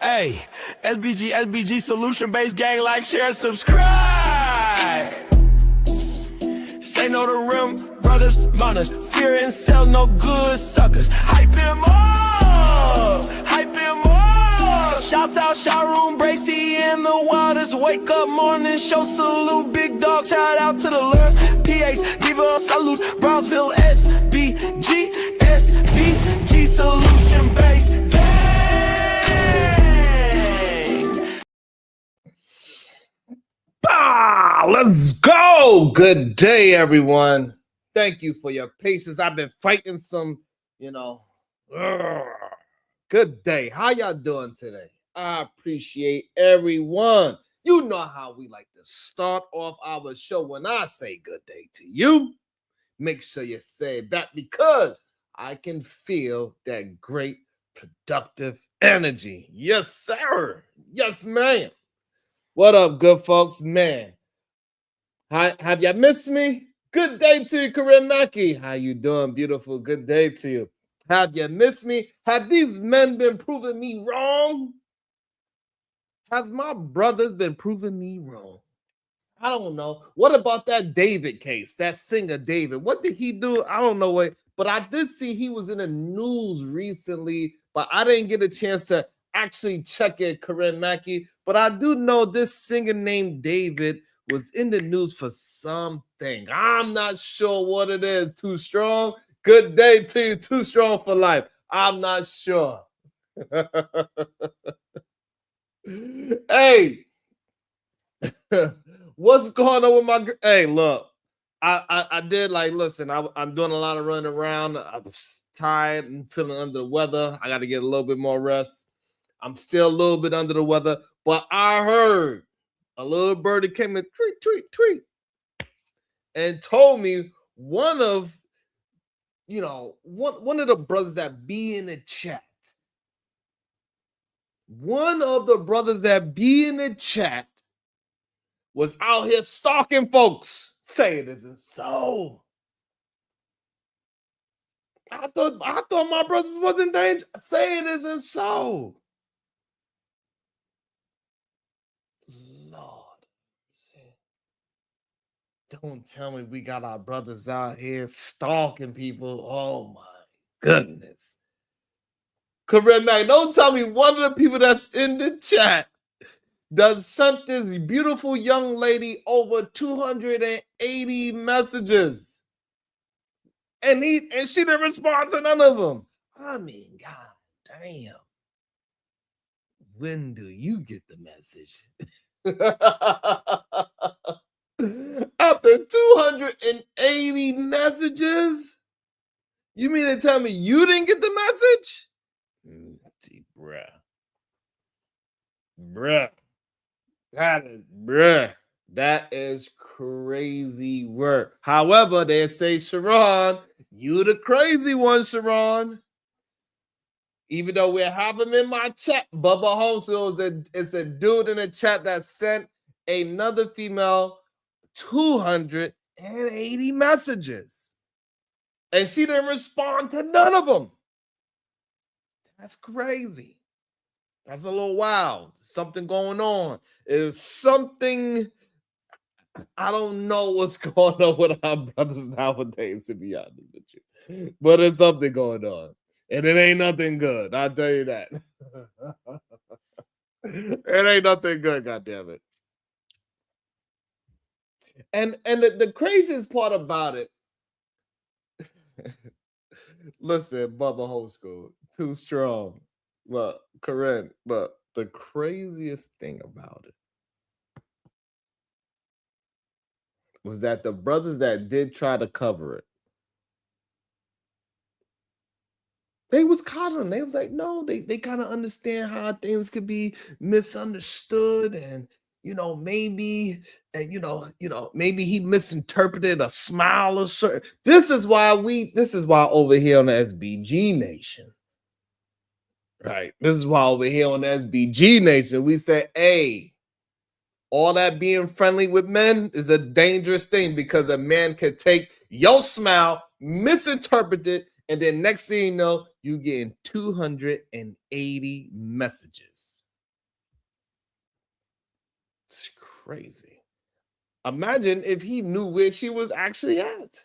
Hey, SBG solution based gang, like, share, subscribe. Say no to rim brothers, manosphere and sell no good suckers. Hype him up, hype him up. Shouts out Sharoon, Bracy, and the Wildest. Wake up morning show, salute, big dog. Shout out to the Lur, PAs, Diva, salute, Brownsville, SBG solution based. Let's go. Good day, everyone. Thank you for your patience. I've been fighting some, Good day. How y'all doing today? I appreciate everyone. You know how we like to start off our show. When I say good day to you, make sure you say it back, because I can feel that great productive energy. Yes, sir. Yes, ma'am. What up, good folks? Man, have y'all missed me? Good day to you, Corinne Mackey. How you doing, beautiful? Good day to you. Have you missed me? Have these men been proving me wrong? Has my brothers been proving me wrong? I don't know. What about that David case, that singer David? What did he do? I don't know what, but I did see he was in the news recently, but I didn't get a chance to actually check it, Corinne Mackey. But I do know this singer named David was in the news for something. I'm not sure what it is. Too strong. Good day to you. Too strong for life. I'm not sure. Hey, what's going on with my? Hey, look, I did listen. I'm doing a lot of running around. I was tired and feeling under the weather. I got to get a little bit more rest. I'm still a little bit under the weather, but I heard a little birdie came in, tweet, and told me one of the brothers that be in the chat. One of the brothers that be in the chat was out here stalking folks. Say it isn't so. I thought my brothers was in danger. Say it isn't so. Lord, don't tell me we got our brothers out here stalking people. Oh my goodness. Correct, man. Don't tell me one of the people that's in the chat that sent this beautiful young lady over 280 messages. And she didn't respond to none of them. I mean, god damn. When do you get the message? After 280 messages? You mean to tell me you didn't get the message? Bruh. That is crazy work. However, they say, Sharon, you the crazy one, Sharon. Even though we have him in my chat, Bubba Holmes is a dude in the chat that sent another female 280 messages. And she didn't respond to none of them. That's crazy. That's a little wild. Something going on. It's something. I don't know what's going on with our brothers nowadays, to be honest with you. But there's something going on. And it ain't nothing good. I'll tell you that. It ain't nothing good, goddammit. And the craziest part about it, listen, Bubba Whole School, too strong. But correct. But the craziest thing about it was that the brothers that did try to cover it, they was coddling. They was like, no, they kind of understand how things could be misunderstood, and maybe, and maybe he misinterpreted a smile or something. This is why over here on the SBG Nation. Right. This is why over here on the SBG Nation, we say, hey, all that being friendly with men is a dangerous thing, because a man could take your smile, misinterpret it, And then next thing you know, you getting 280 messages. It's crazy. Imagine if he knew where she was actually at.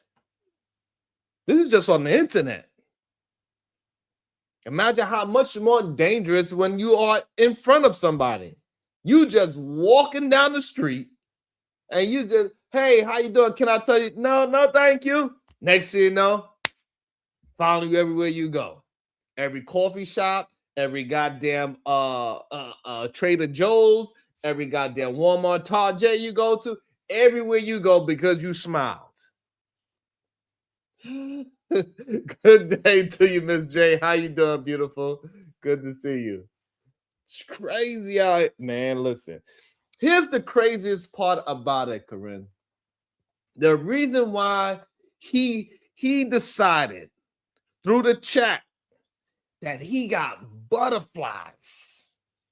This is just on the internet. Imagine how much more dangerous when you are in front of somebody. You just walking down the street and you just, hey, how you doing? Can I tell you? No, no, thank you. Next thing you know, following you everywhere you go. Every coffee shop, every goddamn Trader Joe's, every goddamn Walmart, Target you go to, everywhere you go because you smiled. Good day to you, Miss J. How you doing, beautiful? Good to see you. It's crazy out, man. Listen, here's the craziest part about it, Corinne. The reason why he decided through the chat that he got butterflies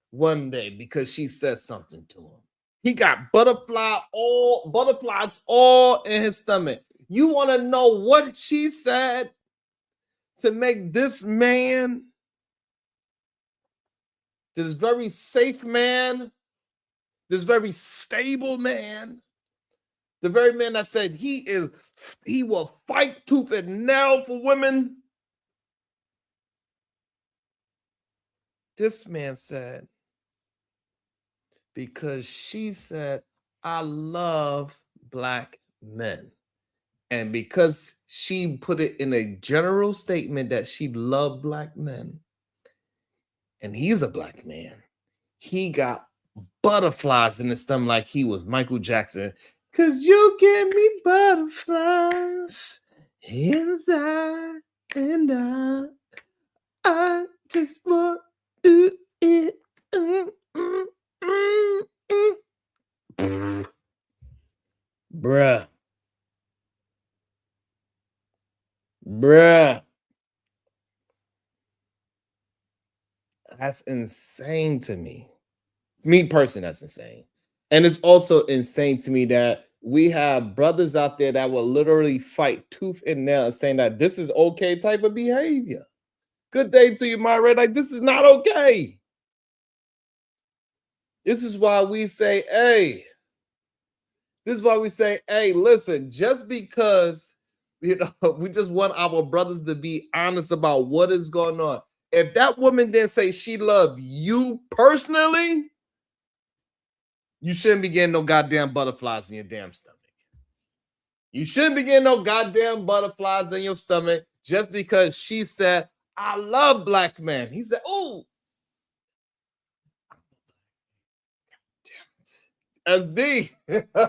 one day because she said something to him. He got butterflies all in his stomach. You want to know what she said to make this man, this very safe man, this very stable man, the very man that said he will fight tooth and nail for women. This man said, because she said, I love black men. And because she put it in a general statement that she loved black men, and he's a black man, he got butterflies in his stomach like he was Michael Jackson. Cause you give me butterflies inside, and I just want it. Bruh. That's insane to me. Me personally, that's insane. And it's also insane to me that we have brothers out there that will literally fight tooth and nail saying that this is okay type of behavior. Good day to you, my red. Like, this is not okay. This is why we say, hey, listen, just because, we just want our brothers to be honest about what is going on. If that woman didn't say she loved you personally, you shouldn't be getting no goddamn butterflies in your damn stomach. You shouldn't be getting no goddamn butterflies in your stomach just because she said, I love black men. He said, oh, SD,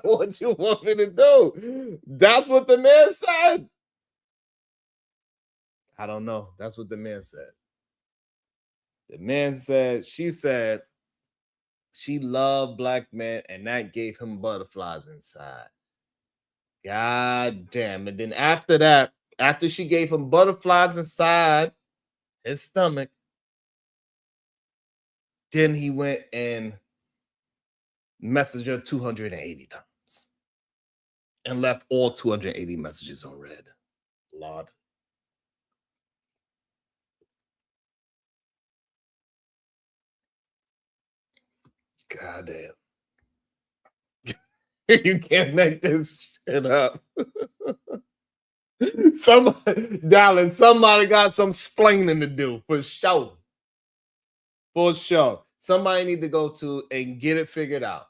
what you want me to do? That's what the man said. I don't know. That's what the man said. The man said, she said, she loved black men, and that gave him butterflies inside. God damn. And then after that, after she gave him butterflies inside his stomach, then he went and messaged her 280 times and left all 280 messages unread. Lord. God damn. You can't make this shit up. Somebody got some splaining to do for sure. For sure. Somebody need to go to and get it figured out.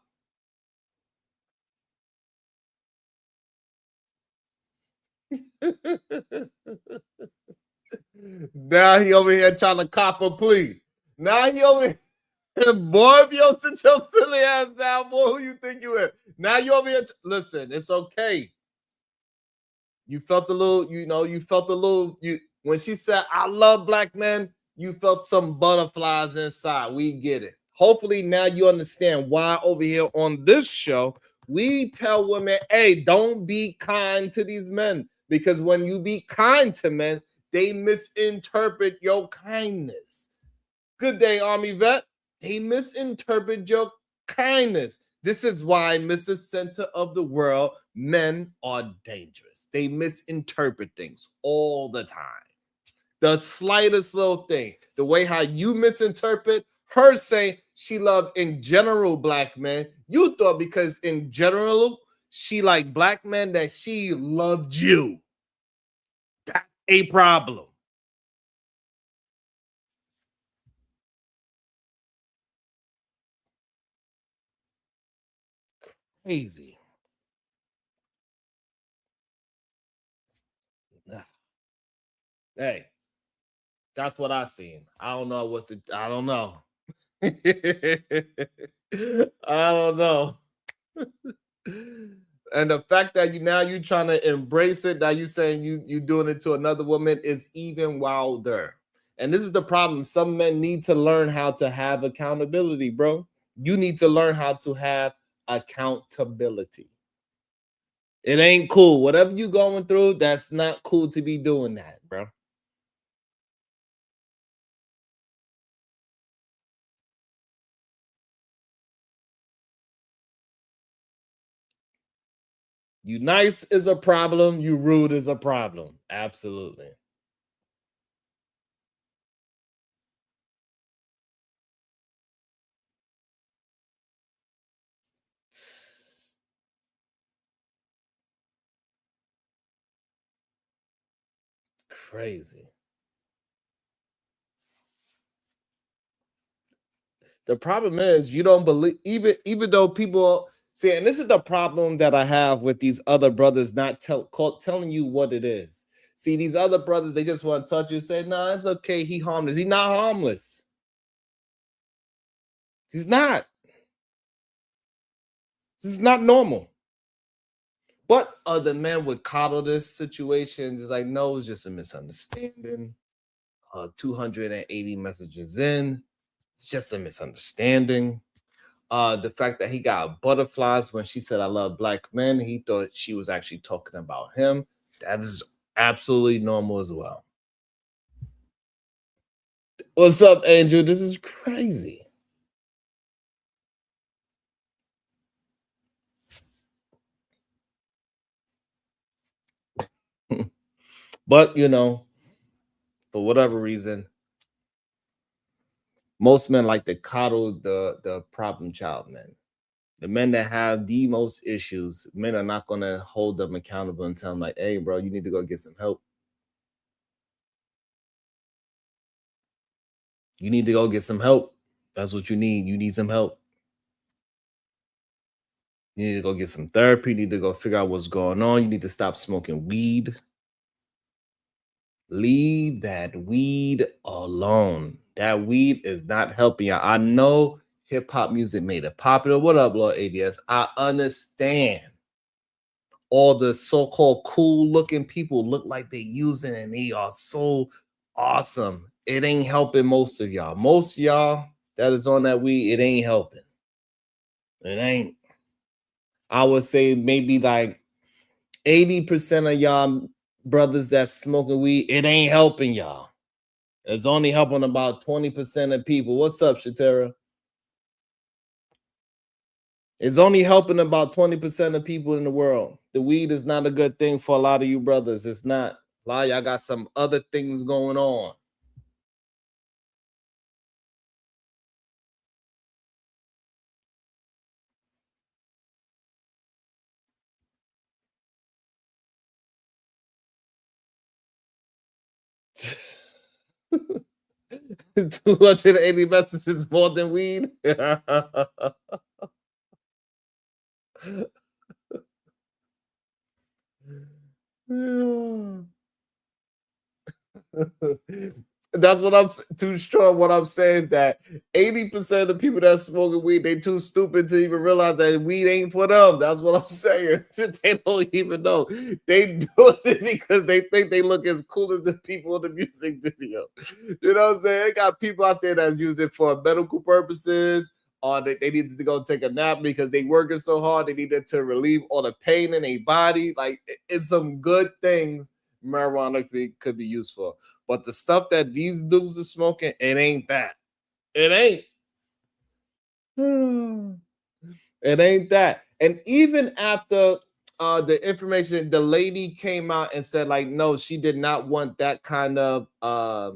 Now he over here trying to cop a plea. Now he over here. Boy, if you don't sit your silly ass down, boy, who you think you is? Now you over here. Listen, it's okay. You felt a little, when she said, I love black men, you felt some butterflies inside. We get it. Hopefully now you understand why over here on this show, we tell women, hey, don't be kind to these men. Because when you be kind to men, they misinterpret your kindness. Good day, Army vet. They misinterpret your kindness. This is why, Mr. Center of the World, men are dangerous. They misinterpret things all the time. The slightest little thing, the way how you misinterpret her saying she loved in general black men, you thought because in general she liked black men that she loved you. That's a problem. Crazy. Hey, that's what I seen. I don't know what the I don't know. I don't know. And the fact that you trying to embrace it, that you saying you doing it to another woman is even wilder. And this is the problem. Some men need to learn how to have accountability, bro. You need to learn how to have accountability. It ain't cool. Whatever you going through, that's not cool to be doing that, bro. You nice is a problem. You rude is a problem. Absolutely. Crazy. The problem is you don't believe, even though people see, and this is the problem that I have with these other brothers not telling you what it is. See, these other brothers, they just want to touch you and say, "Nah, it's okay. He harmless. He not harmless. He's not. This is not normal." But other men would coddle this situation, just like, no, it's just a misunderstanding. 280 messages in, it's just a misunderstanding. The fact that he got butterflies when she said I love black men, he thought she was actually talking about him. That is absolutely normal as well. What's up, Andrew? This is crazy. But for whatever reason, most men like to coddle the problem child men. The men that have the most issues, men are not gonna hold them accountable and tell them like, "Hey, bro, you need to go get some help. You need to go get some help. That's what you need. You need some help. You need to go get some therapy. You need to go figure out what's going on. You need to stop smoking weed. Leave that weed alone. That weed is not helping you. I know hip hop music made it popular. What up, Lord ADS? I understand all the so-called cool looking people look like they're using and they are so awesome. It ain't helping most of y'all. Most of y'all that is on that weed, it ain't helping. It ain't. I would say maybe like 80% of y'all brothers that's smoking weed, it ain't helping y'all. It's only helping about 20% of people. What's up, Shatera? It's only helping about 20% of people in the world. The weed is not a good thing for a lot of you brothers. It's not. A lot of y'all got some other things going on. Two 280 messages more than weed. That's what I'm too strong. What I'm saying is that 80% of the people that smoking weed, they too stupid to even realize that weed ain't for them. That's what I'm saying. They don't even know. They do it because they think they look as cool as the people in the music video. You know what I'm saying? They got people out there that use it for medical purposes, or they needed to go take a nap because they working so hard. They needed to relieve all the pain in their body. Like it's some good things marijuana could be used for. But the stuff that these dudes are smoking, it ain't that. It ain't. It ain't that. And even after the information, the lady came out and said like no, she did not want that kind of uh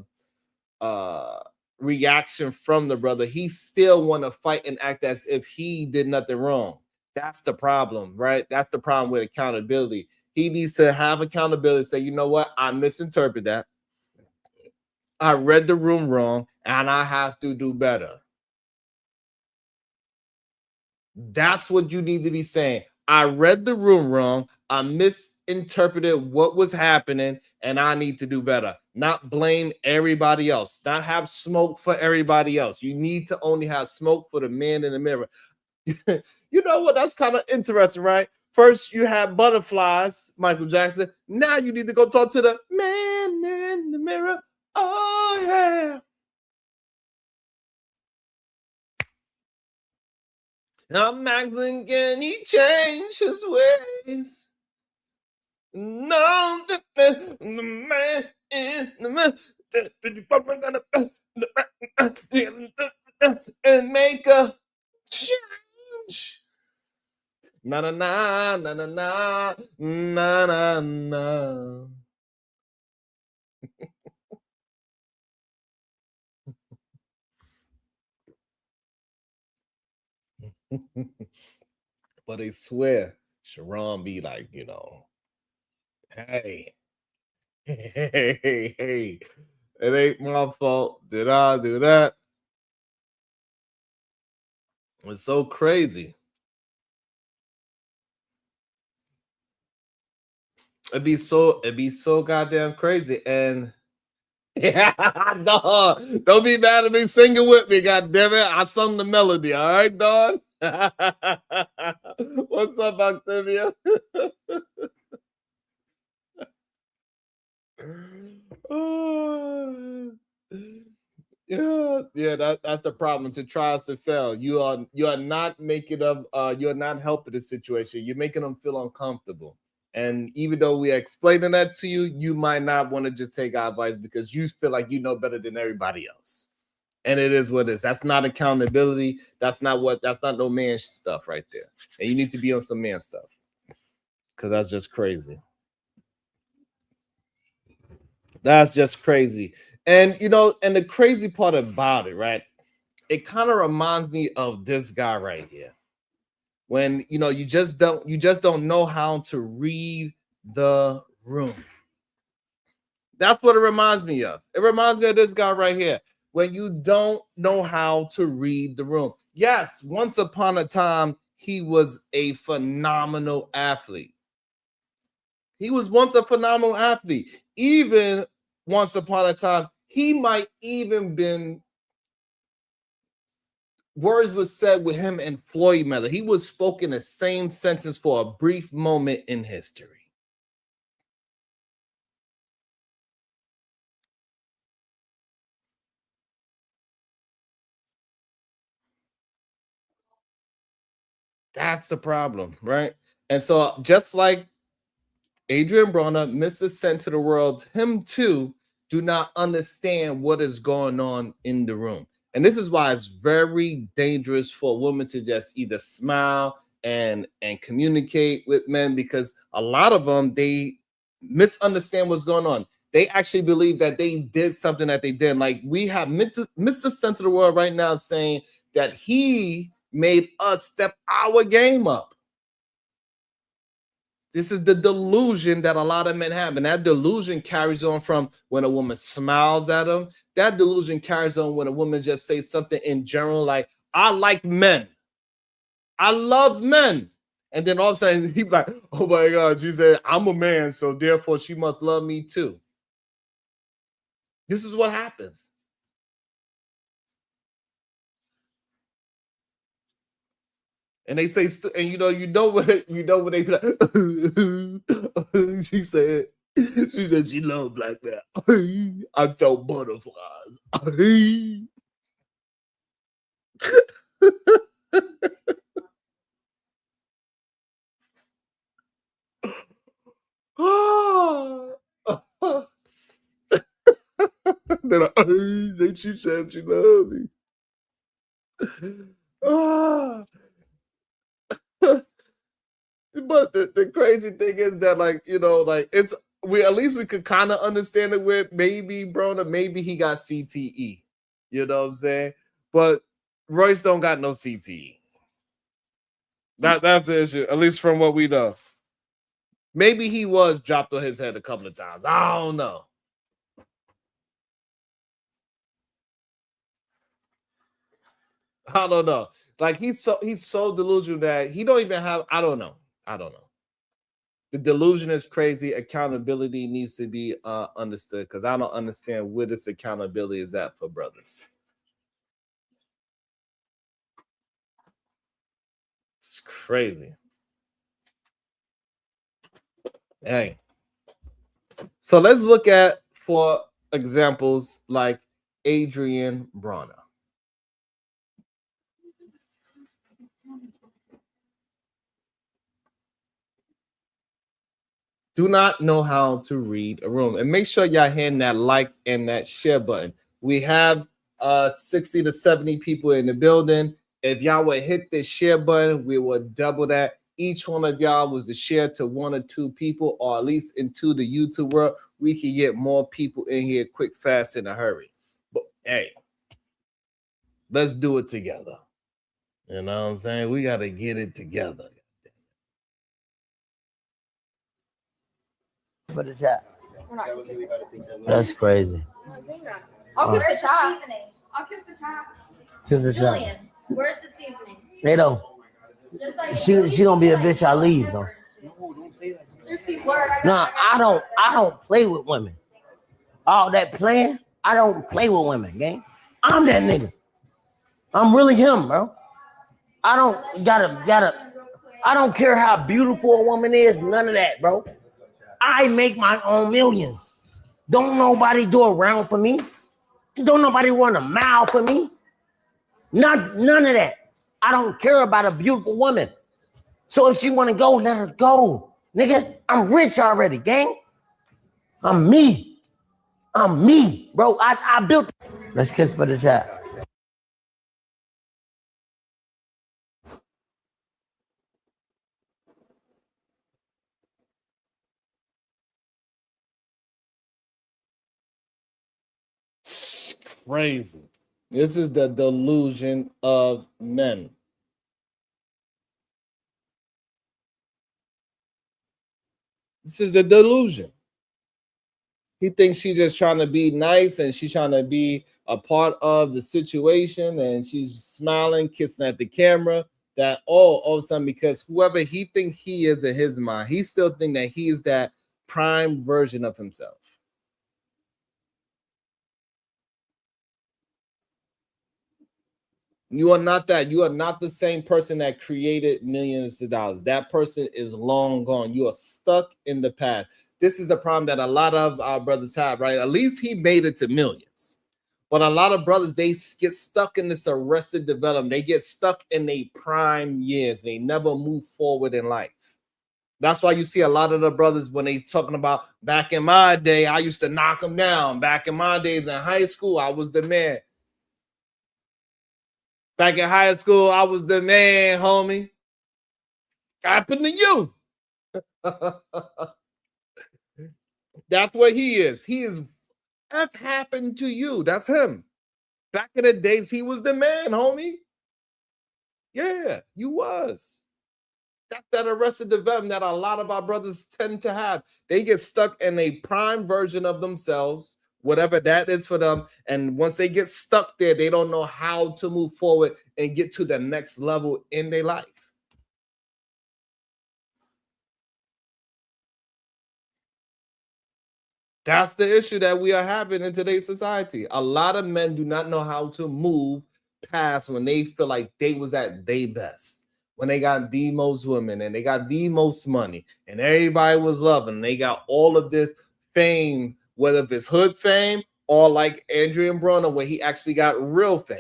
reaction from the brother. He still want to fight and act as if he did nothing wrong. That's the problem, right? That's the problem with accountability. He needs to have accountability, say, you know what, I misinterpreted that, I read the room wrong, and I have to do better. That's what you need to be saying. I read the room wrong. I misinterpreted what was happening, and I need to do better. Not blame everybody else. Not have smoke for everybody else. You need to only have smoke for the man in the mirror. You know what? That's kind of interesting, right? First, you have butterflies, Michael Jackson. Now you need to go talk to the man in the mirror. Oh, yeah. I'm asking, can he change his ways? No, the man in the mirror. And make a change. Na na na na na na na na na. But they swear Sharon be like, hey, hey, it ain't my fault. Did I do that? It's so crazy. It'd be so goddamn crazy. And yeah, no, don't be mad at me singing with me, god damn it. I sung the melody, all right, Dawn? What's up, Octavia? Oh, yeah, that's the problem. To try us to fail. You are not making them you're not helping the situation. You're making them feel uncomfortable. And even though we're explaining that to you, you might not want to just take our advice because you feel like you know better than everybody else. And it is what it is. That's not accountability. That's not no man stuff right there. And you need to be on some man stuff. Because that's just crazy. That's just crazy. And and the crazy part about it, right? It kind of reminds me of this guy right here. When you just don't know how to read the room. That's what it reminds me of. It reminds me of this guy right here. When you don't know how to read the room. Yes, once upon a time, he was a phenomenal athlete. He was once a phenomenal athlete. Even once upon a time, he might even been words was said with him and Floyd Mayweather. He was spoken the same sentence for a brief moment in history. That's the problem, right? And so just like Adrian Bronner, Mr. Sent to the World, him too, do not understand what is going on in the room. And this is why it's very dangerous for a woman to just either smile and communicate with men, because a lot of them, they misunderstand what's going on. They actually believe that they did something that they did. Like we have Mr. Center of the World right now saying that he made us step our game up. This is the delusion that a lot of men have. And that delusion carries on from when a woman smiles at them. That delusion carries on when a woman just says something in general, like, I like men. I love men. And then all of a sudden, he's like, oh my God, she said, I'm a man, so therefore she must love me too. This is what happens. And they say, and what they be like. she said she loved black men. I felt butterflies. Then she said she loved me. But the crazy thing is that, like, you know, like it's we at least we could kind of understand it with maybe Broner, maybe he got CTE. You know what I'm saying? But Royce don't got no CTE. That's the issue, at least from what we know. Maybe he was dropped on his head a couple of times. I don't know. I don't know. Like he's so delusional that he don't even have. I don't know. The delusion is crazy. Accountability needs to be understood because I don't understand where this accountability is at for brothers. It's crazy. Hey. So let's look at, for examples, like Adrian Bronner. Do not know how to read a room. And make sure y'all hitting that like and that share button. We have 60 to 70 people in the building. If y'all would hit the share button, we will double that. Each one of y'all was to share to 1 or 2 people, or at least into the YouTube world. We can get more people in here quick, fast, in a hurry. But hey, let's do it together. You know what I'm saying? We got to get it together. For the chat. That's crazy. I'll kiss the chat. I'll kiss the chat. To the chat. Julian, where's the seasoning? They don't. Just like She gonna be a bitch. I leave though. Nah, I don't play with women. All that playing, I don't play with women, gang. I'm that nigga. I'm really him, bro. I don't gotta. I don't care how beautiful a woman is. None of that, bro. I make my own millions. Don't nobody do a round for me. Don't nobody run a mile for me. None of that. I don't care about a beautiful woman. So if she want to go, let her go. Nigga, I'm rich already, gang. I'm me, bro. I built. Let's kiss for the chat. Crazy. This is the delusion of men. This is the delusion. He thinks she's just trying to be nice and she's trying to be a part of the situation and she's smiling, kissing at the camera. That all of a sudden, because whoever he thinks he is in his mind, he still think that he is that prime version of himself. You are not that. You are not the same person that created millions of dollars. That person is long gone. You are stuck in the past. This is a problem that a lot of our brothers have, right? At least he made it to millions. But a lot of brothers, they get stuck in this arrested development. They get stuck in their prime years. They never move forward in life. That's why you see a lot of the brothers when they talking about back in my day, I used to knock them down. Back in my days in high school, I was the man. Back in high school, I was the man, homie. Happened to you. That's what he is. He is F happened to you. That's him. Back in the days, he was the man, homie. Yeah, you was. That's that arrested development that a lot of our brothers tend to have. They get stuck in a prime version of themselves, whatever that is for them. And once they get stuck there, they don't know how to move forward and get to the next level in their life. That's the issue that we are having in today's society. A lot of men do not know how to move past when they feel like they was at their best, when they got the most women and they got the most money and everybody was loving. They got all of this fame, whether if it's hood fame or like Adrian Bronner, where he actually got real fame.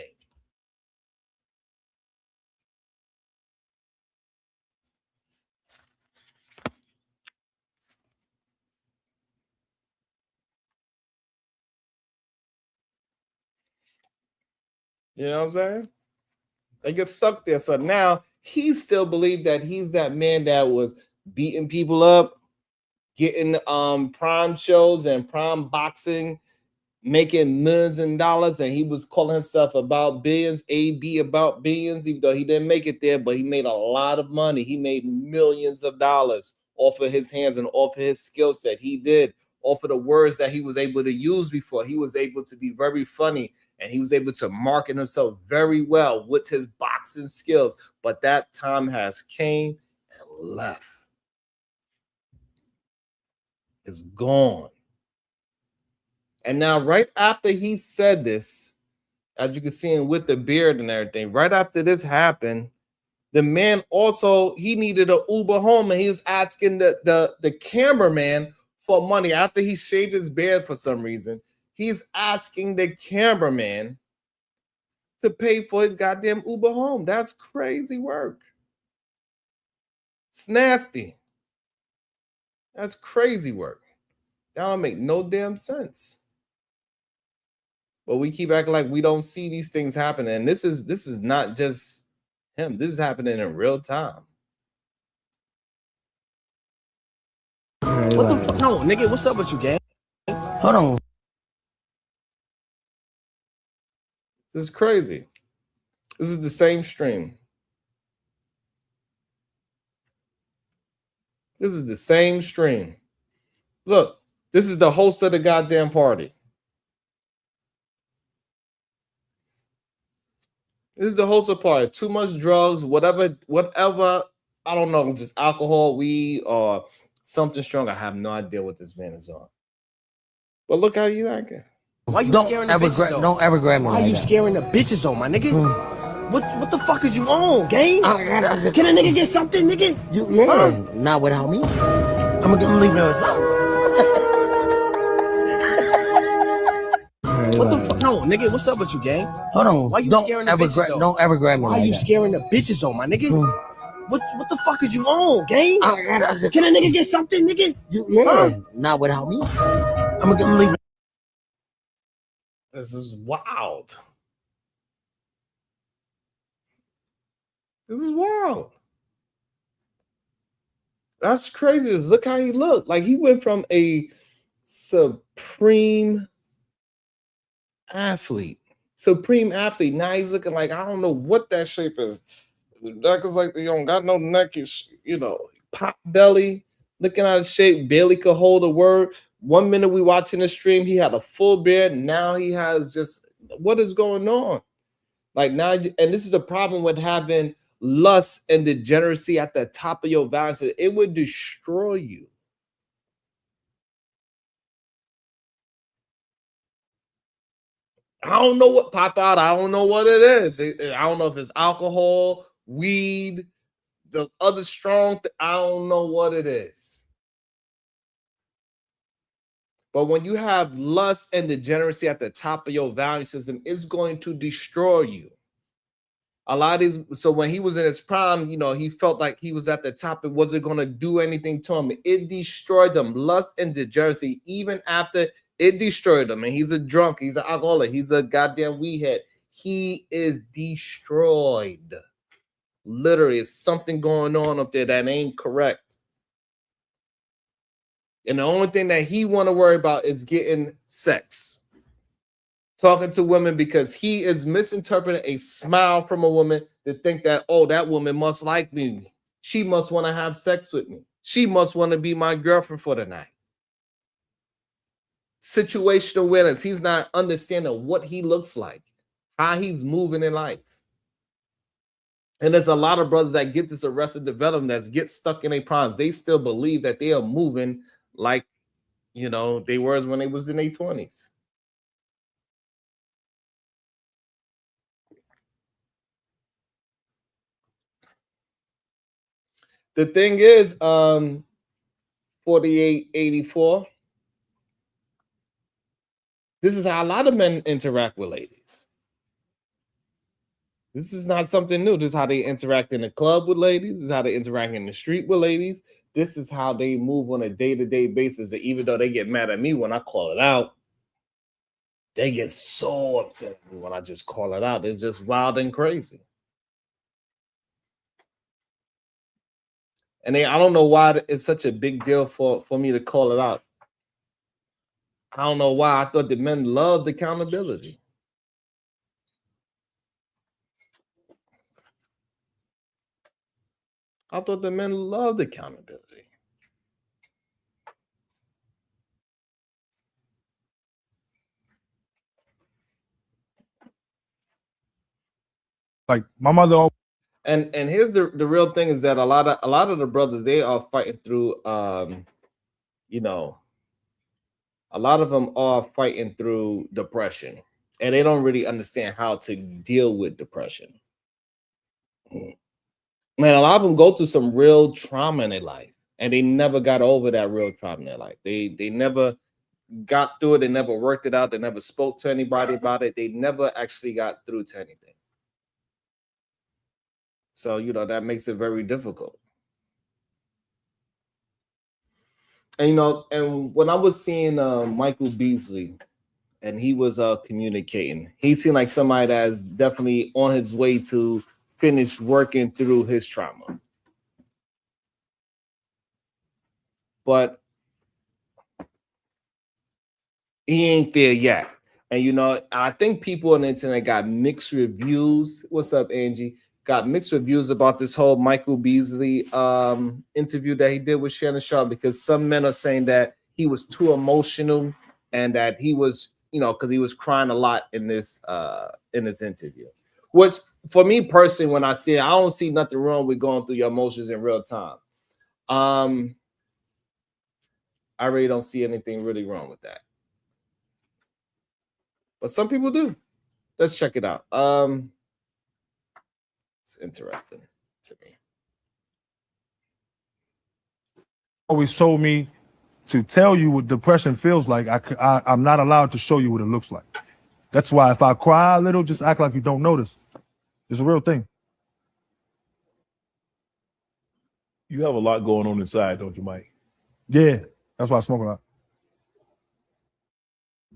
You know what I'm saying? They get stuck there. So now he still believed that he's that man that was beating people up, getting prime shows and prime boxing, making millions of dollars, and he was calling himself about billions, AB about billions, even though he didn't make it there, but he made a lot of money. He made millions of dollars off of his hands and off of his skill set. He did, off of the words that he was able to use before. He was able to be very funny, and he was able to market himself very well with his boxing skills. But that time has came and left. It's gone. And now, right after he said this, as you can see him with the beard and everything, right after this happened, the man also, he needed an Uber home, and he was asking the cameraman for money. After he shaved his beard for some reason, he's asking the cameraman to pay for his goddamn Uber home. That's crazy work. It's nasty. That's crazy work. That don't make no damn sense. But we keep acting like we don't see these things happening. And this is not just him. This is happening in real time. What the fuck? No, nigga, what's up with you, gang? Hold on. This is crazy. This is the same stream. This is the same stream. Look, this is the host of the goddamn party. This is the host of the party. Too much drugs, whatever, I don't know, just alcohol, weed, or something strong. I have no idea what this man is on. But look how you acting. Why you scaring the bitches on? Don't ever grab me. Why you scaring the bitches on, my nigga? What the fuck is you on, gang? Can a nigga get something, nigga? Not without me. I'm gonna leave it without. What the fuck? No, nigga, what's up with you, gang? Hold on. Why you scaring the bitches on? Don't ever grab me. Why you scaring the bitches on, my nigga? What the fuck is you on, gang? Can a nigga get something, nigga? Not without me. I'm gonna leave it. This is wild. This is wild. That's crazy. Look how he looked. Like, he went from a supreme athlete. Now he's looking like, I don't know what that shape is. The neck is like, you don't got no neck. Is, pop belly, looking out of shape, barely could hold a word. 1 minute we watching the stream, he had a full beard. Now he has just, what is going on? Like now, and this is a problem with having lust and degeneracy at the top of your value system. It would destroy you. I don't know what popped out. I don't know what it is. I don't know if it's alcohol, weed, the other strong. I don't know what it is. But when you have lust and degeneracy at the top of your value system, it's going to destroy you. A lot of these, so when he was in his prime, he felt like he was at the top. It wasn't going to do anything to him. It destroyed him. Lust and degeneracy, even after it destroyed him. And he's a drunk. He's an alcoholic. He's a goddamn weed head. He is destroyed. Literally, it's something going on up there that ain't correct. And the only thing that he want to worry about is getting sex. Talking to women, because he is misinterpreting a smile from a woman to think that, oh, that woman must like me. She must want to have sex with me. She must want to be my girlfriend for the night. Situational awareness. He's not understanding what he looks like, how he's moving in life. And there's a lot of brothers that get this arrested development that get stuck in their primes. They still believe that they are moving like, they were when they was in their 20s. The thing is, 4884, this is how a lot of men interact with ladies. This is not something new. This is how they interact in the club with ladies. This is how they interact in the street with ladies. This is how they move on a day-to-day basis. And even though they get mad at me when I call it out, they get so upset when I just call it out. It's just wild and crazy. And I don't know why it's such a big deal for me to call it out. I don't know why. I thought the men loved accountability. I thought the men loved accountability. Like my mother. And here's the real thing is that a lot of the brothers, they are fighting through you know, a lot of them are fighting through depression, and they don't really understand how to deal with depression. Man, a lot of them go through some real trauma in their life, and they never got over that real trauma in their life. They never got through it. They never worked it out. They never spoke to anybody about it. They never actually got through to anything. So, you know, that makes it very difficult. And, you know, and when I was seeing Michael Beasley and he was communicating, he seemed like somebody that's definitely on his way to finish working through his trauma. But he ain't there yet. And, you know, I think people on the internet got mixed reviews. What's up, Angie? Got mixed reviews about this whole Michael Beasley interview that he did with Shannon Sharp, because some men are saying that he was too emotional and that he was, you know, because he was crying a lot in this interview. Which, for me personally, when I see it, I don't see nothing wrong with going through your emotions in real time. I really don't see anything really wrong with that. But some people do. Let's check it out. It's interesting to me. Always told me to tell you what depression feels like. I'm not allowed to show you what it looks like. That's why if I cry a little, just act like you don't notice. It's a real thing. You have a lot going on inside, don't you, Mike? Yeah, that's why I smoke a lot.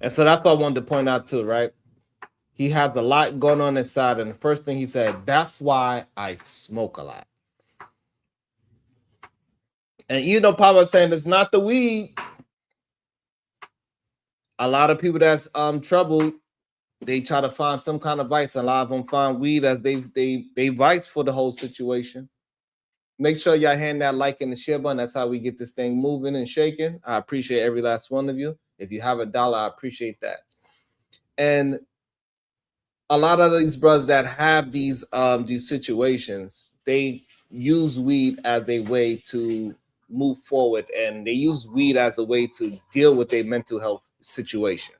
And so that's what I wanted to point out too, right? He has a lot going on inside, and the first thing he said, that's why I smoke a lot. And you know, Papa was saying it's not the weed. A lot of people that's troubled, they try to find some kind of vice. A lot of them find weed as they vice for the whole situation. Make sure y'all hand that like and the share button. That's how we get this thing moving and shaking. I appreciate every last one of you. If you have $1, I appreciate that. And a lot of these brothers that have these situations, they use weed as a way to move forward, and they use weed as a way to deal with their mental health situation.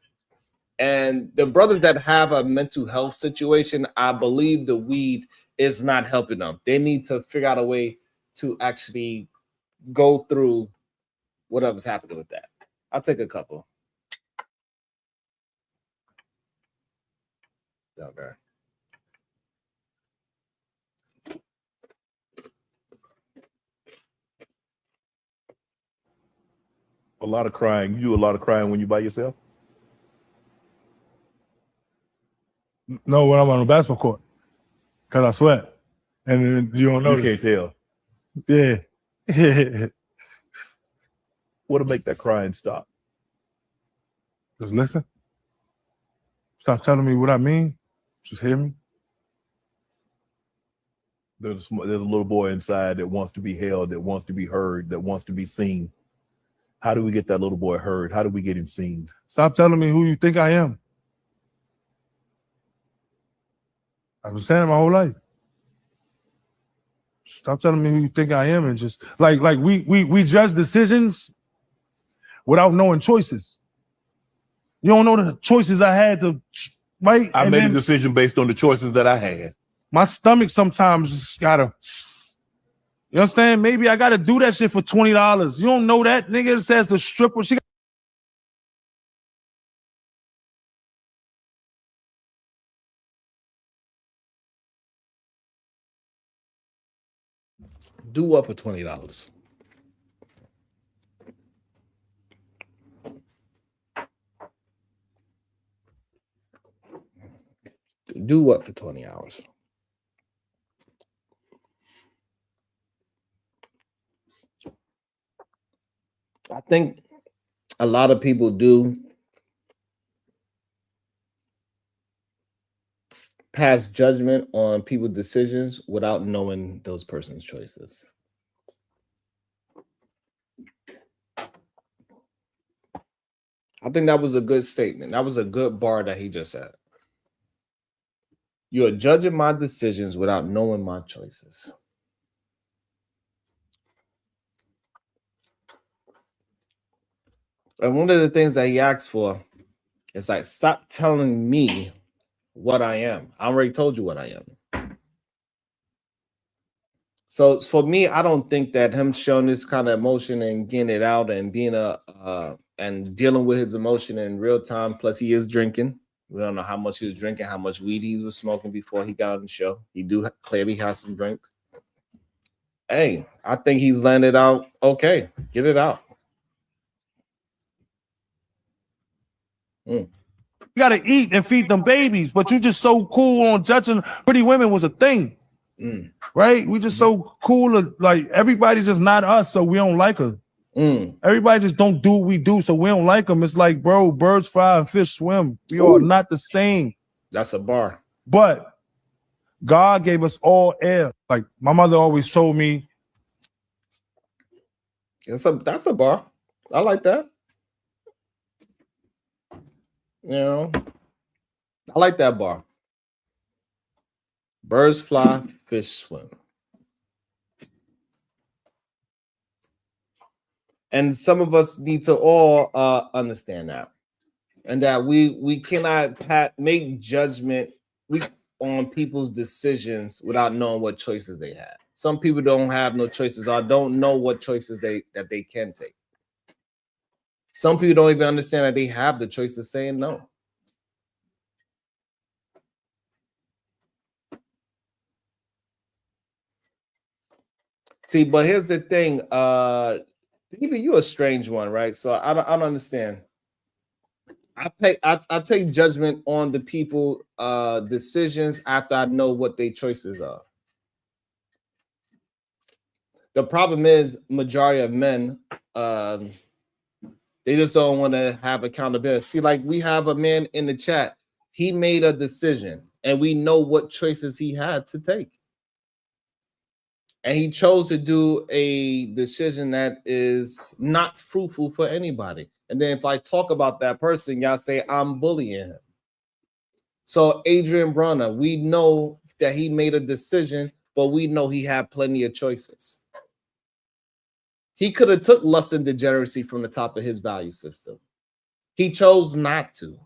And the brothers that have a mental health situation, I believe the weed is not helping them. They need to figure out a way to actually go through whatever's happening with that. I'll take a couple. Okay. A lot of crying. You do a lot of crying when you by yourself? No, when I'm on the basketball court, because I sweat. And then you don't notice. You can't tell. Yeah. What'll make that crying stop? Just listen. Stop telling me what I mean. Just hear me. There's a little boy inside that wants to be held, that wants to be heard, that wants to be seen. How do we get that little boy heard? How do we get him seen? Stop telling me who you think I am. I've been saying it my whole life. Stop telling me who you think I am, and just like we judge decisions without knowing choices. You don't know the choices I had to, right? I made a decision based on the choices that I had. My stomach sometimes just gotta, you understand? Maybe I gotta do that shit for $20. You don't know that nigga says the stripper. She Do what for $20? Do what for 20 hours? I think a lot of people do pass judgment on people's decisions without knowing those person's choices. I think that was a good statement. That was a good bar that he just said. You're judging my decisions without knowing my choices. And one of the things that he asked for is like, stop telling me what I am. I already told you what I am. So for me, I don't think that him showing this kind of emotion and getting it out and being and dealing with his emotion in real time. Plus, he is drinking. We don't know how much he was drinking, how much weed he was smoking before he got on the show. He do clearly have some drink. Hey, I think he's landed out okay. Get it out. You gotta eat and feed them babies, but you just so cool on judging pretty women was a thing. Right? We just so cool, like everybody just not us, so we don't like her. Everybody just don't do what we do, so we don't like them. It's like, bro, birds fly and fish swim. We are not the same. That's a bar. But God gave us all air. Like my mother always told me. That's a bar. I like that. You know, I like that bar. Birds fly, fish swim. And some of us need to all understand that. And that we cannot make judgment on people's decisions without knowing what choices they have. Some people don't have no choices or don't know what choices that they can take. Some people don't even understand that they have the choice of saying no. See, but here's the thing. Even you a strange one, right? So I don't understand. I take judgment on the people decisions after I know what their choices are. The problem is majority of men they just don't want to have accountability. See, like we have a man in the chat. He made a decision, and we know what choices he had to take. And he chose to do a decision that is not fruitful for anybody. And then if I talk about that person, y'all say I'm bullying him. So Adrian Bronner, we know that he made a decision, but we know he had plenty of choices. He could have took lust and degeneracy from the top of his value system. He chose not to.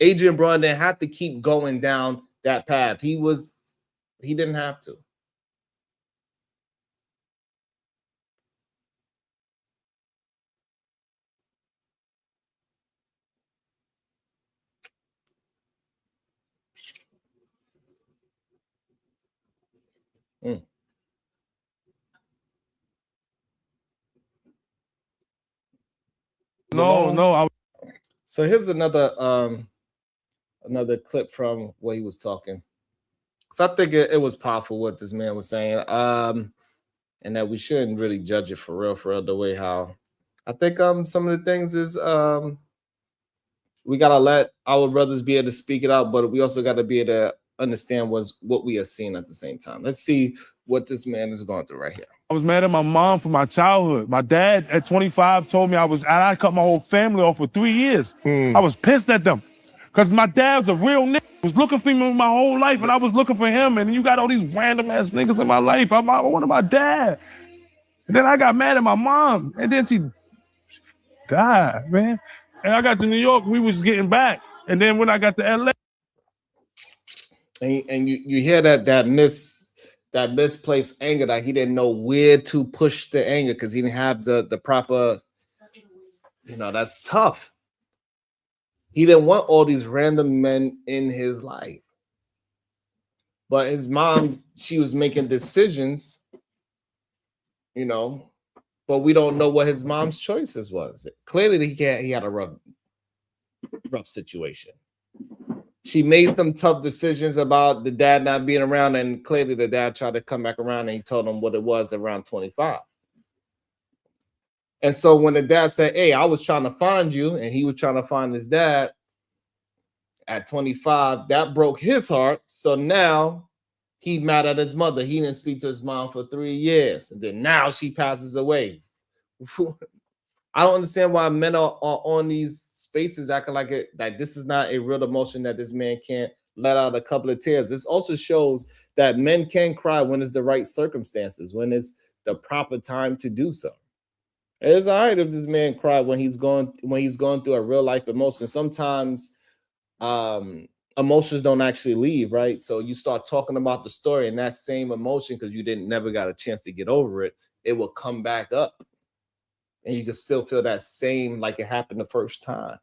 Adrian Bronner didn't have to keep going down that path. He didn't have to. No. So here's another clip from what he was talking. So I think it was powerful what this man was saying, and that we shouldn't really judge it for real the way how. I think some of the things is we gotta let our brothers be able to speak it out, but we also gotta be able to understand what we are seeing at the same time. Let's see what this man is going through right here. I was mad at my mom for my childhood. My dad at 25 told me I cut my whole family off for 3 years. I was pissed at them because my dad was a real nigga. Was looking for me my whole life, and I was looking for him. And you got all these random ass niggas in my life. I wanted my dad. And then I got mad at my mom, and then she died, man. And I got to New York. We was getting back, and then when I got to LA, and you hear that misplaced anger, that he didn't know where to push the anger because he didn't have the proper, that's tough. He didn't want all these random men in his life. But his mom, she was making decisions, but we don't know what his mom's choices was. Clearly he had a rough situation. She made some tough decisions about the dad not being around, and clearly the dad tried to come back around and he told him what it was around 25. And so when the dad said, hey, I was trying to find you, and he was trying to find his dad at 25, that broke his heart. So now he mad at his mother. He didn't speak to his mom for 3 years. And then now she passes away. I don't understand why men are on these spaces acting like it, like this is not a real emotion, that this man can't let out a couple of tears. This also shows that men can cry when it's the right circumstances, when it's the proper time to do so. It's all right if this man cry when he's going through a real life emotion. Sometimes emotions don't actually leave, right? So you start talking about the story, and that same emotion, because you never got a chance to get over it, it will come back up. And you can still feel that same, like it happened the first time.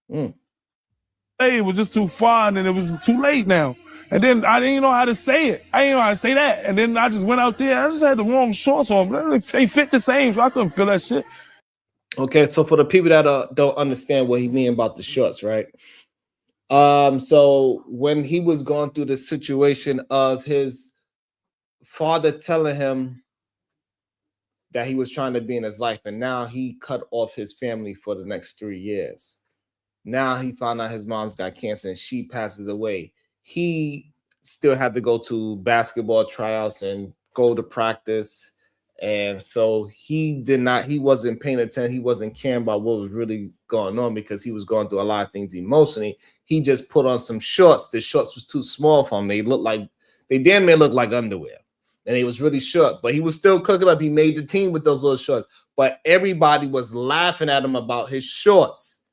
Hey, it was just too far, and it was too late now. And then I didn't know how to say it. I didn't know how to say that. And then I just went out there. I just had the wrong shorts on. They fit the same, so I couldn't feel that shit. Okay, so for the people that don't understand what he mean about the shorts, right? So when he was going through the situation of his father telling him that he was trying to be in his life, and now he cut off his family for the next 3 years. Now he found out his mom's got cancer and she passes away. He still had to go to basketball tryouts and go to practice. And so he wasn't paying attention. He wasn't caring about what was really going on, because he was going through a lot of things emotionally. He just put on some shorts. The shorts was too small for him. They damn near looked like underwear. And he was really short, but he was still cooking up. He made the team with those little shorts. But everybody was laughing at him about his shorts,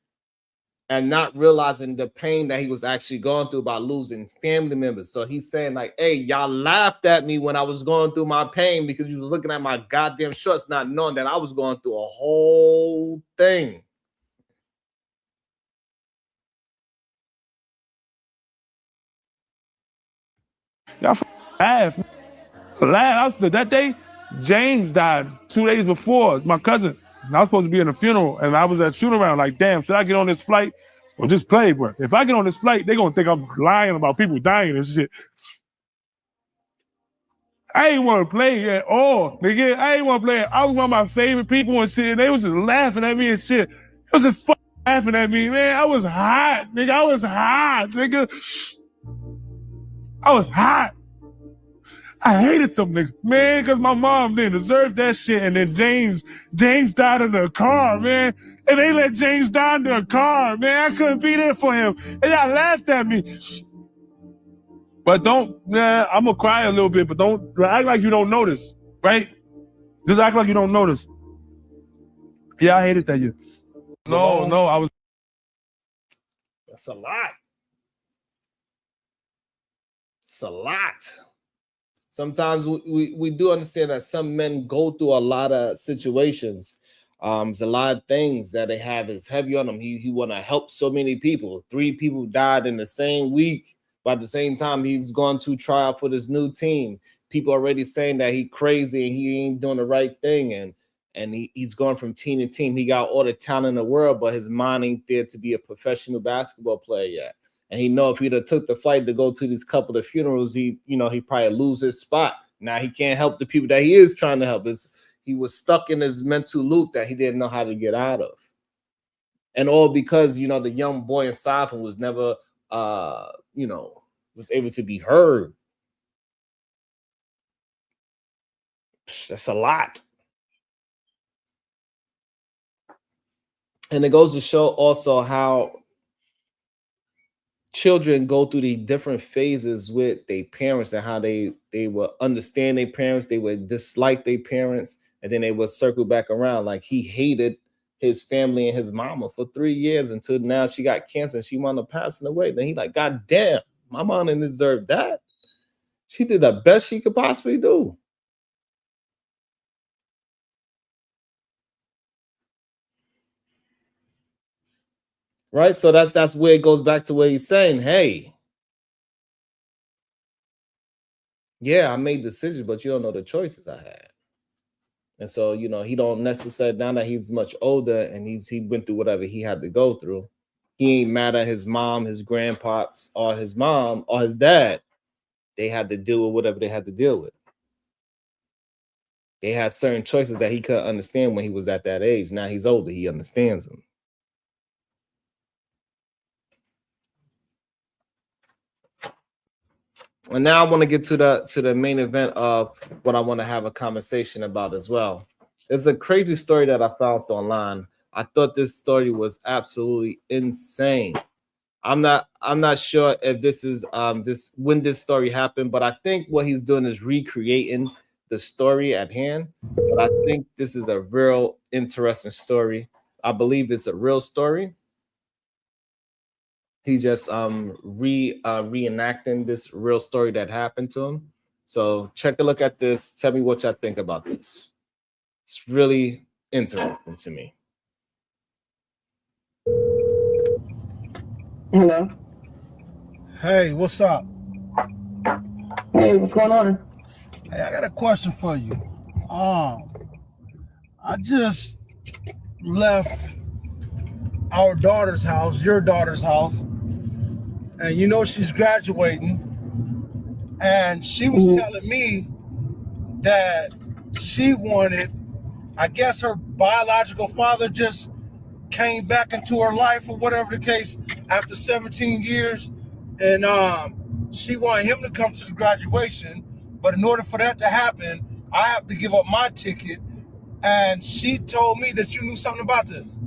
and not realizing the pain that he was actually going through about losing family members. So he's saying like, hey, y'all laughed at me when I was going through my pain because you were looking at my goddamn shorts, not knowing that I was going through a whole thing. Y'all laugh. That day, James died 2 days before, my cousin. And I was supposed to be in a funeral, and I was at shoot around like, damn, should I get on this flight or just play? But if I get on this flight, they're going to think I'm lying about people dying and shit. I ain't want to play at all, nigga. I ain't want to play. I was one of my favorite people and shit, and they was just laughing at me and shit. They was just fucking laughing at me, man. I was hot, nigga. I was hot, nigga. I was hot. I hated them niggas, man, because my mom didn't deserve that shit. And then James died in the car, man. And they let James die in the car, man. I couldn't be there for him. And y'all laughed at me. But I'm going to cry a little bit, but don't act like you don't notice, right? Just act like you don't notice. Yeah, I hated that year. No, I was. That's a lot. It's a lot. Sometimes we do understand that some men go through a lot of situations. There's a lot of things that they have is heavy on them. He want to help so many people. 3 people died in the same week. But at the same time, he's going to try out for this new team. People already saying that he crazy and he ain't doing the right thing. And he's going from team to team. He got all the talent in the world, but his mind ain't there to be a professional basketball player yet. And he know if he'd have took the flight to go to these couple of funerals, he probably lose his spot. Now he can't help the people that he is trying to help. He was stuck in his mental loop that he didn't know how to get out of. And all because, the young boy inside him was never, was able to be heard. That's a lot. And it goes to show also how children go through the different phases with their parents, and how they will understand their parents, they would dislike their parents, and then they would circle back around. Like he hated his family and his mama for 3 years until now she got cancer and she wound up passing away. Then he like, God damn, my mom didn't deserve that. She did the best she could possibly do. Right? So that's where it goes back to where he's saying, hey, yeah, I made decisions, but you don't know the choices I had. And so, he don't necessarily, now that he's much older and he went through whatever he had to go through, he ain't mad at his mom, his grandpops, or his mom, or his dad. They had to deal with whatever they had to deal with. They had certain choices that he couldn't understand when he was at that age. Now he's older, he understands them. And now I want to get to the main event of what I want to have a conversation about as well. There's a crazy story that I found online. I thought this story was absolutely insane. I'm not sure if this is when this story happened, but I think what he's doing is recreating the story at hand. But I think this is a real interesting story. I believe it's a real story. He just reenacting this real story that happened to him. So check a look at this. Tell me what y'all think about this. It's really interesting to me. Hello. Hey, what's up? Hey, what's going on? Hey, I got a question for you. I just left our daughter's house, your daughter's house, and you know she's graduating, and she was telling me that she wanted, I guess her biological father just came back into her life or whatever the case after 17 years, and she wanted him to come to the graduation, but in order for that to happen, I have to give up my ticket, and she told me that you knew something about this.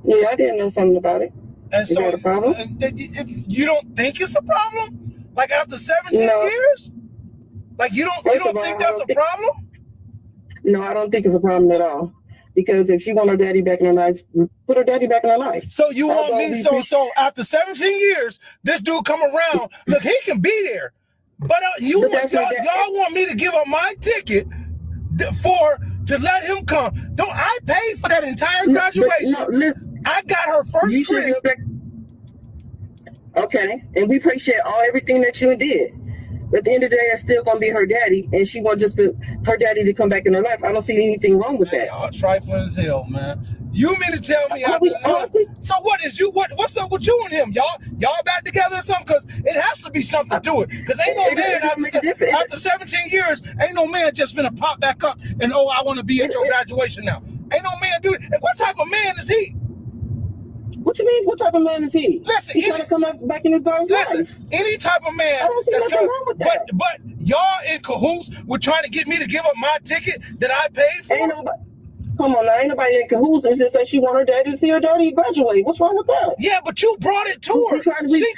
Yeah, I didn't know something about it. And Is so that a problem? you don't think it's a problem? Like after 17 years? Like you don't think that's a problem? No, I don't think it's a problem at all. Because if she want her daddy back in her life, put her daddy back in her life. So you want me, so after 17 years, this dude come around, look, he can be there. But y'all want me to give up my ticket to let him come. Don't I paid for that entire graduation? I got her first you should crib. respect. Okay, and we appreciate everything that you did. But at the end of the day, it's still gonna be her daddy, and she wants her daddy to come back in her life. I don't see anything wrong with that. Y'all trifling as hell, man. You mean to tell me honestly? So what's up with you and him? Y'all back together or something? Because it has to be something to it. Because ain't no man after 17 years, ain't no man just gonna pop back up and I want to be at your graduation now. Ain't no man do it. And what type of man is he? What you mean? What type of man is he? Listen, he's trying to come back in his daughter's life. Any type of man. I don't see nothing wrong with that. But y'all in cahoots with trying to get me to give up my ticket that I paid for? Come on now, ain't nobody in cahoots. It's just like she want her daddy to see her daddy graduate. What's wrong with that? Yeah, but you brought it to her. She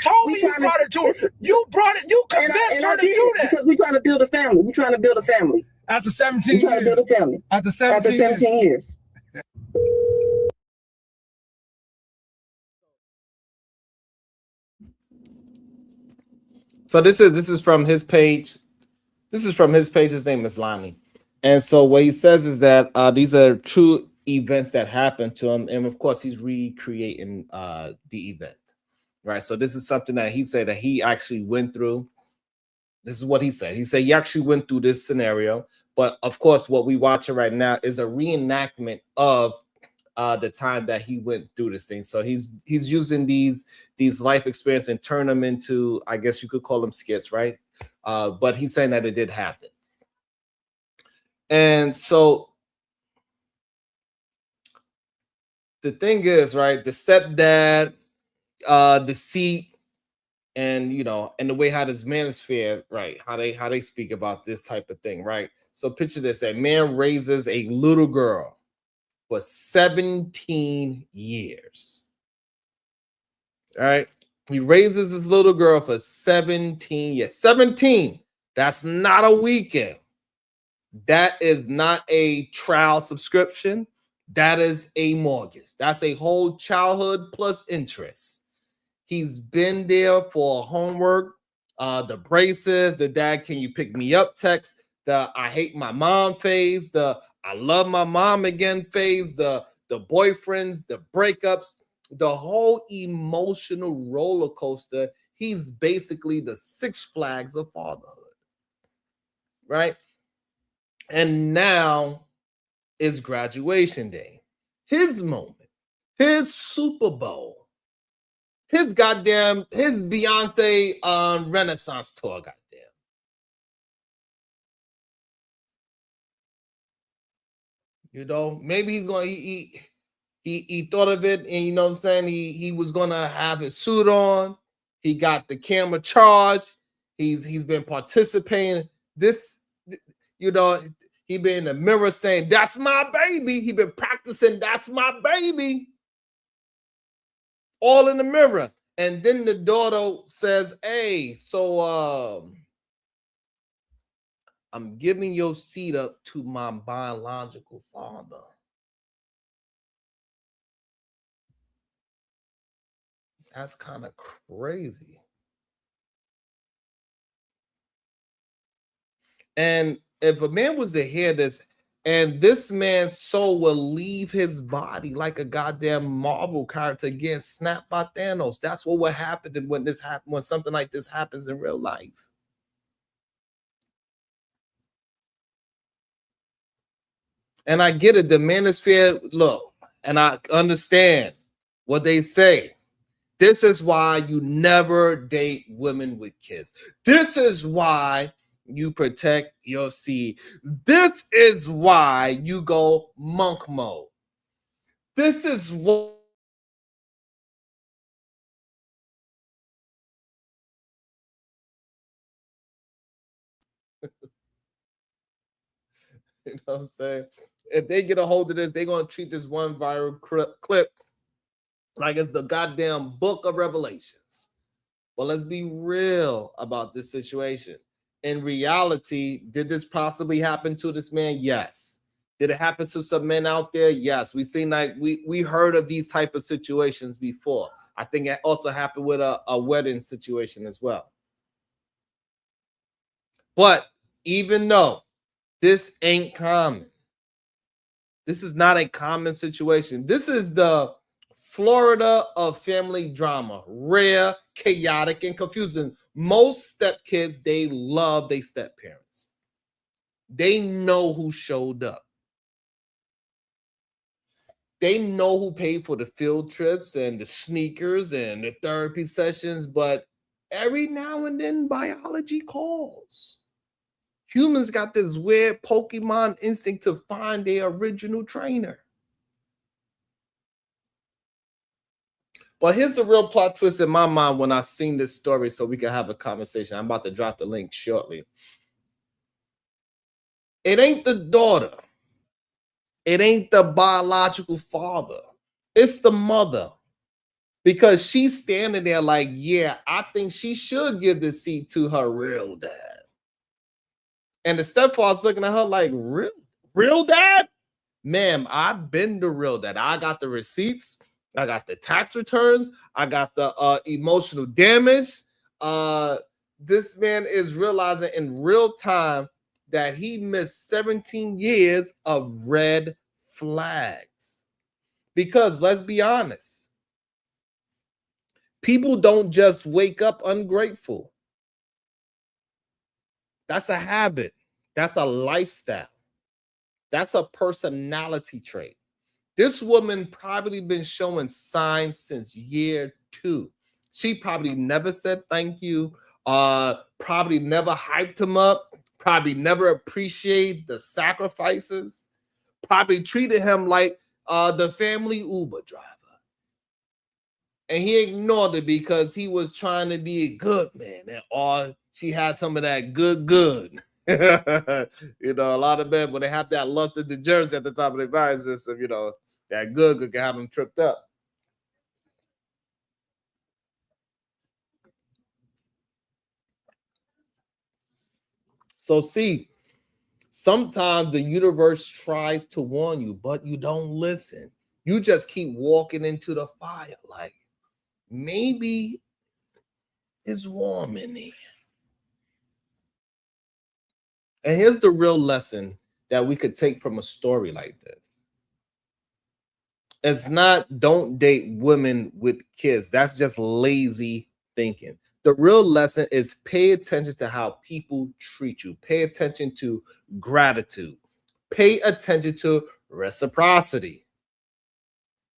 told me you brought it to her. You brought it. You convinced her to do that. Because we're trying to build a family. We're trying to build a family. After 17 years. We're trying to build a family. After 17 years. So this is from his page. This is from his page. His name is Lonnie. And so what he says is that these are true events that happened to him. And of course, he's recreating the event. Right. So this is something that he said that he actually went through. This is what he said. He said he actually went through this scenario. But of course, what we watching right now is a reenactment of the time that he went through this thing. So he's using these life experience and turn them into, I guess you could call them skits, right? But he's saying that it did happen. And so the thing is, right, the stepdad, the seat, and and the way how this manosphere, right, how they speak about this type of thing, right? So picture this: a man raises a little girl for 17 years. All right. He raises his little girl for 17 years. 17. That's not a weekend. That is not a trial subscription. That is a mortgage. That's a whole childhood plus interest. He's been there for homework, the braces, the dad, can you pick me up text, the I hate my mom phase, the I love my mom again phase, the boyfriends, the breakups, the whole emotional roller coaster. He's basically the Six Flags of fatherhood, right? And now is graduation day, his moment, his Super Bowl, his Beyonce Renaissance tour, goddamn. You know, maybe he's going. He thought of it, and you know what I'm saying. He was gonna have his suit on. He got the camera charged. He's been participating. This, you know, he been in the mirror saying, "That's my baby." He been practicing, "That's my baby," all in the mirror. And then the daughter says, "Hey, so I'm giving your seed up to my biological father." That's kind of crazy. And if a man was to hear this, and this man's soul will leave his body like a goddamn Marvel character getting snapped by Thanos. That's what will happen when this happens, when something like this happens in real life. And I get it, the manosphere, look, and I understand what they say. This is why you never date women with kids. This is why you protect your seed. This is why you go monk mode. This is what you know what I'm saying? If they get a hold of this, they're gonna treat this one viral clip like it's the goddamn book of Revelations. But let's be real about this situation. In reality, did this possibly happen to this man? Yes. Did it happen to some men out there? Yes. We seen like we heard of these type of situations before. I think it also happened with a wedding situation as well. But even though this ain't common, this is not a common situation. This is the Florida of family drama, rare, chaotic, and confusing. Most stepkids, they love their step parents. They know who showed up. They know who paid for the field trips and the sneakers and the therapy sessions, but every now and then biology calls. Humans got this weird Pokemon instinct to find their original trainer. But here's the real plot twist in my mind when I seen this story, so we can have a conversation. I'm about to drop the link shortly. It ain't the daughter. It ain't the biological father. It's the mother. Because she's standing there like, yeah, I think she should give the seat to her real dad. And the stepfather's looking at her like, real dad? Ma'am, I've been the real dad. I got the receipts. I got the tax returns. I got the emotional damage. This man is realizing in real time that he missed 17 years of red flags. Because let's be honest, people don't just wake up ungrateful. That's a habit. That's a lifestyle. That's a personality trait. This woman probably been showing signs since year 2. She probably never said thank you, probably never hyped him up, probably never appreciated the sacrifices, probably treated him like the family Uber driver. And he ignored it because he was trying to be a good man. Or she had some of that good. You know, a lot of men, when they have that lust of the jersey at the top of their value system, you know, that good can have them tripped up. So see, sometimes the universe tries to warn you, but you don't listen. You just keep walking into the fire like, maybe it's warm in here. And here's the real lesson that we could take from a story like this. It's not don't date women with kids. That's just lazy thinking. The real lesson is pay attention to how people treat you. Pay attention to gratitude. Pay attention to reciprocity.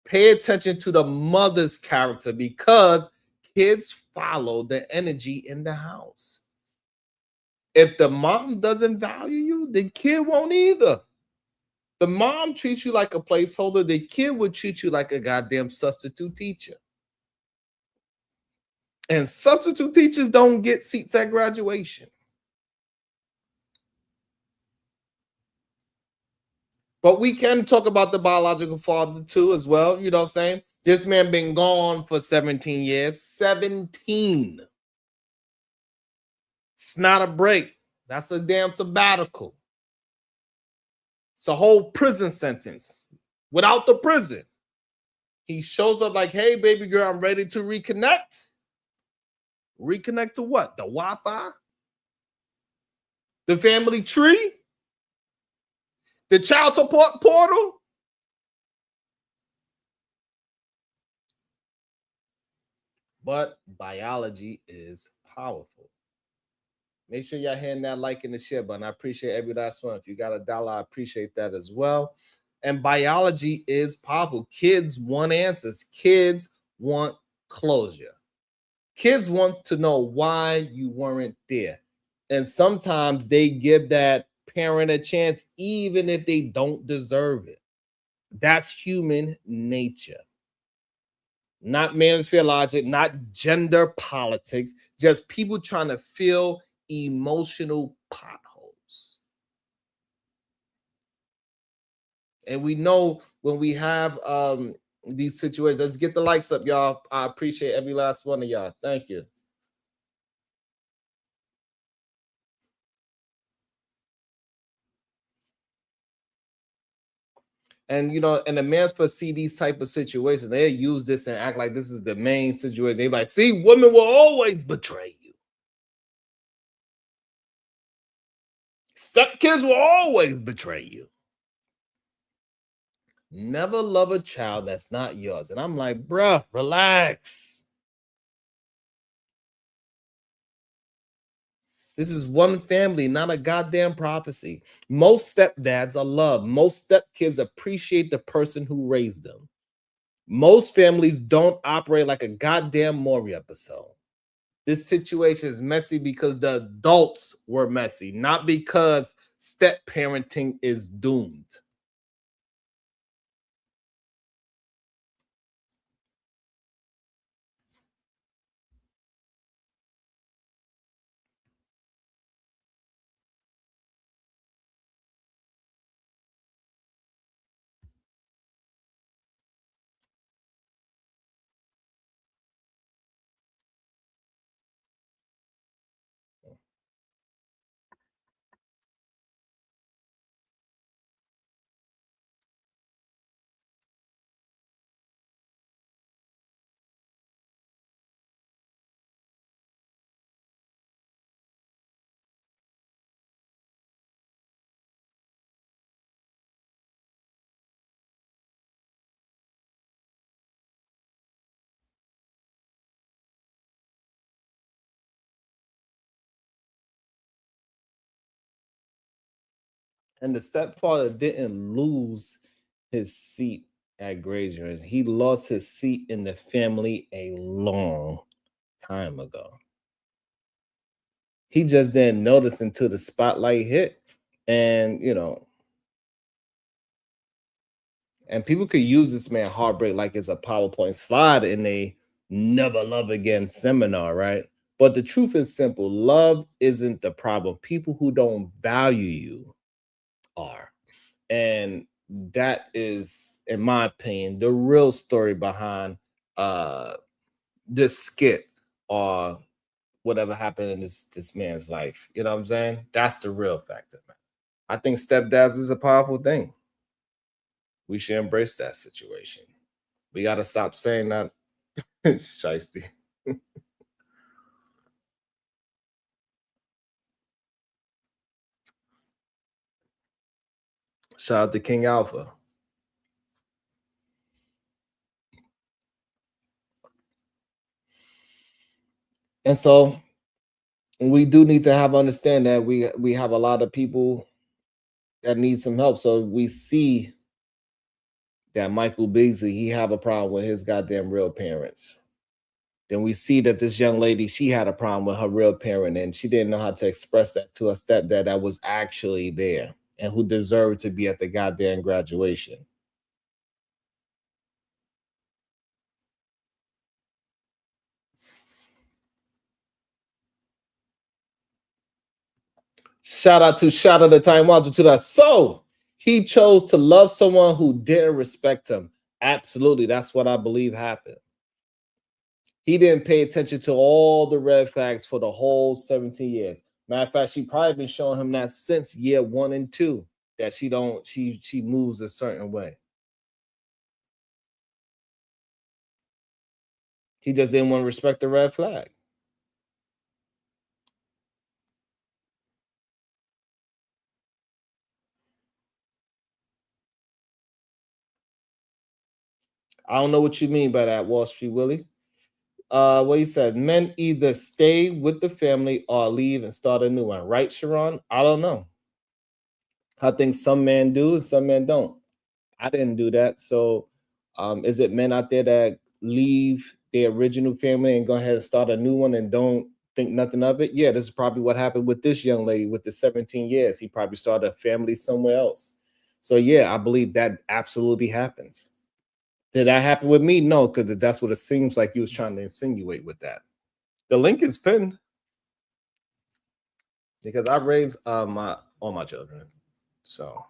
Pay attention to the mother's character because kids follow the energy in the house. If the mom doesn't value you, the kid won't either. The mom treats you like a placeholder. The kid would treat you like a goddamn substitute teacher. And substitute teachers don't get seats at graduation. But we can talk about the biological father too as well. You know what I'm saying? This man been gone for 17 years. 17. It's not a break. That's a damn sabbatical. It's a whole prison sentence without the prison. He shows up like, hey, baby girl, I'm ready to reconnect. Reconnect to what? The Wi-Fi? The family tree? The child support portal? But biology is powerful. Make sure y'all hitting that like and the share button. I appreciate every last one. If you got $1, I appreciate that as well. And biology is powerful. Kids want answers. Kids want closure. Kids want to know why you weren't there. And sometimes they give that parent a chance, even if they don't deserve it. That's human nature. Not manosphere logic, not gender politics, just people trying to fill emotional potholes. And we know when we have these situations, let's get the likes up, y'all. I appreciate every last one of y'all. Thank you. And you know, and the man's per see these type of situations, they use this and act like this is the main situation. They like, see, women will always betray you. Stepkids will always betray you. Never love a child that's not yours. And I'm like, bruh, relax. This is one family, not a goddamn prophecy. Most stepdads are loved. Most stepkids appreciate the person who raised them. Most families don't operate like a goddamn Maury episode. This situation is messy because the adults were messy, not because step parenting is doomed. And the stepfather didn't lose his seat at Graziers. He lost his seat in the family a long time ago. He just didn't notice until the spotlight hit. And, you know, and people could use this man heartbreak like it's a PowerPoint slide in a never love again seminar, right? But the truth is simple. Love isn't the problem. People who don't value you are. And that is, in my opinion, the real story behind this skit or whatever happened in this man's life. You know what I'm saying? That's the real factor, man. I think stepdads is a powerful thing. We should embrace that situation. We got to stop saying that. Shiesty. Shout out to King Alpha. And so we do need to have understand that we have a lot of people that need some help. So we see that Michael Beasley, he have a problem with his goddamn real parents. Then we see that this young lady, she had a problem with her real parent and she didn't know how to express that to her stepdad that was actually there. and who deserve to be at the goddamn graduation. Shout out the time watcher to that. So he chose to love someone who didn't respect him. Absolutely, that's what I believe happened. He didn't pay attention to all the red flags for the whole 17 years. Matter of fact, she probably been showing him that since year 1 and 2 that she moves a certain way. He just didn't want to respect the red flag. I don't know what you mean by that, Wall Street Willie. What he said, men either stay with the family or leave and start a new one, right, Sharon? I don't know. I think some men do and some men don't. I didn't do that. So is it men out there that leave their original family and go ahead and start a new one and don't think nothing of it? Yeah, this is probably what happened with this young lady with the 17 years. He probably started a family somewhere else. So yeah, I believe that absolutely happens. Did that happen with me? No, because that's what it seems like you was trying to insinuate with that. The link is pinned because I raised all my children. So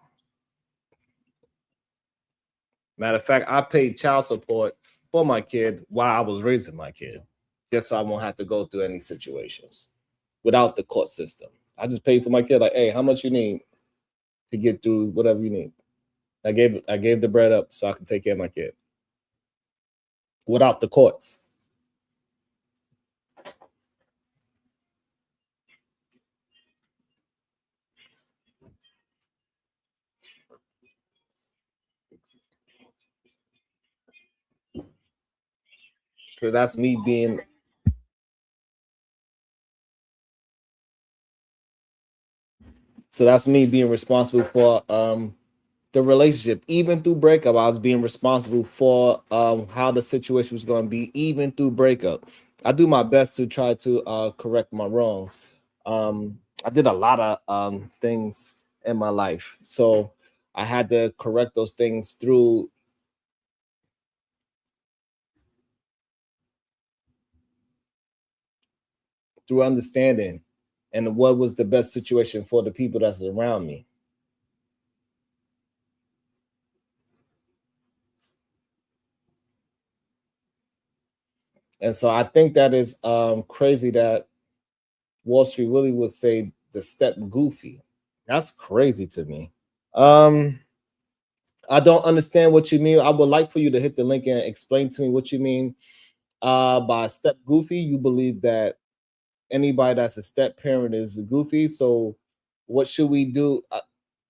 matter of fact, I paid child support for my kid while I was raising my kid, just so I won't have to go through any situations without the court system. I just paid for my kid, like, hey, how much you need to get through whatever you need. I gave the bread up so I can take care of my kid without the courts. So that's me being responsible for the relationship. Even through breakup, I was being responsible for how the situation was going to be, even through breakup. I do my best to try to correct my wrongs. I did a lot of things in my life, so I had to correct those things through understanding and what was the best situation for the people that's around me. And so I think that is crazy that Wall Street Willie would say the step goofy. That's crazy to me. I don't understand what you mean. I would like for you to hit the link and explain to me what you mean by step goofy. You believe that anybody that's a step parent is goofy. So what should we do? I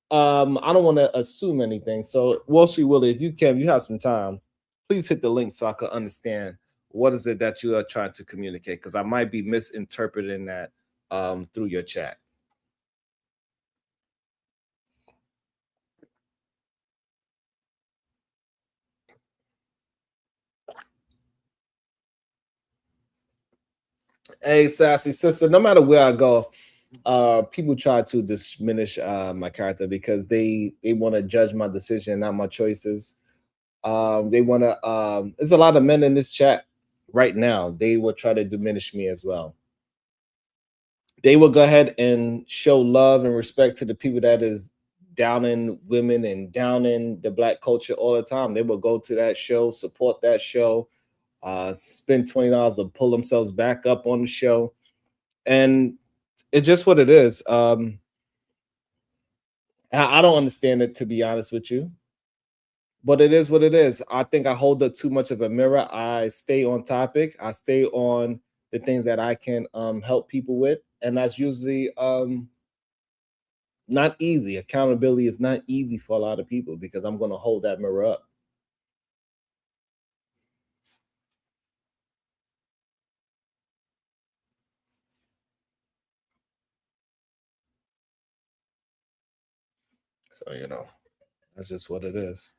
don't want to assume anything. So Wall Street Willie, if you can, you have some time, please hit the link so I can understand what is it that you are trying to communicate, because I might be misinterpreting that through your chat. Hey, sassy sister, no matter where I go, people try to diminish my character because they want to judge my decision, not my choices. They want to. There's a lot of men in this chat right now. They will try to diminish me as well. They will go ahead and show love and respect to the people that is down in women and down in the black culture all the time. They will go to that show, support that show, spend $20 to pull themselves back up on the show, and it's just what it is. I don't understand it, to be honest with you, but it is what it is. I think I hold up too much of a mirror. I stay on topic. I stay on the things that I can help people with, and that's usually not easy. Accountability is not easy for a lot of people because I'm going to hold that mirror up. So, that's just what it is.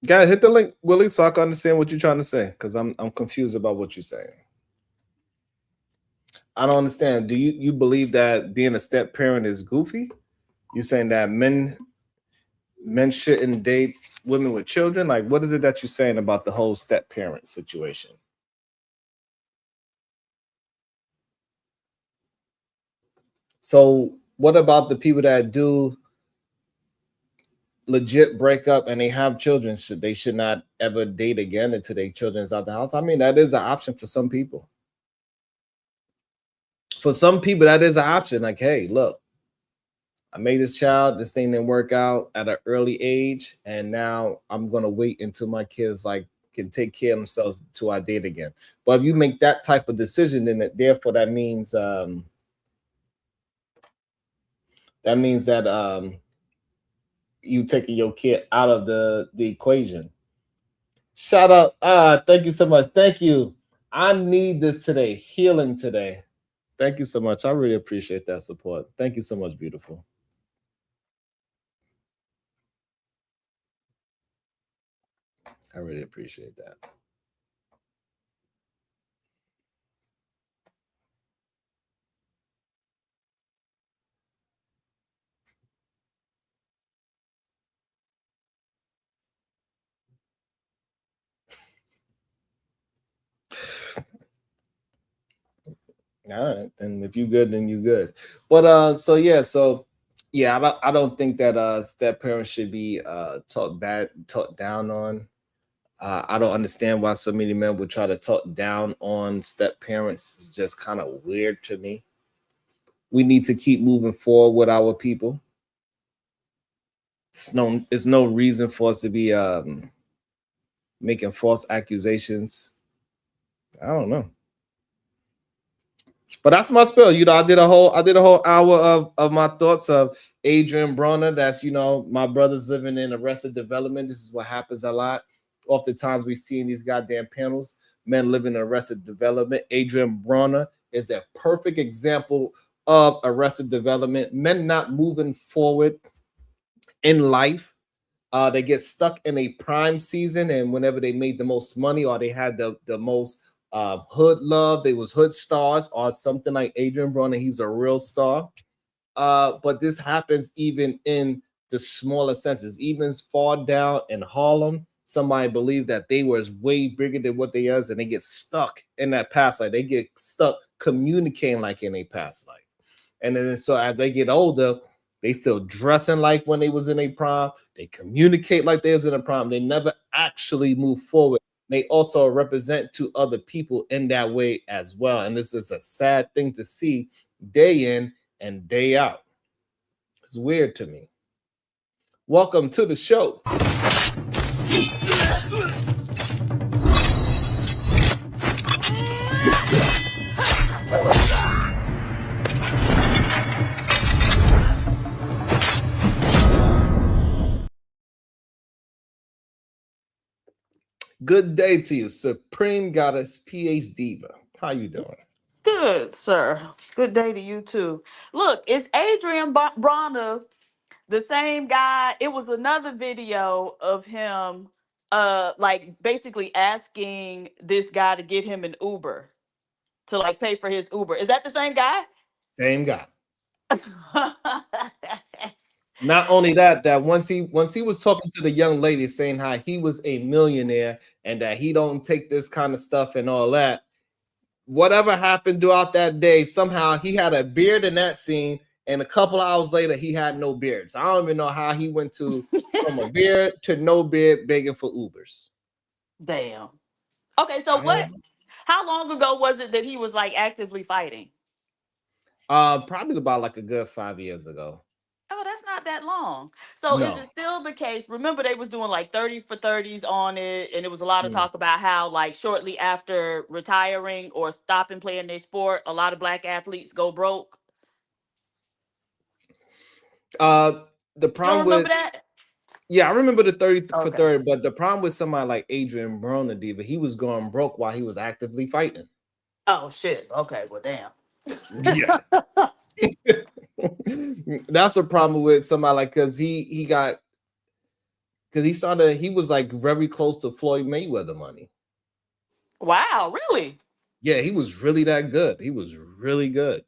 Guys, hit the link, Willie, so I can understand what you're trying to say, because I'm confused about what you're saying. I don't understand. Do you believe that being a step parent is goofy? You saying that men shouldn't date women with children? Like, what is it that you're saying about the whole step parent situation? So, what about the people that do legit break up and they have children? Should not ever date again until their children's out the house? I mean, that is an option for some people. For some people, that is an option. Like, hey, look, I made this child, this thing didn't work out at an early age, and now I'm gonna wait until my kids like can take care of themselves till I date again. But if you make that type of decision, then therefore that means that you taking your kid out of the equation. Shout out. Thank you so much. Thank you. I need this today. Healing today. Thank you so much. I really appreciate that support. Thank you so much, beautiful. I really appreciate that. All right, and if you good, then you good. But so yeah, I don't think that step parents should be taught down on. I don't understand why so many men would try to talk down on step parents. It's just kind of weird to me. We need to keep moving forward with our people. It's no reason for us to be making false accusations. I don't know. But that's my spill. I did a whole hour of my thoughts of Adrian Broner. That's my brother's living in Arrested Development. This is what happens a lot. Oftentimes we see in these goddamn panels, men living in Arrested Development. Adrian Broner is a perfect example of Arrested Development. Men not moving forward in life. They get stuck in a prime season, and whenever they made the most money or they had the most hood love, they was hood stars or something like Adrian Broner. He's a real star. But this happens even in the smaller senses. Even far down in Harlem, somebody believed that they were way bigger than what they is, and they get stuck in that past life. They get stuck communicating like in a past life. And then so as they get older, they still dressing like when they was in a prom. They communicate like they was in a prom. They never actually move forward. They also represent to other people in that way as well. And this is a sad thing to see day in and day out. It's weird to me. Welcome to the show. Good day to you, Supreme Goddess PH Diva. How you doing? Good, sir. Good day to you too. Look, it's Adrian Bronner, the same guy. It was another video of him like basically asking this guy to get him an Uber to like pay for his Uber. Is that the same guy? Same guy. Not only that once he was talking to the young lady saying how he was a millionaire and that he don't take this kind of stuff and all that, whatever happened throughout that day, somehow he had a beard in that scene, and a couple of hours later he had no beard. So I don't even know how he went from a beard to no beard begging for Ubers. Damn. Okay, so how long ago was it that he was like actively fighting? Probably about like a good 5 years ago. Oh, that's not that long. So No. is it still the case? Remember they was doing like 30 for 30s on it, and it was a lot of talk about how like shortly after retiring or stopping playing their sport, a lot of black athletes go broke. The problem you remember that? Yeah, I remember the 30 for 30, but the problem with somebody like Adrian Broner, Diva, he was going broke while he was actively fighting. Oh shit. Okay, well damn. Yeah. That's a problem with somebody like, because he got because he was like very close to Floyd Mayweather money. Wow, really? Yeah, he was really that good. He was really good.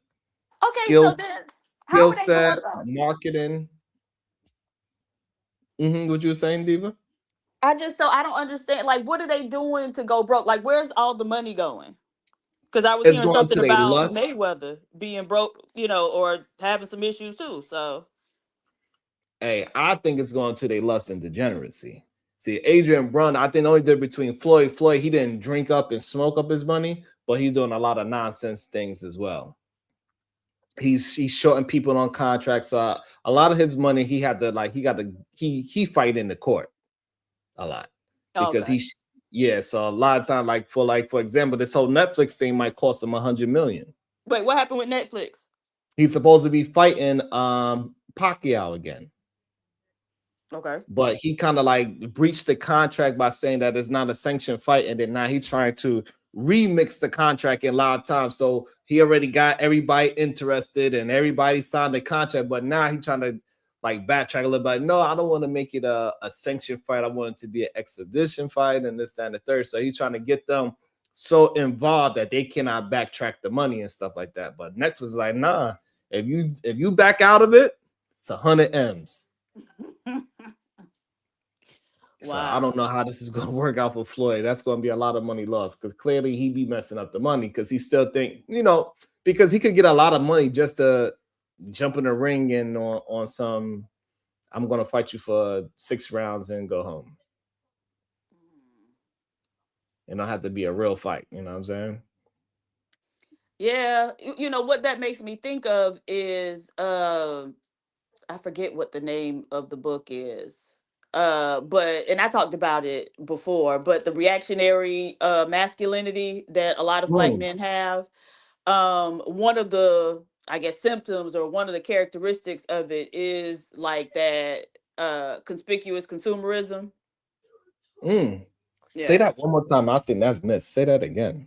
Okay, so then how Skill are they going set, about? marketing. What you were saying, Diva? I don't understand. Like, what are they doing to go broke? Like, where's all the money going? Because I was It's hearing going something to their about lust. Mayweather being broke, or having some issues too. So Hey, I think it's going to their lust and degeneracy. See, Adrian Brun, I think the only difference between Floyd, he didn't drink up and smoke up his money, but he's doing a lot of nonsense things as well. He's shorting people on contracts. So a lot of his money, he fight in the court a lot because okay. so a lot of time, for example, this whole Netflix thing might cost him $100 million. Wait, what happened with Netflix? He's supposed to be fighting Pacquiao again. Okay. But he kind of like breached the contract by saying that it's not a sanctioned fight, and then now he's trying to remix the contract in a lot of times. So he already got everybody interested and everybody signed the contract, but now he's trying to like backtrack a little bit. No, I don't want to make it a sanctioned fight. I want it to be an exhibition fight and this, that, and the third. So he's trying to get them so involved that they cannot backtrack the money and stuff like that. But Netflix is like, nah, if you back out of it, it's 100 M's. So I don't know how this is going to work out for Floyd. That's going to be a lot of money lost because clearly he be messing up the money because he still think, because he could get a lot of money just to jump in the ring and on some, I'm going to fight you for 6 rounds and go home. And it'll have to be a real fight. You know what I'm saying? Yeah. What that makes me think of is I forget what the name of the book is. And I talked about it before, but the reactionary masculinity that a lot of black men have, one of the, I guess, symptoms or one of the characteristics of it is like that conspicuous consumerism. Say that one more time. I think that's missed. Say that again.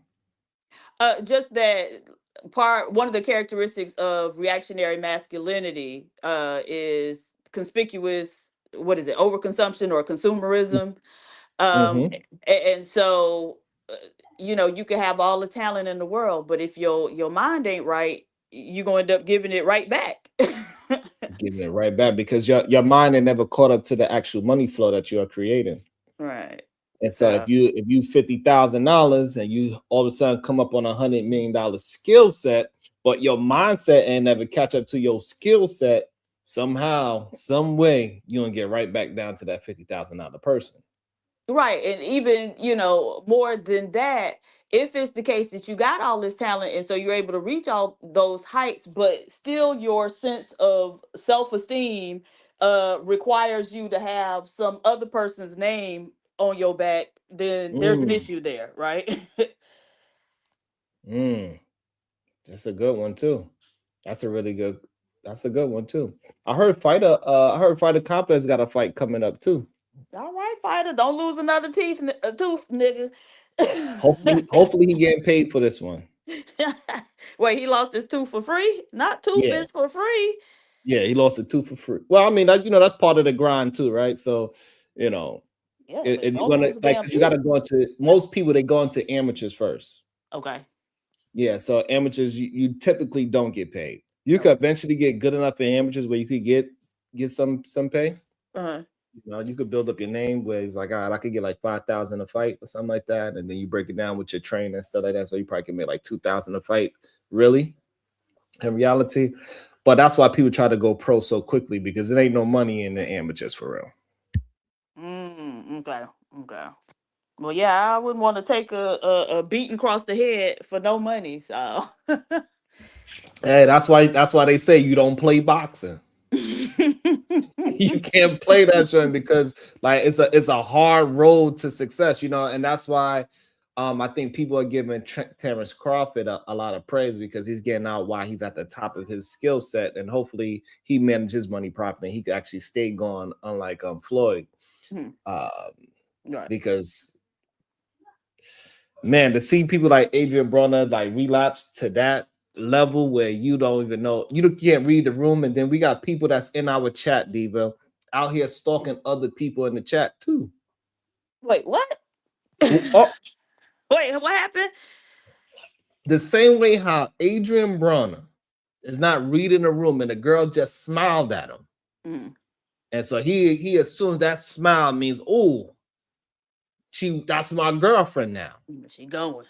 Just that one of the characteristics of reactionary masculinity is conspicuous, what is it, overconsumption or consumerism. And so you can have all the talent in the world, but if your mind ain't right, you're going to end up giving it right back. Giving it right back because your mind ain't never caught up to the actual money flow that you are creating. Right. And so if you $50,000 and you all of a sudden come up on $100 million skill set, but your mindset ain't never catch up to your skill set, somehow, some way, you're gonna get right back down to that $50,000 person. Right. And even, more than that, if it's the case that you got all this talent and so you're able to reach all those heights, but still your sense of self-esteem requires you to have some other person's name on your back, then there's an issue there, right? That's a good one too. That's a good one too. I heard Fighter Complex got a fight coming up too. All right, Fighter, don't lose another tooth, nigga. Hopefully he getting paid for this one. Wait, he lost his tooth for free? Not tooth is for free. Yeah, he lost a tooth for free. Well, I mean, that's part of the grind too, right? So, if you're gonna you got to go into most people, they go into amateurs first. Okay. Yeah, so amateurs, you typically don't get paid. You could eventually get good enough in amateurs where you could get some pay. You could build up your name where it's like, all right, I could get like 5,000 a fight or something like that, and then you break it down with your trainer and stuff like that. So you probably can make like 2,000 a fight, really, in reality. But that's why people try to go pro so quickly because it ain't no money in the amateurs for real. Okay. Well, yeah, I wouldn't want to take a beating across the head for no money. So, hey, that's why they say you don't play boxing. You can't play that joint because like it's a hard road to success, and that's why I think people are giving Terrence Crawford a lot of praise because he's getting out why he's at the top of his skill set, and hopefully he manages his money properly. He could actually stay gone, unlike Floyd, because man, to see people like Adrian Broner like relapse to that level where you don't even know, you can't read the room, and then we got people that's in our chat, Diva, out here stalking other people in the chat too. Wait, what? Oh, Wait, what happened? the same way how Adrian Bronner is not reading the room and the girl just smiled at him. Mm. And so he assumes that smile means, oh, that's my girlfriend now. She going.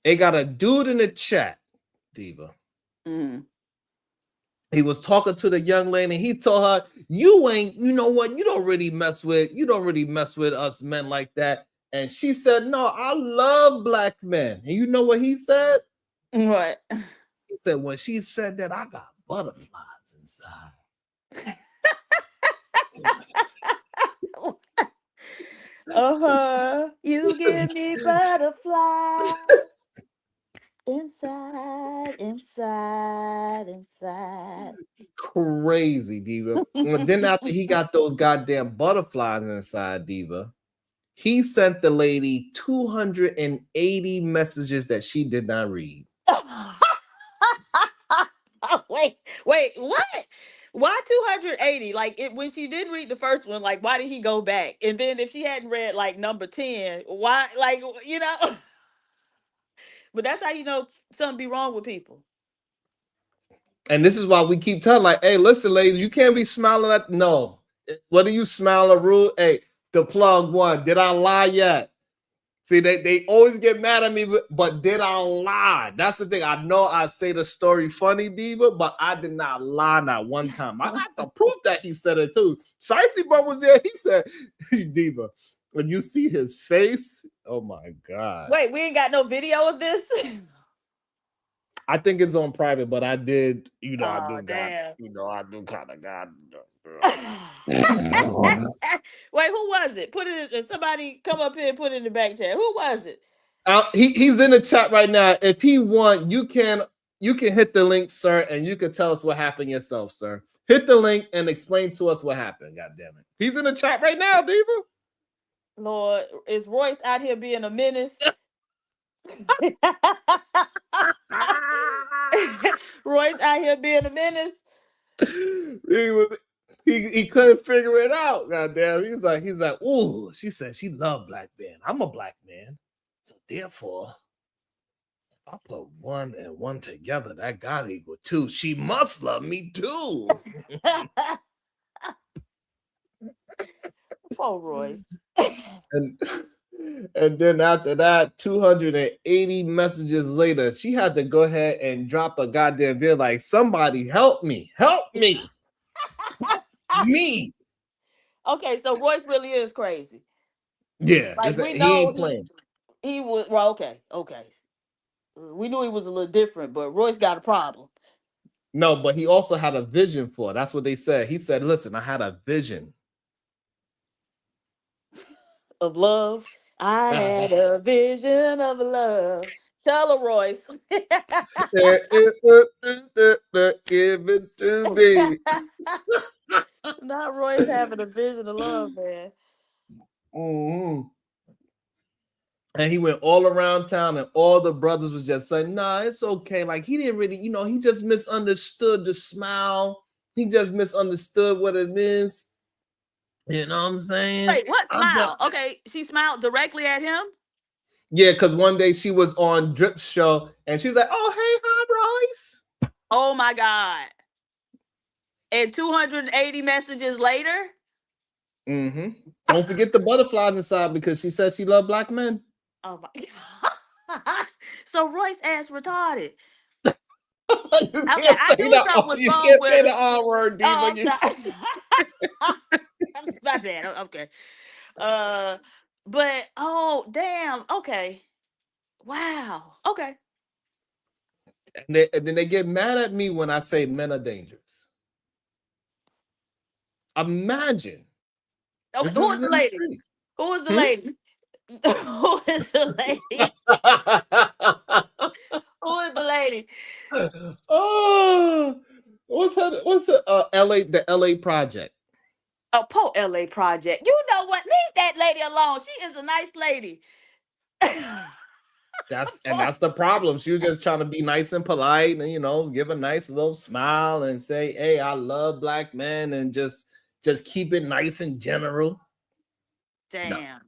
They got a dude in the chat, Diva. Mm. He was talking to the young lady. And he told her, you know what? You don't really mess with us men like that. And she said, no, I love black men. And you know what he said? What? He said, when she said that, I got butterflies inside. You give me butterflies inside. Crazy, Diva. And then after he got those goddamn butterflies inside, Diva, he sent the lady 280 messages that she did not read. Wait, what? Why 280? Like when she didn't read the first one, like why did he go back? And then if she hadn't read like number 10, why, like, you know? But that's how you know something be wrong with people. And this is why we keep telling, like, hey, listen, ladies, you can't be smiling at no. Whether you smile or rude, hey, the plug one. Did I lie yet? See, they always get mad at me, but did I lie? That's the thing. I know I say the story funny, Diva, but I did not lie not one time. I got the proof that he said it too. Shicey Bum was there. He said, Diva, when you see his face, oh my God. Wait, we ain't got no video of this? I think it's on private, but I did, I do kind of got. Wait, who was it? Put it in, somebody come up here and put it in the back chat. Who was it? He's in the chat right now. If he want, you can hit the link, sir, and you can tell us what happened yourself, sir. Hit the link and explain to us what happened. God damn it. He's in the chat right now, Diva. Lord, is Royce out here being a menace? Royce out here being a menace. He couldn't figure it out. God damn. He's like, ooh, she said she loved black men. I'm a black man. So therefore, if I put 1 and 1 together, that got equal 2. She must love me too. Poor Royce. And then after that, 280 messages later, she had to go ahead and drop a goddamn video like, somebody help me. Me. Okay, so Royce really is crazy. Yeah, like we he know ain't playing. He was, well, okay. We knew he was a little different, but Royce got a problem. No, but he also had a vision for it. That's what they said. He said, listen, I had a vision of love. I had a vision of love. Tell her, Royce. Give it to me. Not Royce having a vision of love, man. Mm-hmm. And he went all around town, and all the brothers was just saying, nah, it's okay. Like, he didn't really, he just misunderstood the smile. He just misunderstood what it means. You know what I'm saying? Wait, what smile? Okay, she smiled directly at him? Yeah, because one day she was on Drip's show, and she's like, oh, hey, hi, Royce. Oh, my God. And 280 messages later? Mm-hmm. Don't forget the butterflies inside, because she said she loved black men. Oh, my God. So Royce ass retarded. I knew something was wrong with say the R word, Diva. Oh, I'm my bad. Okay. But oh damn. Okay. Wow. Okay. And then they get mad at me when I say men are dangerous. Imagine. Okay. Who is the lady? Who is the lady? Who is the lady? Who is the lady? Oh, what's the LA Project? Oh, poor LA Project. You know what? Leave that lady alone. She is a nice lady. That's the problem. She was just trying to be nice and polite and give a nice little smile and say, hey, I love black men, and just Just keep it nice and general. Damn.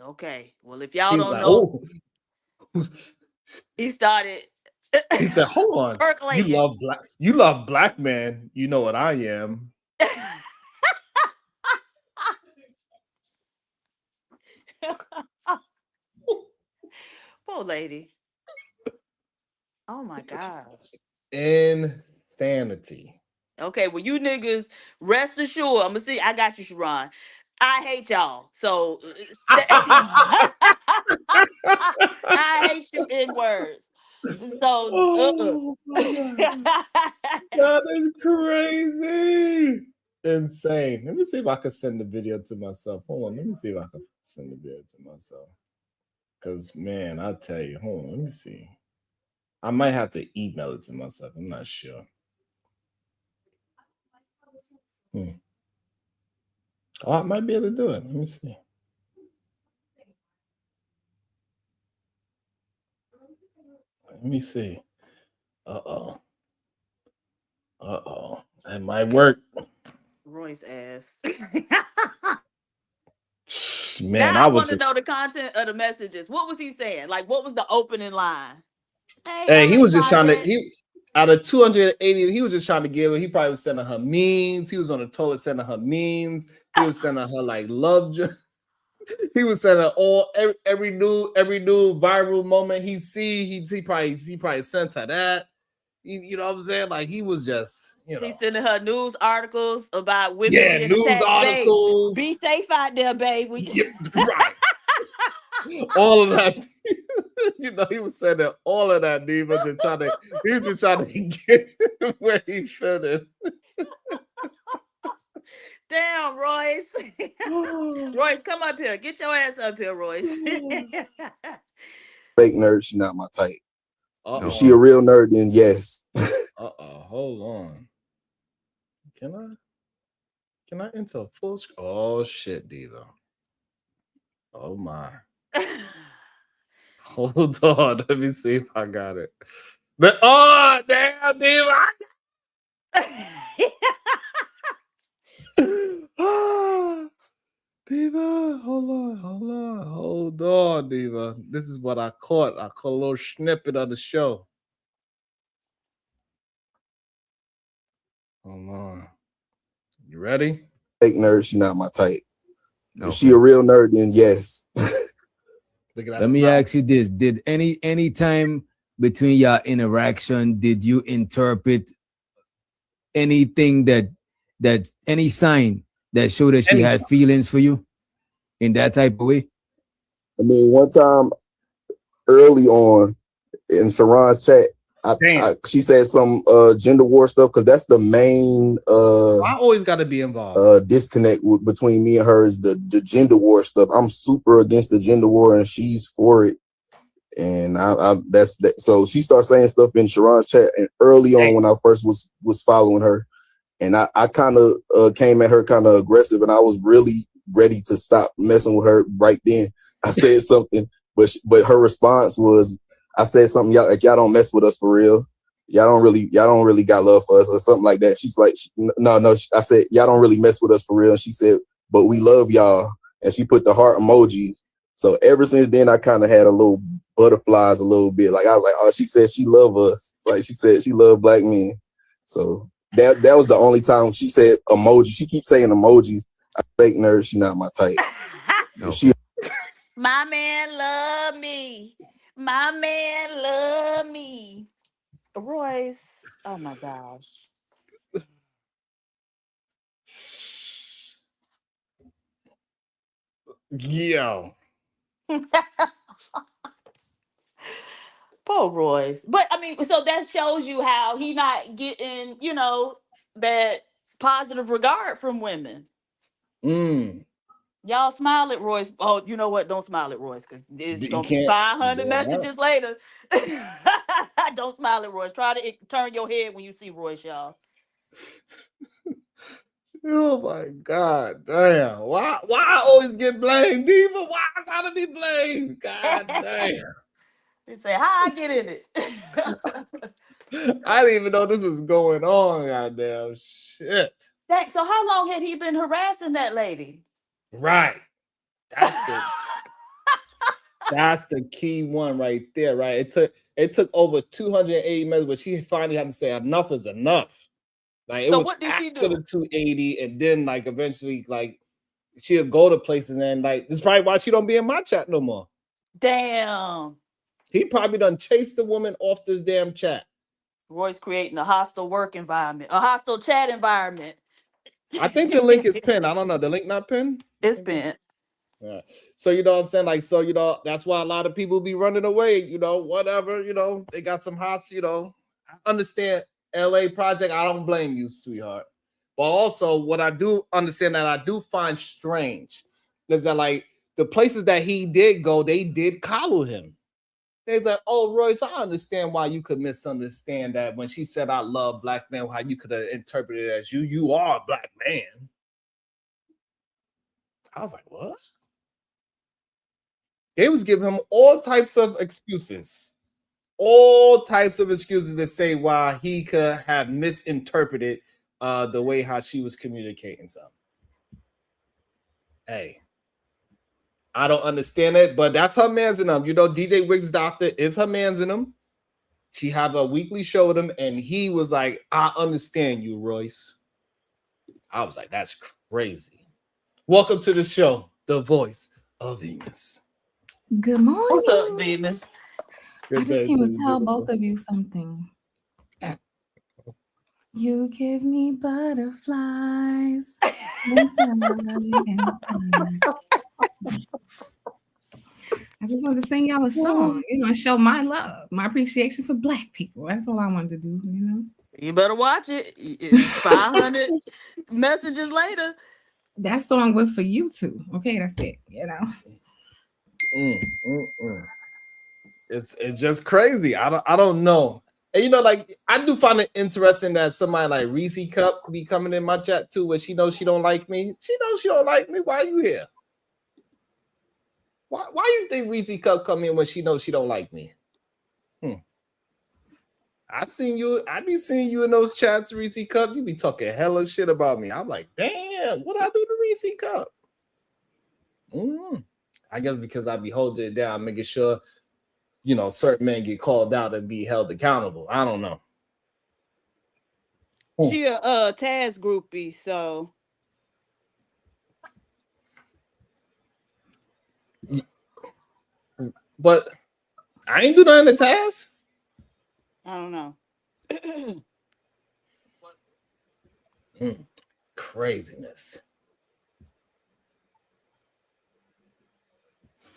Okay. Well, if He y'all was don't like, know, oh, he started he said, hold on. percolating. You love black man. You know what I am. Poor lady. Oh my gosh. Insanity. Okay, well, you niggas, rest assured, I'm gonna see. I got you, Sharon. I hate y'all. So I hate you in words. So Oh my God. That is crazy. Insane. Let me see if I can send the video to myself. Hold on. Let me see if I can send the video to myself. Because, man, I tell you, hold on. Let me see. I might have to email it to myself. I'm not sure. Oh, I might be able to do it. Let me see. Let me see. Uh-oh. Uh-oh. That might work. Roy's ass. Man, Now I I was want to just know the content of the messages. What was he saying? Like, what was the opening line? hey, he Hey, was just trying to project. out of 280, he was just trying to give it. He probably was sending her memes. He was on the toilet sending her memes. He was sending her like love. He was sending all every new viral moment he see. He probably sent her that. You know what I'm saying? Like he was just, He's sending her news articles about women yeah, being news attacked. Babe, articles. be safe out there, babe. Yeah, right. All of that. He was sending all of that, Diva, he was just trying to get where he fitted. Damn, Royce. Royce, come up here. Get your ass up here, Royce. Fake nerd, she not my type. Uh-oh. If she a real nerd, then yes. Uh-oh, hold on. Can I enter full screen? Oh shit, Diva. Oh my. Hold on. Let me see if I got it. But oh damn, Diva. Diva, hold on, Diva. This is what I caught. I caught a little snippet of the show. Hold on. You ready? Fake nerd, she not my type. If she a real nerd, then yes. Let me ask you this: did any time between your interaction did you interpret anything that any sign that showed that she had feelings for you in that type of way? I mean, one time early on in Sharon's chat, she said some gender war stuff because that's the main I always got to be involved. Disconnect between me and her is the gender war stuff. I'm super against the gender war and she's for it. And that's that. So she started saying stuff in Sharon's chat and early on when I first was following her, and I kind of came at her kind of aggressive, and I was really ready to stop messing with her right then. I said something, but her response was, I said something, y'all don't mess with us for real. Y'all don't really got love for us or something like that. She's like, no. I said, y'all don't really mess with us for real. And she said, but we love y'all. And she put the heart emojis. So ever since then, I kind of had a little butterflies a little bit. Like I was like, oh, she said she love us. Like she said she loved black men. So that was the only time she said emoji. She keeps saying emojis. I fake nerd. She not my type. She My man love me. My man love me. Royce. Oh my gosh. Yo. Poor Royce. But I mean, so that shows you how he not getting, that positive regard from women. Y'all smile at Royce. Oh, you know what? Don't smile at Royce because it's You gonna be can't- 500 yeah. messages later. Don't smile at Royce. Try to turn your head when you see Royce, y'all. Oh my God, damn! Why I always get blamed, Diva? Why I gotta be blamed? God damn! He say, "How I get in it?" I didn't even know this was going on. Goddamn shit! Dang, so how long had he been harassing that lady? Right. That's the key one right there, right? It took over 280 minutes, but she finally had to say enough is enough. Like it So was what did she after do? the 280, and then like eventually, like she'll go to places and like this is probably why she don't be in my chat no more. Damn. He probably done chased the woman off this damn chat. Roy's creating a hostile work environment, a hostile chat environment. I think the link is pinned. I don't know. The link not pinned? It's pinned. Yeah. So you know what I'm saying? Like, so you know, that's why a lot of people be running away, you know, whatever, you know, they got some hots, you know. I understand LA project. I don't blame you, sweetheart. But also what I do understand that I do find strange is that like the places that he did go, they did coddle him. They's like, oh, Royce, I understand why you could misunderstand that when she said I love black men, how you could have interpreted it as you are a black man. I was like, what? They was giving him all types of excuses to say why he could have misinterpreted the way how she was communicating something. Hey, I don't understand it, but that's her man's in them. You know, DJ Wiggs' doctor is her man's in them. She have a weekly show with him, and he was like, I understand you, Royce. I was like, that's crazy. Welcome to the show, the voice of Venus. Good morning. What's up, Venus? I just came to tell both of you something. You give me butterflies. Inside. I just wanted to sing y'all a song, you know, and show my love, my appreciation for black people. That's all I wanted to do, you know. You better watch it. It's 500 messages later. That song was for you two. Okay, that's it, you know. It's just crazy. I don't know. And you know, like I do find it interesting that somebody like Reese Cup be coming in my chat too, where she knows she don't like me. She knows she don't like me. Why are you here? Why you think Reese Cup come in when she knows she don't like me? I be seeing you in those chats, Reese Cup. You be talking hella shit about me. I'm like, damn, what I do to Reese Cup? I guess because I be holding it down, making sure, you know, certain men get called out and be held accountable. I don't know. She a Taz groupie, so but I ain't do nothing to Taz. I don't know. Craziness.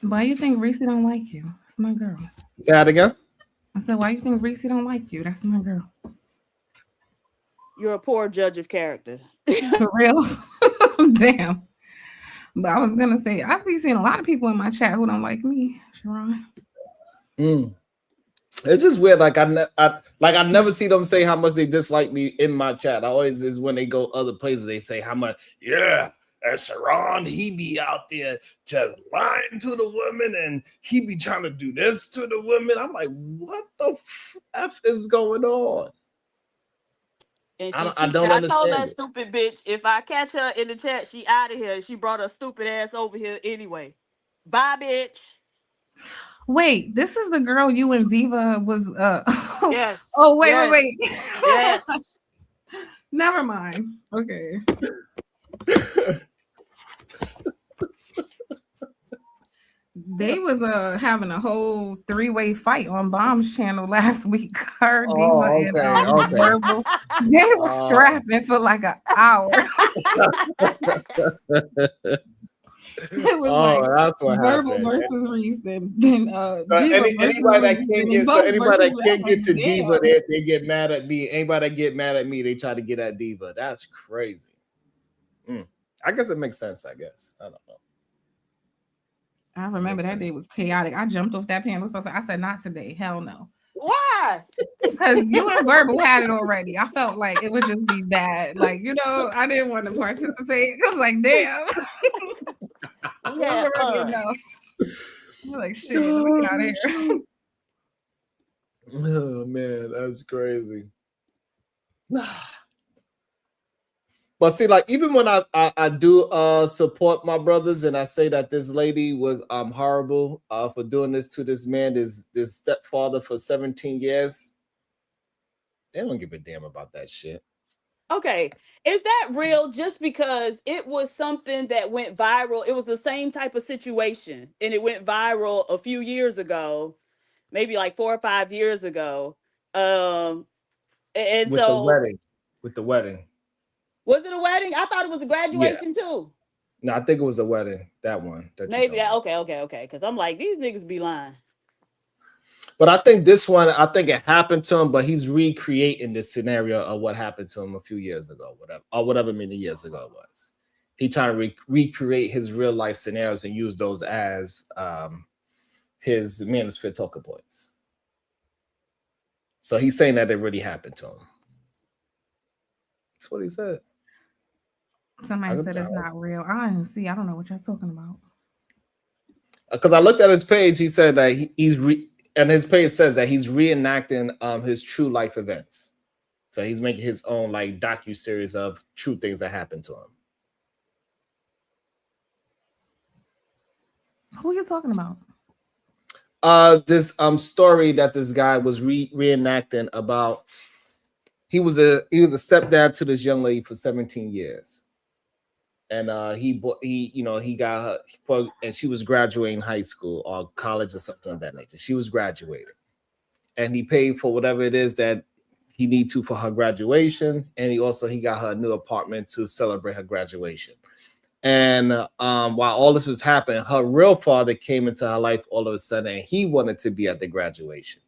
Why you think Reese don't like you? That's my girl. Say that again. I said, why you think Reese don't like you? That's my girl. You're a poor judge of character. For real? Damn. But I was gonna say, I be seeing a lot of people in my chat who don't like me, Sharon. It's just weird. Like I never see them say how much they dislike me in my chat. I always is when they go other places, they say how much, yeah. And Sharon, he be out there just lying to the women and he be trying to do this to the women. I'm like, what the F is going on? And I don't I understand. told that stupid bitch, if I catch her in the chat, she out of here. She brought her stupid ass over here anyway. Bye, bitch. Wait, this is the girl you and Diva was Yes. Oh, wait, yes. wait. Yes. Never mind. Okay. They was having a whole 3-way fight on Bomb's channel last week. Her, Diva, and Verbal. They was scrapping for like an hour. It was like Verbal versus Reese, then so Diva anybody that can't get to like, Diva, they get mad at me. Anybody that get mad at me, they try to get at Diva. That's crazy. I guess it makes sense. I guess I don't know. I remember that day was chaotic. I jumped off that panel so I said, not today. Hell no. Why? Because you and Verbal had it already. I felt like it would just be bad. Like, you know, I didn't want to participate. It was like, damn. It was already enough. We're like, shit, we got here. Oh man, that's crazy. But see, like even when I do support my brothers and I say that this lady was horrible for doing this to this man, this stepfather for 17 years, they don't give a damn about that shit. Okay, is that real? Just because it was something that went viral, it was the same type of situation, and it went viral a few years ago, maybe like 4 or 5 years ago. And With the so wedding. With the wedding. was it a wedding? I thought it was a Yeah. graduation too. No, I think it was a wedding. That one. Maybe that. Okay. Because I'm like, these niggas be lying. But I think this one, I think it happened to him, but he's recreating this scenario of what happened to him a few years ago, whatever many years ago it was. He trying to recreate his real life scenarios and use those as his manosphere talking points. So he's saying that it really happened to him. That's what he said. Somebody said it's not real. I don't see. I don't know what y'all talking about. Because I looked at his page, he said that and his page says that he's reenacting his true life events. So he's making his own like docu-series of true things that happened to him. Who are you talking about? This story that this guy was reenacting about. He was a stepdad to this young lady for 17 years. And he got her, and she was graduating high school or college or something of that nature. She was graduating, and he paid for whatever it is that he need to for her graduation, and he got her a new apartment to celebrate her graduation. And while all this was happening, her real father came into her life all of a sudden, and he wanted to be at the graduation.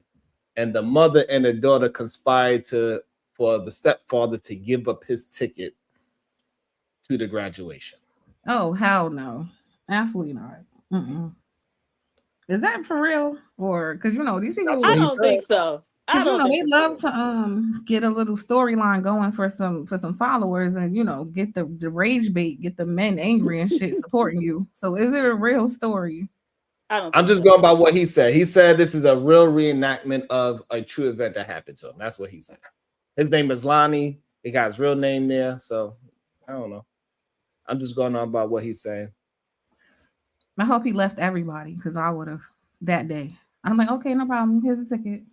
And the mother and the daughter conspired for the stepfather to give up his ticket to the graduation. Oh, hell no. Absolutely not. Is that for real? Or because these people, I don't think so. Because they love to get a little storyline going for some followers and get the rage bait, get the men angry and shit supporting you. So is it a real story? I'm just going by what he said. He said this is a real reenactment of a true event that happened to him. That's what he said. His name is Lonnie. He got his real name there. So I don't know. I'm just going on about what he's saying. I hope he left everybody because I would have that day. I'm like, okay, no problem. Here's the ticket.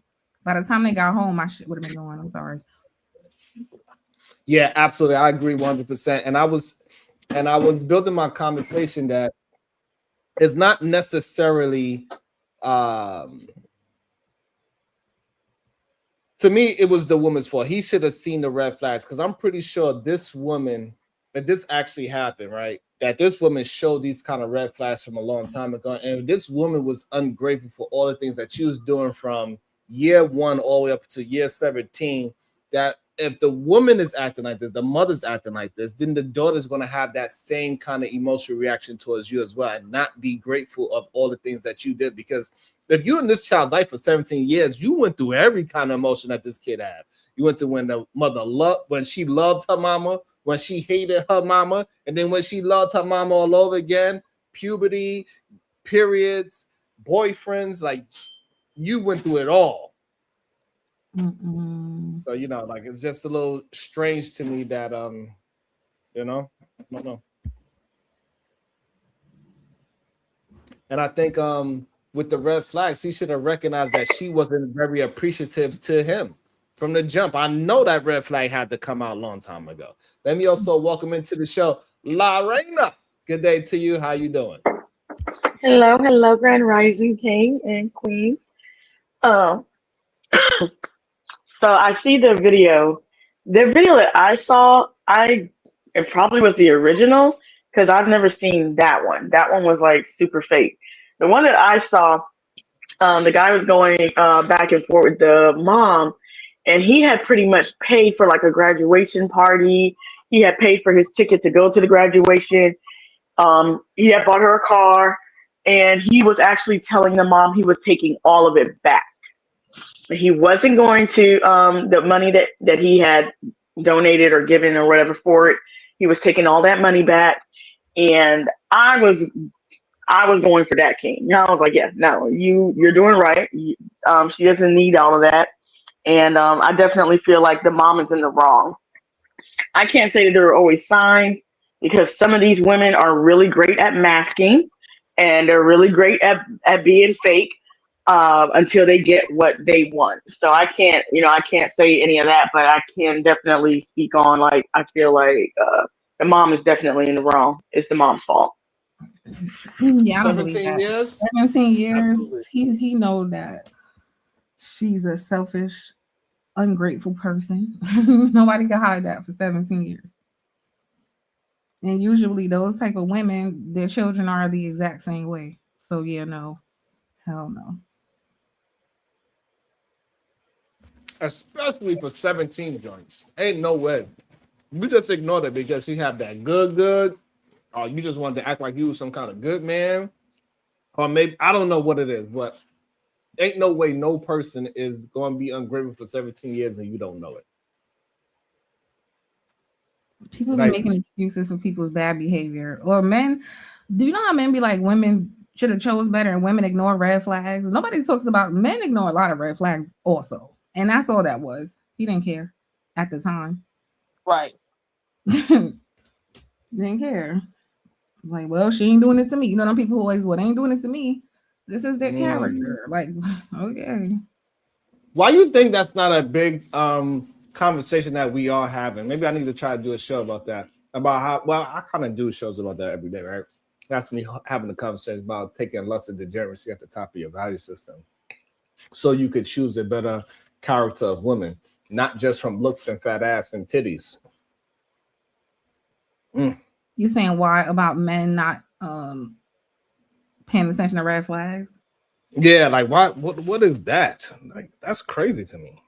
By the time they got home, my shit would have been going. I'm sorry. Yeah, absolutely. I agree 100%. And I was building my conversation that it's not necessarily to me, it was the woman's fault. He should have seen the red flags because I'm pretty sure this woman, that this actually happened, right? That this woman showed these kind of red flags from a long time ago. And this woman was ungrateful for all the things that she was doing from year 1 all the way up to year 17. That if the woman is acting like this, the mother's acting like this, then the daughter's going to have that same kind of emotional reaction towards you as well and not be grateful of all the things that you did. Because if you're in this child's life for 17 years, you went through every kind of emotion that this kid had. You went to when the mother when she loved her mama, when she hated her mama, and then when she loved her mama all over again, puberty, periods, boyfriends, like you went through it all. So, like it's just a little strange to me that, I don't know. And I think with the red flags, he should have recognized that she wasn't very appreciative to him from the jump. I know that red flag had to come out a long time ago. Let me also welcome into the show, La Reina. Good day to you. How you doing? Hello, Grand Rising King and Queens. So I see the video. The video that I saw, it probably was the original because I've never seen that one. That one was like super fake. The one that I saw, the guy was going back and forth with the mom, and he had pretty much paid for like a graduation party. He had paid for his ticket to go to the graduation. He had bought her a car, and he was actually telling the mom he was taking all of it back. He wasn't going to the money that he had donated or given or whatever for it. He was taking all that money back, and I was going for that king. I was like, yeah, no, you're doing right. She doesn't need all of that, and I definitely feel like the mom is in the wrong. I can't say that there are always signs because some of these women are really great at masking and they're really great at being fake until they get what they want. So I can't say any of that, but I can definitely speak on like I feel like the mom is definitely in the wrong. It's the mom's fault. Yeah, I don't believe 17 that. years? 17 years. Absolutely. He know that she's a selfish, ungrateful person. Nobody can hide that for 17 years. And usually those type of women, their children are the exact same way. So yeah, no. Hell no. Especially for 17 joints. Ain't no way. You just ignored it because she had that good, or you just wanted to act like you was some kind of good man. Or maybe I don't know what it is, but ain't no way no person is going to be ungrateful for 17 years and you don't know it. People be Like, making excuses for people's bad behavior. Or men, do you know how men be like women should have chose better and women ignore red flags? Nobody talks about men ignore a lot of red flags also. And that's all that was. He didn't care at the time. Right. Didn't care. Like, well, she ain't doing it to me. You know, them people who always, well, they ain't doing it to me. This is their character. Like, okay. why you think that's not a big conversation that we are having? Maybe I need to try to do a show about that. About how, well, I kind of do shows about that every day, right? That's me having a conversation about taking less of degeneracy at the top of your value system. So you could choose a better character of women, not just from looks and fat ass and titties. You saying why about men not paying attention to red flags? Yeah, like what is that? Like that's crazy to me.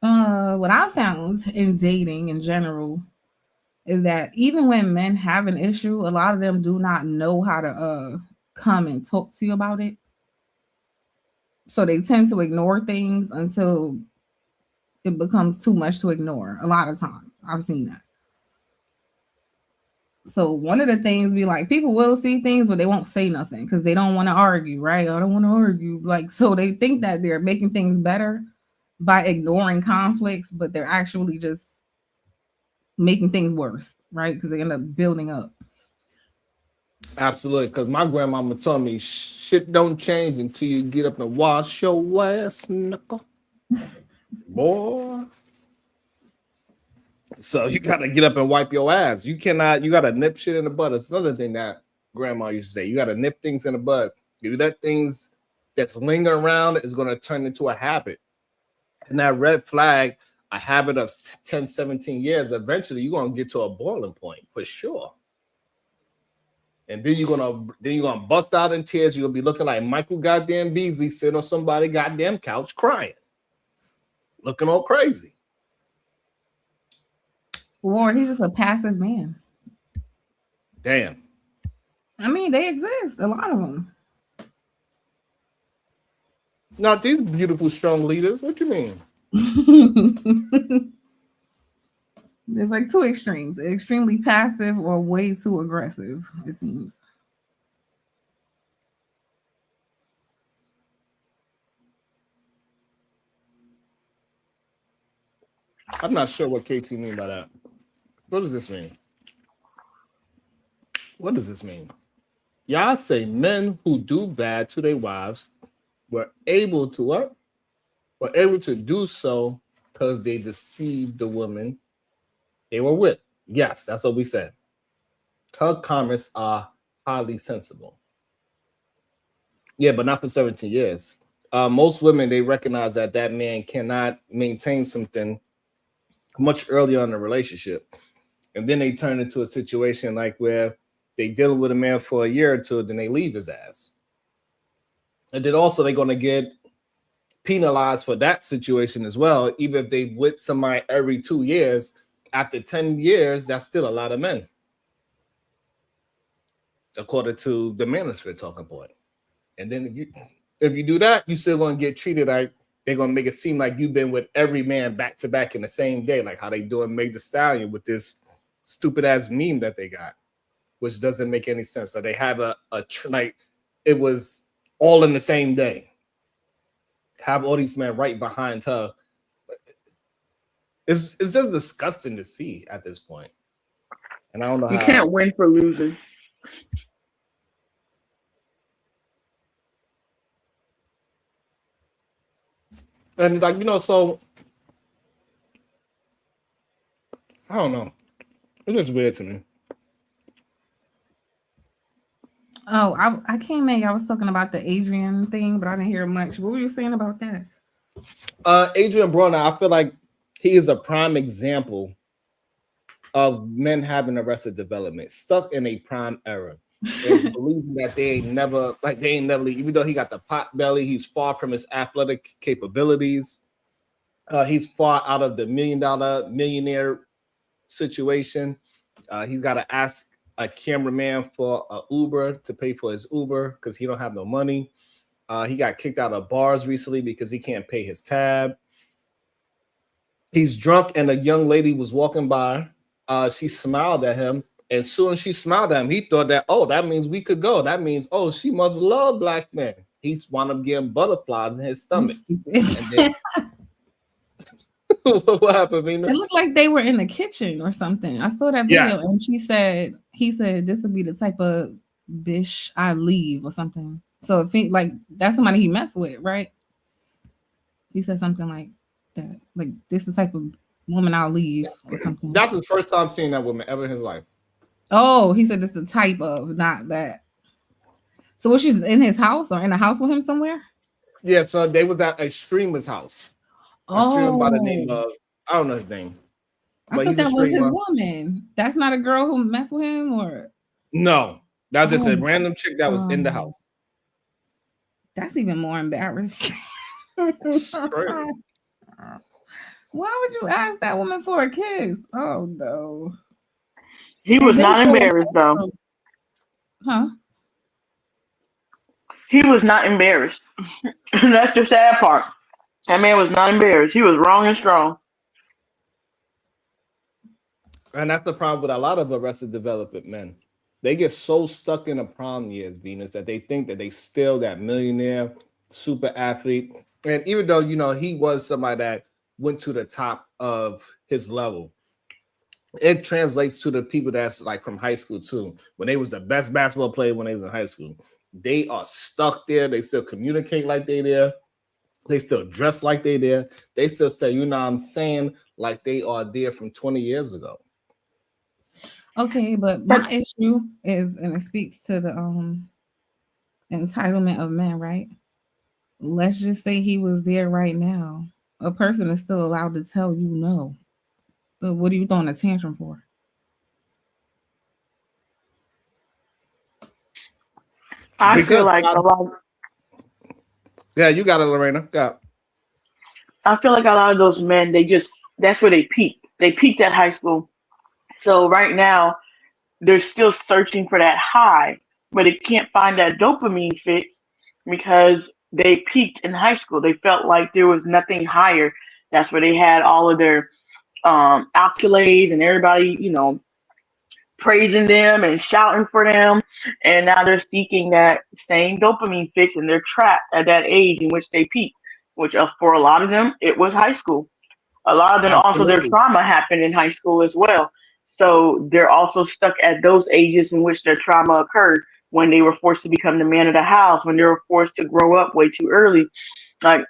What I found in dating in general is that even when men have an issue, a lot of them do not know how to come and talk to you about it. So they tend to ignore things until it becomes too much to ignore. A lot of times I've seen that. So one of the things be like people will see things, but they won't say nothing because they don't want to argue, right? I don't want to argue. Like, so they think that they're making things better by ignoring conflicts, but they're actually just making things worse, right? Because they end up building up. Absolutely, because my grandmama told me shit don't change until you get up and wash your ass, knuckle. Boy. So you gotta get up and wipe your ass. You gotta nip shit in the bud. It's another thing that grandma used to say. You gotta nip things in the bud. If you let things that's lingering around, it's gonna turn into a habit. And that red flag, a habit of 10, 17 years, eventually you're gonna get to a boiling point for sure. And then you're gonna bust out in tears. You're gonna be looking like Michael goddamn Beasley sitting on somebody's goddamn couch crying, looking all crazy. Or he's just a passive man. Damn. I mean, they exist, a lot of them. Not these beautiful, strong leaders. What you mean? There's like two extremes: extremely passive or way too aggressive. It seems. I'm not sure what KT mean by that. What does this mean? What does this mean? Y'all say men who do bad to their wives were able to what? Were able to do so because they deceived the woman they were with. Yes, that's what we said. Her comments are highly sensible. Yeah, but not for 17 years. Most women, they recognize that that man cannot maintain something much earlier in the relationship. And then they turn into a situation like where they deal with a man for a year or two, then they leave his ass. And then also they're going to get penalized for that situation as well. Even if they with somebody every 2 years, after 10 years, that's still a lot of men. According to the manosphere talking point. And then if you do that, you still going to get treated like they're going to make it seem like you've been with every man back to back in the same day, like how they doing Meg Thee Stallion with this stupid ass meme that they got, which doesn't make any sense. So they have a like it was all in the same day. Have all these men right behind her. It's just disgusting to see at this point. And I don't know You how. can't win for losing. And like, so I don't know. It's just weird to me. Oh, I came in. I was talking about the Adrian thing, but I didn't hear much. What were you saying about that? Adrian Broner, I feel like he is a prime example of men having arrested development, stuck in a prime era, and believing that they ain't never even though he got the pot belly, he's far from his athletic capabilities. He's far out of the millionaire situation. He's got to ask a cameraman for an Uber to pay for his Uber because he don't have no money. He got kicked out of bars recently because he can't pay his tab. He's drunk and a young lady was walking by. She smiled at him. And soon as she smiled at him, he thought that, oh, that means we could go. That means, oh, she must love black men. He's wound up getting butterflies in his stomach. What happened, Venus? It looked like they were in the kitchen or something. I saw that video and he said, this would be the type of bitch I leave or something. So if he like that's somebody he messed with, right? He said something like that. Like this is the type of woman I'll leave or something. That's the first time seeing that woman ever in his life. Oh, he said this is the type of, not that. So was she's in his house or in a house with him somewhere? Yeah, so they was at a streamer's house. A streamer by the name of, I don't know his name. I thought that was his woman. That's not a girl who messed with him, or no, that's just a random chick that was in the house. That's even more embarrassing. Why would you ask that woman for a kiss? Oh no. He was not embarrassed though. Huh? He was not embarrassed. That's the sad part. That man was not embarrassed. He was wrong and strong. And that's the problem with a lot of arrested development men. They get so stuck in the prom years, Venus, that they think that they still that millionaire, super athlete. And even though, he was somebody that went to the top of his level, it translates to the people that's like from high school too. When they was the best basketball player when they was in high school, they are stuck there. They still communicate like they there. They still dress like they there. They still say, you know what I'm saying, like they are there from 20 years ago. Okay, but my issue is, and it speaks to the entitlement of men, right? Let's just say he was there right now. A person is still allowed to tell you no. But what are you throwing a tantrum for? I feel like a lot. Yeah, you got it, Lorena. Got. I feel like a lot of those men, that's where they peak. They peaked at high school. So right now, they're still searching for that high, but they can't find that dopamine fix because they peaked in high school. They felt like there was nothing higher. That's where they had all of their accolades and everybody, praising them and shouting for them. And now they're seeking that same dopamine fix and they're trapped at that age in which they peak, which for a lot of them, it was high school. A lot of them also their trauma happened in high school as well. So they're also stuck at those ages in which their trauma occurred when they were forced to become the man of the house, when they were forced to grow up way too early. Like,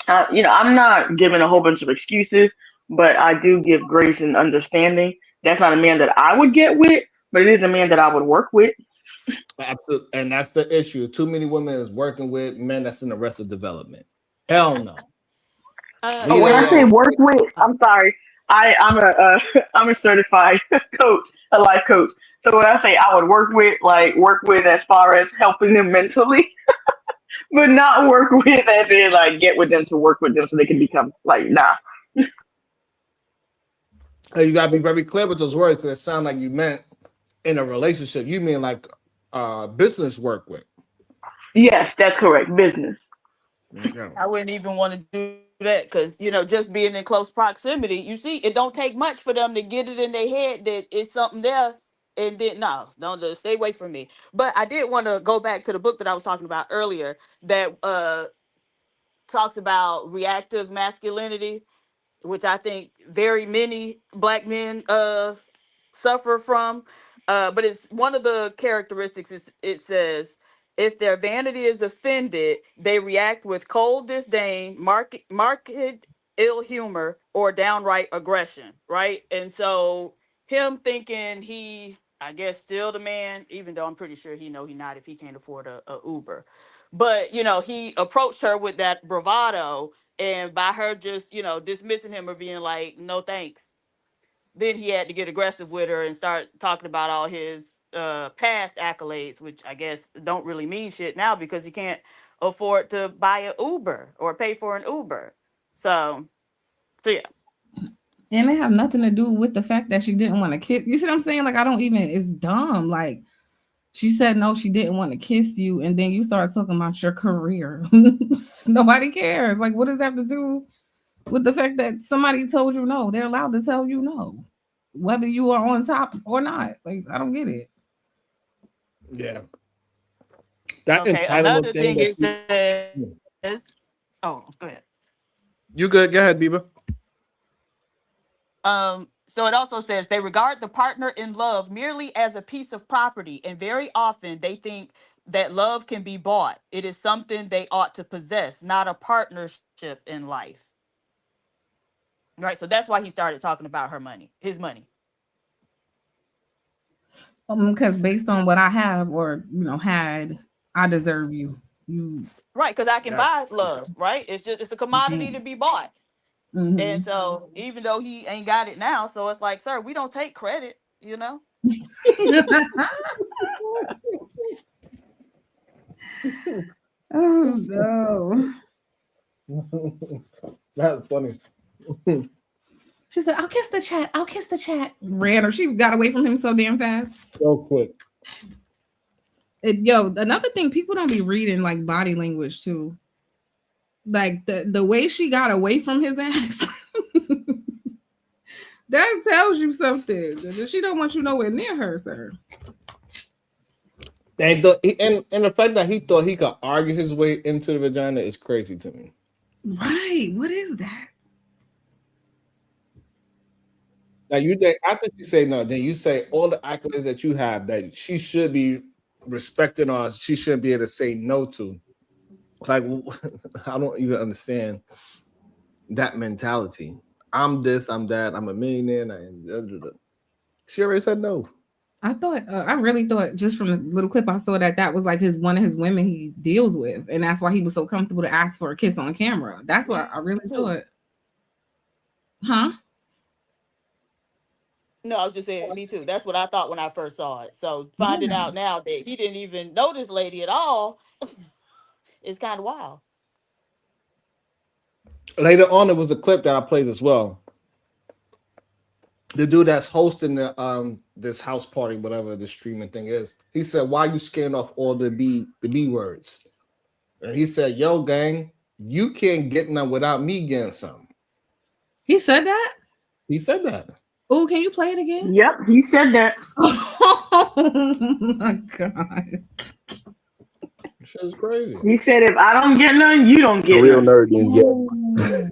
I'm not giving a whole bunch of excuses, but I do give grace and understanding. That's not a man that I would get with, but it is a man that I would work with. Absolutely. And that's the issue. Too many women is working with men that's in arrested development. Hell no. When I say work with, I'm sorry. I'm a certified coach, a life coach. So when I say I would work with as far as helping them mentally, but not work with as in like get with them to work with them so they can become like nah. You gotta be very clear with those words because it sounds like you meant in a relationship. You mean like business work with. Yes, that's correct. Business. Yeah. I wouldn't even want to do that because just being in close proximity, you see, it don't take much for them to get it in their head that it's something there, and then no, don't just stay away from me. But I did want to go back to the book that I was talking about earlier that talks about reactive masculinity. which I think very many black men suffer from. But it's one of the characteristics is it says if their vanity is offended, they react with cold disdain, marked ill humor, or downright aggression, right? And so him thinking he, I guess, still the man, even though I'm pretty sure he not if he can't afford a Uber. But he approached her with that bravado, and by her just dismissing him or being like, no thanks, then he had to get aggressive with her and start talking about all his past accolades, which I guess don't really mean shit now because he can't afford to buy an Uber or pay for an Uber. So yeah. And it have nothing to do with the fact that she didn't want to kiss. You see what I'm saying? Like, it's dumb. Like, she said no, she didn't want to kiss you, and then you start talking about your career. Nobody cares. Like, what does that have to do with the fact that somebody told you no? They're allowed to tell you no, whether you are on top or not. Like, I don't get it. Yeah. That Okay, entitlement another thing. thing it says. Oh, go ahead. You good? Go ahead, Bieber. So it also says they regard the partner in love merely as a piece of property, and very often they think that love can be bought. It is something they ought to possess, not a partnership in life. Right. So that's why he started talking about his money. Because based on what I have or had, I deserve you. Right, because I can buy love. Right. It's a commodity to be bought. Mm-hmm. And so even though he ain't got it now, so it's like, sir, we don't take credit, Oh no. That's funny. She said, I'll kiss the chat. I'll kiss the chat. Ran her. She got away from him so damn fast. So quick. Another thing, people don't be reading like body language too. Like the way she got away from his ass. That tells you something. She don't want you nowhere near her, sir. And the fact that he thought he could argue his way into the vagina is crazy to me. Right. What is that? Now you think after you say no, then you say all the accolades that you have that she should be respecting or she shouldn't be able to say no to. Like, I don't even understand that mentality. I'm this, I'm that, I'm a millionaire. She already said no. I really thought just from the little clip I saw that was like one of his women he deals with, and that's why he was so comfortable to ask for a kiss on camera. That's what I really thought. Huh? No, I was just saying, me too. That's what I thought when I first saw it. So finding out now that he didn't even know this lady at all, it's kind of wild. Later on, there was a clip that I played as well. The dude that's hosting the this house party, whatever the streaming thing is, he said, "Why you scaring off all the B words?" And he said, "Yo, gang, you can't get none without me getting some." He said that? He said that. Oh, can you play it again? Yep, he said that. Oh my god. Shit is crazy. He said, if I don't get none, you don't get real none. nerd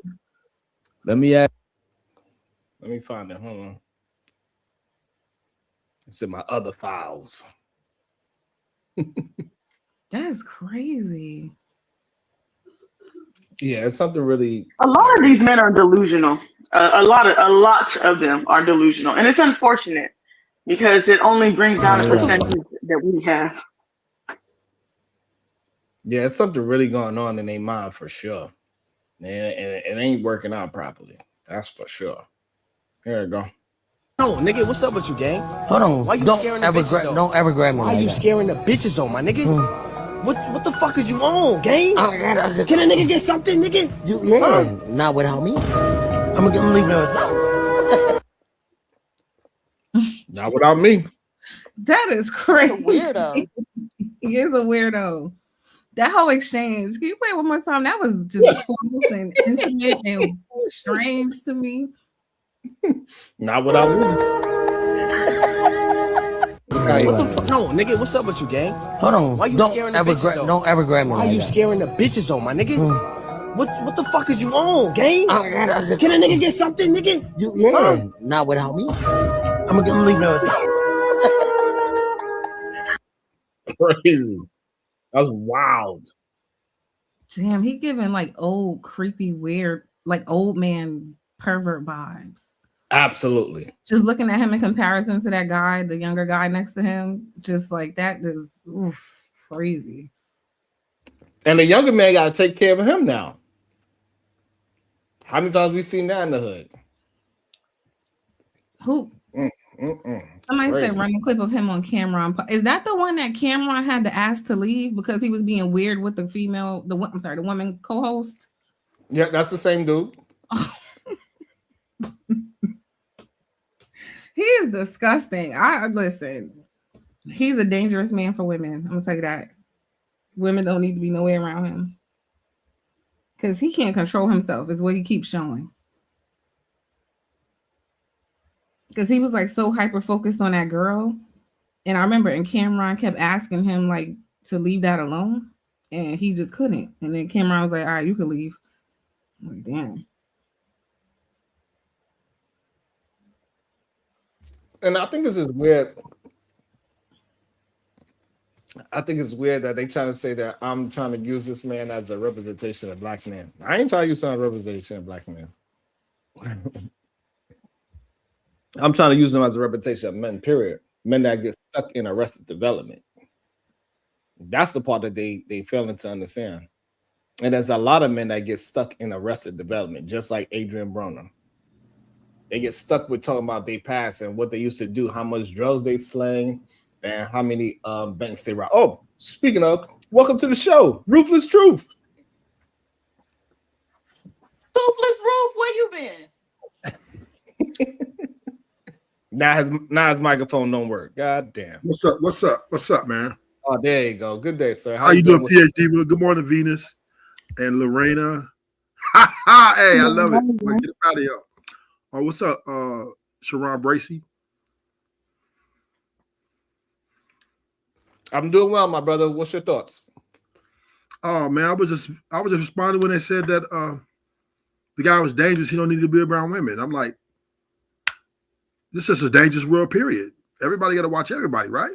then yeah. Let me find it. Hold on. It's in my other files. That's crazy. Yeah, it's something really. A lot of these men are delusional. A lot of them are delusional, and it's unfortunate because it only brings down the percentage that we have. Yeah, it's something really going on in their mind for sure. And it ain't working out properly. That's for sure. Here we go. No, nigga, what's up with you, gang? Hold on. Why you Don't scaring the ever bitches, though? don't ever grab me. Why like you that. scaring the bitches, though, my nigga? What the fuck is you on, gang? Can a nigga get something, nigga? Not without me. I'm gonna leave it aside. Not without me. That is crazy. Weirdo. He is a weirdo. That whole exchange. Can you play it one more time? That was just close and intimate and strange to me. Not without me. What the fuck? No, nigga, what's up with you, gang? Hold on. Why you Don't scaring the ever bitches, though? don't ever grab me. Why like you that. scaring the bitches, though, my nigga? What the fuck is you on, gang? Can a nigga get something, nigga? Not without me. I'm gonna leave it aside. Crazy. That's wild. Damn, he giving like old, creepy, weird, like old man pervert vibes. Absolutely. Just looking at him in comparison to that guy, the younger guy next to him, just like that is crazy. And the younger man got to take care of him now. How many times we seen that in the hood? Who? Somebody said run the clip of him on Cameron. Is that the one that Cameron had to ask to leave because he was being weird with the female, the woman co-host? Yeah, that's the same dude. He is disgusting. Listen, he's a dangerous man for women. I'm gonna tell you that. Women don't need to be nowhere around him. Because he can't control himself, is what he keeps showing. Because he was like so hyper focused on that girl. And I remember, and Cameron kept asking him like to leave that alone. And he just couldn't. And then Cameron was like, all right, you can leave. I'm like, damn. And I think this is weird. I think it's weird that they trying to say that I'm trying to use this man as a representation of black men. I ain't trying to use some representation of black men. I'm trying to use them as a representation of men, period. Men that get stuck in arrested development. That's the part that they failing to understand. And there's a lot of men that get stuck in arrested development, just like Adrian Broner. They get stuck with talking about their past and what they used to do, how much drugs they slang, and how many banks they robbed. Oh, speaking of, welcome to the show, Ruthless Truth. Toothless Roof, where you been? Now his microphone don't work. God damn. What's up, man? Oh, there you go. Good day, sir. How you doing, PhD? Well, good morning, Venus and Lorena. Hey, I love it. Well, get out of here. Oh, what's up, Sharon Bracy? I'm doing well, my brother. What's your thoughts? Oh man, I was just responding when they said that the guy was dangerous. He don't need to be around women. I'm like, this is a dangerous world, period. Everybody got to watch everybody, right?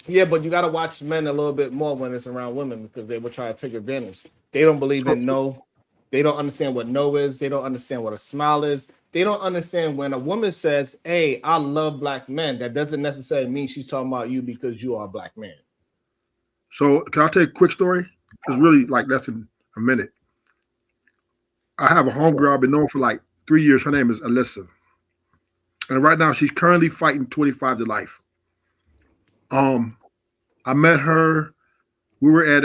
Yeah, but you got to watch men a little bit more when it's around women because they will try to take advantage. They don't believe in no. They don't understand what no is. They don't understand what a smile is. They don't understand when a woman says, hey, I love black men. That doesn't necessarily mean she's talking about you because you are a black man. So can I tell you a quick story? It's really like less than a minute. I have a homegirl I've been known for like 3 years. Her name is Alyssa. And right now she's currently fighting 25 to life. I met her. We were at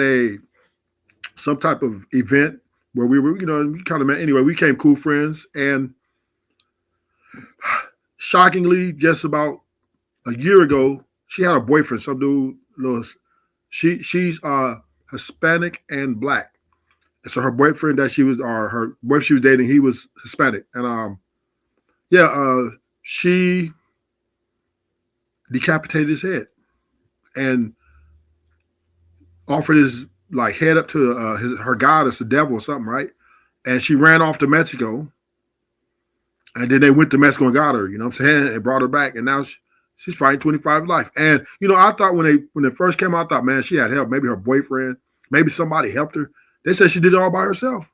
some type of event where we were, we kind of met anyway. We became cool friends, and shockingly, just about a year ago, she had a boyfriend, some dude. She's Hispanic and black, and so her boyfriend her boyfriend she was dating, he was Hispanic, and she decapitated his head and offered his like head up to her goddess, the devil or something, right? And she ran off to Mexico, and then they went to Mexico and got her, you know what I'm saying, and brought her back, and now she's fighting 25 life. And I thought when it first came out, I thought, man, she had help. Maybe her boyfriend, maybe somebody helped her. They said she did it all by herself,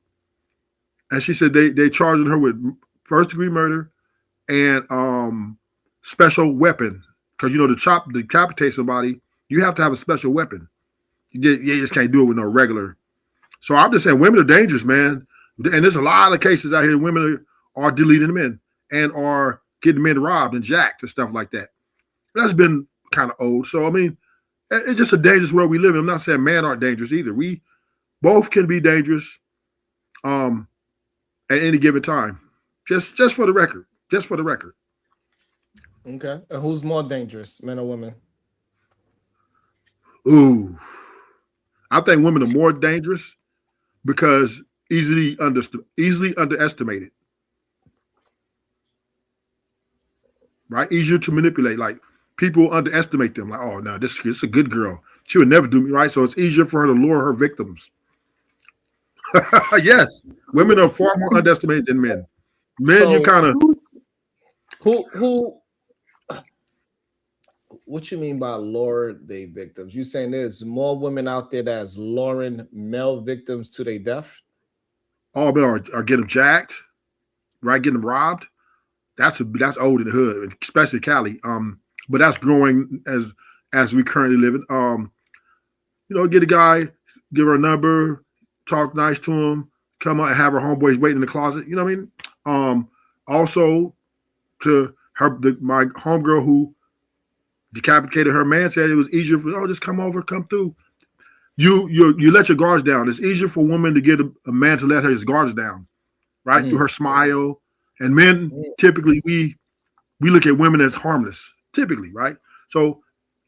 and she said they charging her with first-degree murder and special weapon, because to decapitate somebody, you have to have a special weapon. You just can't do it with no regular. So I'm just saying, women are dangerous, man. And there's a lot of cases out here. Women are deleting men and are getting men robbed and jacked and stuff like that. That's been kind of old. So I mean, it's just a dangerous world we live in. I'm not saying men aren't dangerous either. We both can be dangerous, at any given time. Just for the record. Just for the record. Okay. And who's more dangerous, men or women? Ooh. I think women are more dangerous because easily underestimated. Right? Easier to manipulate. Like people underestimate them. Like, oh no, this is a good girl. She would never do me right. So it's easier for her to lure her victims. Yes, women are far more underestimated than men. Men, So you kind of who what you mean by lure they victims? You saying there's more women out there that's luring male victims to their death? all men are getting jacked, right? Getting robbed. That's old in the hood, especially Cali. But that's growing as we currently live it. Get a guy, give her a number, talk nice to him, come out and have her homeboys waiting in the closet. You know what I mean? Also to my homegirl who decapitated her man said it was easier for just come over, come through. You let your guards down. It's easier for a woman to get a man to let his guards down, right? Through her smile. And men typically we look at women as harmless, typically, right? So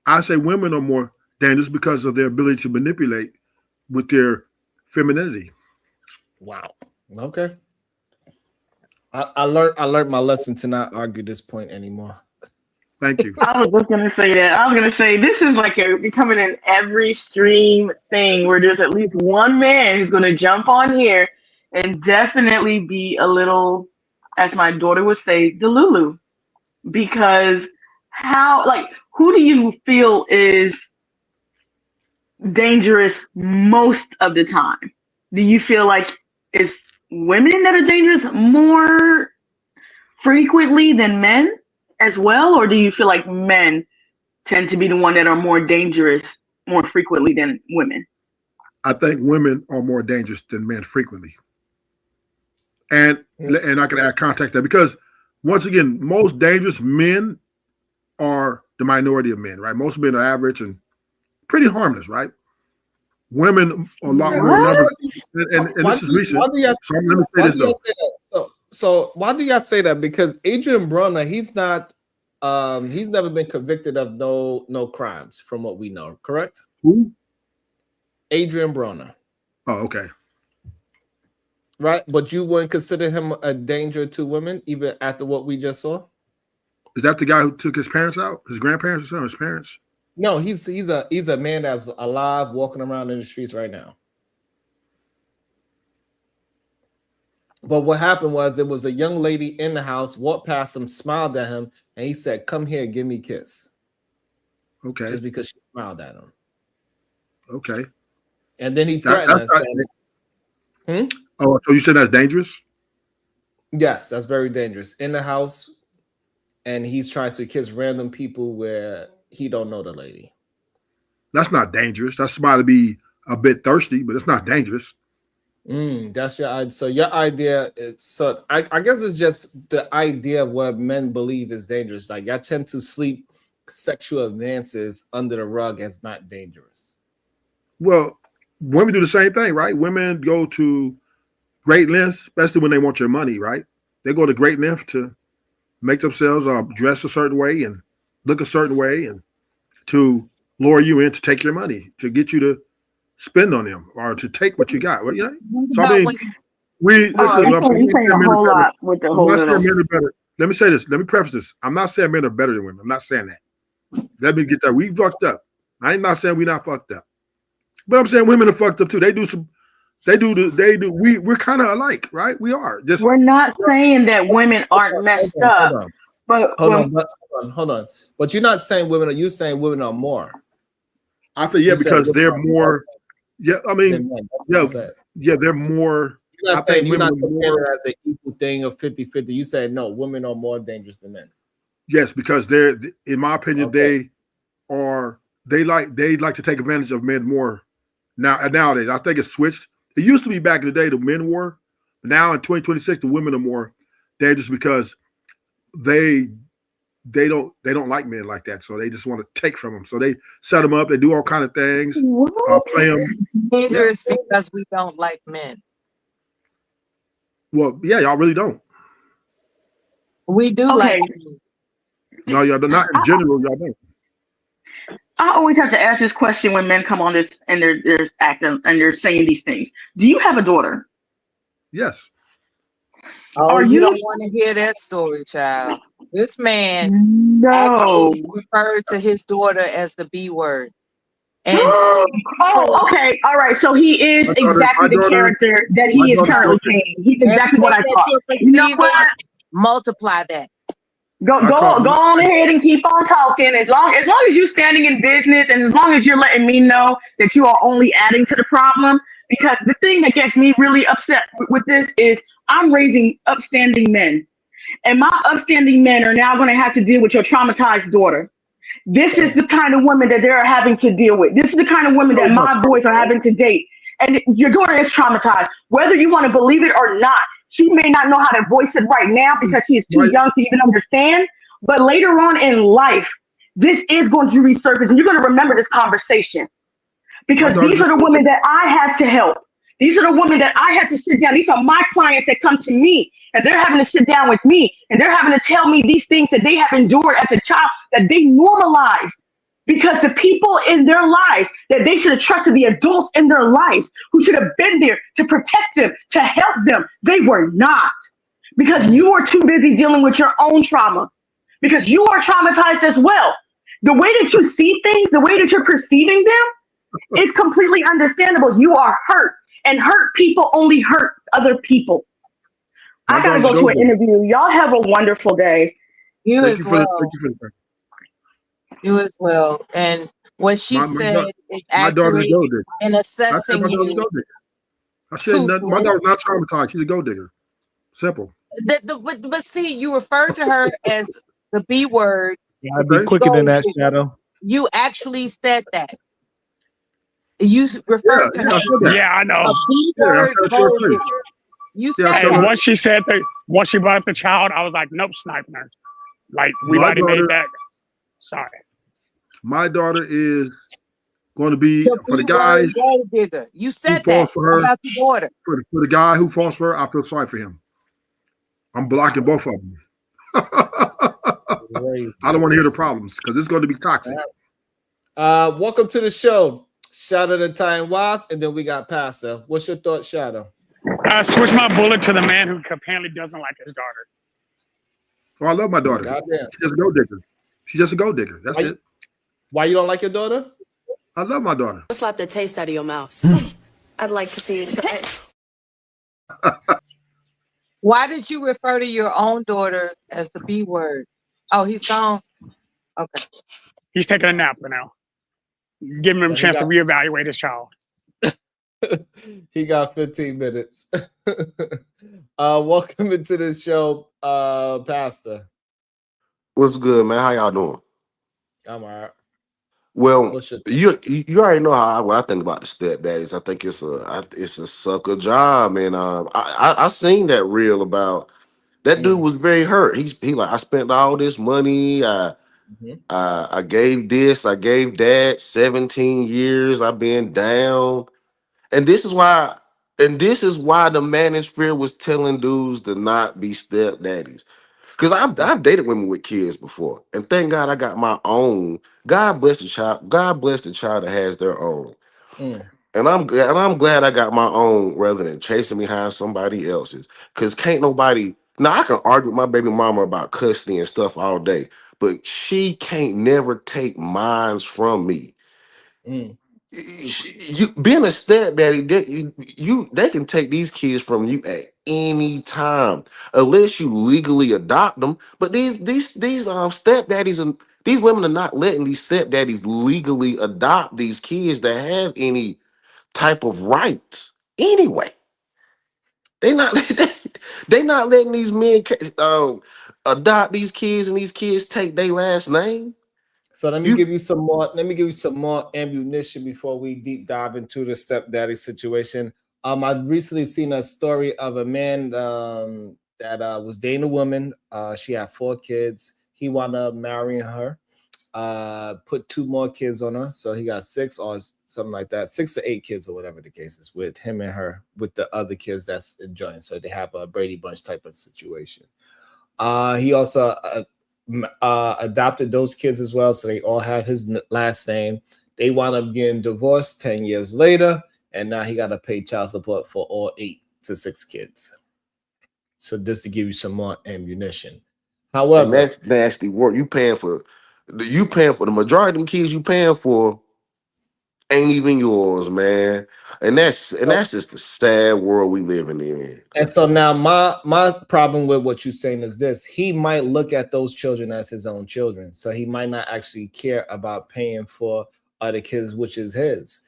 I say women are more dangerous because of their ability to manipulate with their femininity. Wow. Okay. I learned my lesson to not argue this point anymore. Thank you. I was just gonna say that. I was gonna say this is like becoming an every stream thing where there's at least one man who's gonna jump on here and definitely be a little, as my daughter would say, delulu. Because who do you feel is dangerous most of the time? Do you feel like it's women that are dangerous more frequently than men as well, or do you feel like men tend to be the one that are more dangerous more frequently than women? I think women are more dangerous than men frequently. And I can add context there because once again, most dangerous men are the minority of men, right? Most men are average and pretty harmless, right? Women are a lot more numbers. And this is recent. Let me say this though. So why do y'all say that? Because Adrian Brunner, he's not he's never been convicted of no crimes from what we know, correct? Who? Adrian Brunner. Oh, okay. Right, but you wouldn't consider him a danger to women even after what we just saw? Is that the guy who took his parents out? His grandparents or his parents? No, he's a man that's alive, walking around in the streets right now. But what happened was it was a young lady in the house, walked past him, smiled at him, and he said, "Come here, give me a kiss." Okay. Just because she smiled at him. Okay. And then he threatened us. Oh, so you said that's dangerous? Yes, that's very dangerous. In the house, and he's trying to kiss random people where he don't know the lady. That's not dangerous. That's somebody to be a bit thirsty, but it's not dangerous. That's your idea. So your idea is I guess it's just the idea of what men believe is dangerous. Like y'all tend to sweep sexual advances under the rug as not dangerous. Well, women do the same thing, right? Women go to great lengths, especially when they want your money, right? They go to great lengths to make themselves dress a certain way and look a certain way and to lure you in to take your money, to get you to spend on them or to take what you got. Well, so I mean, you're saying a whole lot with the whole little. Men are better. Let me say this. Let me preface this. I'm not saying men are better than women. I'm not saying that. Let me get that. We fucked up. I ain't not saying we not fucked up. But I'm saying women are fucked up too. We're kind of alike, right? We are. We're not saying that women aren't messed up. But hold on. But you're not saying women are. You saying women are more. I think because they're more. Yeah, I mean, they're more. You're not saying you're not comparing it as an equal thing of 50-50. You said no, women are more dangerous than men. Yes, because they're, in my opinion, they like to take advantage of men more. Nowadays, I think it's switched. It used to be back in the day the men were, but now in 2026 the women are more dangerous because they don't like men like that, so they just want to take from them. So they set them up. They do all kind of things. Play them. Dangerous because we don't like men. Well, yeah, y'all really don't. We do like men. No, y'all not in general. Y'all don't. I always have to ask this question when men come on this and they're acting and they're saying these things. Do you have a daughter? Yes. Oh, Are you you? don't want to hear that story, child. This man No. actually referred to his daughter as the B word. And Oh, okay. All right. So he is exactly the character that my he is daughter's currently go playing. He's exactly what I everything that thought. you're You know perceiving, what? multiply that. I call Go on ahead and keep on talking. As long as you're standing in business and as long as you're letting me know that you are only adding to the problem. Because the thing that gets me really upset with this is I'm raising upstanding men. And my upstanding men are now going to have to deal with your traumatized daughter. This is the kind of women that they're having to deal with. This is the kind of women that my boys are having to date. And your daughter is traumatized. Whether you want to believe it or not, she may not know how to voice it right now because she is too young to even understand. But later on in life, this is going to resurface and you're going to remember this conversation my because these daughter's are the women that I had to help. These are the women that I had to sit down. These are my clients that come to me and they're having to sit down with me and they're having to tell me these things that they have endured as a child that they normalized because the people in their lives that they should have trusted, the adults in their lives who should have been there to protect them, to help them, they were not because you were too busy dealing with your own trauma because you are traumatized as well. The way that you see things, the way that you're perceiving them, it's completely understandable. You are hurt, and hurt people only hurt other people. my I gotta daughter's go to go an getter. interview. Y'all have a wonderful day. You Thank you as for the well. thank you for the You as well. And what she my said is my daughter's a accurate go digger. in I said assessing my daughter's a you go digger. I said nothing. My toothless. daughter's not traumatized. She's a go digger. Simple. But see, you referred to her as the B word, I'd be quicker than gold that, digger. Shadow. You actually said that. You Yeah, referred to yeah, her I said as that. Yeah, I know. a B Yeah, I word said it to her gold face. digger. You Yeah, I said told And her. that. once she said that, once she brought up the child, I was like, nope, sniping her. Like we've My already made daughter, that. Sorry. my daughter is going to be The for the B word guys gold digger. You who said falls that for her. about your daughter. For the guy who falls for her, I feel sorry for him. I'm blocking both of them. I don't want to hear the problems because it's going to be toxic. Welcome to the show, Shadow the Time Wise, and then we got Pastor. What's your thought, Shadow? Switch my bullet to the man who apparently doesn't like his daughter. Oh, I love my daughter. Goddamn. She's just a go digger. She's just a go digger. That's it. Why you don't like your daughter? I love my daughter. Slap the taste out of your mouth. I'd like to see you try. Why did you refer to your own daughter as the B word? Oh, he's gone. Okay. He's taking a nap for now. Giving him a chance to reevaluate his child. He got 15 minutes. Welcome into the show, Pastor. What's good, man? How y'all doing? I'm all right. Well, What's your you already know what I think about the stepdaddies. I think it's a sucker job, and I seen that reel about that dude was very hurt. He like I spent all this money. I gave this, I gave that. 17 years I've been down, and this is why the manosphere was telling dudes to not be stepdaddies. Because I've dated women with kids before, and thank God I got my own. God bless the child. God bless the child that has their own. And I'm glad I got my own rather than chasing behind somebody else's. Because can't nobody. Now I can argue with my baby mama about custody and stuff all day, but she can't never take mines from me. You being a stepdaddy, they can take these kids from you at any time, unless you legally adopt them. But these stepdaddies and these women are not letting these stepdaddies legally adopt these kids that have any type of rights. Anyway, they not they not letting these men adopt these kids and these kids take their last name. So let me give you some more. Let me give you some more ammunition before we deep dive into the stepdaddy situation. I recently seen a story of a man that was dating a woman. She had 4 kids. He wound up marrying her. Put 2 more kids on her, so he got 6 or something like that, 6 to 8 kids or whatever the case is with him and her, with the other kids that's enjoying. So they have a Brady Bunch type of situation. He also adopted those kids as well, so they all have his last name. They wound up getting divorced 10 years later, and now he got to pay child support for all 8 to 6 kids. So just to give you some more ammunition. And However, that's nasty work. You paying for the majority of them kids you paying for ain't even yours, man. And that's just the sad world we living in. and so now my problem with what you're saying is this: he might look at those children as his own children, so he might not actually care about paying for other kids, which is his.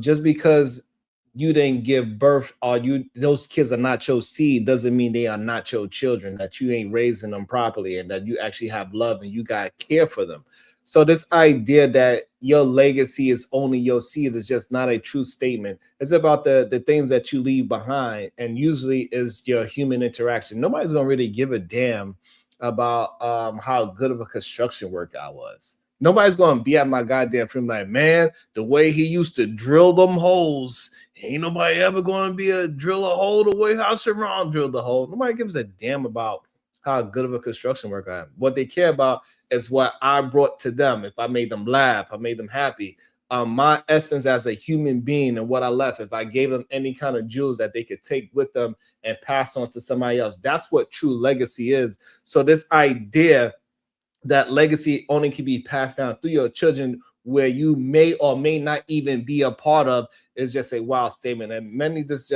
Just because you didn't give birth, or those kids are not your seed, doesn't mean they are not your children. That you ain't raising them properly, and that you actually have love and you got care for them. So this idea that your legacy is only your seed is just not a true statement. It's about the things that you leave behind, and usually is your human interaction. Nobody's gonna really give a damn about how good of a construction worker I was. Nobody's gonna be at my goddamn frame like, man, the way he used to drill them holes. Ain't nobody ever gonna be a drill a hole the way how Sharon drilled the hole. Nobody gives a damn about how good of a construction worker I am. What they care about is what I brought to them. If I made them laugh, I made them happy. My essence as a human being and what I left, if I gave them any kind of jewels that they could take with them and pass on to somebody else, that's what true legacy is. So this idea that legacy only can be passed down through your children, where you may or may not even be a part of, is just a wild statement. And many just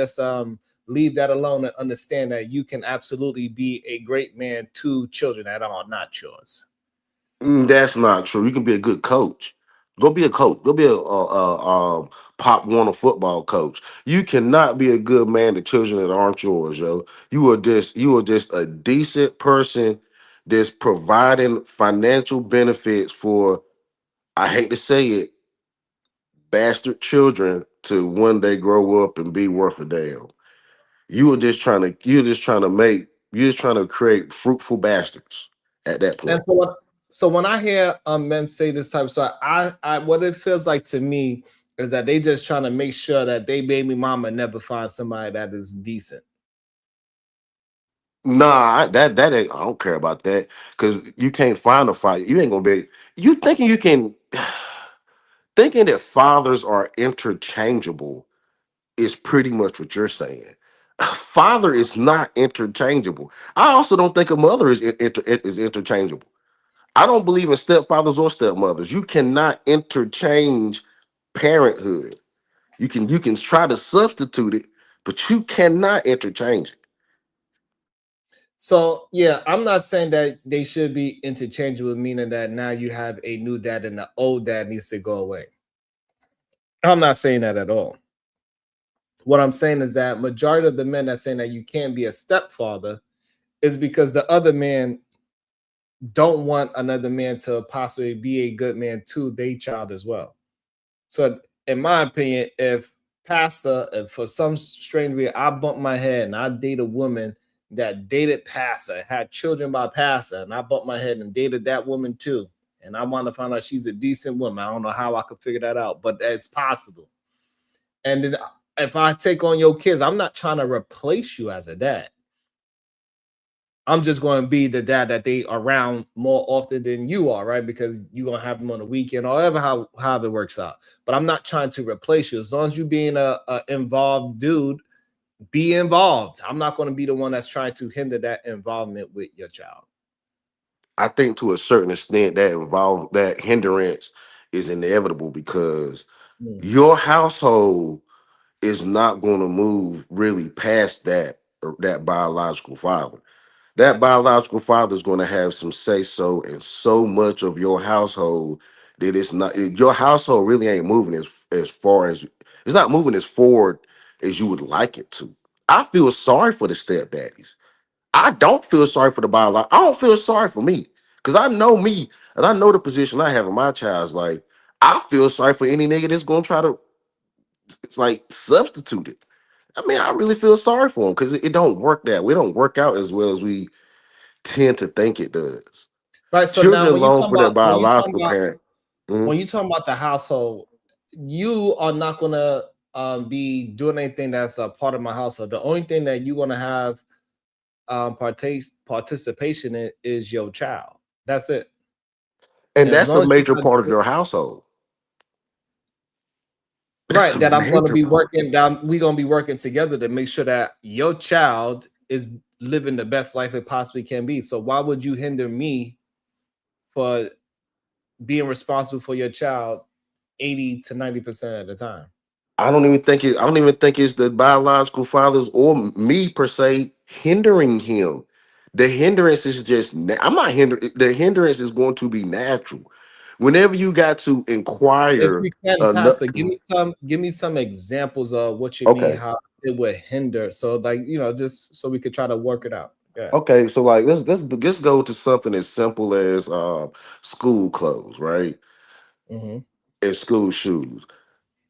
leave that alone and understand that you can absolutely be a great man to children that are not yours. That's not true. You can be a good coach. Go be a coach. Go be a Pop Warner football coach. You cannot be a good man to children that aren't yours, yo. You are just a decent person that's providing financial benefits for, I hate to say it, bastard children to one day grow up and be worth a damn. You're just trying to create fruitful bastards at that And point. so when I hear men say this type of stuff, I what it feels like to me is that they just trying to make sure that they baby mama never find somebody that is decent. Nah, that ain't. I don't care about that because you can't find a fight. You ain't gonna be. You thinking you can? Thinking that fathers are interchangeable is pretty much what you're saying. A father is not interchangeable. I also don't think a mother is interchangeable. I don't believe in stepfathers or stepmothers. You cannot interchange parenthood. You can try to substitute it, but you cannot interchange it. So yeah, I'm not saying that they should be interchangeable, meaning that now you have a new dad and the old dad needs to go away. I'm not saying that at all. What I'm saying is that majority of the men that saying that you can't be a stepfather is because the other man don't want another man to possibly be a good man to their child as well. So in my opinion, if for some strange reason I bump my head and I date a woman that dated pastor, had children by pastor, and I bumped my head and dated that woman too, and I want to find out she's a decent woman. I don't know how I could figure that out, but it's possible. And then if I take on your kids, I'm not trying to replace you as a dad. I'm just going to be the dad that they around more often than you are, right? Because you're going to have them on the weekend or however it works out. But I'm not trying to replace you. As long as you being a involved dude, be involved. I'm not going to be the one that's trying to hinder that involvement with your child. I think to a certain extent that hindrance is inevitable because your household is not going to move really past that biological father. That biological father is going to have some say so in so much of your household that your household really ain't moving as far as it's not moving as forward as you would like it to. I feel sorry for the stepdaddies. I don't feel sorry for the biological. I don't feel sorry for me because I know me and I know the position I have in my child's life. I feel sorry for any nigga that's gonna try to substitute it. I mean, I really feel sorry for him because it don't work that way. It don't work out as well as we tend to think it does. Right. So now Children long for their biological parent. when you talking about the household, you are not gonna be doing anything that's a part of my household. The only thing that you're gonna have participation in is your child. That's it. And And as that's a long as you're major not part of your household. That's right, a that I'm gonna major be part. working, that we're gonna be working together to make sure that your child is living the best life it possibly can be. So why would you hinder me for being responsible for your child 80 to 90% of the time? I don't even think it's the biological fathers or me per se hindering him. The hindrance is just I'm not hindering. The hindrance is going to be natural. Whenever you got to If inquire, you can, enough. Pastor, give me some examples of what you mean, Okay. how it would hinder. So, like, just so we could try to work it out. Yeah. Okay, so like let's go to something as simple as school clothes, right? Mm-hmm. And school shoes.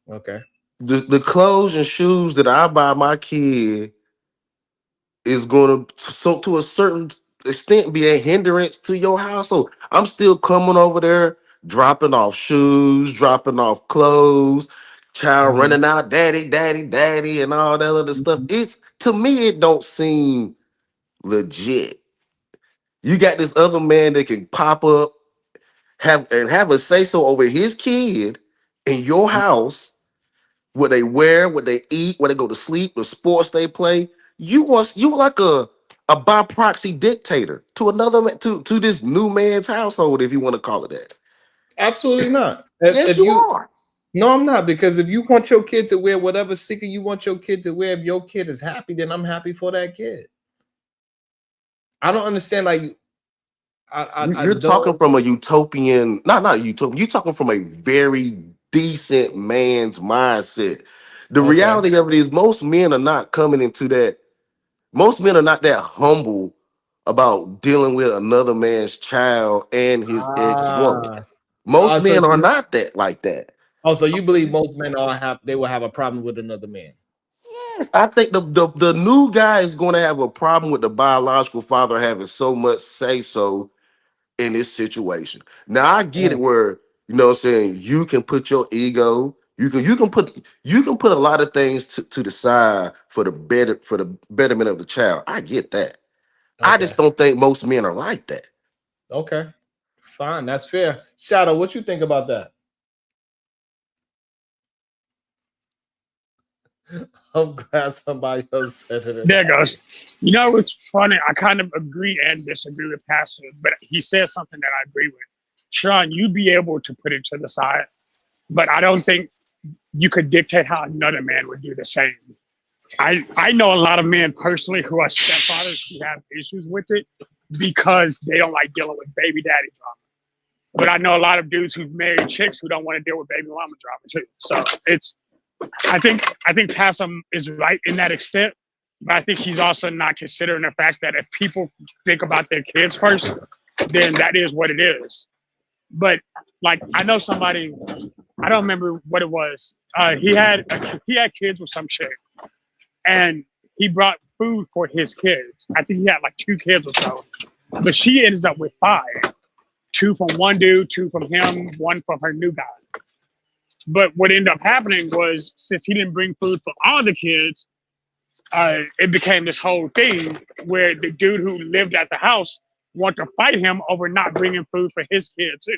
Okay. The clothes and shoes that I buy my kid is going to so to a certain extent be a hindrance to your household. I'm still coming over there, dropping off shoes, dropping off clothes, child Mm-hmm. running out, daddy, daddy, daddy, and all that other stuff. It's to me, it don't seem legit. You got this other man that can pop up, have a say so over his kid in your house, what they wear, what they eat, where they go to sleep, the sports they play. You like a by proxy dictator to another man, to this new man's household, if you want to call it that. Absolutely not. Yes, you are. No, I'm not, because if you want your kid to wear whatever sticker you want your kid to wear, if your kid is happy, then I'm happy for that kid. I don't understand. Like, I You're talking don't. from a utopian, not a utopian. You're talking from a very decent man's mindset. The Okay. reality of it is, most men are not coming into that. Most men are not that humble about dealing with another man's child and his ex-woman. Ah. Most So men are not that like that. so you believe most men they will have a problem with another man? Yes, I think the new guy is going to have a problem with the biological father having so much say so in this situation. Now I get it Mm. where what I'm saying, you can put your ego, you can put a lot of things to the side for the betterment of the child. I get that. I Okay. just don't think most men are like that. Okay. Fine. That's fair. Shadow, what you think about that? I'm glad somebody else said it. There goes. You know, it's funny. I kind of agree and disagree with Pastor, but he says something that I agree with. Sean, you'd be able to put it to the side, but I don't think you could dictate how another man would do the same. I know a lot of men personally who are stepfathers who have issues with it because they don't like dealing with baby daddy drama. But I know a lot of dudes who've married chicks who don't want to deal with baby mama drama too. So I think Pastor is right in that extent, but I think he's also not considering the fact that if people think about their kids first, then that is what it is. But like I know somebody, I don't remember what it was. He had kids with some chick, and he brought food for his kids. I think he had like 2 kids or so, but she ends up with 5. 2 from one dude, 2 from him, 1 from her new guy. But what ended up happening was, since he didn't bring food for all the kids, it became this whole thing where the dude who lived at the house wanted to fight him over not bringing food for his kids too.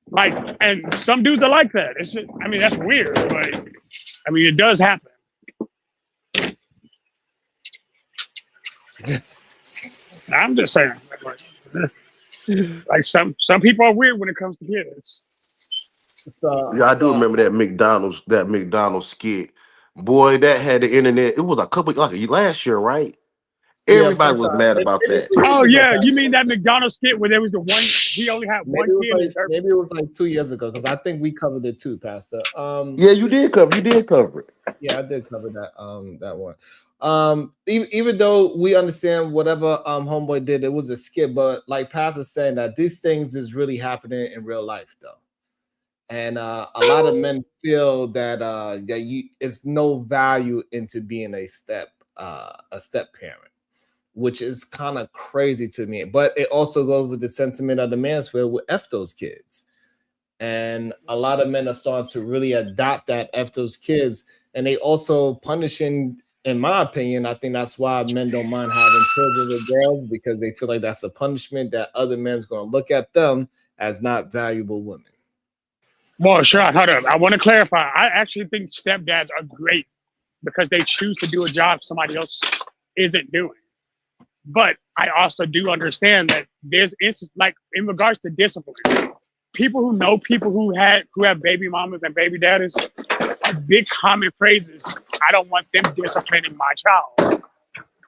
Like, and some dudes are like that. It's just, I mean, that's weird, but I mean, it does happen. I'm just saying, like some people are weird when it comes to kids. Yeah, I do remember that McDonald's skit. Boy, that had the internet. It was a couple like last year, right? Yeah, Everybody was sometime. mad about Maybe that. 2 Oh years ago, yeah, you Pastor. mean that McDonald's skit where there was the one, he only had one kid in service? Maybe it was like 2 years ago, because I think we covered it too, Pastor. Yeah, you did cover it. Yeah, I did cover that one. Even though we understand whatever homeboy did, it was a skit, but like Pastor saying that these things is really happening in real life though. And a lot of men feel that it's no value into being a step parent, which is kind of crazy to me. But it also goes with the sentiment of the manosphere with F those kids. And a lot of men are starting to really adopt that F those kids. And they also punishing, in my opinion, I think that's why men don't mind having children with girls, because they feel like that's a punishment that other men's going to look at them as not valuable women. Well, sure. Hold up. I want to clarify. I actually think stepdads are great because they choose to do a job somebody else isn't doing. But I also do understand that there's instances, like in regards to discipline, people who know people who have baby mamas and baby daddies, a big common phrase is, I don't want them disciplining my child.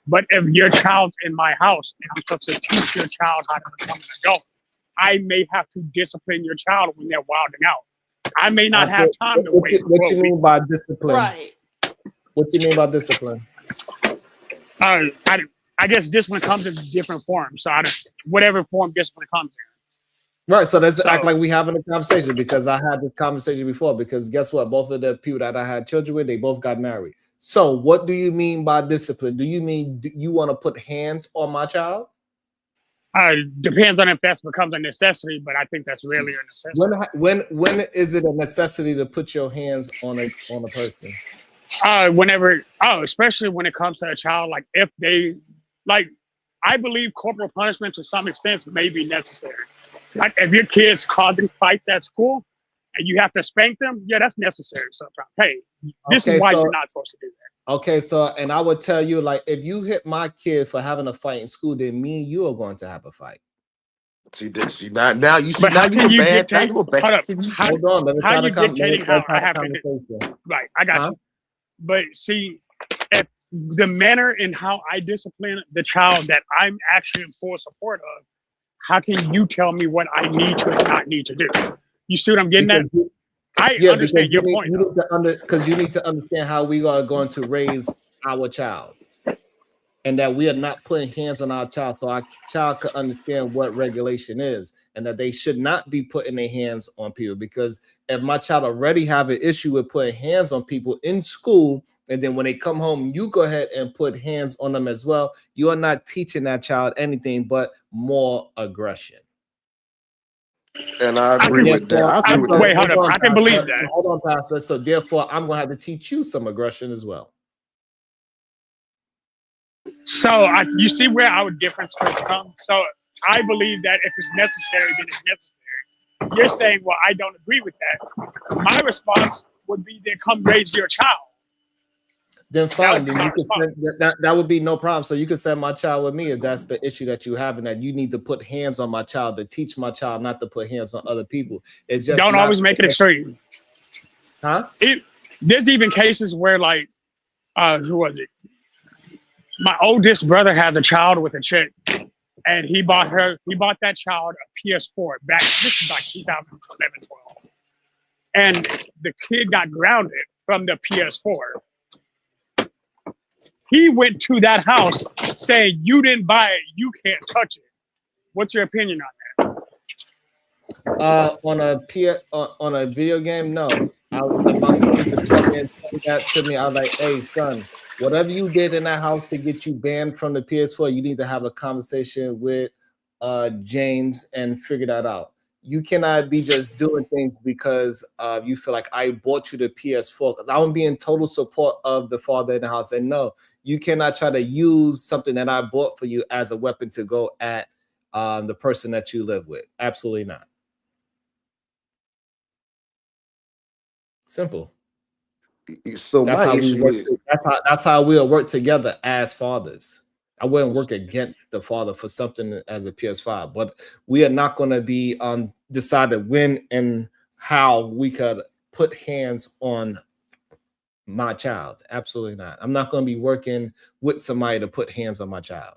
But if your child's in my house and I'm supposed to teach your child how to become an adult, I may have to discipline your child when they're wilding out. I may not have time to wait. What you mean by discipline? Right. What you mean by discipline? I guess discipline comes in different forms. So whatever form discipline comes in. Right. So let's act like we having a conversation, because I had this conversation before. Because guess what? Both of the people that I had children with, they both got married. So what do you mean by discipline? Do you mean you want to put hands on my child? Depends on if that becomes a necessity, but I think that's rarely a necessity. When is it a necessity to put your hands on a person? Especially when it comes to a child, like if they, like, I believe corporal punishment to some extent may be necessary. Like if your kid's causing fights at school and you have to spank them, yeah, that's necessary sometimes. Hey, this is why you're not supposed to do that. Okay, so and I would tell you, like, if you hit my kid for having a fight in school, then me and you are going to have a fight. See now you see now you a bad. Hold on, let me how try you to dictating how I have to do? Right, I got you. But see, if the manner in how I discipline the child that I'm actually in full support of, how can you tell me what I need to and not need to do? You see what I'm getting at? I understand your point. Because you need to understand how we are going to raise our child, and that we are not putting hands on our child, so our child could understand what regulation is, and that they should not be putting their hands on people. Because if my child already have an issue with putting hands on people in school, and then when they come home, you go ahead and put hands on them as well, you are not teaching that child anything but more aggression. And I agree with that. I agree with that. Wait, hold up. I can believe that. Hold on, Pastor. So therefore, I'm going to have to teach you some aggression as well. So you see where our difference comes. So I believe that if it's necessary, then it's necessary. You're saying, well, I don't agree with that. My response would be, then come raise your child. Then fine. Then you could that would be no problem. So you could send my child with me if that's the issue that you have, and that you need to put hands on my child to teach my child not to put hands on other people. It's just don't always make it extreme. Huh? There's even cases where, like, who was it? My oldest brother has a child with a chick, and he bought that child a PS4 back. This is like 2011, 12, and the kid got grounded from the PS4. He went to that house saying, "You didn't buy it. You can't touch it." What's your opinion on that? On a video game, no. If my son could come in and say that to me, I was like, "Hey, son, whatever you did in that house to get you banned from the PS4, you need to have a conversation with James and figure that out. You cannot be just doing things because you feel like I bought you the PS4. Because I would be in total support of the father in the house. And no, you cannot try to use something that I bought for you as a weapon to go at the person that you live with. Absolutely not. Simple. So that's how we'll work together as fathers. I wouldn't work against the father for something as a PS5, but we are not going to be decided when and how we could put hands on my child. Absolutely not. I'm not going to be working with somebody to put hands on my child.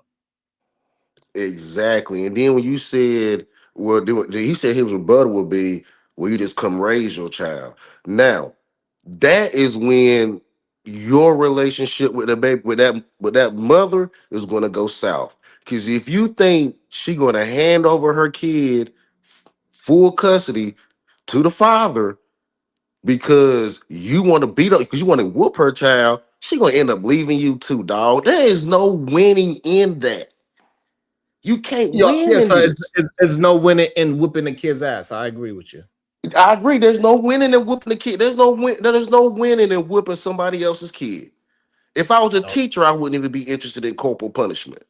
Exactly. And then when you said, well, he said his rebuttal would be, well, you just come raise your child. Now, that is when your relationship with the baby, with that mother, is going to go south. Because if you think she's going to hand over her kid full custody to the father because you want to beat up, because you want to whoop her child, she's going to end up leaving you too, dog. There is no winning in that. You can't win in so this. It's no winning in whooping the kid's ass. I agree with you. I agree. There's no winning in whooping the kid. There's no winning in whooping somebody else's kid. If I was a teacher, I wouldn't even be interested in corporal punishment.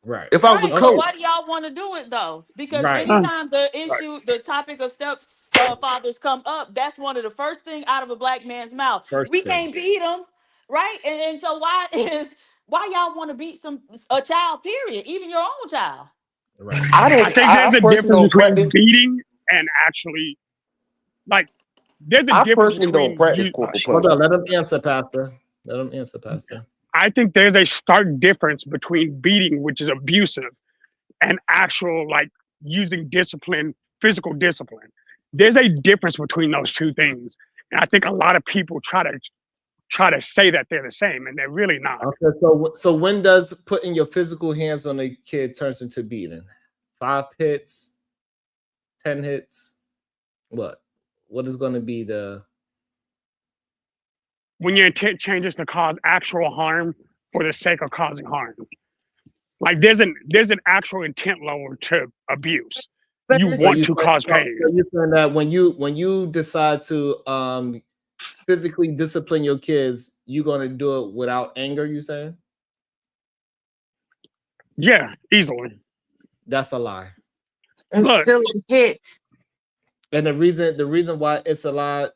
Right. If I was a coach, why do y'all want to do it though? Because right. anytime the topic of stepfathers come up, that's one of the first thing out of a black man's mouth. We can't beat them, right? And so why is why y'all want to beat a child? Period, even your own child. Right. I think there's a difference don't between practice. beating and actually, like, there's a I difference personally don't between practice you. corporal Hold on, punishment. let him answer, Pastor. Let him answer, Pastor. I think there's a stark difference between beating, which is abusive, and actual like using discipline, physical discipline. There's a difference between those two things, and I think a lot of people try to say that they're the same, and they're really not. Okay, so when does putting your physical hands on a kid turns into beating? 5 hits, 10 hits? What is going to be the When your intent changes to cause actual harm for the sake of causing harm? Like there's an actual intent level to abuse. But You it's, want to cause pain. So you're saying that when you decide to physically discipline your kids, you're going to do it without anger, you saying? Yeah, easily. That's a lie. it's Look, still a hit. And the reason why it's a lie,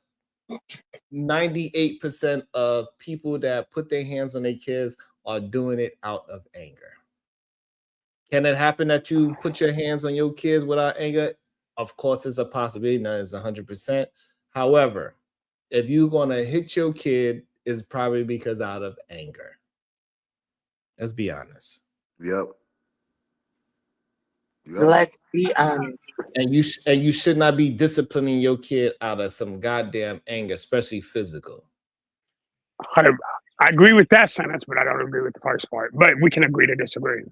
98% of people that put their hands on their kids are doing it out of anger. Can it happen that you put your hands on your kids without anger? Of course, it's a possibility. Not as 100%. However, if you're gonna hit your kid, it's probably because out of anger. Let's be honest. Yep. Let's be honest. And you should not be disciplining your kid out of some goddamn anger, especially physical. I agree with that sentence, but I don't agree with the first part. But we can agree to disagree.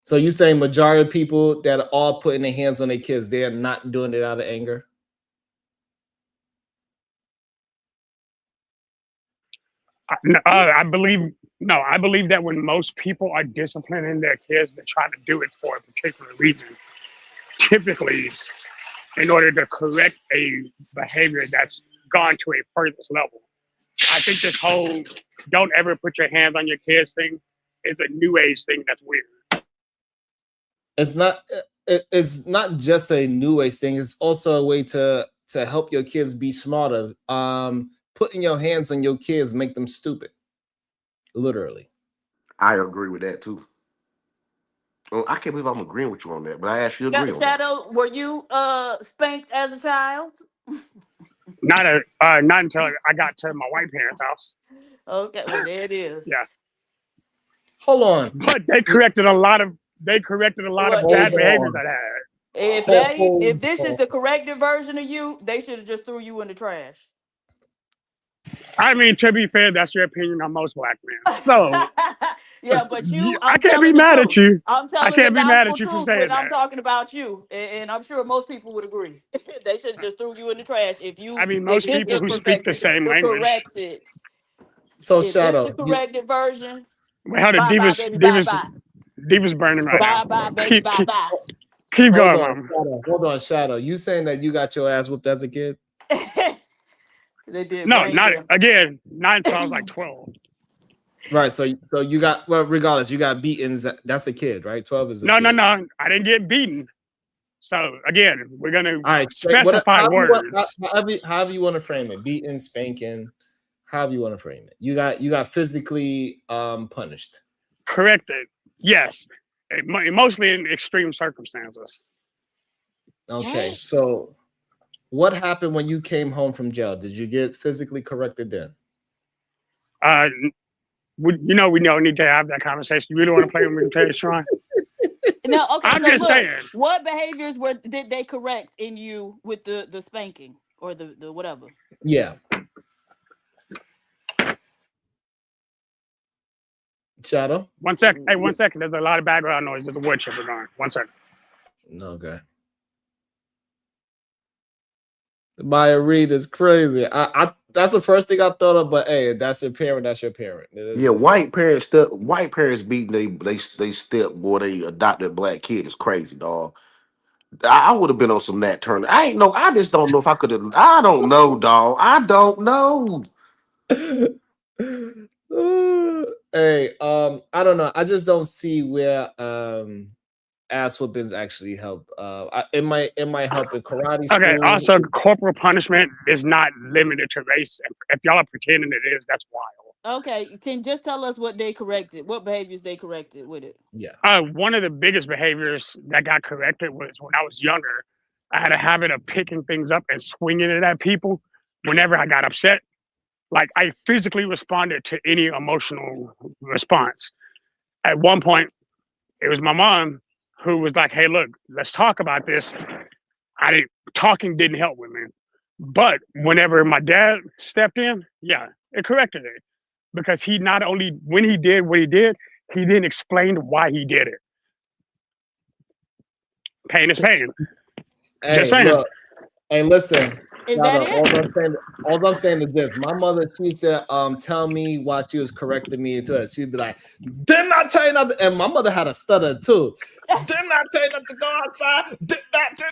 So you saying majority of people that are all putting their hands on their kids, they're not doing it out of anger? I believe that when most people are disciplining their kids, they try to do it for a particular reason. Typically, in order to correct a behavior that's gone to a furthest level. I think this whole "don't ever put your hands on your kids" thing is a new age thing that's weird. It's not just a new age thing. It's also a way to help your kids be smarter. Putting your hands on your kids make them stupid. Literally. I agree with that too. Well, I can't believe I'm agreeing with you on that, but I actually agree on that. Shadow, were you spanked as a child? Not until I got to my white parents' house. Okay, well there it is. Yeah. Hold on. But they corrected a lot of bad behaviors I had. If this is the corrected version of you, they should have just threw you in the trash. I mean, to be fair, that's your opinion on most black men. So yeah, but I can't be mad at you. I'm telling I can't the be mad at gospel you for truth saying when that. I'm talking about you, and I'm sure most people would agree. They should have just threw you in the trash if you. I mean, most people who speak the same language. Corrected. So if Shadow, this the corrected version. Wait, how did bye, baby, bye, bye. Diva's burning right now. Bye, baby, bye, bye. Keep going, Mama. Hold on, Shadow. You saying that you got your ass whooped as a kid? They did. No, not again. 9 until I was like 12. Right. So you got, well, regardless, you got beatings. That's a kid, right? 12 is a no, kid. no. I didn't get beaten. So again, we're gonna specify words. However you want to frame it, beating, spanking, however you want to frame it. You got physically punished. Corrected. Yes. Mostly in extreme circumstances. Okay, so what happened when you came home from jail? Did you get physically corrected then? We don't need to have that conversation. You really want to play with me today, Sean? No, okay. I'm just saying. What behaviors did they correct in you with the spanking or the whatever? Yeah. Shadow? 1 second. Hey, 1 second. There's a lot of background noise. There's a wood chipper going. 1 second. Okay. Maya Reed is crazy. I that's the first thing I thought of, but hey, that's your parent. That's your parent. Yeah, white parents beating they step boy, they adopted black kid is crazy, dog. I would have been on some Nat Turner. I just don't know if I could have. I don't know, dog. I don't know. Hey, I don't know. I just don't see where ass whoopings actually help. It might help in karate school. Okay. Also, corporal punishment is not limited to race. If y'all are pretending it is, that's wild. Okay, can just tell us what they corrected, what behaviors they corrected with it. Yeah. One of the biggest behaviors that got corrected was when I was younger. I had a habit of picking things up and swinging it at people whenever I got upset. Like I physically responded to any emotional response. At one point, it was my mom who was like, "Hey, look, let's talk about this." Talking didn't help with me, but whenever my dad stepped in, yeah, it corrected it because he not only when he did what he did, he didn't explain why he did it. Pain is pain. Hey, Just saying. look. Hey, listen. Is that all I'm saying is this. My mother, she said, tell me why she was correcting me into it. She'd be like, didn't I tell you nothing? And my mother had a stutter too. Didn't I tell you not to go outside? Did not tell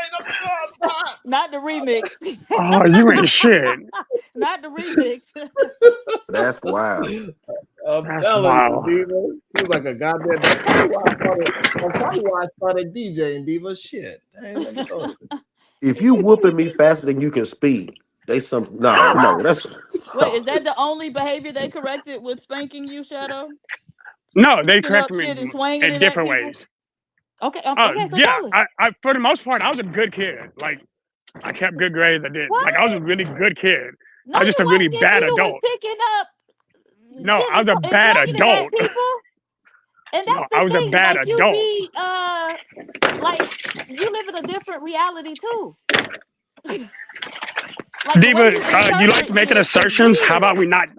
you not to go outside. Not the remix. Oh, you ain't shit. Not the remix. That's wild. I'm That's telling wild. you, Diva. She was like a goddamn. That's probably why I started DJing, Diva. Shit. I ain't never thought of it. If you whooping me faster than you can speak, no. That's Wait, is that the only behavior they corrected with spanking you, Shadow? No, they Picking up corrected me shit and swinging in it at different people? ways. Okay, okay, so Yeah, tell us. I for the most part, I was a good kid. Like I kept good grades. Like I was a really good kid. No, I was just you a really wasn't. bad You was adult. picking up No, shit I was a and bad swinging it at adult. people. And No, that's I the was a thing. bad Like you adult. be like you live in a different reality too. Like the way Diva, you you like interpret making shit is assertions? How weird. about we not?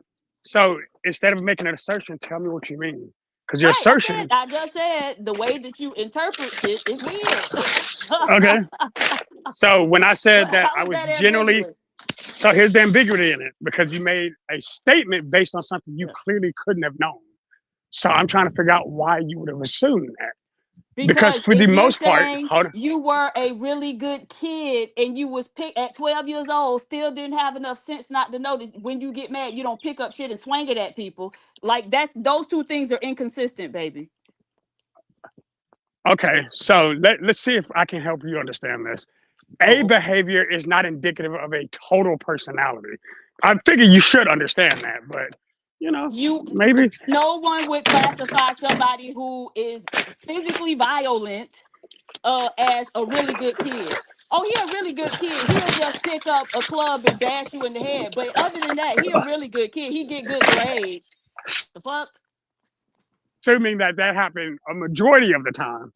So instead of making an assertion, tell me what you mean. Because your Right. assertion, I just said the way that you interpret shit is weird. okay. So when I said that How I is was that generally, ambiguous? so here's the ambiguity in it because you made a statement based on something you clearly couldn't have known. So I'm trying to figure out why you would have assumed that. Because Because for the if you're most part, saying hold on. you were a really good kid and you was picked at 12 years old, still didn't have enough sense not to know that when you get mad, you don't pick up shit and swing it at people. Like those two things are inconsistent, baby. Okay, so let's see if I can help you understand this. A behavior is not indicative of a total personality. I figure you should understand that, but maybe. No one would classify somebody who is physically violent as a really good kid. Oh, he a really good kid. He'll just pick up a club and bash you in the head. But other than that, he a really good kid. He get good grades. The fuck? Assuming that happened a majority of the time,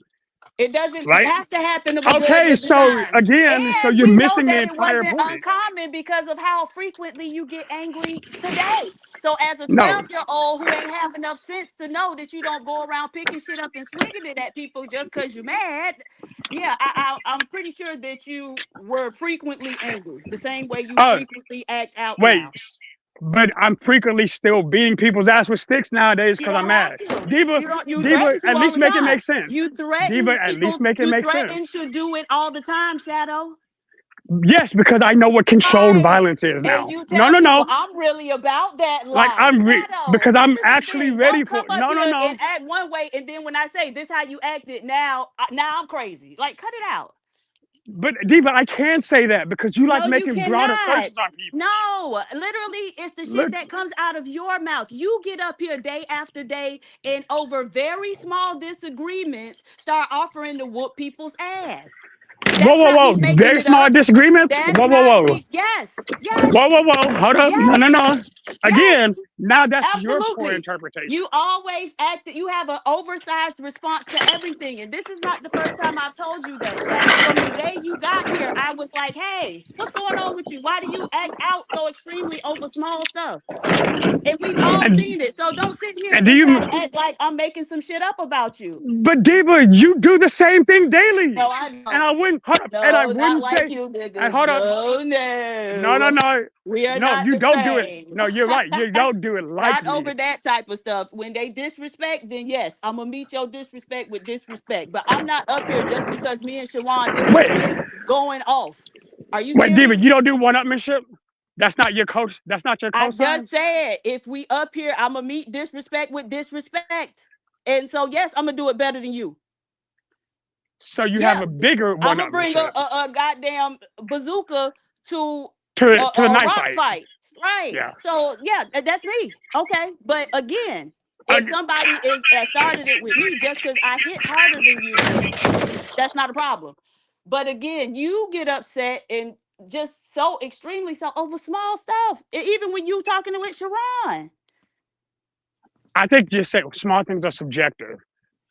It doesn't right? have to happen the majority Okay, of the so time. again, so And you're we know missing the that it entire wasn't point. uncommon because of how frequently you get angry today. So as a No, 12-year-old who ain't have enough sense to know that you don't go around picking shit up and swinging it at people just because you're mad, yeah, I'm pretty sure that you were frequently angry the same way you oh, frequently act out wait, now. but I'm frequently still beating people's ass with sticks nowadays You because I'm don't have mad. to. Diva, You don't. You Diva, threaten to at all least the make it time. make sense. You Diva, threaten at least people. make it You make threaten sense. to do it all the time, Shadow. Yes, because I know what controlled Right. violence is And now. you No, tell no, people no. I'm really about that Like life. Shadow, because this I'm is the actually thing. ready Don't for. come up No, no, here no. and act one way, and then when I say this how you acted now, now I'm crazy. Like, cut it out. But Diva, I can say that because you like No, you making broad cannot. assertions on people. No, literally, it's the shit Look, that comes out of your mouth. You get up here day after day and over very small disagreements start offering to whoop people's ass. whoa, That's whoa, not whoa. me making Very it small up. disagreements. That's Whoa, whoa, not whoa. me. Yes, yes, Whoa, whoa, whoa. Hold up. No, no, yes, no. Again, yes. now that's your poor Absolutely. interpretation. You always act, you have an oversized response to everything. And this is not the first time I've told you that, Shadow. From the day you got here, I was like, hey, what's going on with you? Why do you act out so extremely over small stuff? And we've all And seen it. So don't sit here and do and try you to act like I'm making some shit up about you. but Diva, you do the same thing daily. No, I And don't. I wouldn't hold up. And I No, not wouldn't like say, you and niggas. hold up. No, No, no, no. no. We are No, not you the don't do it. same. No, you're right. You don't do it like Not me. over that type of stuff. When they disrespect, then yes, I'm gonna meet your disrespect with disrespect. But I'm not up here just because me and Shawan Wait, disagree going off. Are you wait, Diva, serious? you don't do one-upmanship? That's not your coach. That's not your I just cosigns. said if we up here, I'm gonna meet disrespect with disrespect. And so yes, I'm gonna do it better than you. So you have Yeah, a bigger I'm gonna bring one-upmanship a goddamn bazooka to to the a knife rock fight. fight. Right. Yeah. So yeah, that's me. Okay. But again, if somebody is started it with me just because I hit harder than you, that's not a problem. But again, you get upset and just so extremely so over small stuff. Even when you talking with Sharon. I think just say small things are subjective.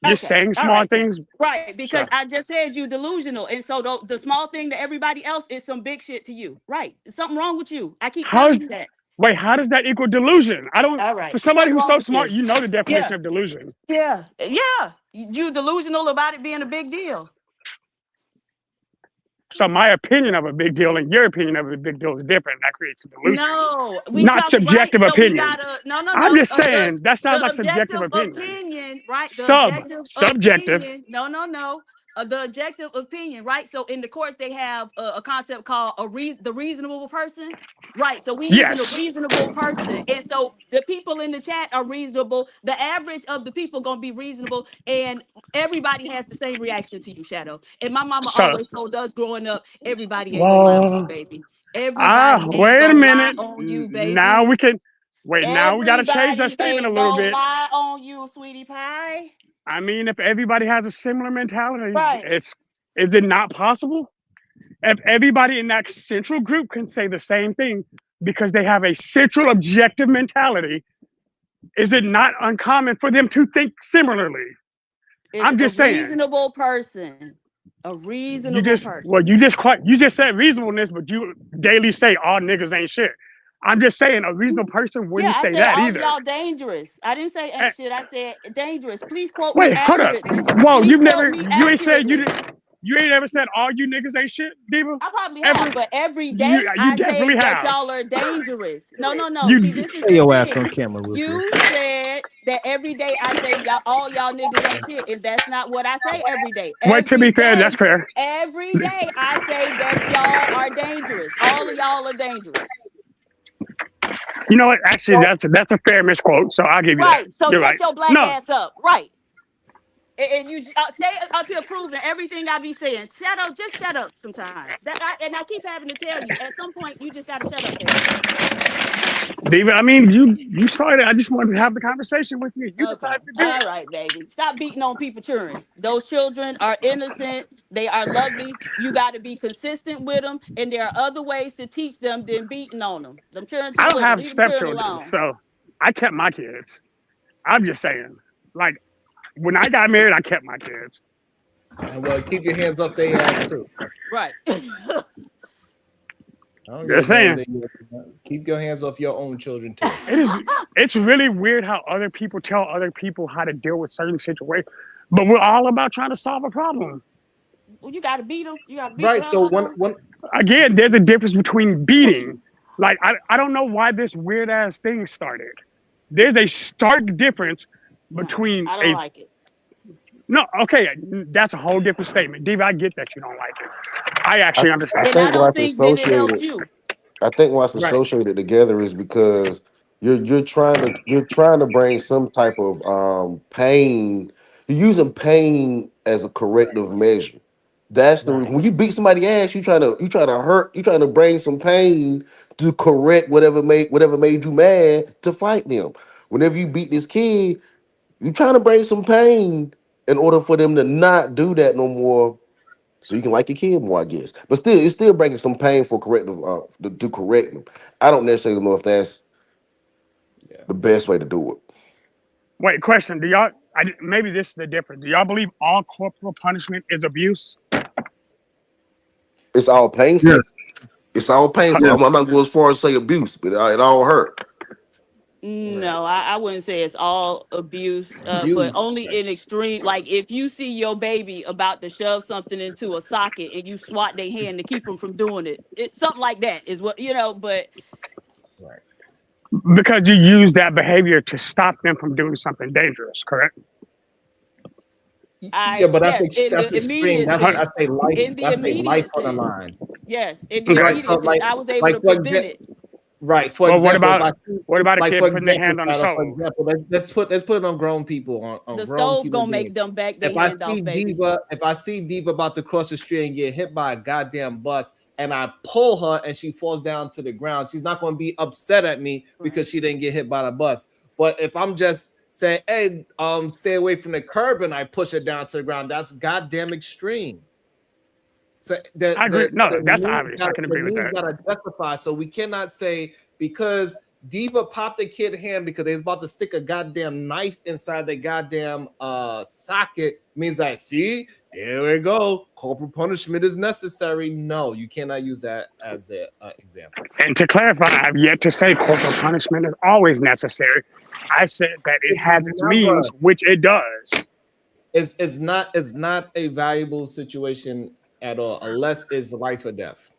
You're Okay. saying All small right then. things. Right. Because So I just said you delusional. And so the small thing to everybody else is some big shit to you. Right. Something wrong with you. I keep how telling you that. wait, how does that equal delusion? I don't All for right. somebody Something who's wrong so with smart, you. you know the Yeah. definition of delusion. Yeah. Yeah. You delusional about it being a big deal. So my opinion of a big deal and your opinion of a big deal is different. That creates a delusion. No, we Not talking right. subjective So we opinion. gotta I'm just the saying that sounds like subjective objective opinion. opinion, right? The objective Subjective. opinion. No. The objective opinion, right? So in the courts they have a concept called the reasonable person, right? So we using a Yes. reasonable person, and so the people in the chat are reasonable. The average of the people gonna be reasonable, and everybody has the same reaction to you, Shadow. And my mama So always told us growing up, everybody ain't gonna lie on you, well baby. Everybody ain't wait a gonna lie minute. on you, Now baby. we can wait, now we gotta change that Everybody statement a ain't little gonna bit. lie on you, sweetie pie. I mean, if everybody has a similar mentality, Right. is it not possible? If everybody in that central group can say the same thing because they have a central objective mentality, is it not uncommon for them to think similarly? It's I'm a just saying. reasonable person. A reasonable person. You just said reasonableness, but you daily say all niggas ain't shit. I'm just saying a reasonable person Yeah, wouldn't I say said that all of either. y'all dangerous. I didn't say ain't shit. I said dangerous. Please quote me Wait, hold up. accurately. Whoa, Please quote me you ain't said accurately. you ain't ever said all you niggas ain't shit, Diva? I probably Ever? have, but every You day you I definitely say that have. y'all are dangerous. No. You See, this is Stay the your ass on thing. camera real quick. You said that every day I say all y'all niggas ain't shit, and that's not what I say every day. wait, to be fair, that's fair. Every day I say that y'all are dangerous. All of y'all are dangerous. You know what? Actually, that's a fair misquote, so I'll give you that. Right. So You're shut right. your black No, ass up. Right. And you stay up here proving everything I be saying. Shadow, just shut up sometimes. And I keep having to tell you, at some point, you just got to shut up, baby. Diva, I mean, you started. I just wanted to have the conversation with you. You Okay. decided to do All it. right, baby. Stop beating on people children. Those children are innocent. They are lovely. You got to be consistent with them. And there are other ways to teach them than beating on them. Them children I too don't little. have Leave them children stepchildren, alone. so I kept my kids. I'm just saying, like, when I got married, I kept my kids. And well, keep your hands off their ass too. Right. I don't give Just a damn. saying. Keep your hands off your own children too. It's really weird how other people tell other people how to deal with certain situations, but we're all about trying to solve a problem. Well, you got to beat them. You got to beat the Right. hell So out of them. one Again, there's a difference between beating. Like, I don't know why this weird ass thing started. There's a stark difference between I don't like it. no, okay, that's a whole different statement. Diva, I get that you don't like it. I actually understand. I And I think don't what's think that it helped associated. you. I think what's right. associated together is because you're trying to bring some type of pain. You're using pain as a corrective measure. That's the Right. when you beat somebody ass, you try to hurt, you trying to bring some pain to correct whatever made you mad to fight them. Whenever you beat this kid, you trying to bring some pain in order for them to not do that no more so you can like your kid more, I guess. But still, it's still bringing some painful corrective to correct them. I don't necessarily know if that's the best way to do it. Wait, question: do y'all? Maybe this is the difference. Do y'all believe all corporal punishment is abuse? It's all painful. Yes, It's all painful. yes. I'm not going as far as say abuse, but it all hurt. Right. No, I wouldn't say it's all abuse, but Abuse. only in extreme. Like if you see your baby about to shove something into a socket and you swat their hand to keep them from doing it, something like that is what you know. But Right. Because you use that behavior to stop them from doing something dangerous, correct? Yeah, but yes, in that's the extreme. immediate That's Hun- sense, I say life. in the That's say life immediate on the sense, line. yes, in the Okay. Right. So immediate sense, I was able like to for prevent example, it. Right. For Well, example, what about a like kid for putting their example, hand on the Shadow, for stove? example, let's put it on grown people, on The grown stove human gonna make beings. them back their If I hand see off, baby. Diva about to cross the street and get hit by a goddamn bus, and I pull her and she falls down to the ground, she's not going to be upset at me because she didn't get hit by the bus. But if I'm just saying, hey, stay away from the curb, and I push her down to the ground, that's goddamn extreme. So I agree. No, the that's means obvious. I can agree with that. gotta justify. So we cannot say because Diva popped the kid hand because they was about to stick a goddamn knife inside the goddamn socket means that, see, there we go, corporal punishment is necessary. No, you cannot use that as the example. And to clarify, I've yet to say corporal punishment is always necessary. I said that it has its means, which it does. It's not a valuable situation at all unless it's life or death.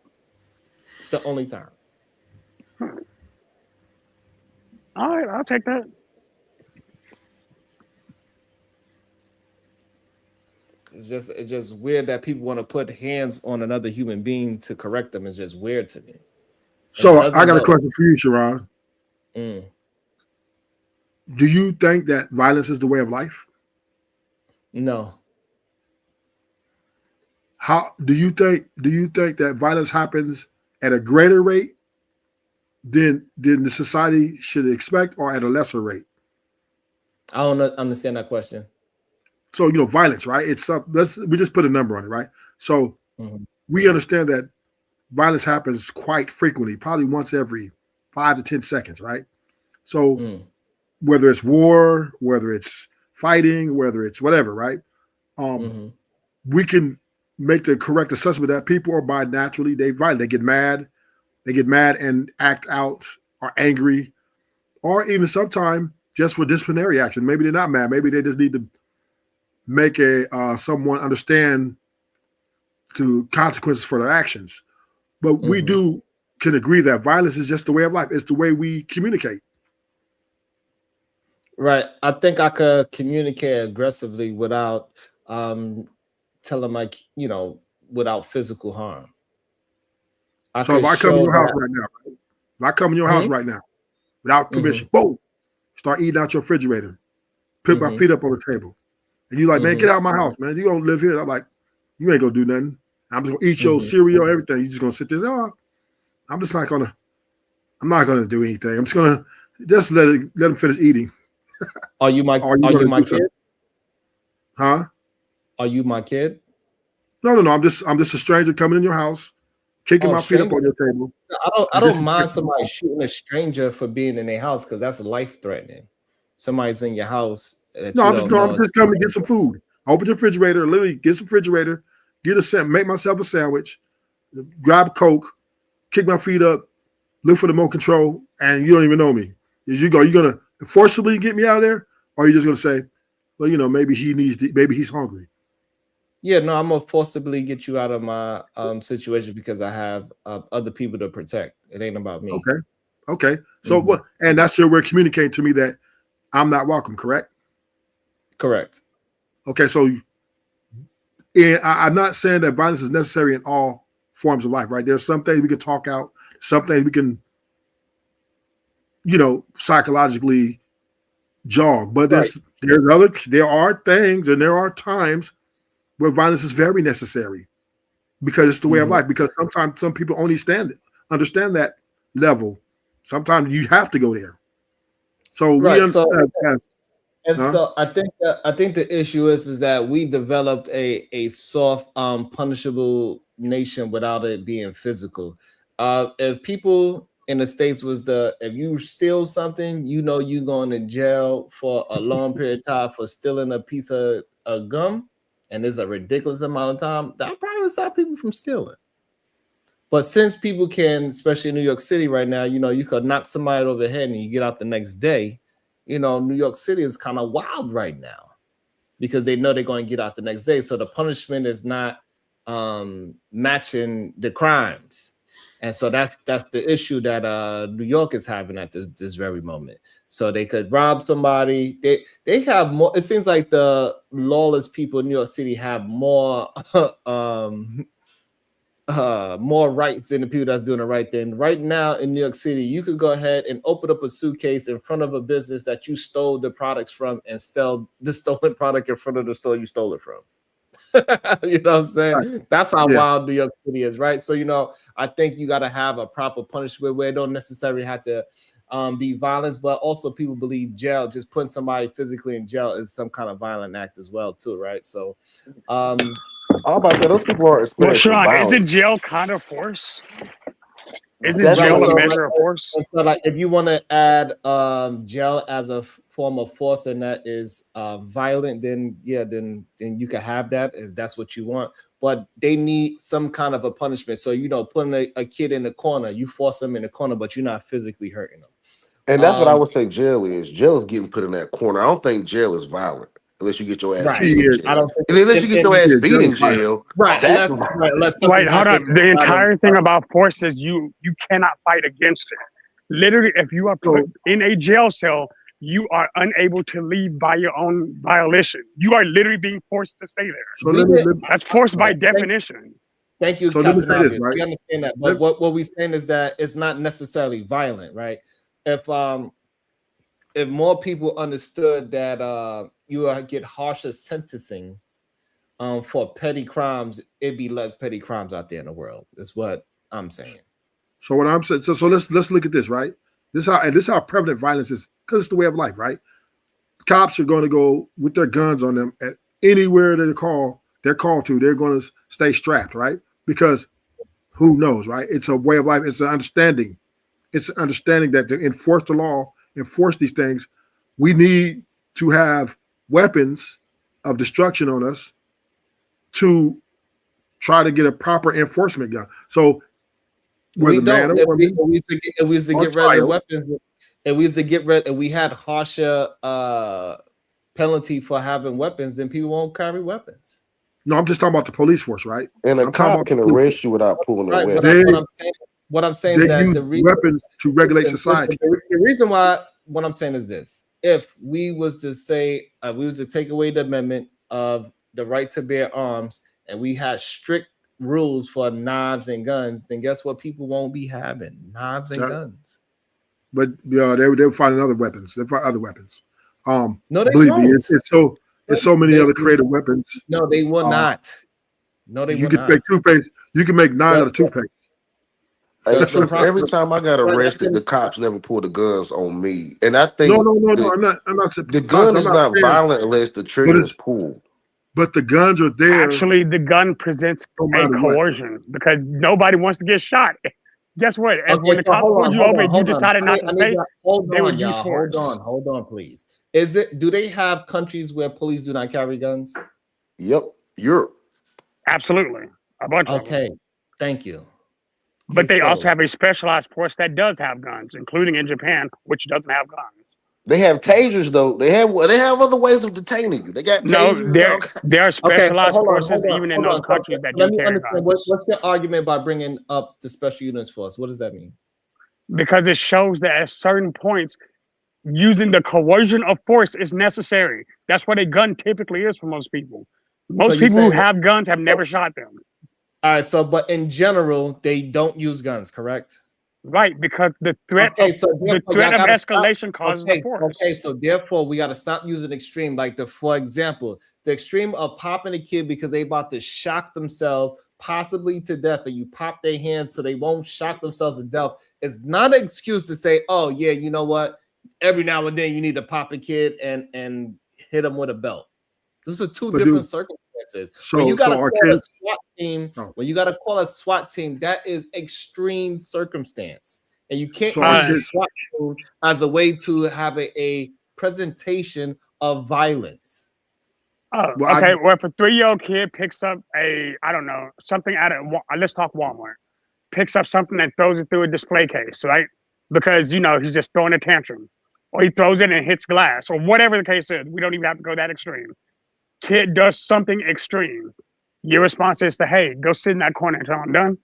It's the only time. All right, I'll take that. It's just weird that people want to put hands on another human being to correct them. It's just weird to me. So I got a question for you, Shiraz. Mm. Do you think that violence is the way of life? No. How do you think that violence happens at a greater rate than the society should expect, or at a lesser rate? I don't understand that question. So violence, right? It's we just put a number on it, right? So we understand that violence happens quite frequently, probably once every 5 to 10 seconds, right? So whether it's war, whether it's fighting, whether it's whatever, right? We can make the correct assessment that people are by naturally they violent. They get mad and act out, are angry, or even sometimes just for disciplinary action. Maybe they're not mad. Maybe they just need to make someone understand to consequences for their actions. But we can agree that violence is just the way of life. It's the way we communicate. Right. I think I could communicate aggressively without telling without physical harm. So if I come in your house right now, without permission, boom, start eating out your refrigerator, put my feet up on the table, and you like, man, get out of my house, man. You don't live here. I'm like, you ain't gonna do nothing. I'm just gonna eat your cereal, everything. You just gonna sit there. Oh, I'm not gonna do anything. I'm just gonna let him finish eating. Are you my kid? Huh? Are you my kid? No. I'm just a stranger coming in your house, kicking my feet up on your table. I don't mind somebody shooting a stranger for being in their house because that's life threatening. Somebody's in your house. I'm just coming to get some food. Open your refrigerator, literally get some refrigerator, make myself a sandwich, grab a Coke, kick my feet up, look for the remote control, and you don't even know me. You're gonna forcibly get me out of there, or are you just gonna say, well, maybe maybe he's hungry. Yeah, no, I'm gonna forcibly get you out of my situation because I have other people to protect. It ain't about me. Okay. So what? And that's your way of communicating to me that I'm not welcome. Correct. Okay. So, I'm not saying that violence is necessary in all forms of life. Right? There's some things we can talk out. Some things we can, psychologically jog. But there are things and there are times where violence is very necessary because it's the way of life. Because sometimes some people only understand that level. Sometimes you have to go there. So we understand. So I think the issue is that we developed a soft, punishable nation without it being physical. If people in the States if you steal something, you're going to jail for a long period of time for stealing a piece of gum, and there's a ridiculous amount of time, that probably would stop people from stealing. But since people can, especially in New York City right now, you could knock somebody over the head and you get out the next day. New York City is kind of wild right now because they know they're going to get out the next day. So the punishment is not matching the crimes. And so that's the issue that New York is having at this very moment. So they could rob somebody. They have more. It seems like the lawless people in New York City have more more rights than the people that's doing the right thing. Right now in New York City, you could go ahead and open up a suitcase in front of a business that you stole the products from and sell the stolen product in front of the store you stole it from. You know what I'm saying? Right. That's how Yeah. wild New York City is, right? So, you know, I think you got to have a proper punishment where it don't necessarily have to be violence, but also people believe jail, just putting somebody physically in jail is some kind of violent act as well, too, right? So, I'm about to say those people are Well, experiencing Sean, isn't violence. jail kind of force? Isn't That's right, jail what a so measure of force? like if you want to add jail as a form of force and that is violent, then yeah, then you can have that if that's what you want. But they need some kind of a punishment. So you know, putting a kid in the corner, you force them in the corner, but you're not physically hurting them. And that's what I would say jail is. Jail is getting put in that corner. I don't think jail is violent unless you get your ass Right. beat in I jail. don't think And unless you get your ass Yeah, beat jail in is violent. jail, right, that's unless something Wait, hold happens. on. The entire thing about force is you cannot fight against it. Literally, if you are put in a jail cell, you are unable to leave by your own violation. You are literally being forced to stay there. So let me That's forced by definition. Thank you, so let me Captain say this, Obvious. right? We understand that, but what we're saying is that it's not necessarily violent, right? If more people understood that you get harsher sentencing for petty crimes, it'd be less petty crimes out there in the world. That's what I'm saying. So what I'm saying, so let's look at this, right? This is how prevalent violence is, because it's the way of life, right? Cops are going to go with their guns on them at anywhere they're called to. They're going to stay strapped, right? Because who knows, right? It's a way of life. It's an understanding. It's an understanding that to enforce the law, enforce these things, we need to have weapons of destruction on us to try to get a proper enforcement gun. So We whether man don't. or woman, If we used to on get rid of the trial, weapons, if we used to get rid, if we had harsher penalty for having weapons, then people won't carry weapons. no, I'm just talking about the police force, right? and a I'm talking cop about can the police. arrest you without pulling a Right. weapon. What I'm saying They is that use the reason weapons to regulate society. The reason why what I'm saying is this: if we was to say we was to take away the amendment of the right to bear arms, and we had strict rules for knives and guns, then guess what? People won't be having knives and guns. But they'll find other weapons. They'll find other weapons. No, they Believe me, won't. it's so many other creative weapons. No, they will not. No, they You will can not. make toothpaste. You can make 9 out of toothpaste. Hey, The truth, problem- every time I got arrested, the cops never pulled the guns on me. And I think No. I'm not saying the gun is not saying, violent unless the trigger is pulled. but the guns are there. Actually, the gun presents No a matter what. coercion because nobody wants to get shot. Guess what? If Okay, when the so cops hold pulled on, you hold over on, and you hold on. decided not to stay, Hold they would on, use y'all. force. Hold on, please. Do they have countries where police do not carry guns? Yep, Europe. Absolutely, a bunch of them. Okay, thank you. But Case they also closed. have a specialized force that does have guns, including in Japan, which doesn't have guns. They have tasers though. They have other ways of detaining you. They got No, tasers. there are Okay, so specialized hold on, forces even in those So countries that let do me carry understand. guns. What's your argument by bringing up the special units force? What does that mean? Because it shows that at certain points, using the coercion of force is necessary. That's what a gun typically is for most people. Most you're people who saying- have guns have never shot them. All right, so but in general, they don't use guns, correct? Right, because the threat Okay, of so the therefore, threat y'all of gotta stop. escalation causes the force. Okay, so therefore we got to stop using extreme. Like for example, the extreme of popping a kid because they about to shock themselves, possibly to death, and you pop their hands so they won't shock themselves to death. It's not an excuse to say, oh yeah, you know what? Every now and then you need to pop a kid and hit them with a belt. Those are two different circumstances. When you gotta call a SWAT team, that is extreme circumstance. And you can't use the SWAT team as a way to have a presentation of violence. Oh, okay. Well, if a 3-year-old kid picks up something out of, let's talk Walmart, picks up something and throws it through a display case, right? Because, he's just throwing a tantrum. Or he throws it and hits glass, or whatever the case is. We don't even have to go that extreme. Kid does something extreme. Your response is to, hey, go sit in that corner until I'm done.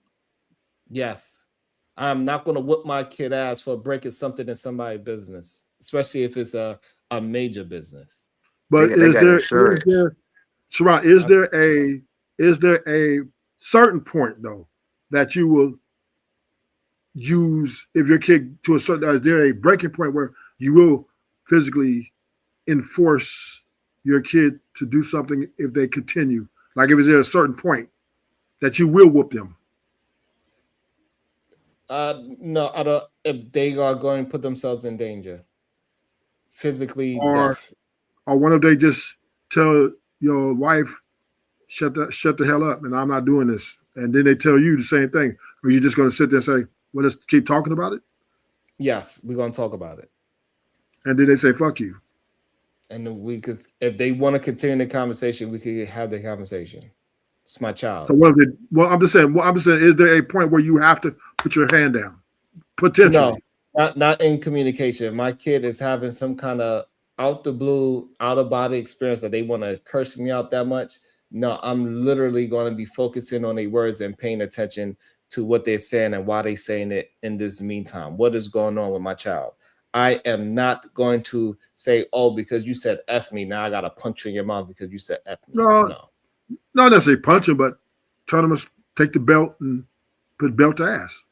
Yes. I'm not going to whoop my kid ass for breaking something in somebody's business, especially if it's a major business. But is there a certain point though that you will use if your kid to a certain is there a breaking point where you will physically enforce your kid to do something if they continue? Like if it's at a certain point that you will whoop them? No, I don't. If they are going to put themselves in danger, physically Or death. one of they just tell your wife, shut the hell up, and I'm not doing this. And then they tell you the same thing. Or you're just gonna sit there and say, well, let's keep talking about it? Yes, we're gonna talk about it. And then they say, fuck you. And then we could, if they want to continue the conversation, we could have the conversation. It's my child. So what if they, I'm just saying, is there a point where you have to put your hand down? Potentially. No, not in communication. My kid is having some kind of out the blue, out of body experience that they want to curse me out that much. No, I'm literally going to be focusing on their words and paying attention to what they're saying and why they're saying it in this meantime. What is going on with my child? I am not going to say, oh, because you said F me, now I got to punch you in your mouth because you said F me. No. Not necessarily punch him, but tell them to take the belt and put belt to ass.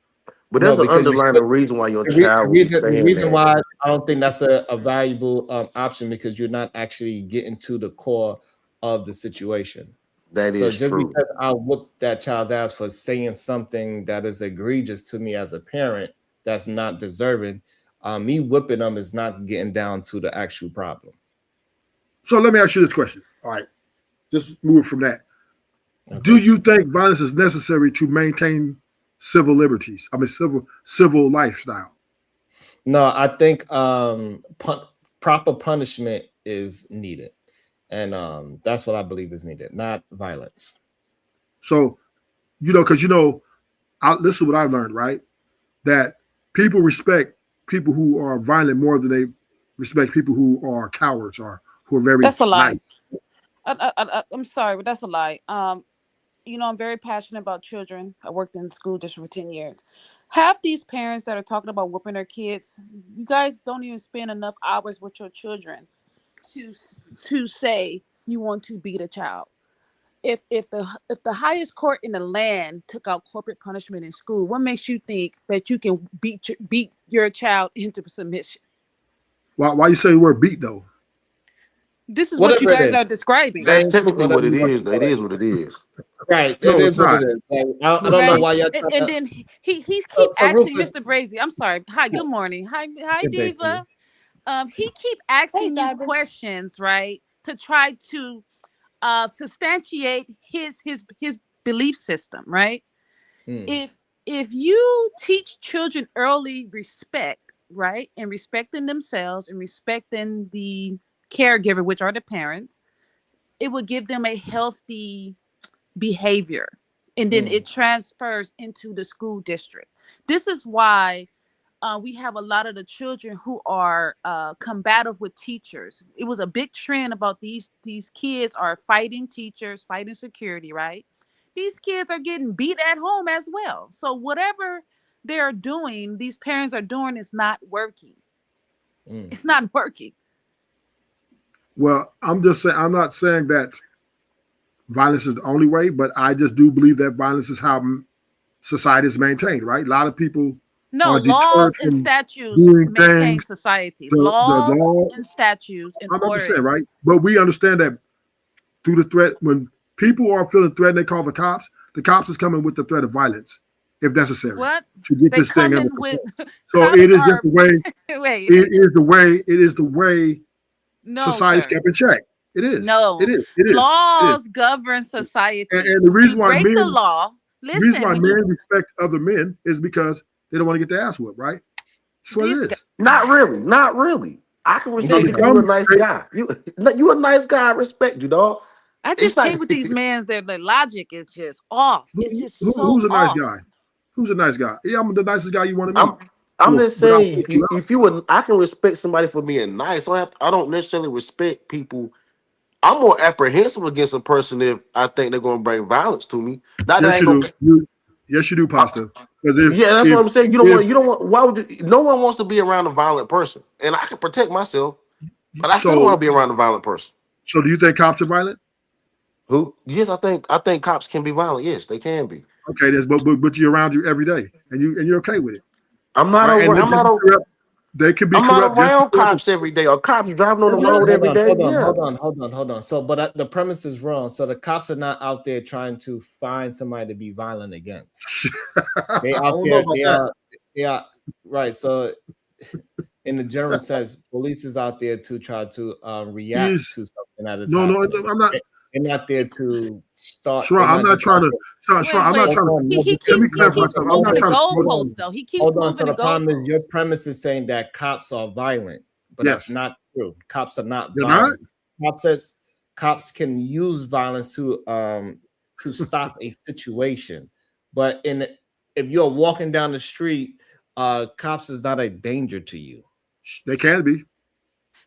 But there's an underlying reason why your child was saying the reason that. why I don't think that's a valuable option, because you're not actually getting to the core of the situation. That so is just true. because I whooped that child's ass for saying something that is egregious to me as a parent, that's not deserving. Me whipping them is not getting down to the actual problem. So let me ask you this question. All right, just move from that. Okay. Do you think violence is necessary to maintain civil liberties? I mean, civil lifestyle. No, I think proper punishment is needed, and that's what I believe is needed, not violence. So, because this is what I've learned, right? That people respect people who are violent more than they respect people who are cowards or who are very. That's a lie. Nice. I'm sorry, but that's a lie. I'm very passionate about children. I worked in the school district for 10 years. Half these parents that are talking about whooping their kids, you guys don't even spend enough hours with your children to say you want to beat a child. If the highest court in the land took out corporate punishment in school, what makes you think that you can beat your child into submission? Why you say the word beat though? This is what you guys are describing. That's technically what it is. It is what it is. Right. It is what it is. I don't know why y'all. And then he keeps asking Mr. Brazy. I'm sorry. Hi. Good morning. Hi, Diva. He keep asking you questions, right, to try to substantiate his belief system, right? If you teach children early respect, right, and respecting themselves and respecting the caregiver, which are the parents, it will give them a healthy behavior, and then it transfers into the school district. This is why we have a lot of the children who are combative with teachers. It was a big trend about these kids are fighting teachers, fighting security, right? These kids are getting beat at home as well. So whatever they're doing, these parents are doing, is not working. It's not working. Well, I'm just saying, I'm not saying that violence is the only way, but I just do believe that violence is how society is maintained, right? A lot of people are laws and statutes maintain society. Laws and statutes and I'm understand, right? But we understand that through the threat, when people are feeling threatened, they call the cops. The cops is coming with the threat of violence, if necessary. What? To get they this thing in with, so it is just the way. Wait. It is the way society's kept in check. It is. No. It is. Laws govern society. And the reason why break the law. Listen, the reason why men respect other men is because they don't want to get their ass whipped, right? That's what it is. Not really. Not really. I can respect you. You're a nice guy. You a nice guy. I respect you, dog. I just think with these men, their logic is just off. It's just who's a nice guy? Who's a nice guy? Yeah, I'm the nicest guy you want to meet. I'm just saying, if you would, I can respect somebody for being nice. I don't necessarily respect people. I'm more apprehensive against a person if I think they're going to bring violence to me. Yes, you do. Yes, you do, Pasta. That's what I'm saying. You don't want. Why would you? No one wants to be around a violent person, and I can protect myself, but I still don't want to be around a violent person. So, do you think cops are violent? Who? Yes, I think cops can be violent. Yes, they can be. Okay, but you're around you every day, and you're okay with it. I'm not right? They can be I'm not corrupt just around because cops every day, or cops driving on the Hold road every on, day. hold on. So, but the premise is wrong. So the cops are not out there trying to find somebody to be violent against. They out there. They are right. So, in the general sense, police is out there to try to react to something that is happening. I'm not. They're not there to start. Sharon, I'm not trying to. Sharon, I'm not trying to. He Let me keeps clarify something. I'm moving not the trying to. goalposts, though. He keeps Hold on. moving So the the problem goalposts. is your premise is saying that cops are violent, but that's not true. Cops are not They're violent. Cops can use violence to stop a situation, but if you're walking down the street, cops is not a danger to you. They can be.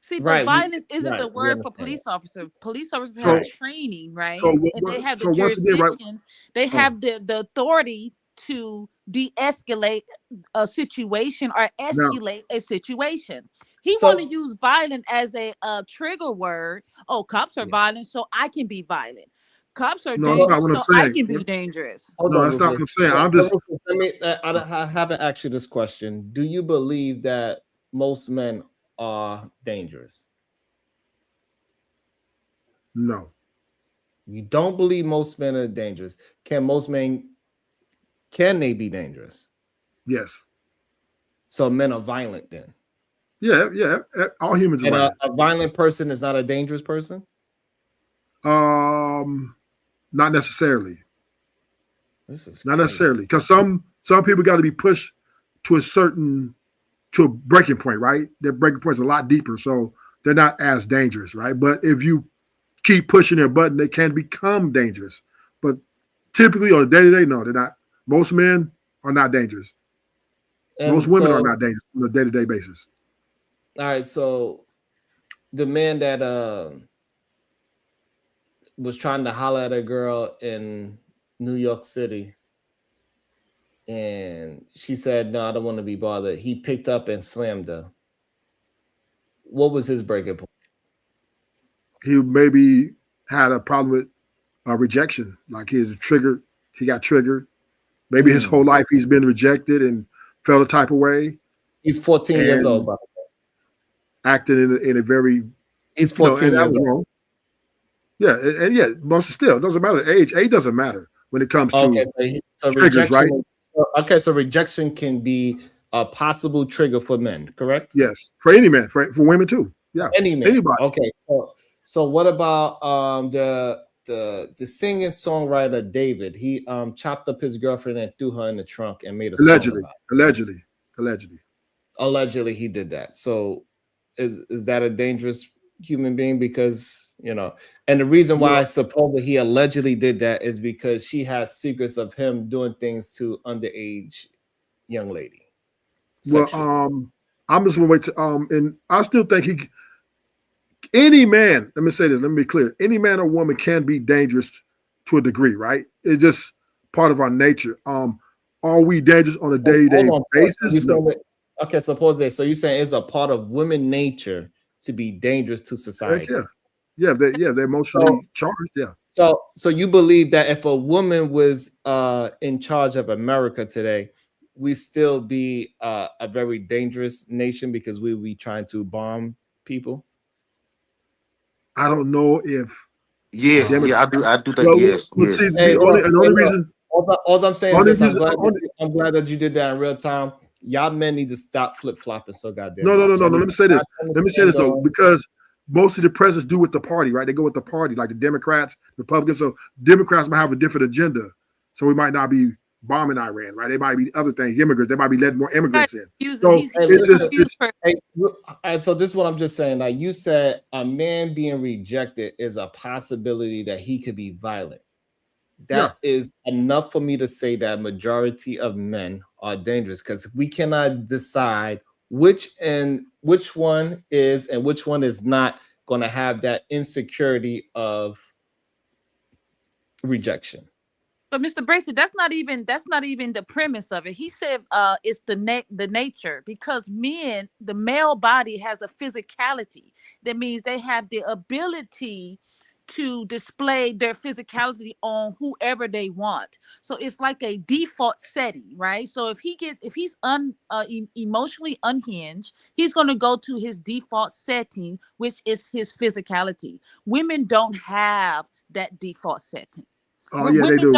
See, but violence isn't the word for police officers. Police officers have training, right? And they have the once again, right? jurisdiction. They have the authority to de-escalate a situation or escalate a situation. He want to use violent as a trigger word. Oh, cops are violent, so I can be violent. Cops are dangerous, so I can be dangerous. Hold no, on, that's not what I'm saying. Rufus. I'm just. Let me. I haven't asked you this question. Do you believe that most men are dangerous? No. You don't believe most men are dangerous. Can they be dangerous? Yes. So men are violent then? Yeah. All humans are violent. A violent person is not a dangerous person? Not necessarily. This is not necessarily, because some people got to be pushed to a breaking point, right? Their breaking point is a lot deeper, so they're not as dangerous, right? But if you keep pushing their button, they can become dangerous. But typically on a day-to-day, no, they're not. Most men are not dangerous. And most women are not dangerous on a day-to-day basis. All right, so the man that was trying to holler at a girl in New York City, and she said, "No, I don't want to be bothered." He picked up and slammed her. What was his breaking point? He maybe had a problem with rejection, like he got triggered. Maybe his whole life he's been rejected and felt a type of way. He's 14 years old, by the way. Acting in a very. He's 14 years old. Wrong. Yeah, and but still, it doesn't matter. Age doesn't matter when it comes to triggers, right? So rejection can be a possible trigger for men, correct? Yes, for any man, for women too. Yeah, any man. Anybody. Okay, so what about the singer songwriter David? He chopped up his girlfriend and threw her in the trunk and made a song about it. Allegedly he did that. So is that a dangerous human being? Because and the reason why I suppose that he allegedly did that is because she has secrets of him doing things to underage young lady. Sexually. Well, I'm just gonna wait to and I still think any man, let me say this, let me be clear. Any man or woman can be dangerous to a degree, right? It's just part of our nature. Are we dangerous on a day-to-day basis? No. Okay, suppose that. So you're saying it's a part of women nature to be dangerous to society. Yeah, they're emotionally charged. Yeah. So you believe that if a woman was in charge of America today, we still be a very dangerous nation because we would be trying to bomb people? I don't know if. Yes, I do think yes. See, the only reason. All I'm saying is this: I'm glad that you did that in real time. Y'all men need to stop flip flopping so goddamn. No. Let me say this. Though, because most of the presidents do with the party, right? They go with the party, like the Democrats, Republicans. So Democrats might have a different agenda. So we might not be bombing Iran, right? They might be other things, immigrants. They might be letting more immigrants in. So so this is what I'm just saying. Like you said, a man being rejected is a possibility that he could be violent. That is enough for me to say that majority of men are dangerous because we cannot decide which one is and which one is not going to have that insecurity of rejection. But Mr. Bracy, that's not even the premise of it. He said it's the nature, because the male body has a physicality. That means they have the ability to display their physicality on whoever they want. So it's like a default setting, right? So if he's emotionally unhinged, he's going to go to his default setting, which is his physicality. Women don't have that default setting. Oh yeah, they do.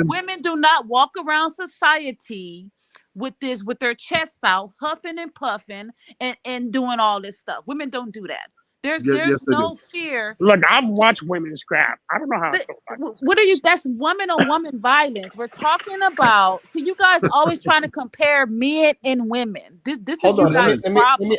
Women do not walk around society with their chest out, huffing and puffing and doing all this stuff. Women don't do that. There's yes, they no do. fear. Look, I've watched women scrap. I don't know how I feel about this. What are you? That's woman on woman violence. We're talking about. See, you guys always trying to compare men and women. This is you guys' problem.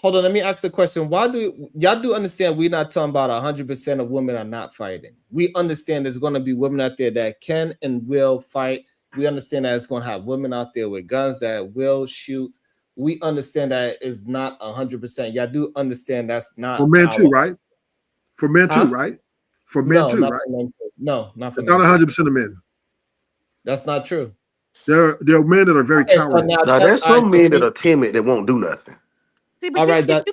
Let me ask the question. Why do y'all do understand we're not talking about 100% of women are not fighting? We understand there's going to be women out there that can and will fight. We understand that it's going to have women out there with guns that will shoot. We understand that it's not 100%. Y'all do understand that's not for men too, right? For men too, right? For men too, right? No, not for it's men. not 100% of men. That's not true. There are men that are very cowardly. Now there's some men that are timid that won't do nothing. See, but all right, that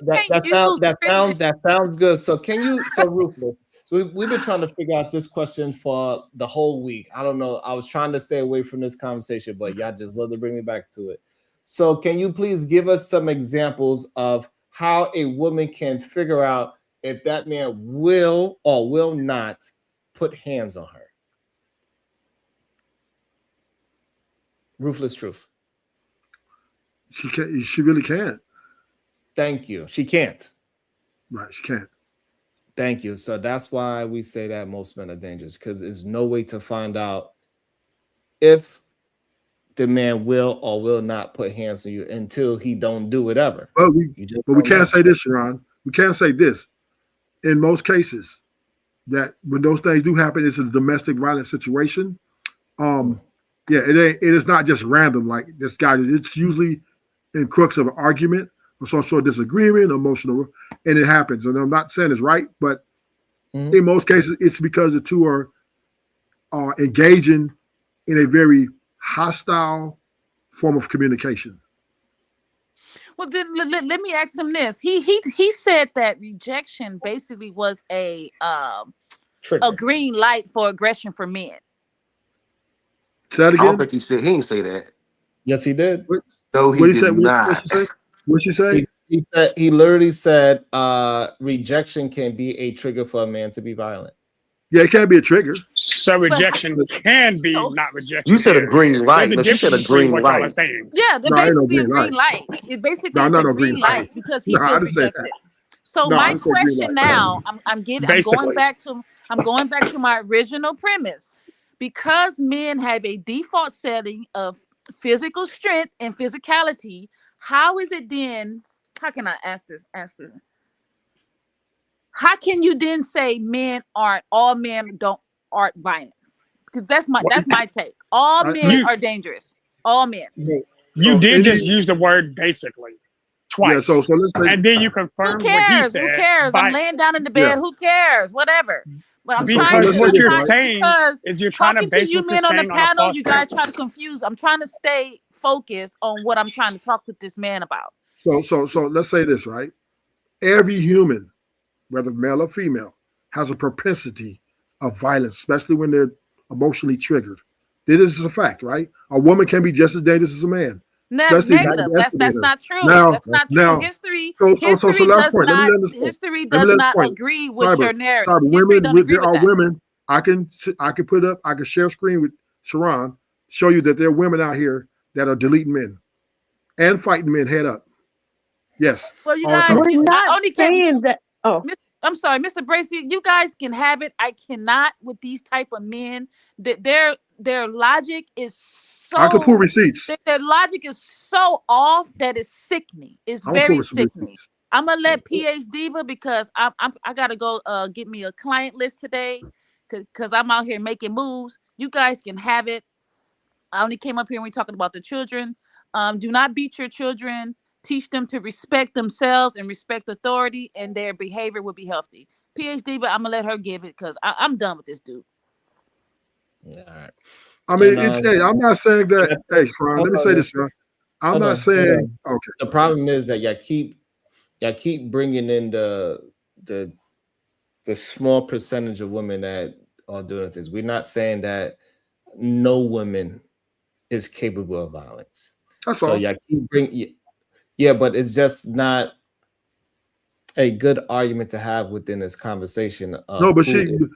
sounds good. So can you, Ruthless? So we've been trying to figure out this question for the whole week. I don't know. I was trying to stay away from this conversation, but y'all just love to bring me back to it. So can you please give us some examples of how a woman can figure out if that man will or will not put hands on her? Ruthless Truth. She can't. She really can't. Thank you. She can't. Right. She can't. Thank you. So that's why we say that most men are dangerous, because there's no way to find out if the man will or will not put hands on you until he don't do whatever. But we can't say this, Sharon. We can't say this. In most cases, that when those things do happen, it's a domestic violence situation. Yeah, it is not just random like this guy. It's usually in crux of an argument or some sort of disagreement, emotional, and it happens. And I'm not saying it's right, but in most cases, it's because the two are engaging in a very hostile form of communication. Well, then let me ask him this. He said that rejection basically was a green light for aggression for men. Say that again? I don't think he didn't say that. Yes, he did. No, he did not. What'd she say? He literally said rejection can be a trigger for a man to be violent. Yeah, it can't be a trigger. So rejection can be not rejection. You said a green light. No, she said a green light. Yeah, basically a green light. It basically is a green light because he feels rejected. So my question now, I'm going back to my original premise. Because men have a default setting of physical strength and physicality, how is it then? How can I ask this? How can you then say all men aren't violent? Because that's my take. All men are dangerous. All men. You did just use the word basically twice. Yeah, so let's and then you confirmed what he said. Who cares? I'm laying down in the bed. Who cares? Whatever. But I'm trying to what you're saying is you're trying to base you men on the panel. On you guys try to confuse. I'm trying to stay focused on what I'm trying to talk with this man about. So let's say this, right? Every human, whether male or female, has a propensity of violence, especially when they're emotionally triggered. This is a fact, right? A woman can be just as dangerous as a man. Negative. That's not true. That's not true. History does not agree with your narrative. There are women. I can share screen with Sharon, show you that there are women out here that are deleting men and fighting men head up. Yes. Well, you guys, I'm sorry, Mr. Bracy. You guys can have it. I cannot with these type of men. That their logic is so. I can pull receipts. Their logic is so off that it's sickening. It's very sickening. I'm gonna let PH Diva because I gotta go get me a client list today because I'm out here making moves. You guys can have it. I only came up here when we talking about the children. Do not beat your children. Teach them to respect themselves and respect authority, and their behavior will be healthy. PhD, but I'm gonna let her give it because I'm done with this dude. Yeah, all right. I mean, I'm not saying that. Hey, Fran, let me say this, Fran. I'm not saying. Okay. The problem is that y'all keep bringing in the the small percentage of women that are doing things. We're not saying that no woman is capable of violence. That's So all. yeah, yeah, but it's just not a good argument to have within this conversation No, of but who is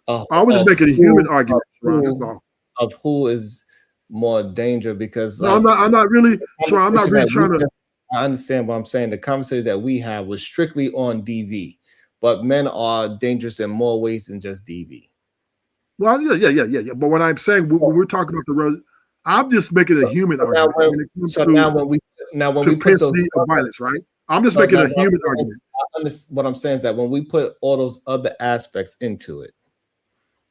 I was just making a human argument, Sharon. That's all. of who is more danger, because No, like I'm not really, Sharon. I'm not conversation really that we trying to. I understand what I'm saying. The conversation that we have was strictly on DV, but men are dangerous in more ways than just DV. Well, yeah. But what I'm saying, when we're talking about I'm just making a human argument when it comes So to now when we put those propensity of violence, right? I'm just so making now a human argument. what I'm saying is that when we put all those other aspects into it,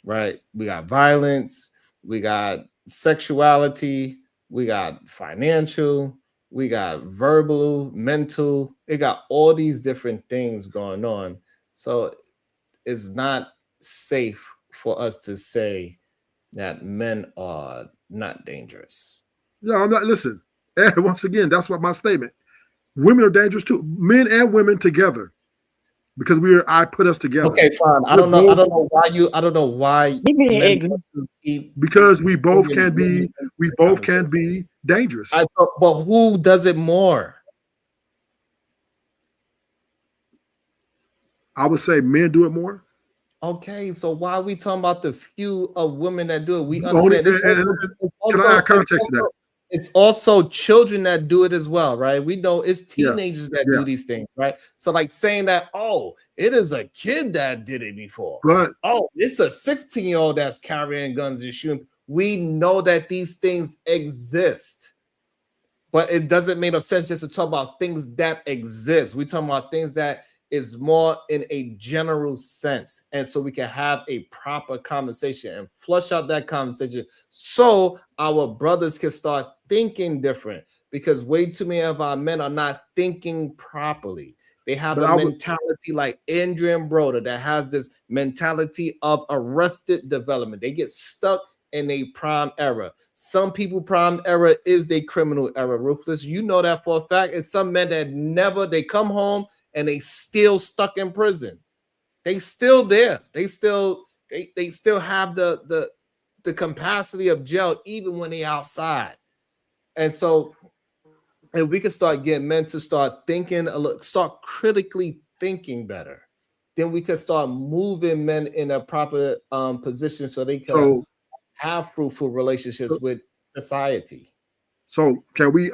right? We got violence, we got sexuality, we got financial, we got verbal, mental. It got all these different things going on. So it's not safe for us to say that men are not dangerous. No, I'm not. Listen, and once again, that's what my statement. Women are dangerous too, men and women together, because I put us together. Okay, fine. I don't know why men want to keep because we both can be dangerous. But who does it more? I would say men do it more. Okay, so why are we talking about the few of women that do it? We understand. Can I add context to that? It's also children that do it as well, right? We know it's teenagers that do these things, right? So like saying that, oh, it is a kid that did it before. But it's a 16-year-old that's carrying guns and shooting. We know that these things exist. But it doesn't make no sense just to talk about things that exist. We're talking about things that is more in a general sense. And so we can have a proper conversation and flush out that conversation so our brothers can start thinking different, because way too many of our men are not thinking properly. They have a mentality like Adrian Broder that has this mentality of arrested development. They get stuck in a prime era. Some people prime era is their criminal era. Ruthless, you know that for a fact. It's some men that they come home and they still stuck in prison. They still there. They still have the capacity of jail even when they outside. And so if we can start getting men to start thinking, start critically thinking better, then we can start moving men in a proper position so they can have fruitful relationships with society. So can we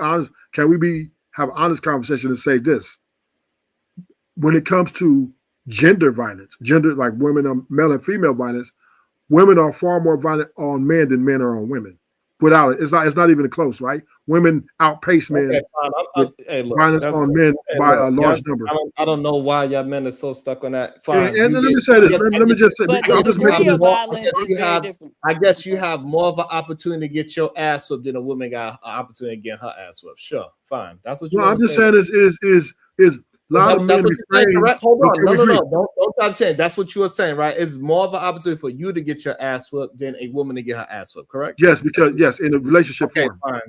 have honest conversation and say this? When it comes to gender violence, like women, male and female violence, women are far more violent on men than men are on women. Without it, it's not even close, right? Women outpace men. Violence on men by a large number. I don't know why y'all men are so stuck on that. And let me say this. Let me just say, I'm just making of violence is very different. I guess you have more of an opportunity to get your ass whooped than a woman got an opportunity to get her ass whooped. Sure, fine. That's what you. I'm just saying is a lot of men refrain. Hold on, no, don't try to change. That's what you were saying, right? It's more of an opportunity for you to get your ass whooped than a woman to get her ass whooped, correct? Yes, because in a relationship form. Fine.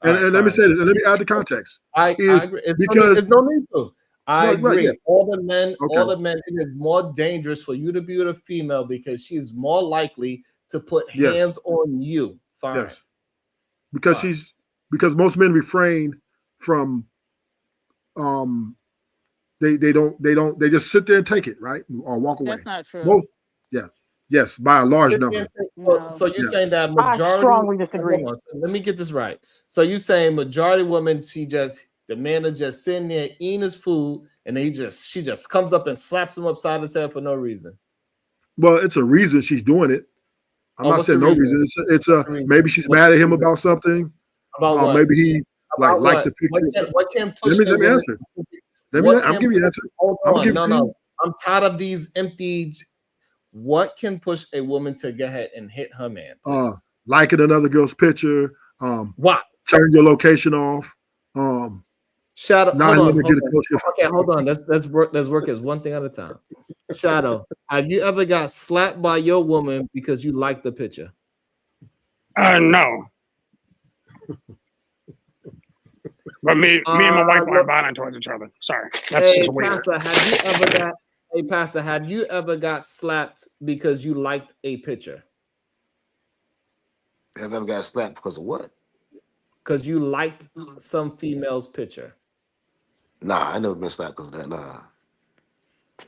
And let me say this, and let me add the context. I agree. There's no need to. I agree. Yeah. All the men, it is more dangerous for you to be with a female because she's more likely to put hands on you. Fine. Yes. Because most men refrain from they just sit there and take it, right? Or walk away. That's not true. Yes, by a large number. So you're saying that majority? I strongly disagree. Let me get this right. So you're saying majority of women, the man is just sitting there eating his food, and she just comes up and slaps him upside his head for no reason. Well, it's a reason she's doing it. I'm not saying no reason. It's maybe she's mad at him about something. About what? Maybe he liked the picture. What can push? Let me answer. I'm giving you an answer. No. I'm tired of these empty. What can push a woman to go ahead and hit her man? Liking another girl's picture. What? Turn your location off. Shadow. Hold on. Let's work as one thing at a time. Shadow, have you ever got slapped by your woman because you liked the picture? No. But me and my wife aren't violent towards each other. Sorry, that's just weird. Pastor, have you ever got Hey, Pastor, have you ever got slapped because you liked a picture? Have I ever got slapped because of what? Because you liked some female's picture. Nah, I never been slapped because of that. Nah.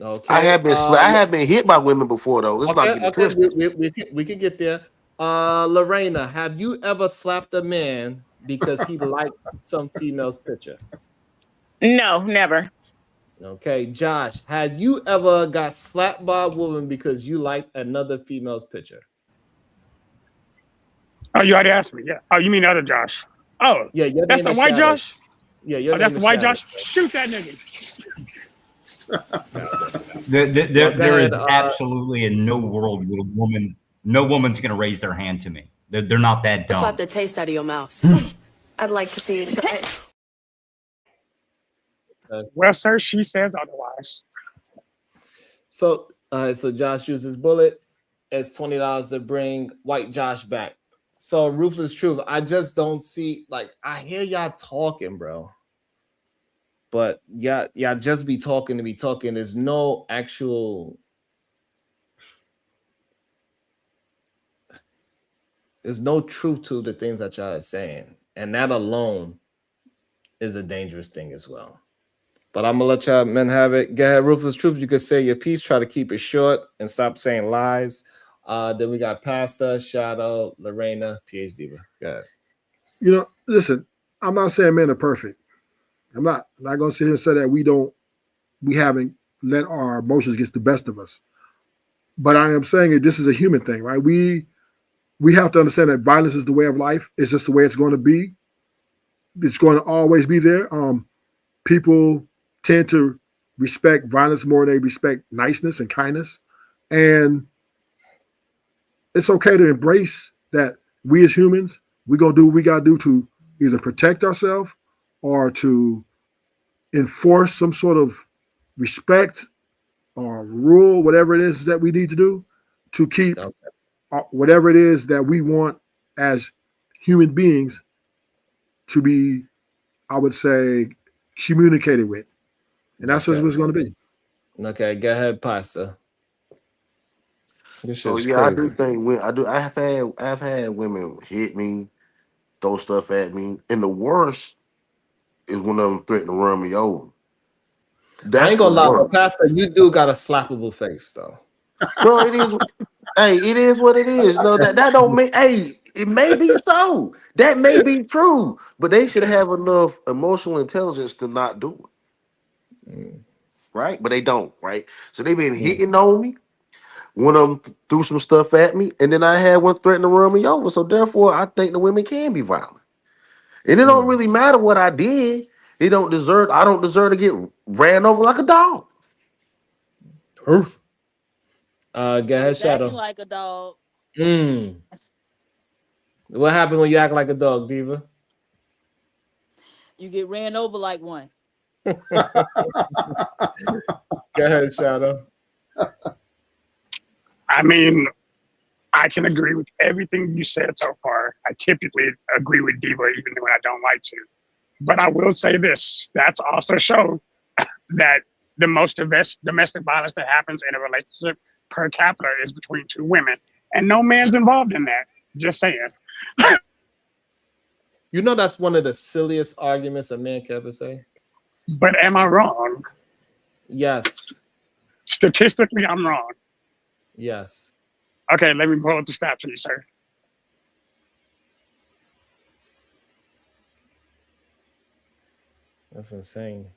Okay. I have been hit by women before though. Let's not get it twisted. We can get there. Lorena, have you ever slapped a man because he liked some female's picture? No, never. Okay, Josh, have you ever got slapped by a woman because you liked another female's picture? Oh, you already asked me. Yeah. Oh, you mean the other Josh? Oh, yeah. Your that's name the is white Shadow. Josh. Yeah, your oh, name that's is the white Shadow. Josh. Shoot that nigga. There is absolutely in no world would a woman, no woman's going to raise their hand to me. They're not that dumb. Slap the taste out of your mouth. I'd like to see you try. Well, sir, she says otherwise. So Josh uses bullet as $20 to bring white Josh back. So ruthless truth, I just don't see, like, I hear y'all talking, bro, but y'all just be talking to be talking. There's no actual, there's no truth to the things that y'all are saying, and that alone is a dangerous thing as well. But I'm gonna let y'all men have it. Go ahead, ruthless truth. You could say your piece. Try to keep it short and stop saying lies. Then we got Pastor, Shadow, Lorena, PhD. Go ahead. You know, listen, I'm not saying men are perfect. I'm not gonna sit here and say that we haven't let our emotions get the best of us. But I am saying that this is a human thing, right? We have to understand that violence is the way of life. It's just the way it's going to be. It's going to always be there. People tend to respect violence more than they respect niceness and kindness. And it's okay to embrace that we as humans, we're going to do what we got to do to either protect ourselves or to enforce some sort of respect or rule, whatever it is that we need to do to keep whatever it is that we want as human beings to be, I would say, communicated with. And that's what it's going to be. Okay, go ahead, Pastor. This So shit's yeah, I crazy. do think I've had women hit me, throw stuff at me, and the worst is one of them threaten to run me over. I ain't gonna lie, but Pastor, you do got a slappable face, though. Bro, it is. Hey, it is what it is. No, that don't mean. Hey, it may be so. That may be true, but they should have enough emotional intelligence to not do it. Right? But they don't. Right? So they've been hitting on me. One of them threw some stuff at me, and then I had one threaten to run me over. So therefore, I think the women can be violent, and it don't really matter what I did. I don't deserve to get ran over like a dog. Go ahead, Shadow. Acting like a dog. What happened when you act like a dog, Diva? You get ran over like one. Go ahead, Shadow. I mean, I can agree with everything you said so far. I typically agree with Diva even when I don't like to. But I will say this, that's also shown that the most domestic violence that happens in a relationship per capita is between two women. And no man's involved in that. Just saying. You know that's one of the silliest arguments a man can ever say. But am I wrong? Yes. Statistically, I'm wrong. Yes. Okay, let me pull up the stats for you, sir. That's insane.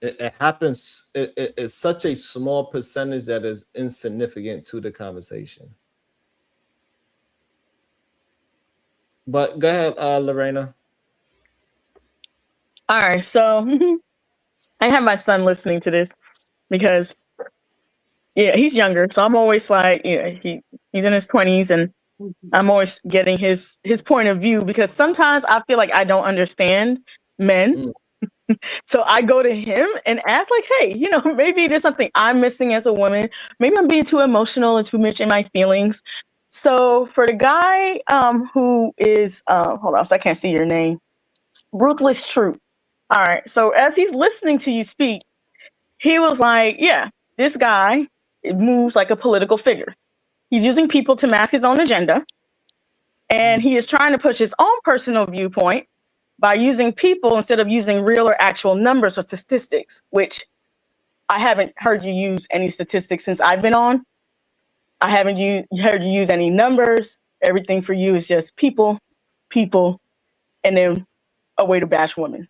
It happens. It's such a small percentage that is insignificant to the conversation. But go ahead, Lorena. All right, so I have my son listening to this because, yeah, he's younger, so I'm always like, he's in his 20s, and I'm always getting his point of view because sometimes I feel like I don't understand men. So I go to him and ask, like, hey, maybe there's something I'm missing as a woman. Maybe I'm being too emotional and too much in my feelings. So for the guy who is, hold on, so I can't see your name, Ruthless Truth. All right. So as he's listening to you speak, he was like, yeah, this guy, it moves like a political figure. He's using people to mask his own agenda. And he is trying to push his own personal viewpoint by using people instead of using real or actual numbers or statistics, which I haven't heard you use any statistics since I've been on. I haven't heard you use any numbers. Everything for you is just people, and then a way to bash women.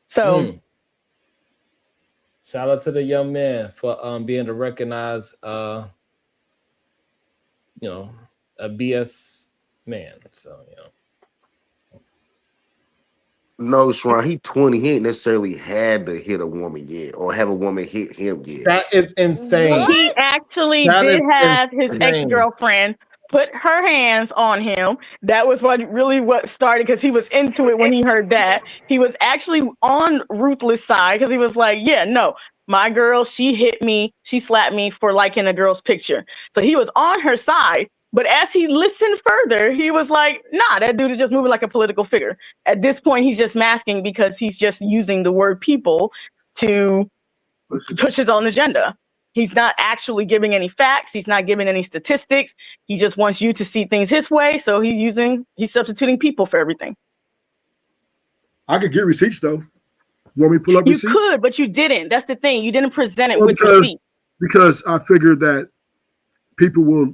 So shout out to the young man for being to recognize you know, a BS man. So, you know. No, Sharon, he 20. He ain't necessarily had to hit a woman yet or have a woman hit him yet. That is insane. He actually did have his ex-girlfriend put her hands on him. That was what started, because he was into it when he heard that. He was actually on Ruthless side because he was like, yeah, no, my girl, she hit me, she slapped me for liking a girl's picture. So he was on her side. But as he listened further, he was like, nah, that dude is just moving like a political figure. At this point, he's just masking because he's just using the word people to push his own agenda. He's not actually giving any facts. He's not giving any statistics. He just wants you to see things his way. So he's substituting people for everything. I could get receipts though. You want me to pull up receipts? You could, but you didn't. That's the thing. You didn't present it with receipts. Because I figured that people will,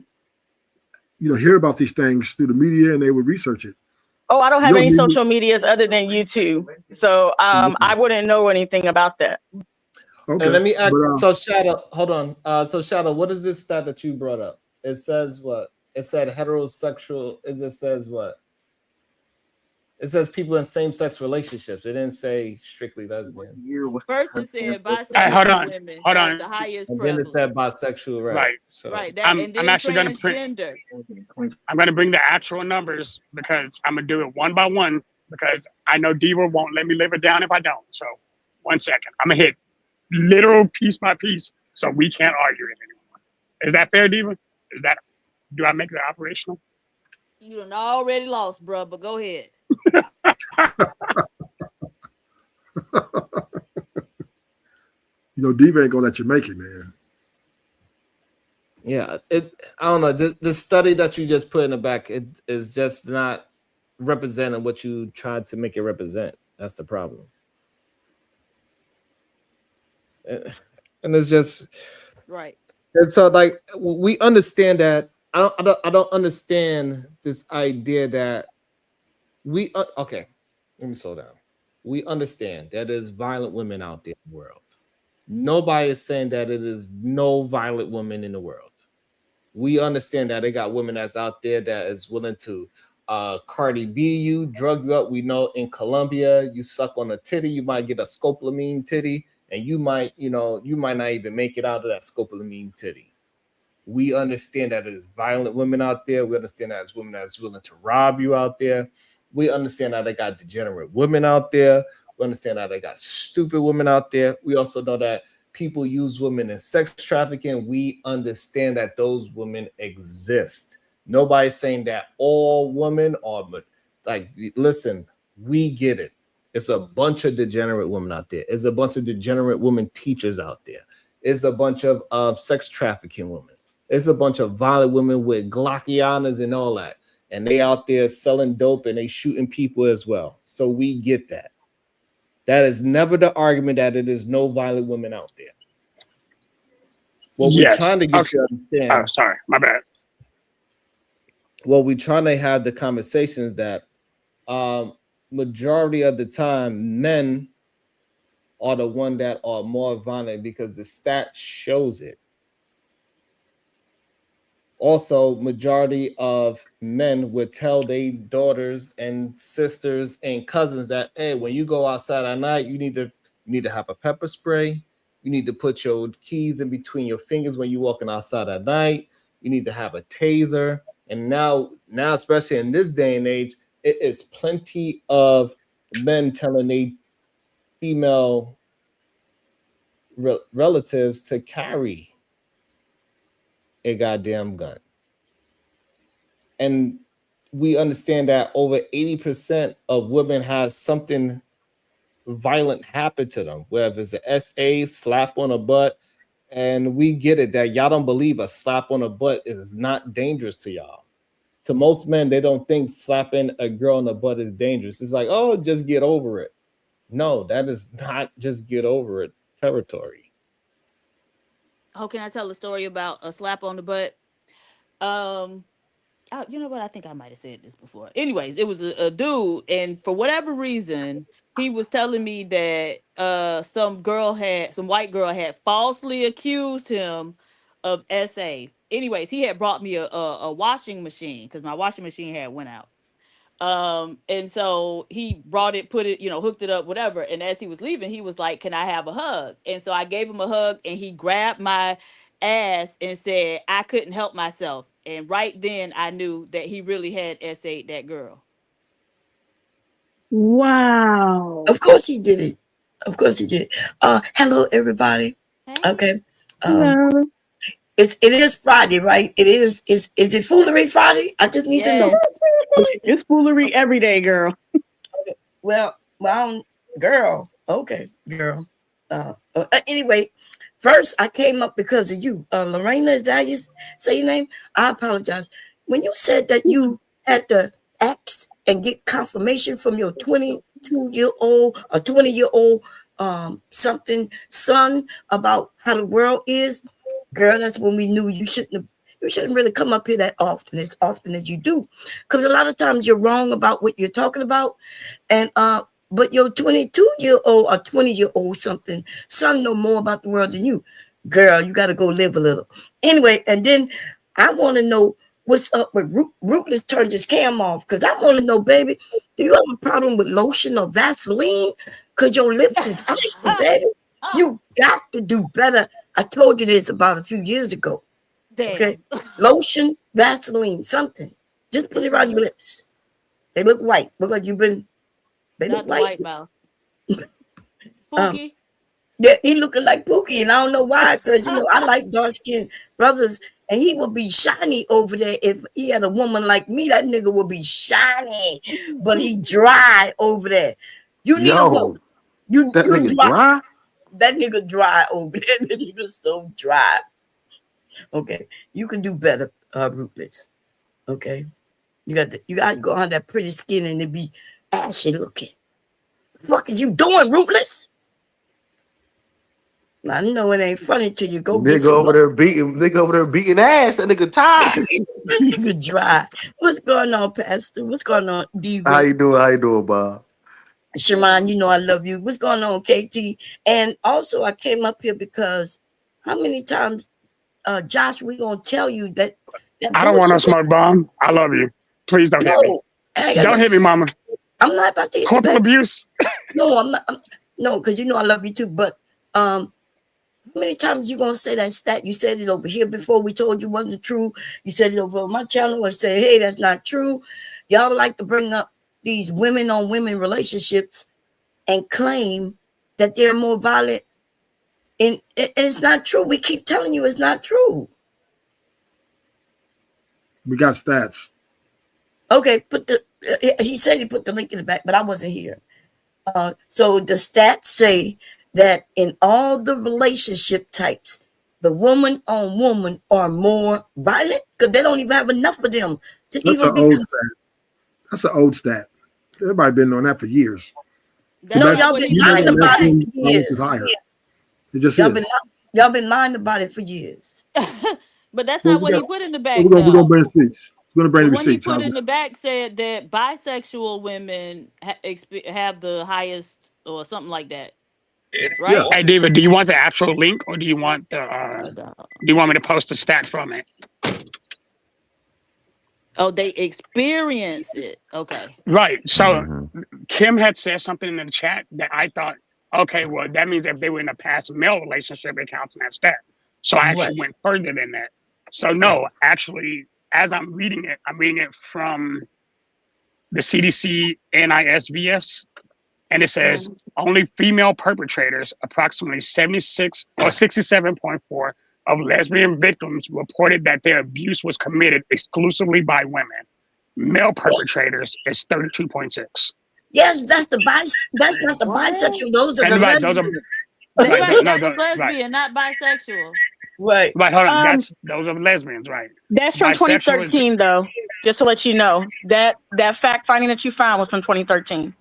hear about these things through the media and they would research it. Oh, I don't have any social medias other than YouTube. So I wouldn't know anything about that. Okay. And let me ask. So Shadow, hold on. So Shadow, what is this stat that you brought up? It says what? It said heterosexual. It says what? It says people in same-sex relationships. It didn't say strictly lesbian. First it said bisexual women have the highest and then it said bisexual, right? So right. That, and then I'm actually going to I'm going to bring the actual numbers because I'm going to do it one by one because I know Diva won't let me live it down if I don't. So 1 second. I'm going to hit literal piece by piece so we can't argue it anymore. Is that fair, Diva? Do I make that operational? You done already lost, bro, but go ahead. Diva ain't gonna let you make it, man. Yeah, I don't know. The study that you just put in the back, it is just not representing what you tried to make it represent. That's the problem. And it's just right. And so, like, we understand that. I don't understand this idea that okay. Let me slow down. We understand that there's violent women out there in the world. Nobody is saying that it is no violent women in the world. We understand that they got women that's out there that is willing to Cardi B you, drug you up. We know in Colombia, you suck on a titty, you might get a scopolamine titty, and you might not even make it out of that scopolamine titty. We understand that there's violent women out there. We understand that there's women that's willing to rob you out there. We understand that they got degenerate women out there. We understand that they got stupid women out there. We also know that people use women in sex trafficking. We understand that those women exist. Nobody's saying that all women are, but like, listen, we get it. It's a bunch of degenerate women out there. It's a bunch of degenerate women teachers out there. It's a bunch of sex trafficking women. It's a bunch of violent women with Glockianas and all that. And they out there selling dope and they shooting people as well. So we get that. That is never the argument that it is no violent women out there. What we're trying to get you to understand. Oh, sorry, my bad. What we're trying to have the conversations that majority of the time men are the one that are more violent because the stat shows it. Also, majority of men would tell their daughters and sisters and cousins that, hey, when you go outside at night, you need to have a pepper spray. You need to put your keys in between your fingers when you're walking outside at night. You need to have a taser. And now, especially in this day and age, it is plenty of men telling their female relatives to carry a goddamn gun. And we understand that over 80% of women have something violent happen to them, whether it's an SA, slap on a butt. And we get it that y'all don't believe a slap on a butt is not dangerous to y'all. To most men, they don't think slapping a girl on the butt is dangerous. It's like, oh, just get over it. No, that is not just get over it territory. Oh, can I tell a story about a slap on the butt? You know what? I think I might have said this before. Anyways, it was a dude, and for whatever reason, he was telling me that some white girl had falsely accused him of SA. Anyways, he had brought me a washing machine because my washing machine had went out. And so he brought it, put it, hooked it up, whatever. And as he was leaving, he was like, "Can I have a hug?" And so I gave him a hug, and he grabbed my ass and said, "I couldn't help myself." And right then I knew that he really had SA'd that girl. Wow. Of course he did it. Of course he did. Hello everybody. Okay. Hello. It is Friday, right? Is it Foolery Friday? I just need to know. It's foolery every day, girl. Well, girl. Okay, girl. Anyway, first I came up because of you. Lorena, is that how you say your name? I apologize. When you said that you had to ask and get confirmation from your 22-year-old or 20-year-old something son about how the world is, girl, that's when we knew you shouldn't really come up here that often as you do, because a lot of times you're wrong about what you're talking about, and but your 22-year-old or 20-year-old something son know more about the world than you. Girl, you got to go live a little anyway. And then I want to know what's up with Ruthless turned his cam off, because I want to know, baby, do you have a problem with lotion or Vaseline? Because your lips is icy, baby. You got to do better. I told you this about a few years ago. Damn. Okay, lotion, Vaseline, something. Just put it around your lips. They look white. Look like you've been. They Not look the white. white mouth. Pookie. Yeah, he looking like Pookie, and I don't know why. Because I like dark skinned brothers, and he would be shiny over there if he had a woman like me. That nigga would be shiny, but he dry over there. You need to go. That nigga dry. That nigga dry over there. That nigga so dry. Okay, you can do better, Ruthless. Okay, you got to go on that pretty skin and it be ashy looking. The fuck is you doing, Ruthless? I know it ain't funny till you go get Nigga over there beating ass. That nigga tired. That nigga dry. What's going on, Pastor? What's going on, D? How you doing, Bob? Shaman, I love you. What's going on, KT? And also, I came up here because how many times, Josh, we gonna tell you that I don't want no smoke bomb. I love you. Please don't hit me. Don't hit me, mama. I'm not about to hit corporal you, abuse. No, I'm not. No, because I love you too. But how many times you gonna say that stat? You said it over here before. We told you wasn't true. You said it over on my channel and say, hey, that's not true. Y'all like to bring up these women on women relationships and claim that they're more violent. And it's not true. We keep telling you it's not true. We got stats. Okay, he said he put the link in the back, but I wasn't here. So the stats say that in all the relationship types, the woman on woman are more violent because they don't even have enough of them to That's even an be. old stat. That's an old stat. Everybody been on that for years. No, y'all been lying about it for years. It just y'all been lying about it for years. But that's not what he put in the back. We're gonna bring receipts. We're gonna bring the one receipts. he put in the back said that bisexual women have the highest or something like that. Right? Yeah. Hey, David, do you want the actual link or do you want the? Do you want me to post a stat from it? Oh, they experience it. Okay. Right. So Kim had said something in the chat that I thought, okay, well, that means if they were in a past male relationship, it counts in that stat. So I actually went further than that. So no, actually, as I'm reading it from the CDC NISVS, and it says only female perpetrators, approximately 76 or 67.4 of lesbian victims reported that their abuse was committed exclusively by women. Male perpetrators is 32.6. Yes, that's not the bisexual. Those are the And right, those are lesbians. Right, no, that was right. lesbian, not bisexual. Right. Right, hold on. Those are lesbians, right? That's from Bisexual is 2013, though. Just to let you know, that fact finding that you found was from 2013.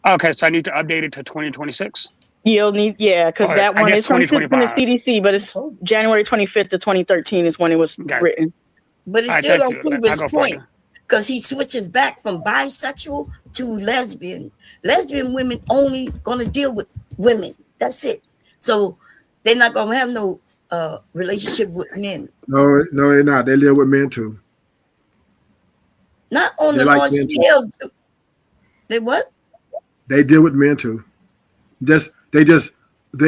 okay. So I need to update it to 2026. You'll need, because Or that I one guess is from the 2025. CDC, but it's January 25th of 2013 is when it was written. But it All right, still thank don't you. prove I'll his go point further. because he switches back from bisexual to lesbian. Lesbian women only gonna deal with women. That's it. So they're not gonna have no relationship with men. No, they're not. They live with men too. Not on They the like large men too. scale. They what? They deal with men too. They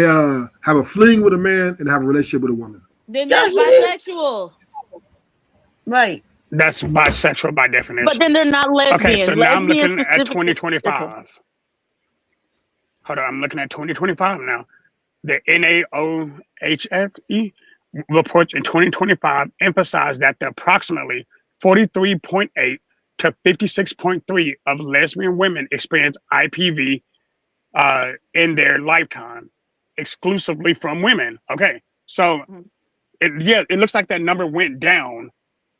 have a fling with a man and have a relationship with a woman. Then Yeah, that's he is. bisexual. Right. That's bisexual by definition. But then they're not lesbian. Okay, so now I'm Lesbian looking at specifically. 2025. Hold on, I'm looking at 2025 now. The NAOHFE reports in 2025 emphasized that the approximately 43.8 to 56.3 of lesbian women experience IPV in their lifetime, exclusively from women. Okay, so it looks like that number went down,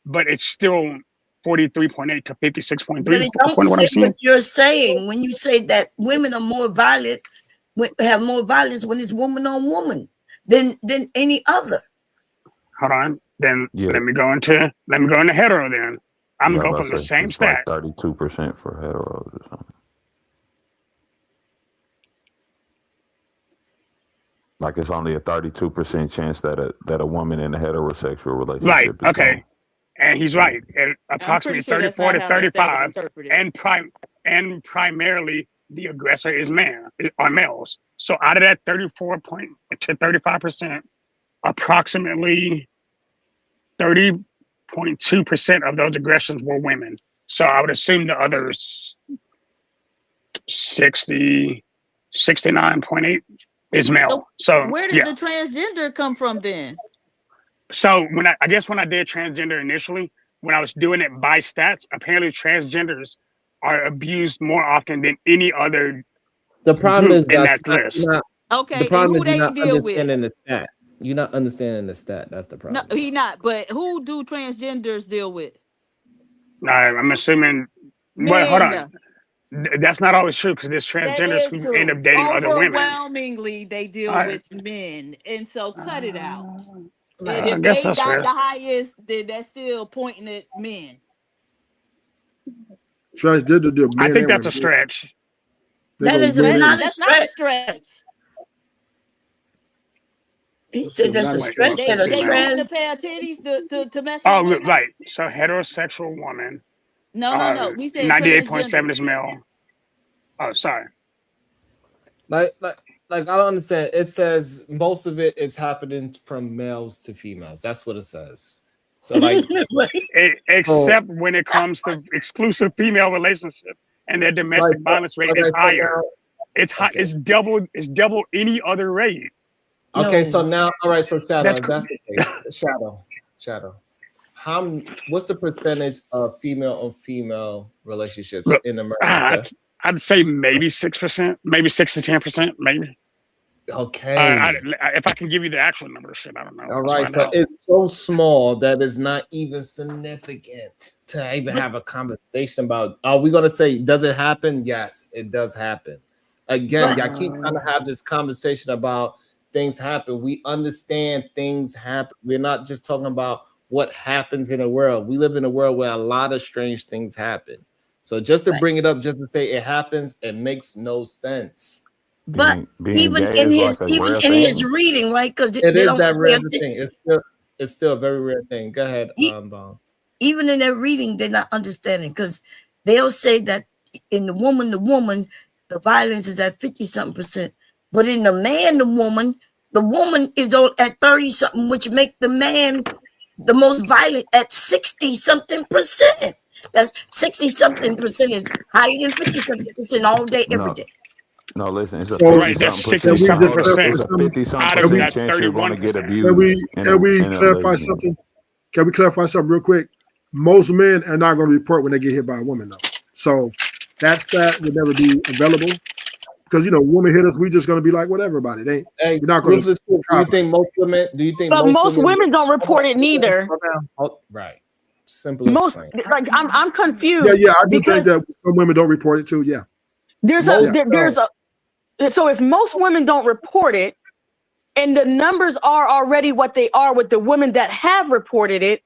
but it's still 43.8 to 56.3 But it don't according to what say I'm seeing. what you're saying when you say that women are more violent, have more violence when it's woman on woman than any other. Hold on, then Yeah. let me go into hetero. Then I'm gonna go from the same it's stat. like 32% for heteros or something. Like it's only a 32% chance that a woman in a heterosexual relationship Right. is Okay. And he's right. And approximately pretty sure that's 34 not to how that stat was 35, interpreted. and primarily the aggressor is are males. So out of that 34 to 35%, approximately 30.2% of those aggressions were women. So I would assume the others 69.8 is male. So Where did yeah. the transgender come from then? So when I did transgender initially, when I was doing it by stats, apparently transgenders are abused more often than any other The problem group is in that that list. Okay, the problem and is who you're they not deal with? understanding the stat. You're not understanding the stat. That's the No, problem. he not. But who do transgenders deal with? I'm assuming. Well, hold Men. on. That's not always true because there's That transgenders is who end true. up dating other women. Overwhelmingly, they deal I with men, and so cut it out. And I if guess they that's got fair. the highest, then that's still pointing at men. Transgender deal I men think and that's a women. stretch. That is men not and- a That's not a stretch. stretch. He said that's a Wait, stretch that a They female. using a trans. pair of titties to mess Oh, with women. right. So heterosexual woman. No. We said 98.7 transgender. is male. Oh, sorry. Like I don't understand. It says most of it is happening from males to females. That's what it says. So like Except when it comes to exclusive female relationships and their domestic violence rate is so higher. now- It's high. okay. It's double any other rate. Okay, so now, all right, so Shadow, That's if that's the case. Shadow. What's the percentage of female on female relationships Look, in America? I'd say maybe 6%, maybe 6 to 10%, maybe. Okay. If I can give you the actual number, shit, I don't know. All right, so it's so small that it's not even significant to even have a conversation about. Are we gonna say does it happen? Yes, it does happen. Again, y'all keep trying to have this conversation about things happen. We understand things happen. We're not just talking about what happens in the world. We live in a world where a lot of strange things happen. So just to bring it up, just to say it happens, it makes no sense. But being even gay in is his like a rare his thing. reading, right? Because It they is don't that pay rare attention. thing. It's still a very rare thing. Go ahead, Bone. Even in their reading, they're not understanding because they'll say that in the woman, the violence is at 50-something%. But in the man, the woman is at 30-something, which make the man the most violent at 60-something%. That's 60-something% is higher than 50-something% all day, every day. No, listen, it's a So- 50-something Can we percent. just clarify It's a something? 50-something chance you're going to get abused. Can we in a clarify lesbian. something? Can we clarify something real quick? Most men are not going to report when they get hit by a woman, though. So that stat would never be available because women hit us, we just gonna be like whatever about it. Hey, You're not gonna. Ruthless, do you think most women? Do you think But most women women don't report it neither. Right. Simple as Most plain. like I'm confused. Yeah, I do think because that some women don't report it too. Yeah, there's a so if most women don't report it, and the numbers are already what they are with the women that have reported it,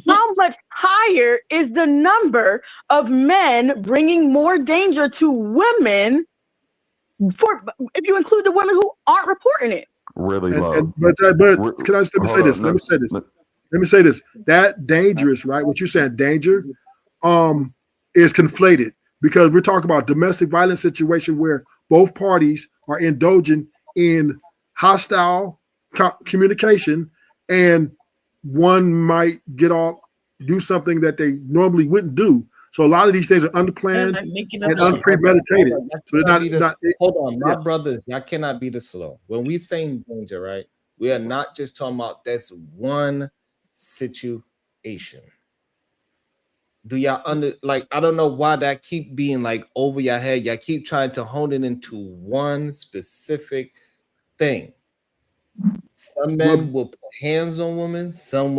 how much higher is the number of men bringing more danger to women for if you include the women who aren't reporting it? Really low. but can I let me say this? Let me say this. That dangerous, right? What you're saying, danger, is conflated because we're talking about domestic violence situation where both parties are indulging in hostile communication, and one might get off, do something that they normally wouldn't do. So a lot of these things are unplanned and unpremeditated. So they're not. Hold on, my brothers, y'all cannot be this slow. When we saying danger, right? We are not just talking about that's one situation. Do y'all I don't know why that keep being like over your head. Y'all keep trying to hone it into one specific thing. Some men will put hands on women, some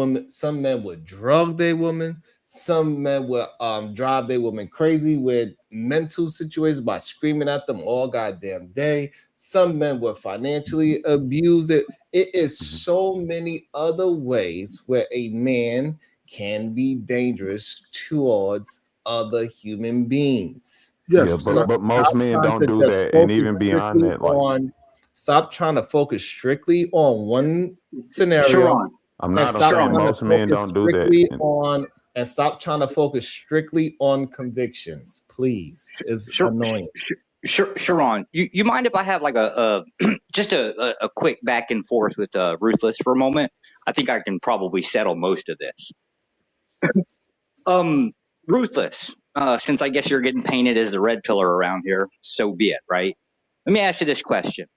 men will drug their women, some men will drive their women crazy with mental situations by screaming at them all goddamn day. Some men will financially abuse it. It is so many other ways where a man can be dangerous towards other human beings. Yes, but most men don't do that, and even beyond that, stop trying to focus strictly on one scenario. Sharon, I'm not saying most men don't do that. And stop trying to focus strictly on convictions, please. It's annoying. Sharon, you mind if I have like just a quick back and forth with Ruthless for a moment? I think I can probably settle most of this. Ruthless, since I guess you're getting painted as the red pillar around here, so be it, right? Let me ask you this question.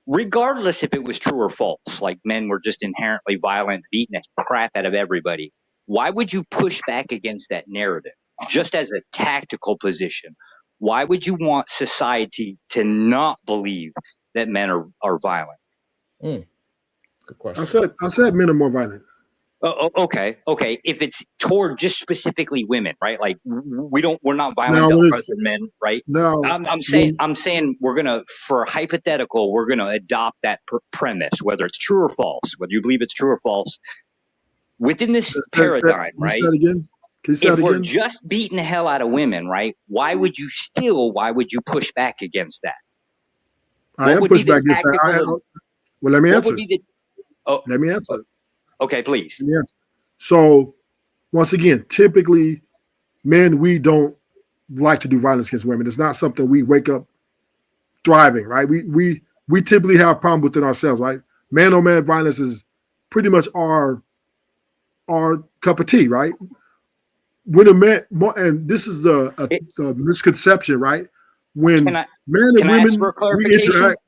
Regardless if it was true or false, like men were just inherently violent, beating the crap out of everybody, why would you push back against that narrative? Just as a tactical position, why would you want society to not believe that men are violent? Good question. I said men are more violent. Okay. If it's toward just specifically women, right? Like we're not violent to other men, right? No, I'm saying we're gonna, for hypothetical, we're gonna adopt that premise, whether it's true or false, whether you believe it's true or false. Within this paradigm, right? If we're just beating the hell out of women, right? Why would you push back against that? I am pushing back against that. Well, let me answer. Let me answer. Okay, please. Yes. So, once again, typically, men, we don't like to do violence against women. It's not something we wake up thriving, right? We typically have a problem within ourselves, right? Man on man violence is pretty much our cup of tea, right? When a man, and this is the misconception, right? When men and women we interact,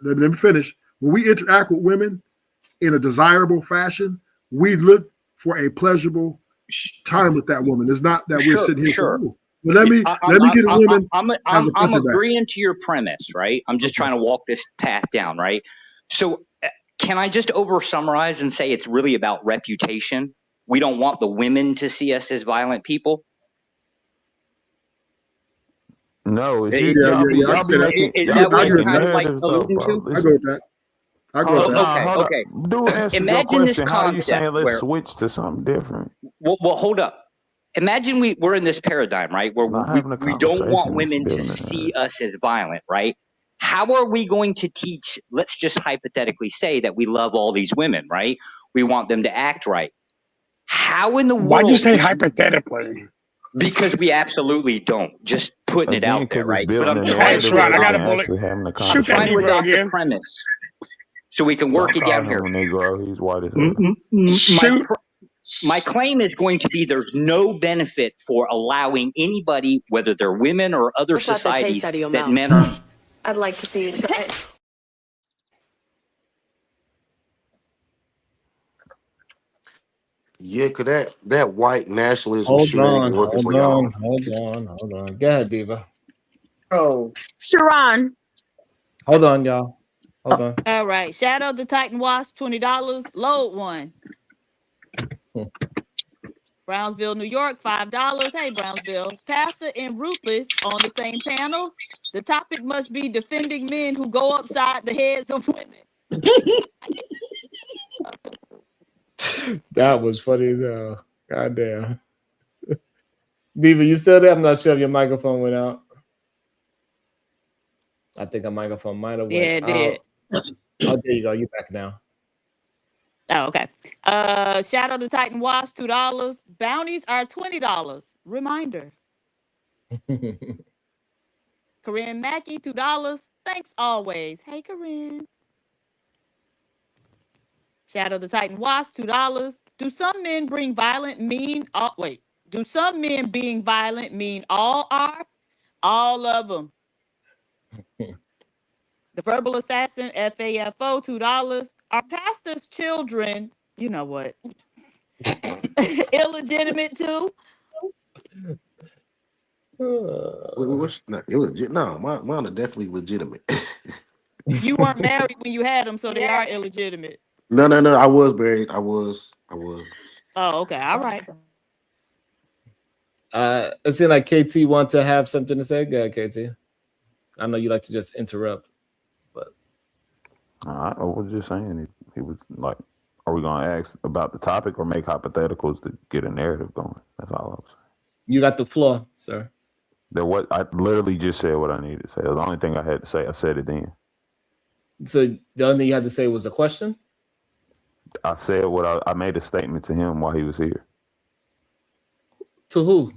let me finish. When we interact with women in a desirable fashion, we look for a pleasurable time with that woman. It's not that we're sitting here. Sure. But let me get a woman. I'm agreeing to your premise, right? I'm just trying to walk this path down, right? So can I just over summarize and say it's really about reputation? We don't want the women to see us as violent people. No, Is that what you're kind of like alluding to? I go with that. Okay. Do answer Imagine your question. this How are you saying concept let's where, switch to something different? well, hold up. Imagine we're in this paradigm, right, where we don't want women to see us as violent, right? How are we going to teach? Let's just hypothetically say that we love all these women, right? We want them to act right. How in the world? Why'd you say hypothetically? Because we absolutely don't. Just putting it out there, right? But I'm Hey, Sharon, I got a bullet. Shoot that Negro again. The premise, so we can work it down here. Negro, he's white as hell. My claim is going to be there's no benefit for allowing anybody, whether they're women or other societies, that men are. I'd like to see you try. Yeah, cause that white nationalism Hold shit ain't on, working for y'all. hold on. Go ahead, Diva. Oh, Sharon. Hold on, y'all. Hold on. All right. Shadow the Titan Wasp, $20. Load one. Brownsville, New York, $5. Hey, Brownsville. Pastor and Ruthless on the same panel. The topic must be defending men who go upside the heads of women. That was funny as hell. Goddamn. Diva, you still there? I'm not sure if your microphone went out. I think a microphone might have went Yeah, it did. Oh, there you go. You're back now. Oh, okay. Shadow the Titan Wasp, $2. Bounties are $20. Reminder. Corinne Mackey, $2. Thanks always. Hey, Corinne. Shadow the Titan Wasp, $2. Do some men being violent mean all are? All of them. The Verbal Assassin, FAFO, $2. Are pastors' children, you know what, illegitimate too? What's not illegit? No, mine are definitely legitimate. You weren't married when you had them, so they are illegitimate. No. I was married. I was. Oh, okay. All right. It seems like KT wants to have something to say. Go ahead, KT. I know you like to just interrupt, but I was just saying he was like, are we gonna ask about the topic or make hypotheticals to get a narrative going? That's all I was saying. You got the floor, sir. I literally just said what I needed to say. The only thing I had to say, I said it then. So the only thing you had to say was a question? I said what I made a statement to him while he was here. To who?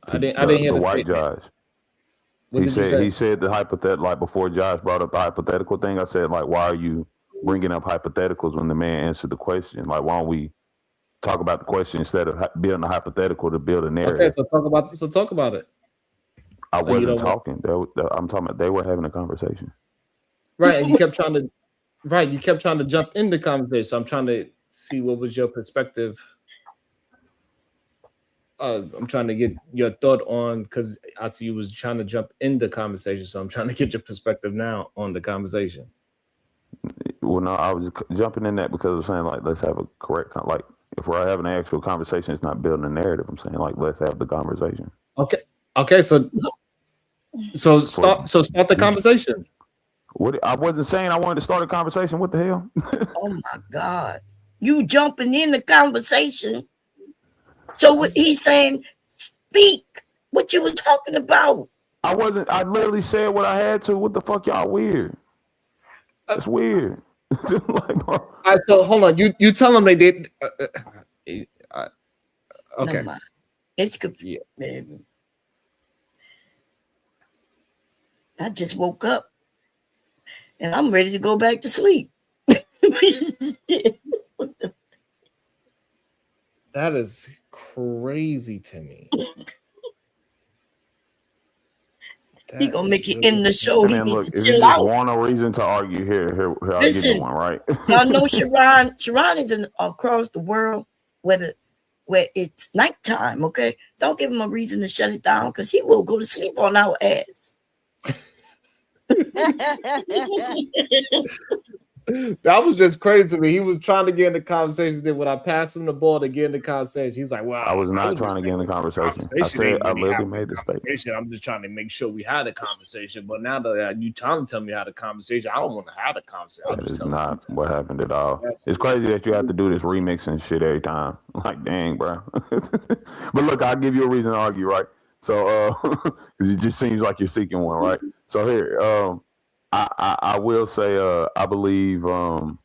I didn't hear the white statement. Josh. He said the hypothetical, like before Josh brought up the hypothetical thing. I said, like, why are you bringing up hypotheticals when the man answered the question? Like, why don't we talk about the question instead of building a hypothetical to build a narrative? Okay, so talk about it. I wasn't talking. I'm talking about they were having a conversation. Right, and you kept trying to jump in the conversation. So I'm trying to see what was your perspective. I'm trying to get your thought on, because I see you was trying to jump in the conversation. So I'm trying to get your perspective now on the conversation. Well, no, I was jumping in that because I was saying, like, let's have a correct, like, if we're having an actual conversation, it's not building a narrative. I'm saying, like, let's have the conversation. Okay, so start the conversation. What I wasn't saying I wanted to start a conversation. What the hell? Oh my God. You jumping in the conversation. So what he's saying, speak what you were talking about. I literally said what I had to. What the fuck, y'all weird? That's weird. Like, all right, so hold on. You tell them they did. Okay. No, it's confusing. Man. I just woke up and I'm ready to go back to sleep. That is crazy to me. He gonna make it in the show. And then look, if you just want a reason to argue, here I'll give you one, right? Y'all know Sharon is across the world where it's nighttime, okay? Don't give him a reason to shut it down because he will go to sleep on our ass. That was just crazy to me. He was trying to get in the conversation. Then when I passed him the ball to get in the conversation, he's like, "Well, I was not trying to get in the conversation. I literally made the statement. I'm just trying to make sure we had a conversation. But now that you trying to tell me how the conversation, I don't want to have a conversation. That is not what happened at all. It's crazy that you have to do this remixing shit every time. Like, dang, bro. But look, I'll give you a reason to argue, right? So, because it just seems like you're seeking one, right? So here, I will say, I believe, not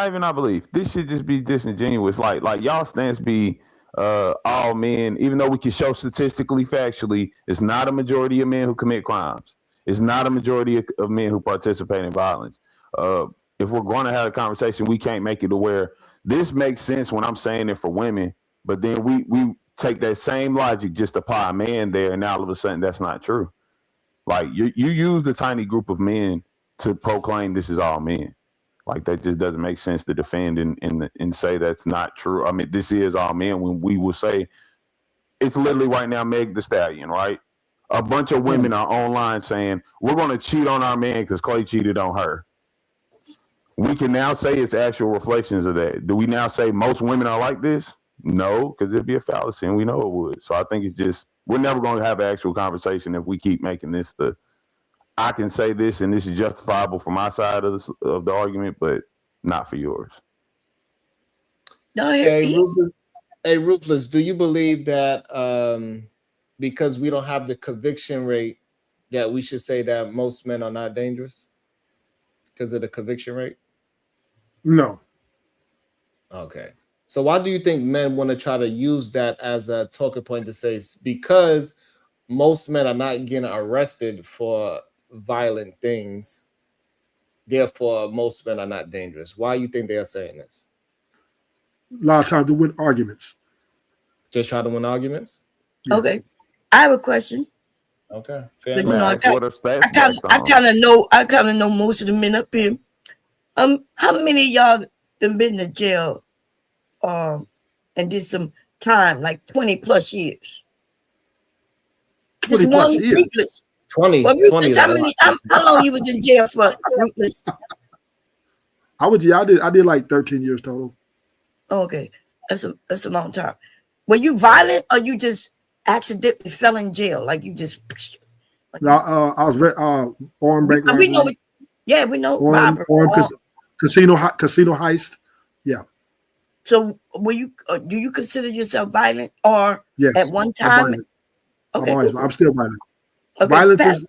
even I believe. This should just be disingenuous. Like y'all stance be all men, even though we can show statistically, factually, it's not a majority of men who commit crimes. It's not a majority of men who participate in violence. If we're going to have a conversation, we can't make it to where this makes sense when I'm saying it for women, but then we take that same logic, just apply a man there, and now all of a sudden that's not true. Like you use the tiny group of men to proclaim this is all men. Like that just doesn't make sense to defend and say that's not true. I mean, this is all men when we will say it's literally right now Meg the Stallion, right? A bunch of women are online saying we're going to cheat on our man because Clay cheated on her. We can now say it's actual reflections of that. Do we now say most women are like this? No, because it'd be a fallacy, and we know it would. So I think it's just we're never going to have an actual conversation if we keep making this the I can say this and this is justifiable for my side of the argument, but not for yours. Hey, Ruthless, do you believe that because we don't have the conviction rate that we should say that most men are not dangerous because of the conviction rate? No. Okay. So why do you think men want to try to use that as a talking point to say because most men are not getting arrested for violent things, therefore most men are not dangerous? Why do you think they are saying this? A lot of times to win arguments. Just try to win arguments? Okay. I have a question. Okay. Fair enough. I kind of know most of the men up here. How many of y'all done been to jail and did some time, like 20 plus years? 20 plus years. Ruthless. 20. Well, Ruthless, how long you was in jail for, Ruthless? I did like 13 years total. Okay. That's a long time. Were you violent or you just accidentally fell in jail? Like you just No, I was armed bank robbery. We know we know robbery. Casino heist. Yeah. So were you do you consider yourself violent or yes, at one time? Okay, I'm still violent. Okay, violence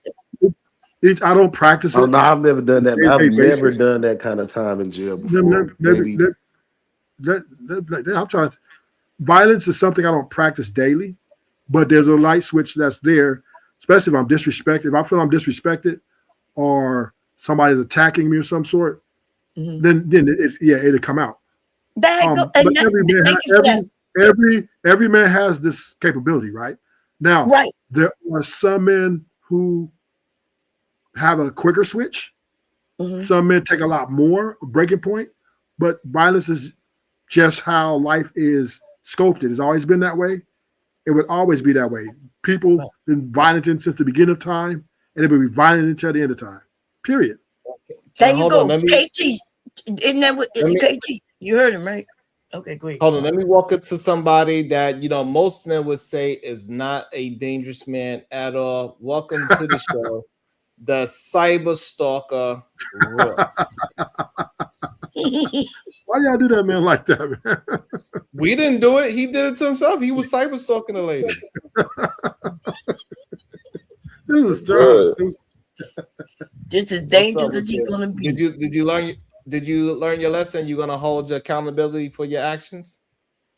is I don't practice it. Oh no, I've never done that. I've never done that kind of time in jail before. I'm trying. Violence is something I don't practice daily, but there's a light switch that's there, especially if I'm disrespected. If I feel I'm disrespected or somebody's attacking me of some sort, then it'll come out. But every man has this capability, right? Now, there are some men who have a quicker switch. Some men take a lot more breaking point, but violence is just how life is sculpted. It's always been that way. It would always be that way. People been violent since the beginning of time, and it will be violent until the end of time. Period. There you go. KT. Isn't that what KT? You heard him, right? Okay, great. Hold on. Let me walk it to somebody that most men would say is not a dangerous man at all. Welcome to the show, the cyber stalker. Why y'all do that, man, like that, man? We didn't do it. He did it to himself. He was cyber stalking the lady. This is strange. This is dangerous as you're gonna be. Did you learn your lesson? You're gonna hold your accountability for your actions?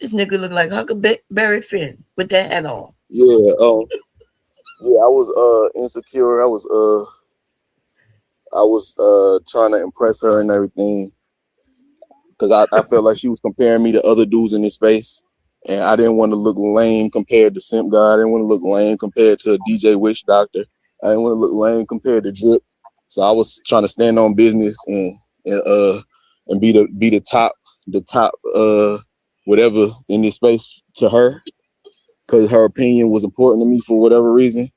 This nigga look like Huckleberry Finn with that hat on. Yeah, I was insecure. I was trying to impress her and everything. Because I felt like she was comparing me to other dudes in this space. And I didn't want to look lame compared to Simp God. I didn't want to look lame compared to DJ Witch Doctor. I didn't want to look lame compared to Drip. So I was trying to stand on business and be the top whatever in this space to her. Because her opinion was important to me for whatever reason.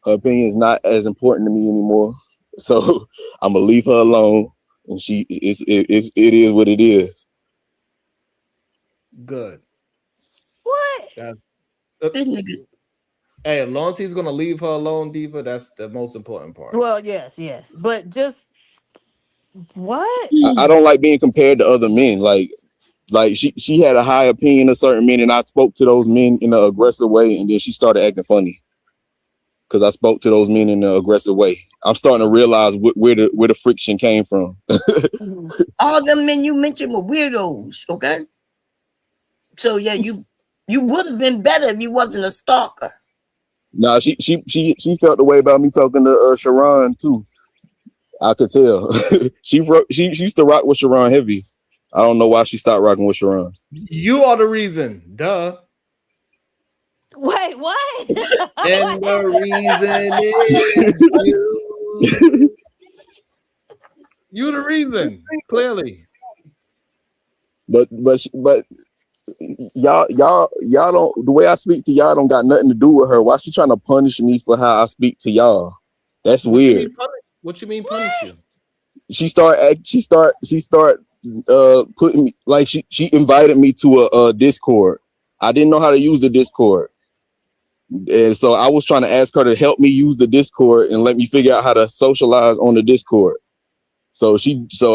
Her opinion is not as important to me anymore. So I'm gonna leave her alone. And it is what it is. Good. What? Hey, as long as he's gonna leave her alone, Diva, that's the most important part. Well, yes, but just what? I don't like being compared to other men. Like she had a high opinion of certain men, and I spoke to those men in an aggressive way, and then she started acting funny because I spoke to those men in an aggressive way. I'm starting to realize where the friction came from. All the men you mentioned were weirdos, okay? So yeah, you would have been better if you wasn't a stalker. Nah, she felt the way about me talking to Sharon too. I could tell. she used to rock with Sharon heavy. I don't know why she stopped rocking with Sharon. You are the reason. Duh. Wait, what? And the reason is you. You the reason, clearly. But y'all don't. The way I speak to y'all don't got nothing to do with her. Why she trying to punish me for how I speak to y'all? That's weird. What you mean punish you? She start putting me like she invited me to a Discord. I didn't know how to use the Discord, and so I was trying to ask her to help me use the Discord and let me figure out how to socialize on the Discord. So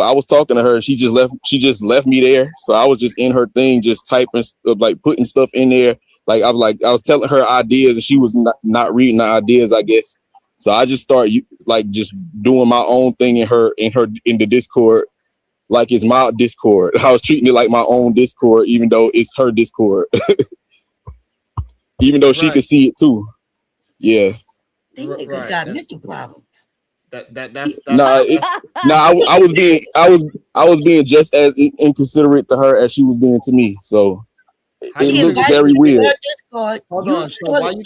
I was talking to her and she just left me there. So I was just in her thing, just typing, like putting stuff in there. Like I was telling her ideas and she was not reading the ideas, I guess. So I just started like just doing my own thing in the Discord, like it's my Discord. I was treating it like my own Discord, even though it's her Discord, even though she could see it too. Yeah. These niggas got mental problems. I was being just as inconsiderate to her as she was being to me. So it looks very weird. Hold on. So why you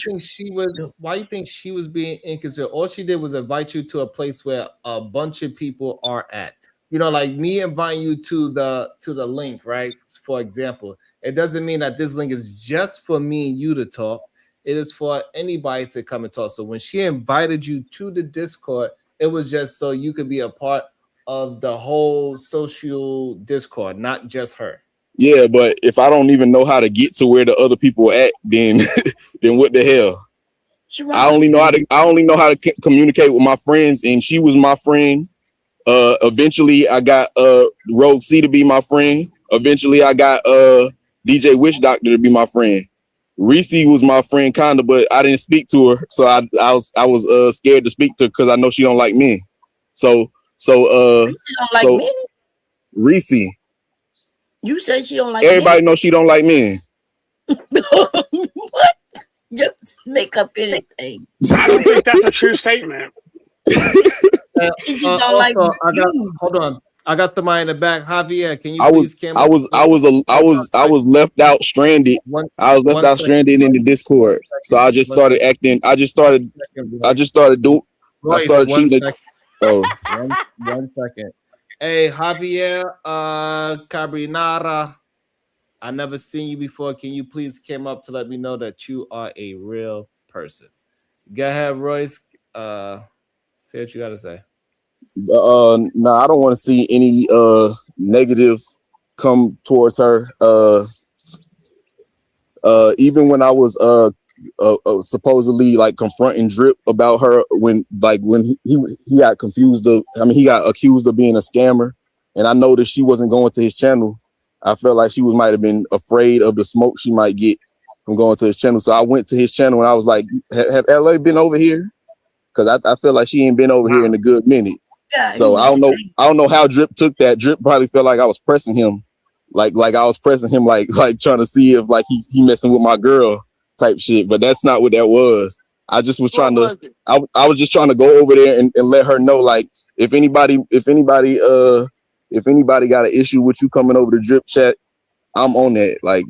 think she was being inconsiderate? All she did was invite you to a place where a bunch of people are at. You know, like me inviting you to the link, right? For example, it doesn't mean that this link is just for me and you to talk. It is for anybody to come and talk. So when she invited you to the Discord, it was just so you could be a part of the whole social Discord, not just her. Yeah, but if I don't even know how to get to where the other people are at, then then what the hell? I only know how to communicate with my friends, and she was my friend. Eventually I got Rogue C to be my friend. Eventually I got DJ Witch Doctor to be my friend. Reese was my friend kinda, but I didn't speak to her, so I was scared to speak to her because I know she don't like men. So men? Reese. You say she don't like everybody men? knows she don't like men. What? Just make up anything. I don't think that's a true statement. She just don't like hold on. I got somebody in the back. Javier, can you I please was left out stranded. I was left out stranded in the Discord. So I just started acting. I just started cheating. One second. Hey, Javier Cabrinara. I never seen you before. Can you please come up to let me know that you are a real person? Go ahead, Royce. Say what you gotta say. No, I don't want to see any negative come towards her. Even when I was supposedly like confronting Drip about her when he got confused he got accused of being a scammer, and I noticed she wasn't going to his channel. I felt like she might have been afraid of the smoke she might get from going to his channel. So I went to his channel and I was like, have LA been over here? Because I feel like she ain't been over here in a good minute. Yeah, so I don't know how Drip took that. Drip probably felt like I was pressing him, like I was pressing him, like trying to see if like he messing with my girl type shit. But that's not what that was. I just was trying to. I was just trying to go over there and let her know, like if anybody got an issue with you coming over to Drip Chat, I'm on that. Like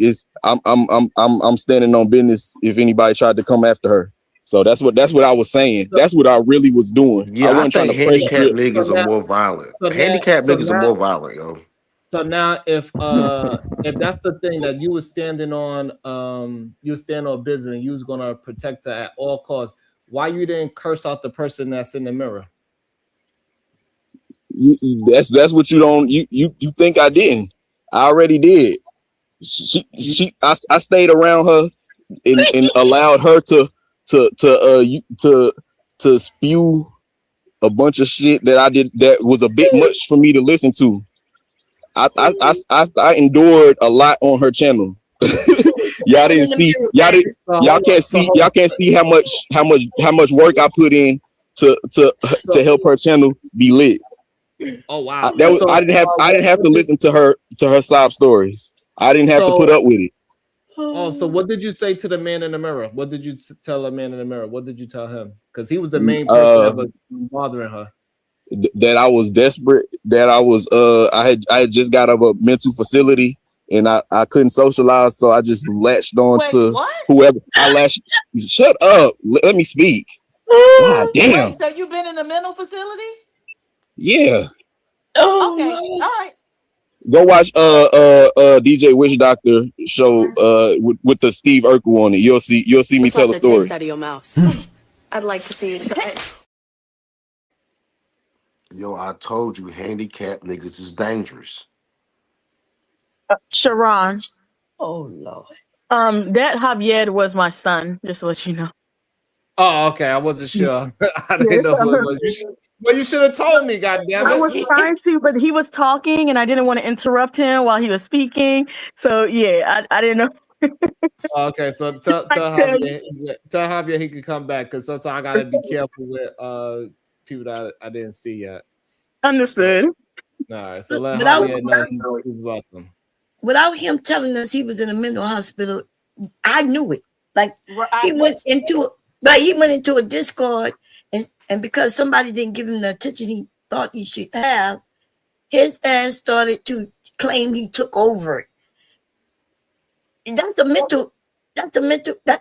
I'm standing on business if anybody tried to come after her. So that's what I was saying. That's what I really was doing. Yeah, I wasn't trying to press Drip. Niggas are more violent. Handicapped niggas are more violent, yo. So now if that's the thing that you were standing on, you were standing on business and you was gonna protect her at all costs, why you didn't curse out the person that's in the mirror? That's what you don't you think I didn't. I already did. I stayed around her and allowed her to spew a bunch of shit that I did that was a bit much for me to listen to. I endured a lot on her channel. Y'all didn't see. Y'all can't see how much work I put in to help her channel be lit. Oh wow! I didn't have to listen to her sob stories. I didn't have to put up with it. Oh, so what did you say to the man in the mirror? What did you tell the man in the mirror? What did you tell him? Because he was the main person that was bothering her. That I was desperate. That I was I had just got out of a mental facility and I couldn't socialize, so I just latched on to whoever. Shut up. Let me speak. God damn. Wait, so you've been in a mental facility? Yeah. Oh, Okay, no. all right. Go watch DJ Witch Doctor show with the Steve Urkel on it. You'll see me Just wipe tell a the taste story. out of your mouth. I'd like to see you try. Yo, I told you, handicapped niggas is dangerous. Sharon. Oh, Lord. That Javier was my son, just to let you know. Oh, okay. I wasn't sure. I didn't know who it was. You should have told me, goddammit. I was trying to, but he was talking and I didn't want to interrupt him while he was speaking. So yeah, I didn't know. Okay, so tell Javier he can come back because sometimes I gotta be careful with people that I didn't see yet. Understood. All right, so let Without, Javier know he was welcome. without him telling us he was in a mental hospital, I knew it. Like he went into a Discord, and because somebody didn't give him the attention he thought he should have, his ass started to claim he took over it. And that's the mental,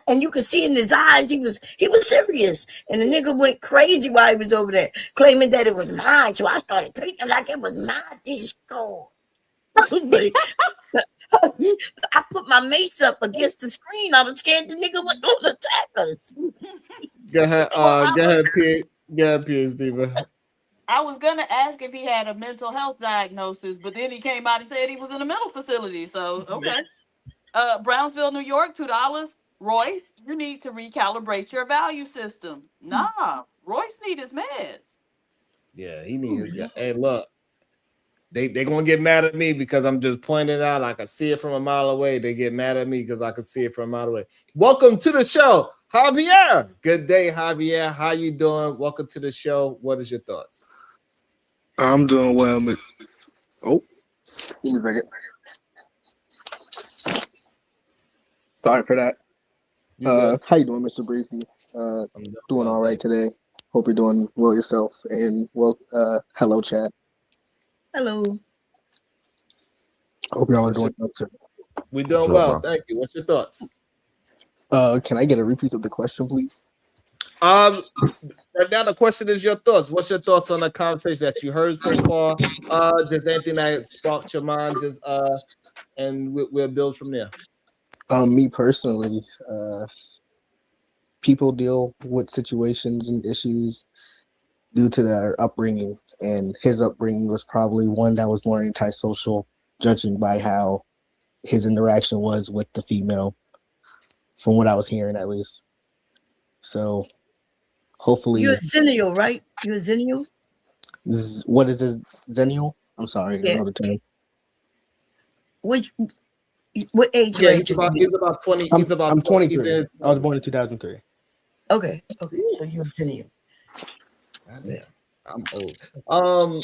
and you could see in his eyes he was serious. And the nigga went crazy while he was over there, claiming that it was mine. So I started treating like it was my Discord. I was like, I put my mace up against the screen. I was scared the nigga was going to attack us. Go ahead, Pierce, Steve. I was gonna ask if he had a mental health diagnosis, but then he came out and said he was in a mental facility. So okay. Brownsville, New York, $2. Royce, you need to recalibrate your value system. Nah, Royce need his meds. Yeah, he needs. Hey, look, they gonna get mad at me because I'm just pointing it out. I can see it from a mile away. They get mad at me because I can see it from a mile away. Welcome to the show, Javier. Good day, Javier. How you doing? Welcome to the show. What is your thoughts? I'm doing well. Oh, give me a second. Sorry for that. How you doing, Mr. Breezy? Doing all right today. Hope you're doing well yourself. And hello, chat. Hello. Hope y'all are doing well too. We doing well. Thank you. What's your thoughts? Can I get a repeat of the question, please? Right now the question is your thoughts. What's your thoughts on the conversation that you heard so far? Just anything that sparked your mind, and we'll build from there. Me personally, people deal with situations and issues due to their upbringing, and his upbringing was probably one that was more antisocial, judging by how his interaction was with the female, from what I was hearing at least. So hopefully You're a Zennial, right? You're a Zennial? What is this, Zennial? I'm sorry, I don't know the term. What age range? He's about 20. I'm 23. I was born in 2003. Okay, so you're a Zennial. Yeah, I'm old.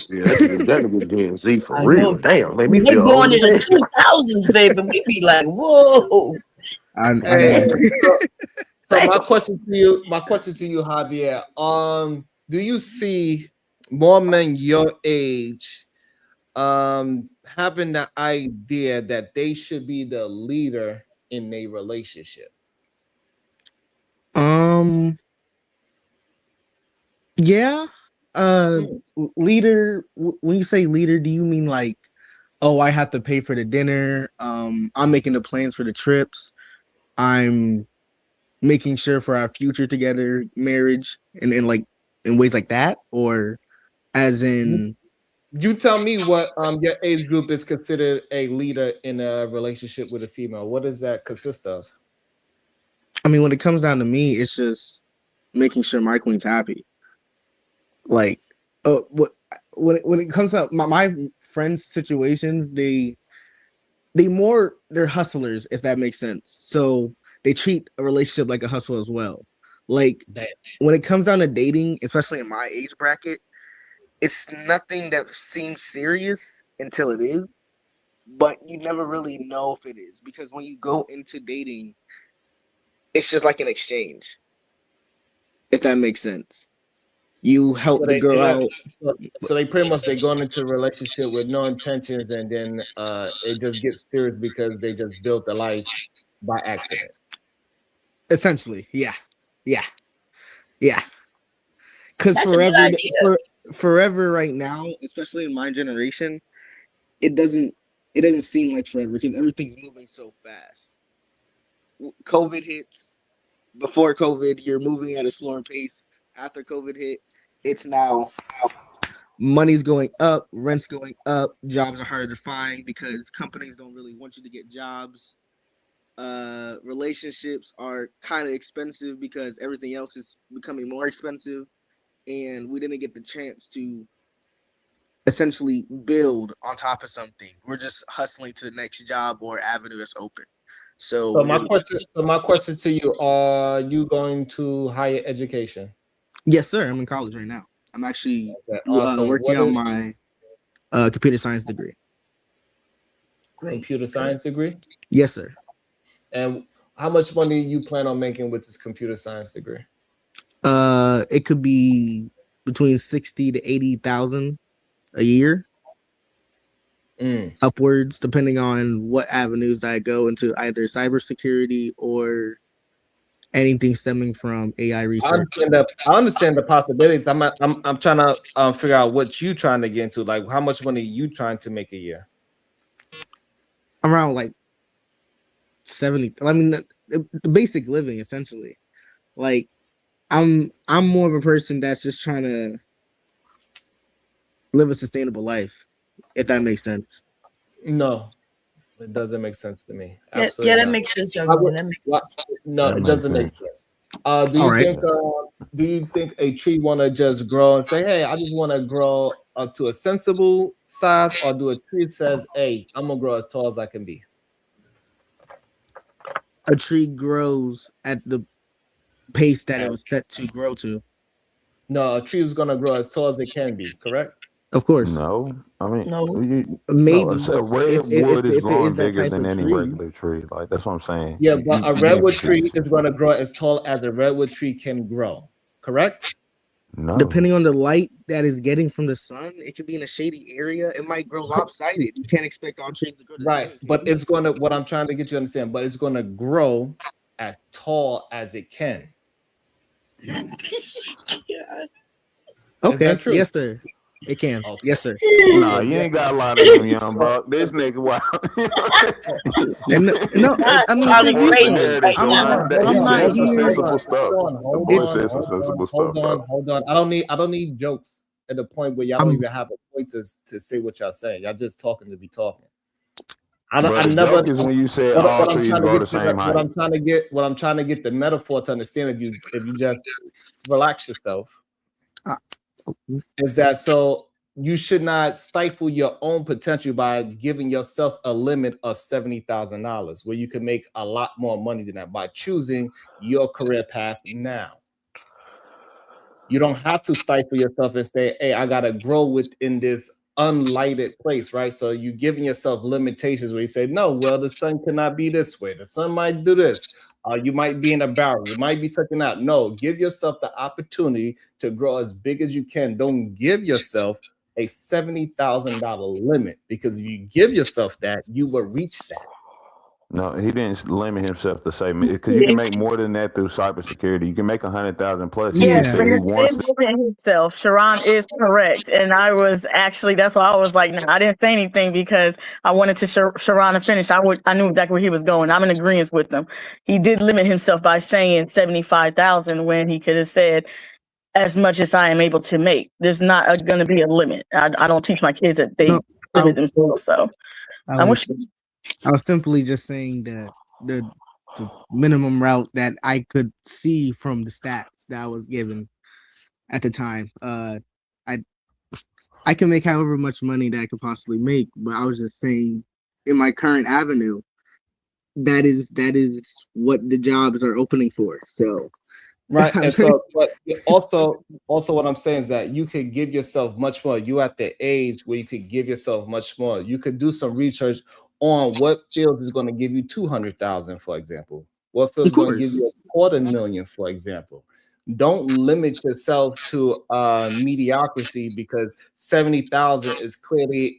Yeah, that nigga Gen Z for real. Damn, made me They feel born old. in the 2000s, baby. We be like, whoa. So my question to you, Javier, do you see more men your age having the idea that they should be the leader in a relationship? Yeah. Leader, when you say leader, do you mean like, oh, I have to pay for the dinner, I'm making the plans for the trips, I'm making sure for our future together, marriage, and like in ways like that? Or as in, you tell me what your age group is considered a leader in a relationship with a female. What does that consist of? I mean, when it comes down to me, it's just making sure my queen's happy. Like, when it comes to my friends' situations, they're hustlers, if that makes sense. So they treat a relationship like a hustle as well. Like, when it comes down to dating, especially in my age bracket, it's nothing that seems serious until it is, but you never really know if it is, because when you go into dating, it's just like an exchange, if that makes sense. You help the girl out. So they pretty much going into a relationship with no intentions, and then it just gets serious because they just built a life by accident. Essentially, yeah. Because That's a good idea. forever right now, especially in my generation, it doesn't seem like forever because everything's moving so fast. COVID hits. Before COVID, you're moving at a slower pace. After COVID hit, it's now money's going up, rent's going up, jobs are harder to find because companies don't really want you to get jobs. Relationships are kind of expensive because everything else is becoming more expensive, and we didn't get the chance to essentially build on top of something. We're just hustling to the next job or avenue that's open. So my question to you: are you going to higher education? Yes, sir. I'm in college right now. I'm actually awesome. working on my computer science degree. Computer science degree? Yes, sir. And how much money you plan on making with this computer science degree? It could be between 60 to 80,000 a year. Upwards, depending on what avenues that I go into, either cybersecurity or anything stemming from AI research. I understand the possibilities. I'm trying to figure out what you trying to get into. Like, how much money you trying to make a year? Around like 70. I mean, the basic living essentially. Like, I'm more of a person that's just trying to live a sustainable life, if that makes sense. No, it doesn't make sense to me. Absolutely. Yeah, that makes sense, young man. That makes sense. No, it doesn't make sense. Do you think a tree want to just grow and say, "Hey, I just want to grow up to a sensible size," or do a tree says, "Hey, I'm gonna grow as tall as I can be"? A tree grows at the pace that it was set to grow to. No, a tree is gonna grow as tall as it can be. Correct? Of course. No, I mean, no. Maybe. No, so redwood is growing bigger than any regular tree. Like, that's what I'm saying. Yeah, but a redwood tree is going to grow as tall as a redwood tree can grow. Correct? No. Depending on the light that is getting from the sun, it could be in a shady area. It might grow lopsided. You can't expect all trees to grow the same. But it's going to, what I'm trying to get you to understand, but it's going to grow as tall as it can. Okay. Yes, sir. It can. Okay. Yes, sir. No, you ain't got a lot of them, young buck. This nigga, wow. No, I mean, he said some sensible stuff. The boy said some sensible stuff. Hold on. I don't need jokes at the point where y'all don't even have a point to say what y'all saying. Y'all just talking to be talking. I never. Joke is when you say all trees grow the same height. What I'm trying to get the metaphor to understand, if you just relax yourself, is that so you should not stifle your own potential by giving yourself a limit of $70,000 where you can make a lot more money than that by choosing your career path now. You don't have to stifle yourself and say, "Hey, I gotta grow within this unlighted place," right? So you're giving yourself limitations where you say, "No, well, the sun cannot be this way. The sun might do this. You might be in a barrel. You might be taken out." No, give yourself the opportunity to grow as big as you can. Don't give yourself a $70,000 limit, because if you give yourself that, you will reach that. No, he didn't limit himself to say, because you can make more than that through cybersecurity. You can make 100,000 plus. Yes, but he didn't limit himself. Sharon is correct, and I was actually, that's why I was like, no, I didn't say anything because I wanted to Sharon to finish. I knew exactly where he was going. I'm in agreement with him. He did limit himself by saying 75,000 when he could have said as much as I am able to make. There's not going to be a limit. I don't teach my kids that they limit themselves. So I was simply just saying that the minimum route that I could see from the stats that I was given at the time. I can make however much money that I could possibly make, but I was just saying, in my current avenue, that is what the jobs are opening for. So right, and so, but also what I'm saying is that you could give yourself much more. You at the age where you could give yourself much more. You could do some research on what fields is going to give you 200,000, for example. What fields is going to give you $250,000, for example. Don't limit yourself to mediocrity, because 70,000 is clearly,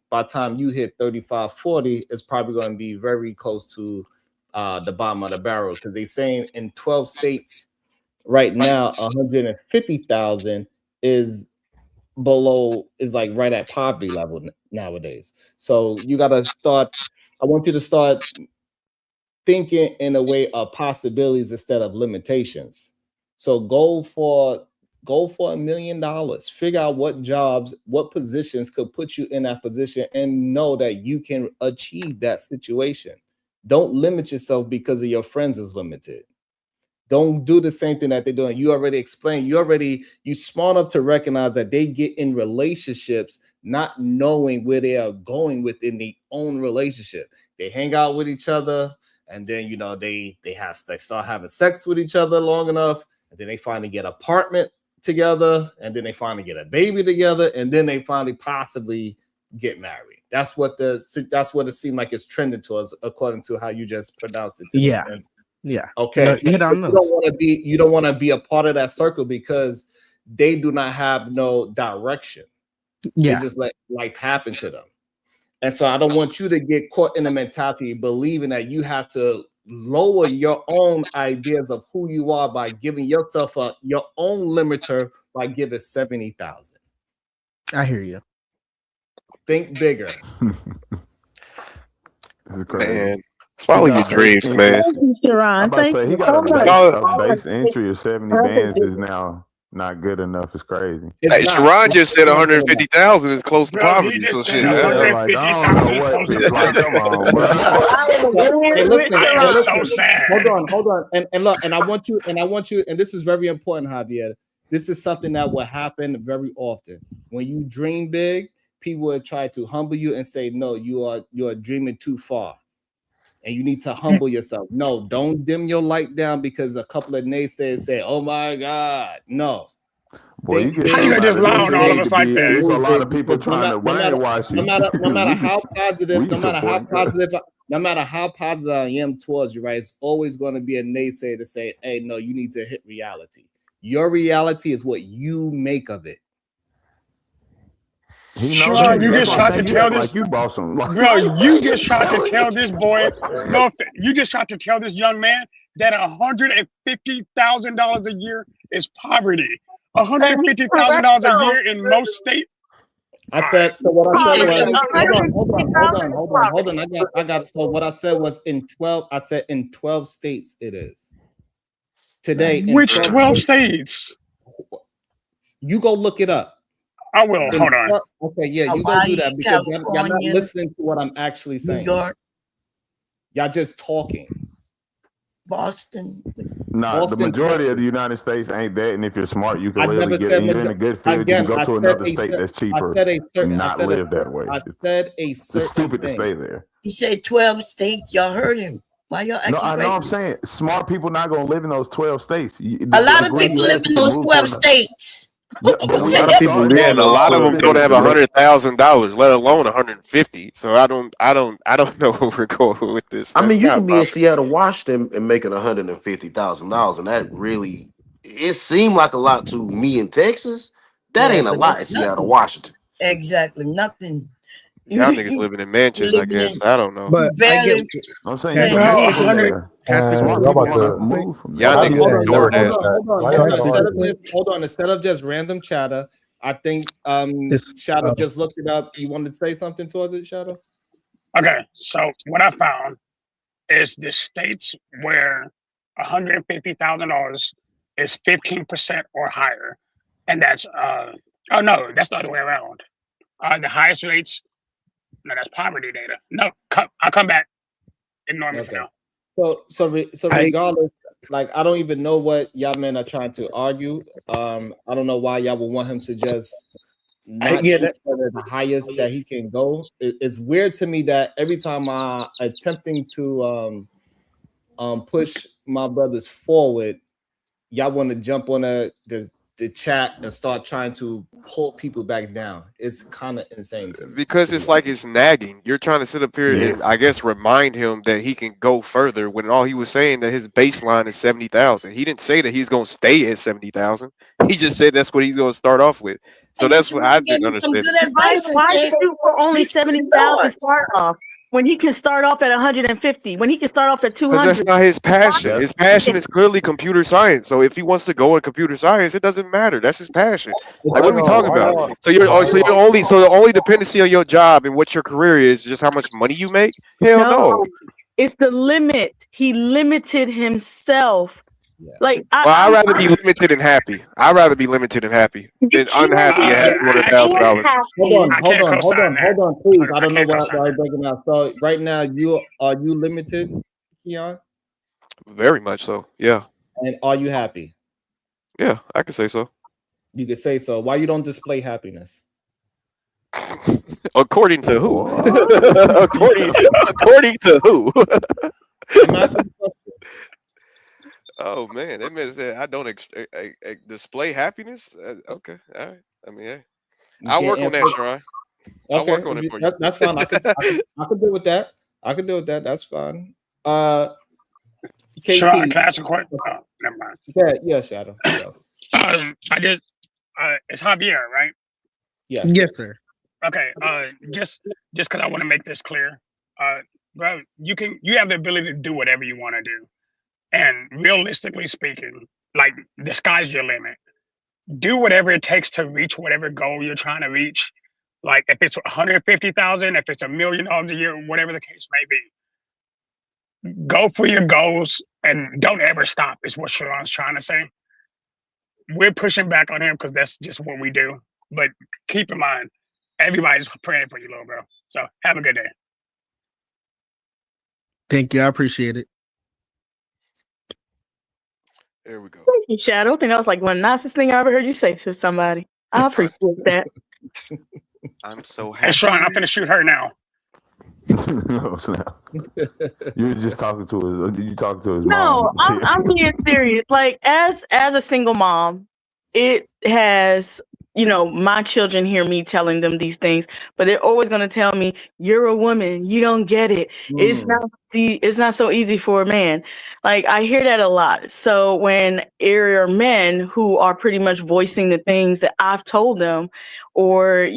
by the time you hit 35, 40, it's probably going to be very close to the bottom of the barrel, because they're saying in 12 states right now, 150,000 is below is like right at poverty level nowadays. So you gotta start. I want you to start thinking in a way of possibilities instead of limitations. So go for $1 million. Figure out what jobs, what positions could put you in that position, and know that you can achieve that situation. Don't limit yourself because of your friends is limited. Don't do the same thing that they're doing. You already explained. You smart enough to recognize that they get in relationships not knowing where they are going within their own relationship. They hang out with each other, and then they start having sex with each other long enough, and then they finally get an apartment together, and then they finally get a baby together, and then they finally possibly get married. That's what it seemed like it's trending towards, according to how you just pronounced it today. Yeah. And Yeah. okay. You hit So on you those. don't want to be a part of that circle because they do not have no direction. Yeah. They just let life happen to them. And so I don't want you to get caught in the mentality believing that you have to lower your own ideas of who you are by giving yourself your own limiter by giving 70,000. I hear you. Think bigger. Man, follow your dreams, man. I'm about to say he got a base entry of 70 bands is now not good enough. It's crazy. Hey, Sharon just said 150,000 is close to poverty. So shit. Yeah, like I don't know what. Like, come on, bro. Hey, listen, That's so sad. Hold on, and look, and I want you, and this is very important, Javier. This is something that will happen very often. When you dream big, people will try to humble you and say, "No, you are dreaming too far, and you need to humble yourself." No, don't dim your light down because a couple of naysayers say, "Oh my God, no." Boy, you get How you gonna just lie on all of us like that? There's a lot of people trying to brainwash you. No matter how positive, no matter how positive I am towards you, right? It's always going to be a naysayer to say, "Hey, no, you need to hit reality." Your reality is what you make of it. Sean, you just tried to tell this. Like you bought some. Like, bro, you just tried to tell this boy. No, you just tried to tell this young man that $150,000 a year is poverty. $150,000 a year in most states. I said so. What I said was hold on. I got. So what I said was in 12. I said in 12 states it is today. Which 12 states? You go look it up. I will. Hold on. Okay, yeah, you go do that because y'all not listening to what I'm actually saying. New York. Y'all just talking. Boston. No, the majority of the United States ain't that, and if you're smart, you can literally get even in a good field. You can go to another state that's cheaper and not live that way. It's stupid to stay there. He said 12 states. Y'all heard him. Why y'all acting No, I crazy? know. I'm saying smart people not gonna live in those 12 states. A lot of people live in those 12 states. Yeah, a lot of people, man, a lot of them don't have $100,000, let alone 150. So I don't know where we're going with this. I mean, you can be in Seattle, Washington, and making $150,000, and that really it seemed like a lot to me in Texas. That ain't a lot in Seattle, Washington. Exactly, nothing. Y'all niggas living in mansions, I guess. I don't know. But I get, I'm saying you can move there. Smart people want to move from there. Y'all niggas is DoorDash. Hold on. Instead of just random chatter, I think Shadow just looked it up. You wanted to say something towards it, Shadow? Okay, so what I found is the states where $150,000 is 15% or higher, and that's oh no, that's the other way around. The highest rates. No, that's poverty data. No, I'll come back. Ignore me for now. So regardless, like I don't even know what y'all men are trying to argue. I don't know why y'all would want him to just not shoot for the highest that he can go. It's weird to me that every time I'm attempting to push my brothers forward, y'all want to jump on the chat and start trying to pull people back down. It's kind of insane to me. Because it's like it's nagging. You're trying to sit up here and I guess remind him that he can go further when all he was saying that his baseline is 70,000. He didn't say that he's gonna stay at 70,000. He just said that's what he's gonna start off with. So that's what I didn't understand. Why shoot for only 70,000 start off? when he can start off at 150, when he can start off at Because 200. that's not his passion. His passion is clearly computer science. So if he wants to go in computer science, it doesn't matter. That's his passion. Like, what are we talking about? So the only dependency on your job and what your career is just how much money you make? Hell no. It's the limit. He limited himself. Like I'd rather be limited and happy. I'd rather be limited and happy than unhappy and have $200,000. Hold on, please. I don't know why you're breaking out. So right now, are you limited, Keon? Very much so. Yeah. And are you happy? Yeah, I can say so. You could say so. Why you don't display happiness? According to who? according to who? I'm asking a question. Oh man, that man said I don't display happiness. Okay, all right. I mean, hey, I'll work on that, Sharon. I'll work on it for you. That's fine. I could deal with that. I could deal with that. That's fine. KT, Sharon, can I ask a question? Oh, never mind. Yeah, Shadow. Yes. It's Javier, right? Yes. Yes, sir. Okay. Just because I want to make this clear, bro, you have the ability to do whatever you want to do. And realistically speaking, like, the sky's your limit. Do whatever it takes to reach whatever goal you're trying to reach. Like, if it's 150,000, if it's $1 million a year, whatever the case may be, go for your goals and don't ever stop. Is what Sharon's trying to say. We're pushing back on him because that's just what we do. But keep in mind, everybody's praying for you, little bro. So have a good day. Thank you. I appreciate it. There we go. Thank you, Shadow. I think that was like one of the nicest thing I ever heard you say to somebody. I appreciate that. I'm so Hey, happy. Sharon, I'm finna shoot her now. No, snap. You were just talking to his. Did you talk to his No, mom? I'm being serious. Like, as a single mom, it has, my children hear me telling them these things, but they're always going to tell me, "You're a woman, you don't get it. It's not so easy for a man." Like, I hear that a lot. So when there are men who are pretty much voicing the things that I've told them, or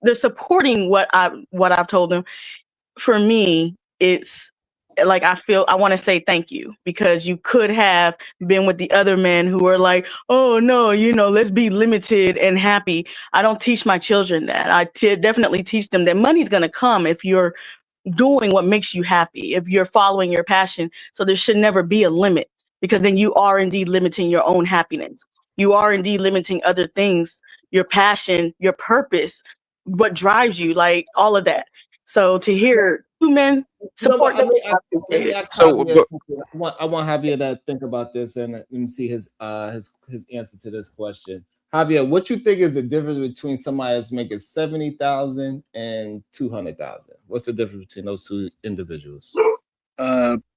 they're supporting what I've told them, for me, it's like I want to say thank you, because you could have been with the other men who are like, "Oh no, let's be limited and happy." I don't teach my children that. I definitely teach them that money's going to come if you're doing what makes you happy, if you're following your passion. So there should never be a limit, because then you are indeed limiting your own happiness. You are indeed limiting other things, your passion, your purpose, what drives you, like all of that. So to hear two men support Let me ask Javier something. I want Javier to think about this and let me see his answer to this question. Javier, what you think is the difference between somebody that's making 70,000 and 200,000? What's the difference between those two individuals?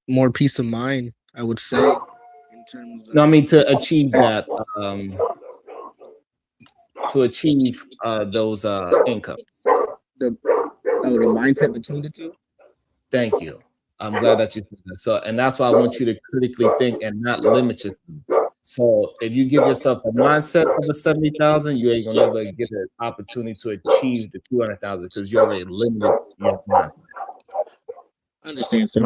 More peace of mind, I would say. In terms of... No, I mean to achieve that, those incomes. The mindset between the two. Thank you. I'm glad that you said that. So, and that's why I want you to critically think and not limit yourself. So, if you give yourself a mindset of a 70,000, you ain't gonna ever get an opportunity to achieve the 200,000 because you already limited your mindset. I understand, sir.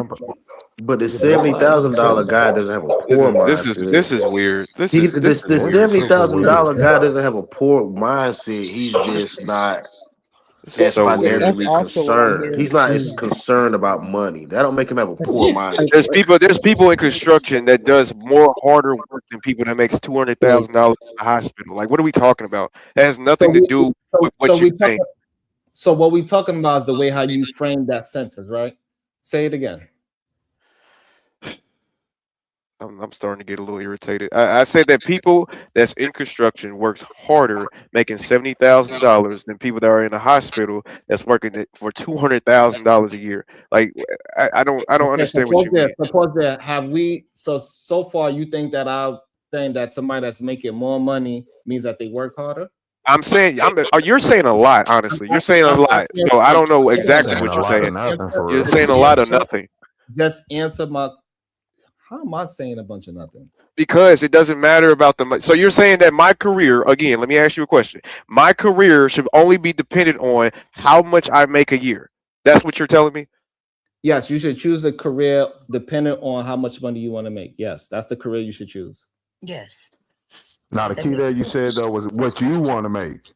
But the $70,000 guy doesn't have a poor mindset. This is weird. The $70,000 guy doesn't have a poor mindset. He's just not as financially concerned. He's not as concerned about money. That don't make him have a poor mindset. There's people in construction that does more harder work than people that makes $200,000 in the hospital. Like, what are we talking about? That has nothing to do with what you think. So what we talking about is the way how you frame that sentence, right? Say it again. I'm starting to get a little irritated. I said that people that's in construction works harder making $70,000 than people that are in a hospital that's working for $200,000 a year. Like, I don't understand what you mean. Suppose that have we so far you think that I'm saying that somebody that's making more money means that they work harder? I'm saying you're saying a lot, honestly. You're saying a lot. So I don't know exactly what you're saying. You're saying a lot of nothing. Just answer my. How am I saying a bunch of nothing? Because it doesn't matter about the money. So you're saying that my career, again, let me ask you a question. My career should only be dependent on how much I make a year. That's what you're telling me? Yes, you should choose a career dependent on how much money you want to make. Yes, that's the career you should choose. Yes. Now the That key there makes you sense. said though was what you want to make.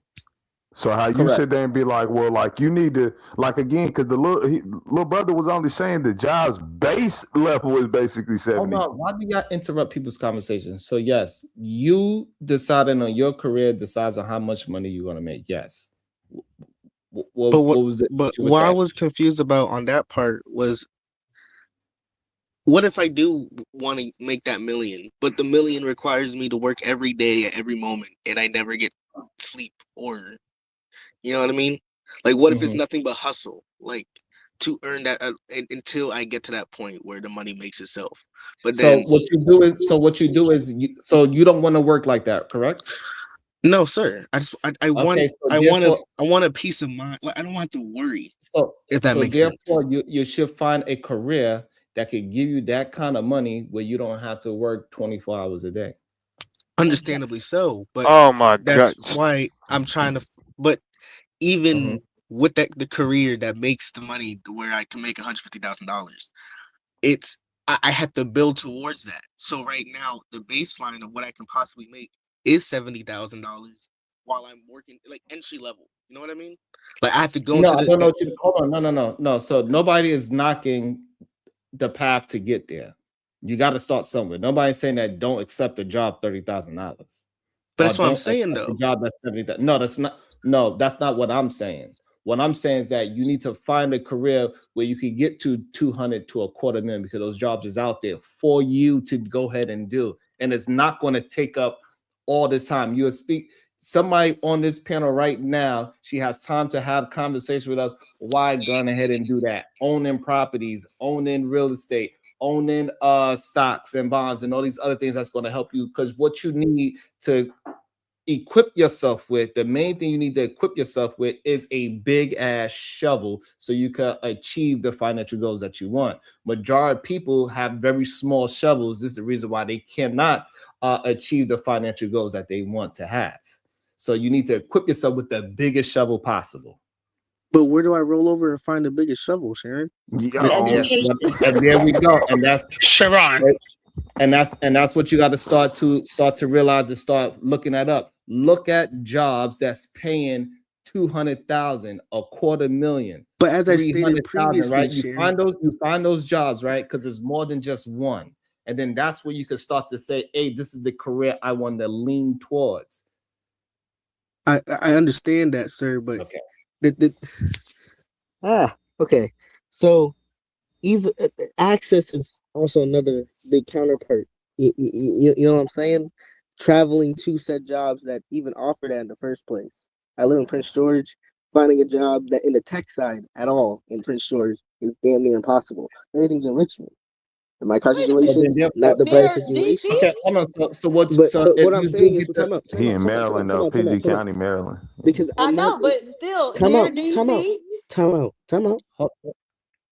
So how you Correct. sit there and be like, well, like you need to, like again, because the little brother was only saying the job's base level is basically 70. Hold on, why do y'all interrupt people's conversations? So yes, you deciding on your career decides on how much money you're gonna make. Yes. What was it? But With what I that? was confused about on that part was, what if I do want to make that million, but the million requires me to work every day at every moment, and I never get sleep, or you know what I mean? Like, what if it's nothing but hustle, like to earn that until I get to that point where the money makes itself? But So then, what you do is you don't want to work like that, correct? no, sir. I want Okay, so therefore, I want a peace of mind. Like, I don't want to worry. so If that makes sense. therefore you should find a career that could give you that kind of money where you don't have to work 24 hours a day. Understandably so, but Oh my that's God. why I'm trying to. But even with the career that makes the money to where I can make $150,000, it's I have to build towards that. So right now, the baseline of what I can possibly make is $70,000 while I'm working like entry level. You know what I mean? Like, I have to go No, into I don't know what you hold on. No. So nobody is knocking the path to get there. You got to start somewhere. Nobody's saying that don't accept a job $30,000. But Or that's what I'm don't saying, accept a though. job that's 70,000. No, that's not. No, that's not what I'm saying. What I'm saying is that you need to find a career where you can get to 200 to $250,000 because those jobs is out there for you to go ahead and do, and it's not going to take up all this time. You speak somebody on this panel right now. She has time to have conversation with us. Why go ahead and do that? Owning properties, owning real estate, owning stocks and bonds and all these other things that's going to help you, because what you need to equip yourself with, the main thing you need to equip yourself with is a big ass shovel so you can achieve the financial goals that you want. Majority of people have very small shovels. This is the reason why they cannot achieve the financial goals that they want to have. So you need to equip yourself with the biggest shovel possible. But where do I roll over and find the biggest shovel, Sharon? And there we go. And that's Sharon. And that's what you got to start to realize and start looking at up. Look at jobs that's paying 200,000, $250,000. But as I stated previously, right? Sharon, You find those jobs, right? Because it's more than just one. And then that's where you can start to say, hey, this is the career I want to lean towards. I understand that, sir, but okay. So either access is also another big counterpart. You know what I'm saying? Traveling to said jobs that even offer that in the first place. I live in Prince George. Finding a job that in the tech side at all in Prince George is damn near impossible. Everything's in Richmond. In my car situation, not the bright situation. Okay, hold on. So what? But So what I'm saying is, time out. He in Maryland though, PG County, Maryland. Because I know, but still near DC. Time out.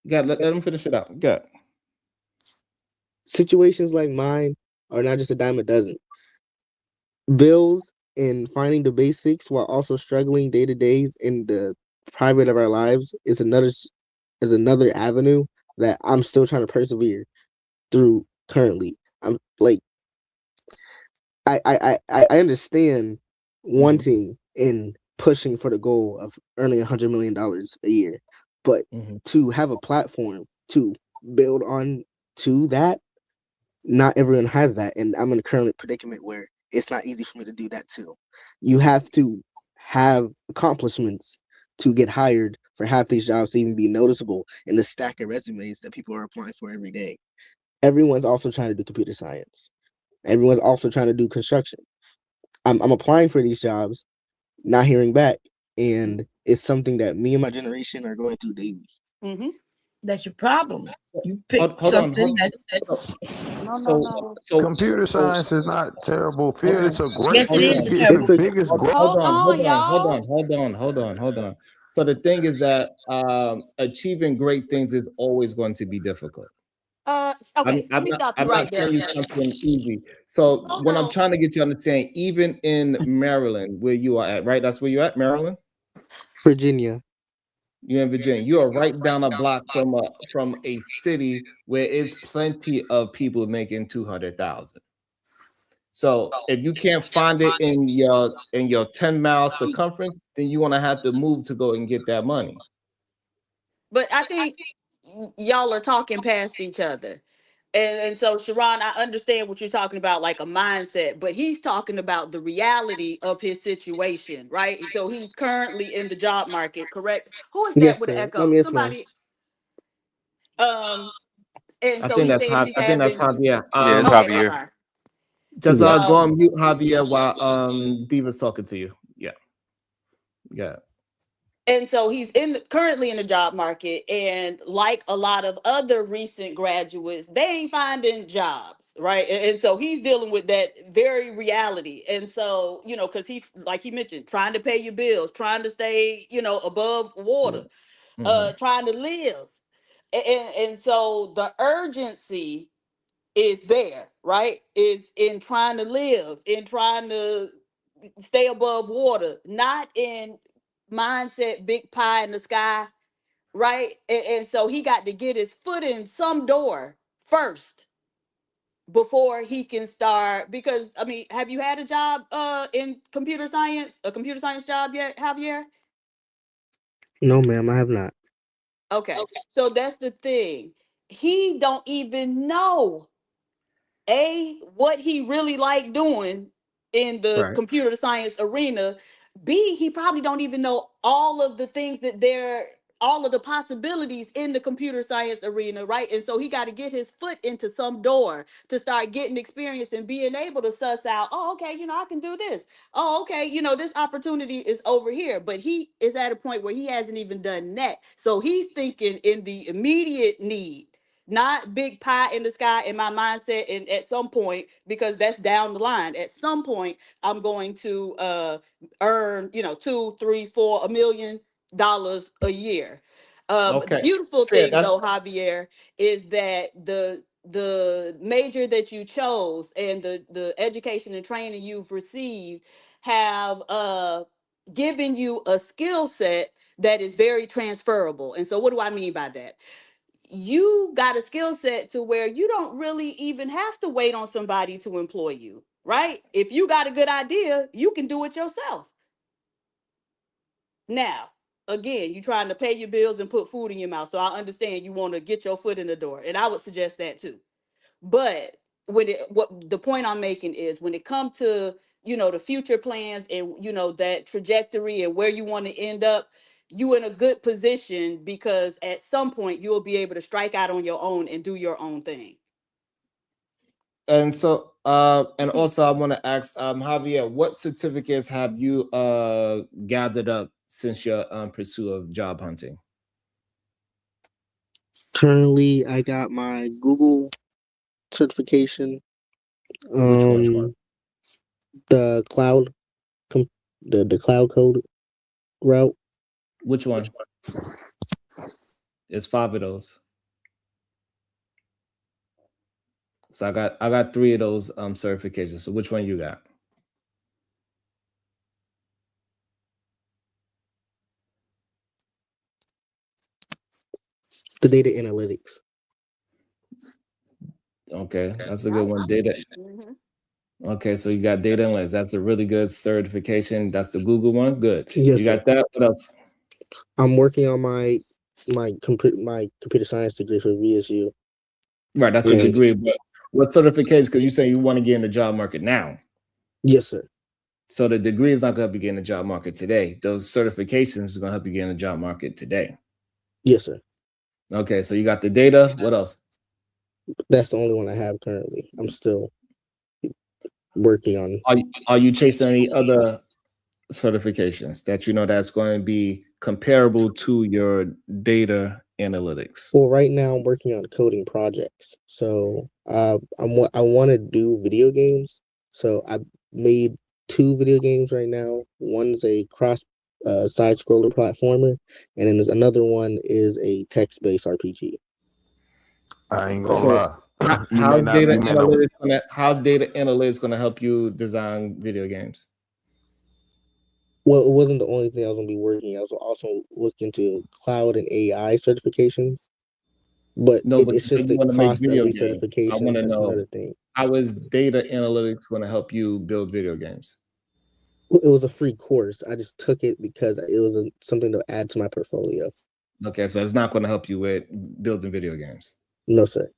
Yeah, let him finish it out. Good. Situations like mine are not just a dime a dozen. Bills and finding the basics while also struggling day to day in the private of our lives is another avenue that I'm still trying to persevere through currently. I'm like, I understand wanting and pushing for the goal of earning $100 million a year, but to have a platform to build on to that, not everyone has that, and I'm in a current predicament where it's not easy for me to do that too. You have to have accomplishments to get hired for half these jobs to even be noticeable in the stack of resumes that people are applying for every day. Everyone's also trying to do computer science. Everyone's also trying to do construction. I'm applying for these jobs, not hearing back, and it's something that me and my generation are going through daily. That's your problem. You pick something So computer science is not a terrible field. It's a great Yes, it field. is a It's terrible the biggest growth. Hold on. So the thing is that achieving great things is always going to be difficult. Okay, I'm not telling you something easy. So what I'm trying to get you to understand, even in Maryland, where you are at, right? That's where you're at, Maryland? Virginia. You're in Virginia. You are right down a block from a city where it's plenty of people making 200,000. So if you can't find it in your 10-mile circumference, then you want to have to move to go and get that money. But I think y'all are talking past each other. And so Sharon, I understand what you're talking about, like a mindset, but he's talking about the reality of his situation, right? So he's currently in the job market, correct? Who is that Yes, with an sir. echo? Yes, ma'am. Somebody. And I so think he's that's saying he's I think that's having. Javier. Yeah, it's Okay, I'm Javier. sorry. Just Yeah. go on mute, Javier, while Diva's talking to you. Yeah. Yeah. And so he's currently in the job market, and like a lot of other recent graduates, they ain't finding jobs, right? And so he's dealing with that very reality. And so, because he's, like he mentioned, trying to pay your bills, trying to stay, above water, trying to live. And so the urgency is there, right? Is in trying to live, in trying to stay above water, not in mindset big pie in the sky, right? And so he got to get his foot in some door first before he can start. Because I mean, have you had a job in computer science, a computer science job yet, Javier? No, ma'am, I have not. Okay, so that's the thing. He don't even know what he really like doing in the Right. computer science arena. B, he probably don't even know all of the things all of the possibilities in the computer science arena, right? And so he got to get his foot into some door to start getting experience and being able to suss out, oh, okay, I can do this. Oh, okay, this opportunity is over here. But he is at a point where he hasn't even done that. So he's thinking in the immediate need, not big pie in the sky in my mindset. And at some point, because that's down the line, at some point I'm going to earn, $2, $3, $4, $1 million a year. The Okay. beautiful Fair. thing though, Javier, is that the major that you chose and the education and training you've received have given you a skill set that is very transferable. And so what do I mean by that? You got a skill set to where you don't really even have to wait on somebody to employ you, right? If you got a good idea, you can do it yourself. Now, again, you trying to pay your bills and put food in your mouth. So I understand you want to get your foot in the door. And I would suggest that too. But what the point I'm making is when it comes to, the future plans and, that trajectory and where you want to end up, you in a good position because at some point you'll be able to strike out on your own and do your own thing. And so, and also I want to ask, Javier, what certificates have you gathered up since your pursuit of job hunting? Currently, I got my Google certification. Which one? The cloud, the cloud code route. Which one? It's 5 of those. So I got 3 of those certifications. So which one you got? The data analytics. Okay, that's a good one. Data. Okay, so you got data analytics. That's a really good certification. That's the Google one. Good. Yes, you got sir. that. What else? I'm working on my computer science degree for VSU. Right, that's a degree. But what certifications? Because you say you want to get in the job market now. Yes, sir. So the degree is not going to help you get in the job market today. Those certifications are going to help you get in the job market today. Yes, sir. Okay, so you got the data. What else? That's the only one I have currently. I'm still working on. Are you chasing any other certifications that you know that's going to be comparable to your data analytics? Well, right now I'm working on coding projects. So I want to do video games. So I made 2 video games right now. One's a cross side scroller platformer, and then there's another one is a text-based RPG. I ain't gonna lie. How's data analytics going to help you design video games? Well, it wasn't the only thing I was gonna be working. I was also looking to cloud and AI certifications, but No, but it's you said just you the want to make cost of video these games. I want certifications. to That's know, another thing. how is data analytics going to help you build video games? It was a free course. I just took it because it was something to add to my portfolio. Okay, so it's not going to help you with building video games. No, sir.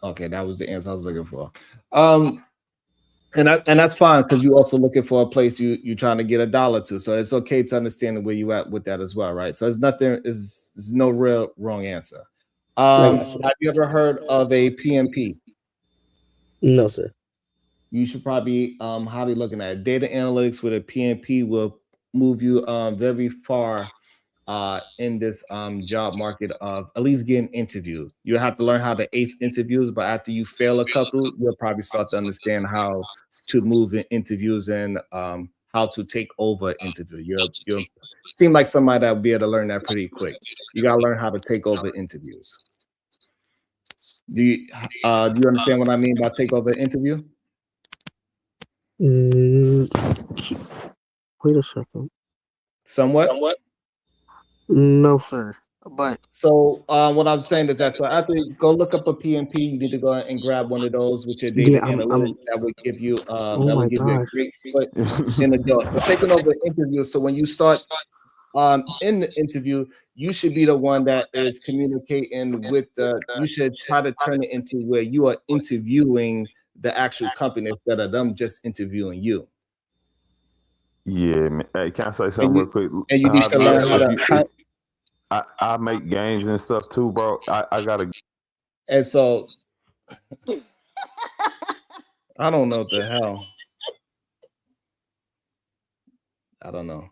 Okay, that was the answer I was looking for. And that's fine, because you're also looking for a place you're trying to get $1 to. So it's okay to understand where you at with that as well, right? So it's nothing, is no real wrong answer. Have you ever heard of a PMP? No, sir. You should probably highly looking at it. Data analytics with a PMP will move you very far in this job market of at least getting interviewed. You have to learn how to ace interviews, but after you fail a couple, you'll probably start to understand how to move in interviews and how to take over interview. You'll seem like somebody that will be able to learn that pretty quick. You gotta learn how to take over interviews. Do you understand what I mean by take over interview? Wait a second. Somewhat. No, sir. But so what I'm saying is that, so after you go look up a PMP, you need to go and grab one of those with your data analytics that would give you a great foot in the door. So taking over the interview. So when you start in the interview, you should be the one that is communicating with you should try to turn it into where you are interviewing the actual company instead of them just interviewing you. Yeah, man. Hey, can I say something real quick? And you need to learn how to. I make games and stuff too, bro. I gotta. And so, I don't know what the hell. I don't know.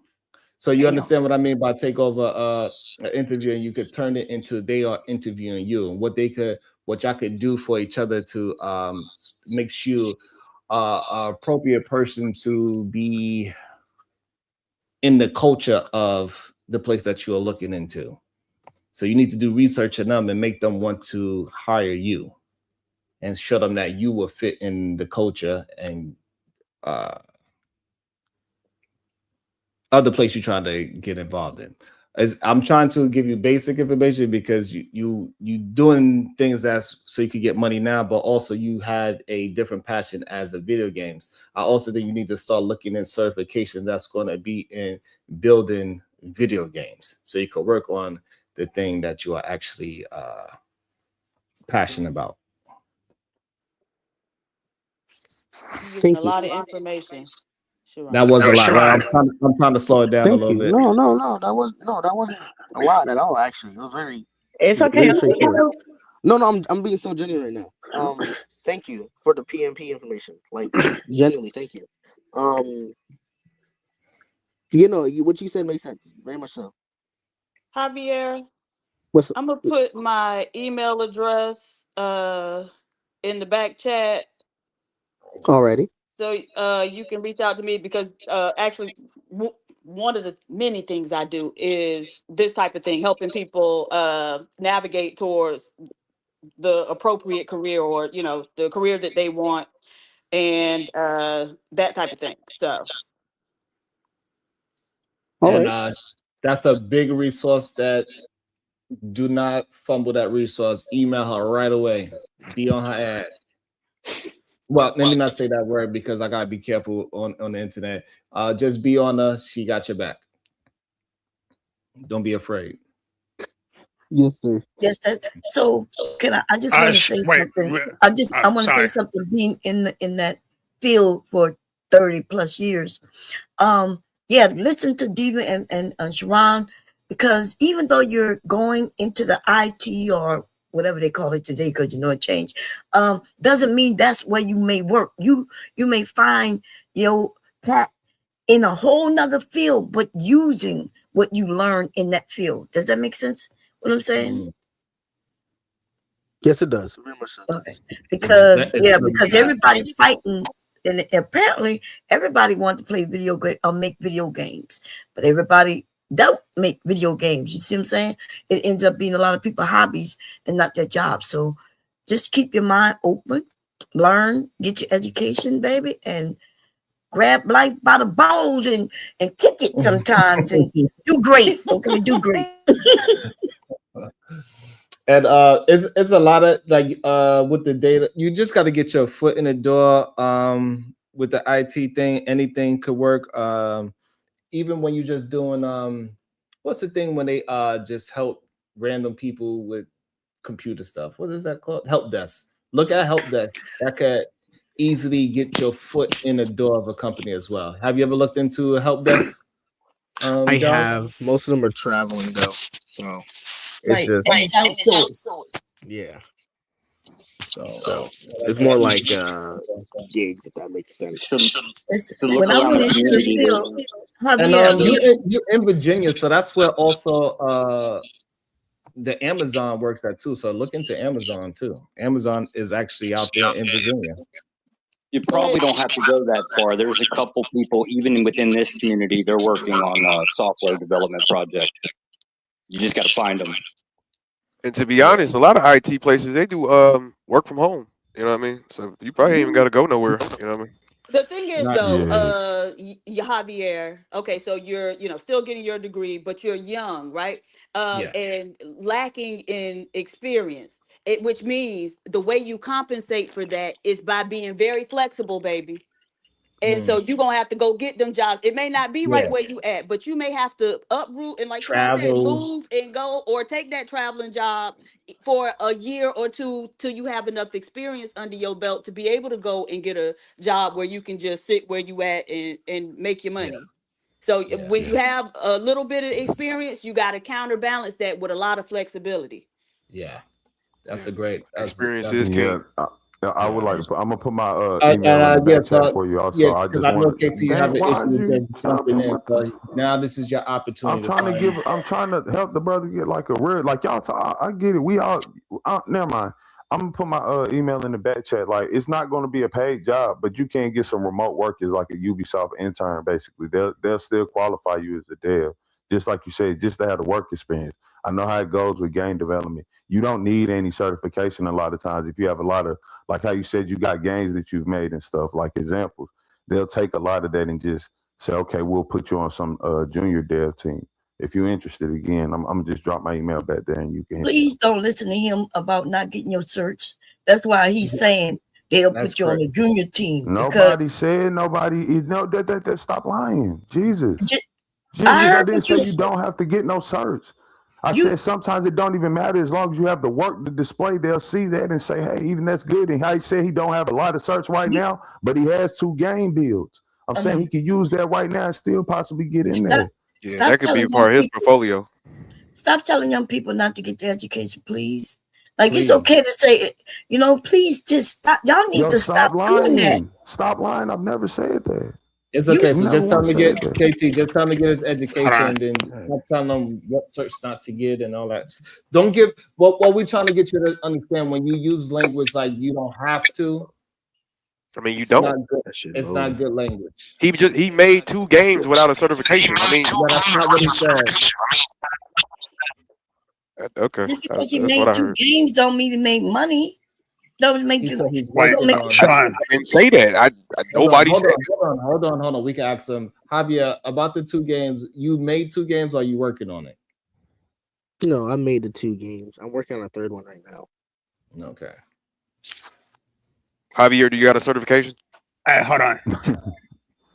So you understand what I mean by take over an interview, and you could turn it into they are interviewing you, and what y'all could do for each other to make you an appropriate person to be in the culture of the place that you are looking into. So you need to do research on them and make them want to hire you and show them that you will fit in the culture and other place you're trying to get involved in. As I'm trying to give you basic information because you doing things as so you could get money now, but also you had a different passion as a video games. I also think you need to start looking in certification that's going to be in building video games, so you can work on the thing that you are actually passionate about. Giving a lot of information. That was a lot, right? I'm trying to slow it down a little bit. No, that wasn't a lot at all. Actually, it was very. It's okay. Very straightforward. No, I'm being so genuine right now. Thank you for the PMP information. Like genuinely, thank you. What you said makes sense. Very much so. Javier, What's I'm gonna put my email address in the back chat. Alrighty. So you can reach out to me because actually one of the many things I do is this type of thing, helping people navigate towards the appropriate career or the career that they want and that type of thing. So and that's a big resource that do not fumble that resource. Email her right away. Be on her ass. Well, let me not say that word because I gotta be careful on the internet. Just be on her. She got your back. Don't be afraid. Yes, sir. Yes. So can I just want to say something. I want to say something. Being in that field for 30 plus years. Yeah. Listen to Diva and Sharon, because even though you're going into the IT or whatever they call it today, because it changed, doesn't mean that's where you may work. You may find that in a whole nother field, but using what you learn in that field. Does that make sense? What I'm saying? Yes, it does. Very much so. Okay. Because everybody's fighting, and apparently everybody wants to play video game or make video games, but everybody don't make video games. You see what I'm saying? It ends up being a lot of people's hobbies and not their jobs. So just keep your mind open, learn, get your education, baby, and grab life by the balls and kick it sometimes and do great. Okay, do great. And it's a lot of like with the data, you just got to get your foot in the door. With the IT thing, anything could work. Even when you're just doing what's the thing when they just help random people with computer stuff? What is that called? Help desk. Look at help desk. That could easily get your foot in the door of a company as well. Have you ever looked into a help desk? I Job? have. Most of them are traveling though, so Right, it's and it's outsourced. yeah. So It's more like gigs, if that makes sense. When I went into the field, And Javier, you're in Virginia, so that's where also the Amazon works at too. So look into Amazon too. Amazon is actually out there in Virginia. You probably don't have to go that far. There's a couple people, even within this community, they're working on software development projects. You just got to find them. And to be honest, a lot of IT places they do work from home. You know what I mean? So you probably ain't even got to go nowhere. You know what I mean? The thing is, Not though, Javier. Okay, so you're, still getting your degree, but you're young, right? And lacking in experience. Which means the way you compensate for that is by being very flexible, baby. And so you're gonna have to go get them jobs. It may not be right Yeah. where you at, but you may have to uproot and, like Sharon said, Travel. move and go, or take that traveling job for a year or two till you have enough experience under your belt to be able to go and get a job where you can just sit where you at and make your money. So when you have a little bit of experience, you got to counterbalance that with a lot of flexibility. Yeah, that's a great experience is Yeah, king. I would like to. I'm gonna put my email in the back chat for you. Also, I because just I know want KT to. have an Why issue with you just jumping in. So now this is your I'm opportunity to trying to find. give. I'm trying to help the brother get like a real. Like y'all. I get it. We all. Never mind. I'm gonna put my email in the back chat. Like it's not going to be a paid job, but you can get some remote work as like a Ubisoft intern. Basically, they'll still qualify you as a dev, just like you said, just to have the work experience. I know how it goes with game development. You don't need any certification a lot of times if you have a lot of, like how you said you got games that you've made and stuff, like examples. They'll take a lot of that and just say, okay, we'll put you on some junior dev team. If you're interested, again, I'm gonna just drop my email back there and you can hit please don't listen to him about not getting your certs. That's why he's saying they'll put you on the junior team. Nobody said nobody. No, that stop lying. Jesus. I I heard didn't what say you you said. don't have to get no certs. I said sometimes it don't even matter as long as you have the work to display. They'll see that and say, hey, even that's good. And how he said he don't have a lot of certs right now, but he has 2 game builds. I'm saying he could use that right now and still possibly get in there. Yeah, Stop that could be telling part of young his portfolio. Stop telling young people not to get their education, please. Like it's okay to say, please just stop. Y'all need to stop doing that. Stop lying. I've never said that. It's okay. So never just tell once him to get said that. KT. Just tell him to get his education, and then stop telling him what search not to get and all that. Don't give. What we're trying to get you to understand when you use language like you don't have to. I mean, you It's don't. not good. It's not good language. He made 2 games without a certification. I mean, But that's not what he said. Okay, Just because he that's made what I 2 heard. games don't mean he made money. Don't make you. Don't make I didn't say that. Nobody said. Hold on. We can ask him, Javier, about the 2 games. You made 2 games, or are you working on it? No, I made the 2 games. I'm working on a 3rd one right now. Okay. Javier, do you got a certification? Hey, hold on.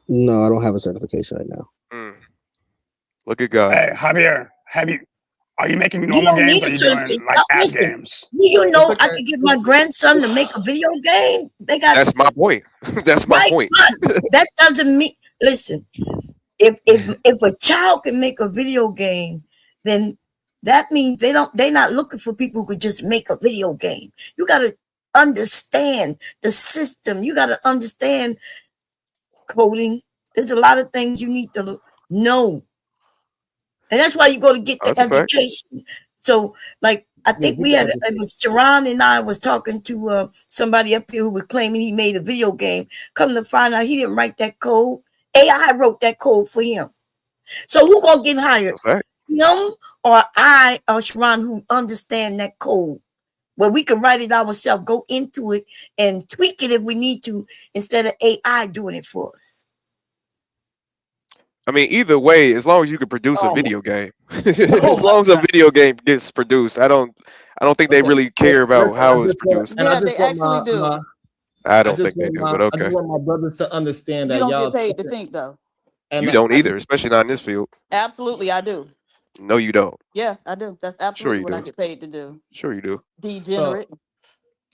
No, I don't have a certification right now. Look at God. Hey, Javier, are you making You normal don't games need or a are you doing certificate. like app Listen, games? you know I could get my grandson to make a video game. They got. That's my point. That's my point. But that doesn't mean. Listen, if a child can make a video game, then that means they're not looking for people who could just make a video game. You got to understand the system. You got to understand coding. There's a lot of things you need to know, and that's why you go to get the That's a fact. education. So, like, I think it was Sharon and I was talking to somebody up here who was claiming he made a video game. Come to find out, he didn't write that code. AI wrote that code for him. So who gonna get hired? Him or I or Sharon who understand that code? Well, we can write it ourselves, go into it and tweak it if we need to, instead of AI doing it for us. I mean, either way, as long as you can produce a video game, as long as a video game gets produced, I don't think they really care about how it's produced. And I Yeah, just they want actually do. I I don't just think they want do, but I just okay. want my brothers to understand You that don't get y'all. paid to think though. And You don't I either, just, especially not in this field. Absolutely, I do. No, you don't. Yeah, I do. That's Sure absolutely you what I do. get paid to do. Sure you do. so Degenerate.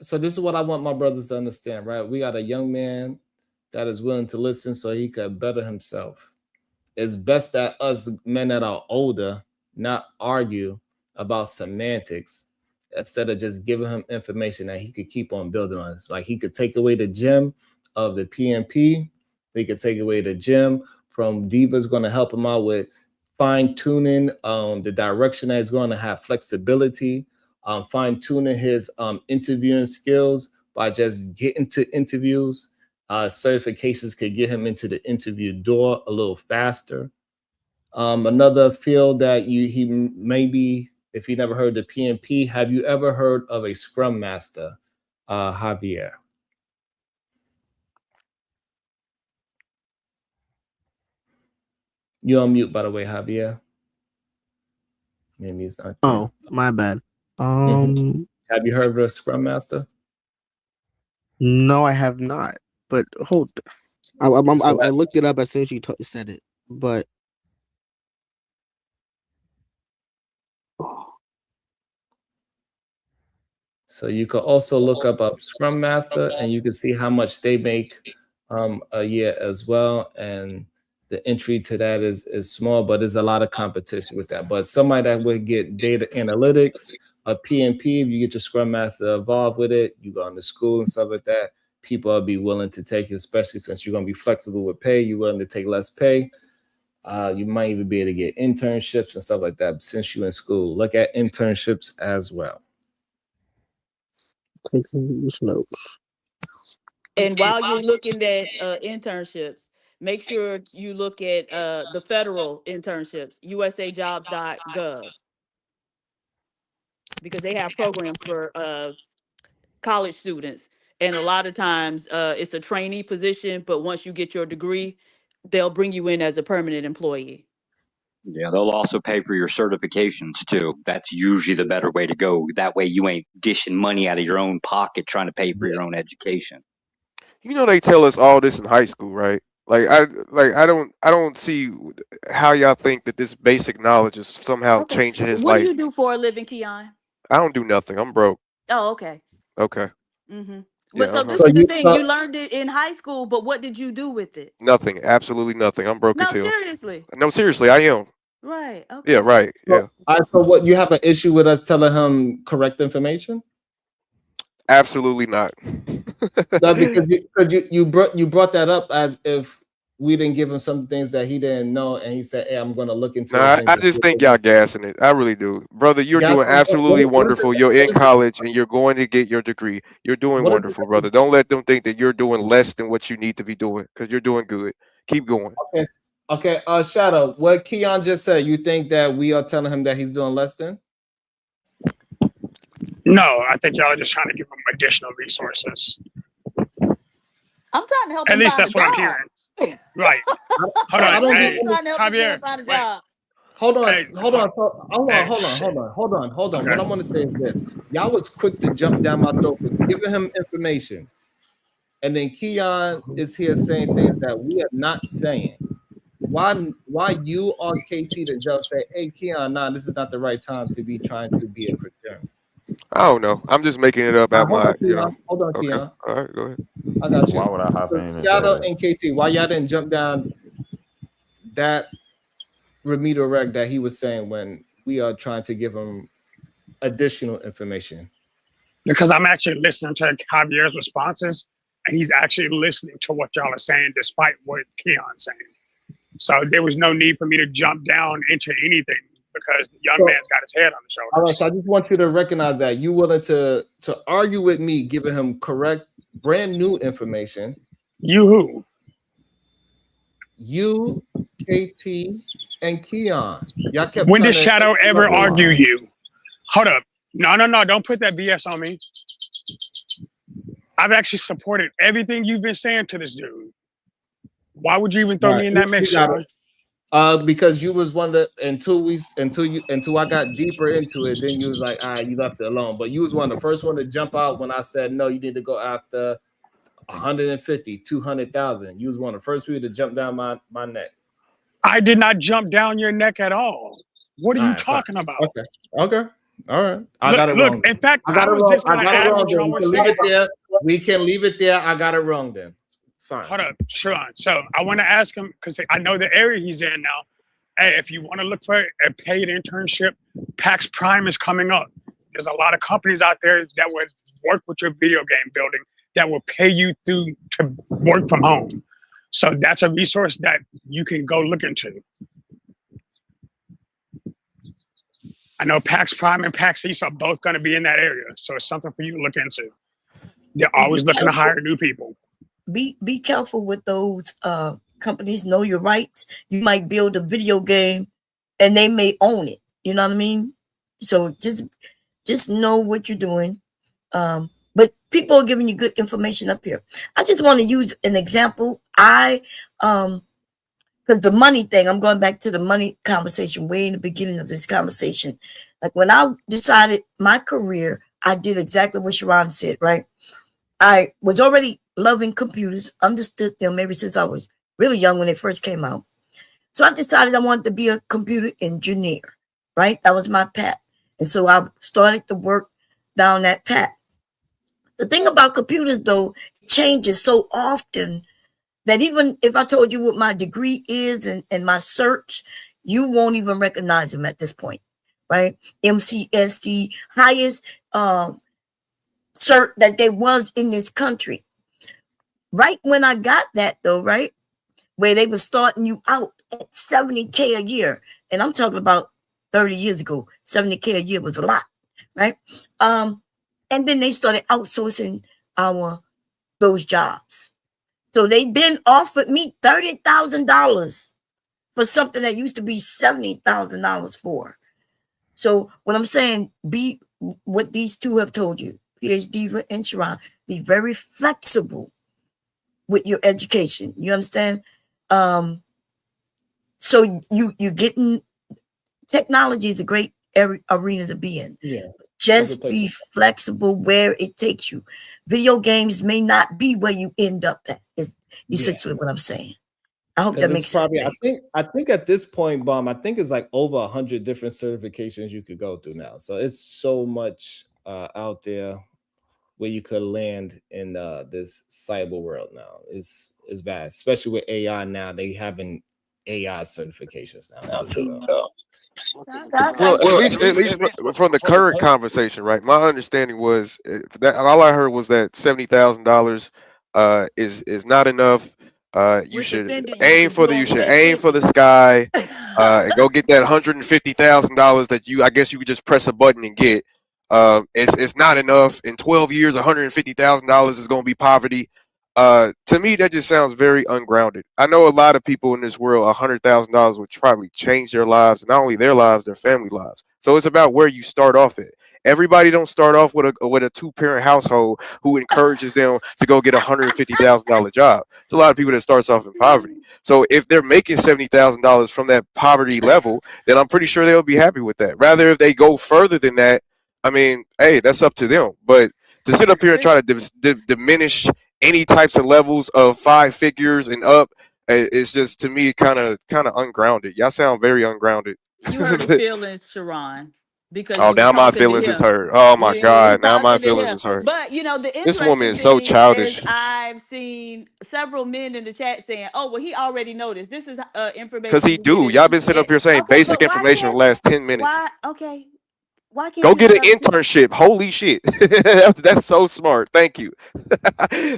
so this is what I want my brothers to understand, right? We got a young man that is willing to listen so he could better himself. It's best that us men that are older not argue about semantics instead of just giving him information that he could keep on building on. Like he could take away the gem of the PMP. He could take away the gem from Diva's going to help him out with fine tuning the direction that he's going to have flexibility, fine tuning his interviewing skills by just getting to interviews. Certifications could get him into the interview door a little faster. Another field that he maybe, if you never heard the PMP, have you ever heard of a Scrum Master, Javier? You're on mute, by the way, Javier. Maybe he's not. Oh, my bad. Have you heard of a Scrum Master? No, I have not. But hold, I looked it up as soon as you said it. But So you could also look up Scrum Master, and you can see how much they make a year as well. And the entry to that is small, but there's a lot of competition with that. But somebody that would get data analytics, a PMP, if you get your Scrum Master involved with it, you go into school and stuff like that, people will be willing to take you, especially since you're going to be flexible with pay. You're willing to take less pay. You might even be able to get internships and stuff like that since you're in school. Look at internships as well. Taking these notes. And while you're looking at internships, make sure you look at the federal internships, usajobs.gov, because they have programs for college students. And a lot of times it's a trainee position, but once you get your degree, they'll bring you in as a permanent employee. Yeah, they'll also pay for your certifications too. That's usually the better way to go. That way you ain't dishing money out of your own pocket trying to pay for your own education. You know they tell us all this in high school, right? I don't see how y'all think that this basic knowledge is somehow Okay. changing his What do life. you do for a living, Keon? I don't do nothing. I'm broke. Oh, okay. Okay. Mm-hmm. Yeah. But so this So is the you thing. You learned it in high school, but what did you do with it? Nothing. Absolutely nothing. I'm broke as No, hell. seriously. No, seriously, I am. Right. Okay. Yeah. Right. Yeah. So what, you have an issue with us telling him correct information? Absolutely not. No, because you brought that up as if we didn't give him some things that he didn't know, and he said, "Hey, I'm going to look into." Nah, things I that just he think didn't y'all gassing it. I really do, brother. You're know." doing absolutely wonderful. You're in college and you're going to get your degree. You're doing What is wonderful, brother. Don't let them think that you're doing less than what you need to be doing, because you're doing good. Keep going. Okay. Shadow, what Keon just said, you think that we are telling him that he's doing less than? No, I think y'all are just trying to give him additional resources. I'm trying to help At him least find that's a what I'm job. hearing. Right. Hold I on. don't Hey, get Trying to help this man Javier, find a wait. job. Hold on. Hey, Hold on. Okay. What I want to say is this. Y'all was quick to jump down my throat for giving him information. And then Keon is here saying things that we are not saying. Why you or KT to jump say, hey, Keon, nah, this is not the right time to be trying to be a Christian. I don't know. I'm just making it up out Hold my, on, Keon. Hold on, Okay. Keon. All right, go ahead. I got you. Why would I hop in and say Shadow that? and KT, why y'all didn't jump down that remedial reg that he was saying when we are trying to give him additional information? Because I'm actually listening to Javier's responses, and he's actually listening to what y'all are saying, despite what Keon's saying. So there was no need for me to jump down into anything because the young man's got his head on the shoulders. All right, so I just want you to recognize that you willing to argue with me, giving him correct, brand new information. You who? You, KT, and Keon. Y'all kept. When did Shadow ever argue you? Hold up. No, don't put that BS on me. I've actually supported everything you've been saying to this dude. Why would you even throw me in that mix, Sean? Because you was one of the until I got deeper into it, then you was like, all right, you left it alone. But you was one of the first one to jump out when I said no, you need to go after 150, 200,000. You was one of the first people to jump down my neck. I did not jump down your neck at all. What are you talking about? Okay. All right. I Look, got it wrong. in fact, I got I it was wrong. just I gonna got it add wrong. what y'all We were can saying. leave it there. We can leave it there. I got it wrong then. Fine. Hold up, Sean. So I want to ask him because I know the area he's in now. Hey, if you want to look for a paid internship, PAX Prime is coming up. There's a lot of companies out there that would work with your video game building that will pay you to work from home. So that's a resource that you can go look into. I know PAX Prime and PAX East are both going to be in that area, so it's something for you to look into. They're always looking to hire new people. Be careful with those companies. Know your rights. You might build a video game, and they may own it. You know what I mean? So just know what you're doing. But people are giving you good information up here. I just want to use an example. Because the money thing, I'm going back to the money conversation way in the beginning of this conversation. Like when I decided my career, I did exactly what Sharon said, right? I was already loving computers, understood them ever since I was really young when they first came out. So I decided I wanted to be a computer engineer, right? That was my path. And so I started to work down that path. The thing about computers, though, it changes so often that even if I told you what my degree is and my search, you won't even recognize them at this point, right? MCSD, highest cert that there was in this country. Right when I got that, though, right, where they were starting you out at $70K a year, and I'm talking about 30 years ago, $70K a year was a lot, right? And then they started outsourcing those jobs. So they then offered me $30,000 for something that used to be $70,000 for. So what I'm saying, be what these two have told you, PhD and Sharon, be very flexible with your education. You understand? So you getting technology is a great arena to be in. Yeah. Just be flexible where it takes you. Video games may not be where you end up at. Is essentially what I'm saying. I hope that makes sense. I think at this point, Bomb, I think it's like over 100 different certifications you could go through now. So it's so much out there where you could land in this cyber world now. It's vast, especially with AI now. They having AI certifications now too. So. Well, at least from the current conversation, right? My understanding was that all I heard was that $70,000 is not enough. You should aim for the sky, and go get that $150,000 that I guess you could just press a button and get. It's not enough. In 12 years, $150,000 is going to be poverty. To me, that just sounds very ungrounded. I know a lot of people in this world, $100,000 would probably change their lives, not only their lives, their family lives. So it's about where you start off at. Everybody don't start off with a 2-parent household who encourages them to go get $150,000 job. It's a lot of people that starts off in poverty. So if they're making $70,000 from that poverty level, then I'm pretty sure they'll be happy with that. Rather, if they go further than that, I mean, hey, that's up to them. But to sit up here and try to diminish any types of levels of 5 figures and up, it's just, to me, kind of ungrounded. Y'all sound very ungrounded. You hurt his feelings, Sharon, because Oh, you were now my talking to feelings is him. hurt. Oh my You God, now my talking to feelings him. is hurt. But the This woman interesting is so thing is childish. I've seen several men in the chat saying, "Oh, well, he already noticed. This is Cause information he you get do. in." Y'all been sitting up here saying Okay, basic but why information for the can't last 10 minutes. why can't Go you get let an other people? internship. Holy shit. That's so smart. Thank you.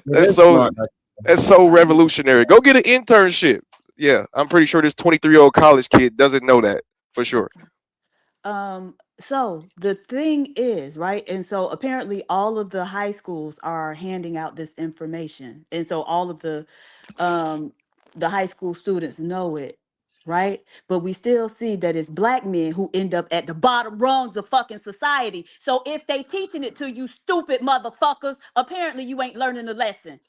That's so revolutionary. Go get an internship. Yeah, I'm pretty sure this 23-year-old college kid doesn't know that for sure. So the thing is, right? And so apparently all of the high schools are handing out this information. And so all of the high school students know it, right? But we still see that it's black men who end up at the bottom rungs of fucking society. So if they teaching it to you stupid motherfuckers, apparently you ain't learning the lesson.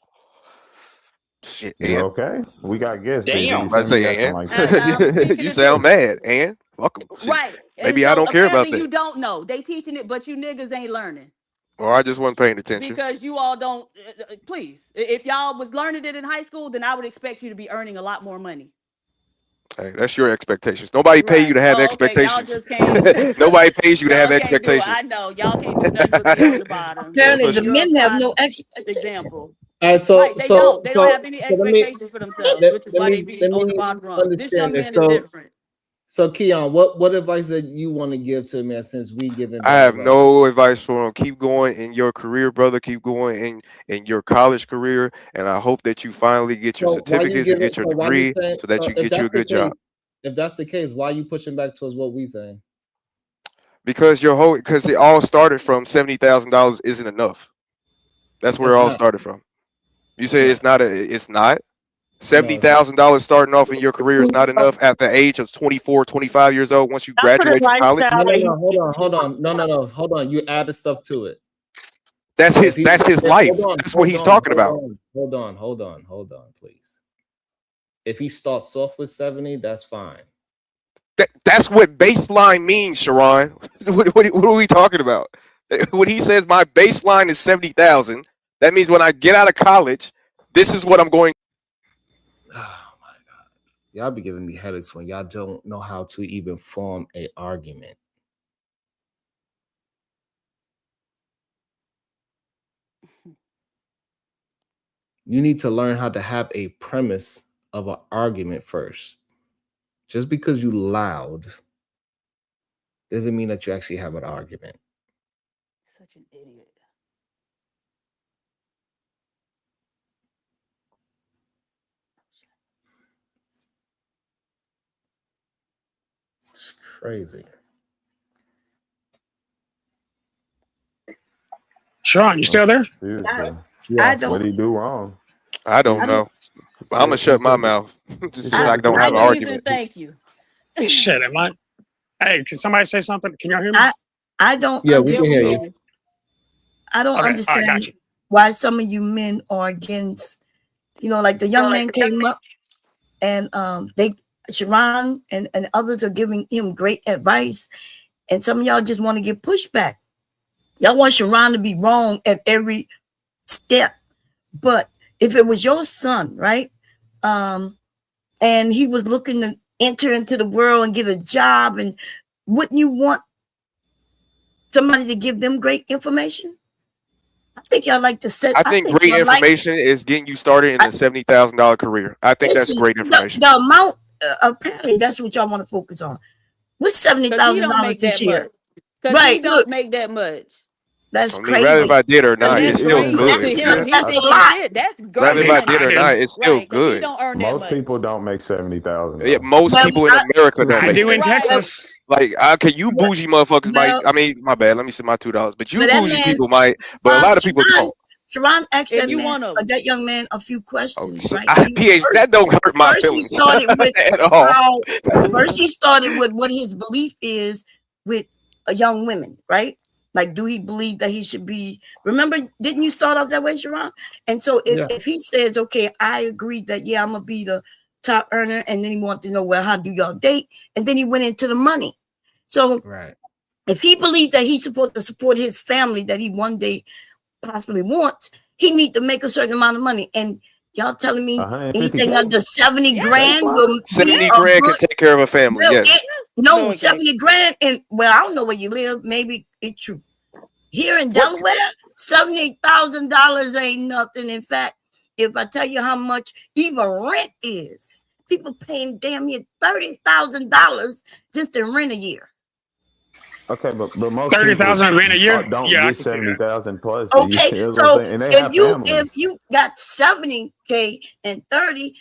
Shit, You and okay? We got guests, JB. I You shouldn't say, be acting and like that. you sound mad, and welcome. Shit. Right. And Maybe I so don't care about apparently that, you don't know. They teaching it, but you niggas ain't learning or I just wasn't paying attention. because you all don't. Please, if y'all was learning it in high school, then I would expect you to be earning a lot more money. Hey, that's your expectations. Nobody pay you Right. to have Oh, okay. Y'all expectations. just can't. Nobody pays you to have Y'all can't do it. expectations. I know. Y'all can't do nothing but be on the bottom. Yeah, Apparently, for the sure. You're a men have no prime expectation. example. All right, Right. They don't. They don't have any so expectations for themselves, which is why they be let on the me bottom rungs. This young understand this. man is different. So Keon, what advice that you want to give to me since we giving I bad have advice? no advice for him. Keep going in your career, brother. Keep going in your college career, and I hope that you finally get your So why you certificates and giving? get your So why you degree, saying? so that So you can get you a good job. if that's the case, why are you pushing back towards what we saying? Because it all started from $70,000 isn't enough. That's where it It's all not. started from. You It's say not. it's not. No, it's not. $70,000 starting off in your career is not enough at the age of 24, 25 years old once you Not for the graduate from college. lifestyle that No, hold on. No, hold on. You added stuff to it. That's If his life. That's what he's talking about. Hold on, please. If he starts off with 70, that's fine. That's what baseline means, Sharon. What are we talking about? When he says my baseline is 70,000, that means when I get out of college, this is what I'm going. Oh my God. Y'all be giving me headaches when y'all don't know how to even form an argument. You need to learn how to have a premise of an argument first. Just because you loud doesn't mean that you actually have an argument. Such an idiot. It's crazy. Sean, you still there? Yes. don't- What did he do wrong? I don't know. But I'm gonna shut my mouth since I don't have an argument. Thank you. Shit, am I? Hey, can somebody say something? Can y'all hear me? I don't Yeah, we can hear understand. you. I don't Okay, all right, got understand you. why some of you men are against, like the young man came up and Sharon and others are giving him great advice. And some of y'all just want to get pushback. Y'all want Sharon to be wrong at every step. But if it was your son, right? And he was looking to enter into the world and get a job, and wouldn't you want somebody to give them great information? I think y'all like to set. I think great information is getting you started in a $70,000 career. I think that's great information. The amount, apparently, that's what y'all want to focus on. What's $70,000 this year? Because he don't make that much. That's I mean, rather if I did or not, That's it's still crazy. good. To him, he That's a thinking lot. shit. That's great Rather if I money. did or not, it's still Right, 'cause he good. don't earn that Most much. people don't make 70,000. Yeah, most people in America don't I make do in that. Texas. Like, okay, you bougie motherfuckers might. I mean, my bad. Let me say my $2. But you But that bougie man- people might. But a lot of people don't. Sharon asked If that you man, want 'em. that young man, a few questions, So, right? PH, that don't hurt my First, he feelings started with at all. First, he started with what his belief is with young women, right? Like, do he believe that he should be? Remember, didn't you start off that way, Sharon? And so, if he says, "Okay, I agree that I'm gonna be the top earner," and then he wanted to know, well, how do y'all date? And then he went into the money. So, right. If he believed that he's supposed to support his family that he one day possibly wants, he need to make a certain amount of money. And y'all telling me anything under 70 grand will 70 grand can take care of a family. Yes. No, 70 grand. And well, I don't know where you live. Maybe it's true. Here in Delaware, $70,000 ain't nothing. In fact, if I tell you how much even rent is, people paying damn near $30,000 just to rent a year. Okay, but most 30,000 rent a year? don't Yeah, I get can see that. 70,000 plus. Okay, You know what so I'm saying? And they have families. if you got 70K and 30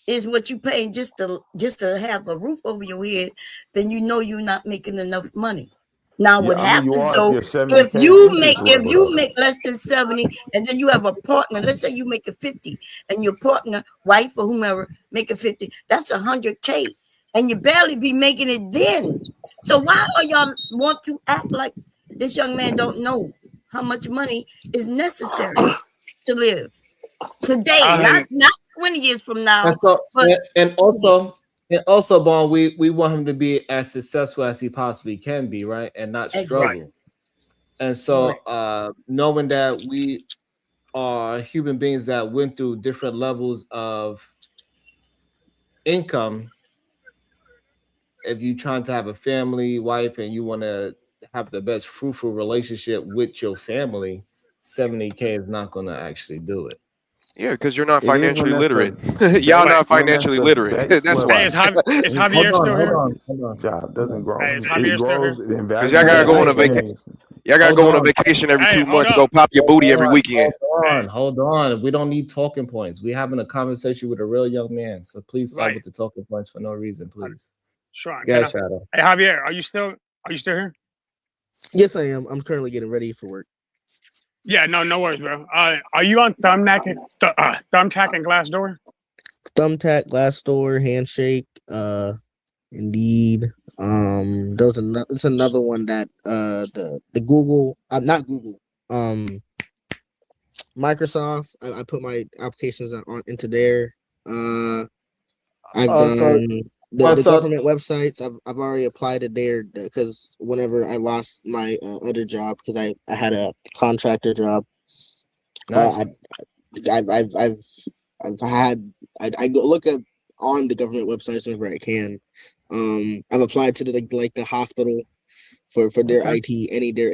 is what you paying just to have a roof over your head, then you know you're not making enough money. Now what happens though, if you make less than 70 and then you have a partner, let's say you make a 50 and your partner, wife or whomever, make a 50, that's 100K and you barely be making it then. So why are y'all want to act like this young man don't know how much money is necessary to live? Today, not 20 years from now. And so, but and also, Bon, we want him to be as successful as he possibly can be, right, and not struggle. Right. And so, knowing that we are human beings that went through different levels of income, if you're trying to have a family, wife, and you want to have the best fruitful relationship with your family, 70K is not going to actually do it. Yeah, because you're not It is when financially that's literate. Y'all not financially literate. That's why. Hey, is Javier still here? Hold on. Job doesn't grow. Hey, is It Javier still grows here? in Because value. y'all gotta go on a Hey, vacation. Y'all gotta go on a vacation every 2 months and go pop your booty every weekend. Hold on. We don't need talking points. We're having a conversation with a real young man. So please stop with the talking points for no reason, please. Sure. Go ahead, Shadow. Hey, Javier, are you still here? Yes, I am. I'm currently getting ready for work. Yeah, no worries, bro. Are you on Thumbtack and Glassdoor? Thumbtack, Glassdoor, Handshake, Indeed. It's another one that the Google, not Google, Microsoft. I put my applications into there. I've done the government websites. I've already applied it there because whenever I lost my other job because I had a contractor job. Nice. I go look at on the government websites whenever I can. I've applied to the hospital for their IT, any their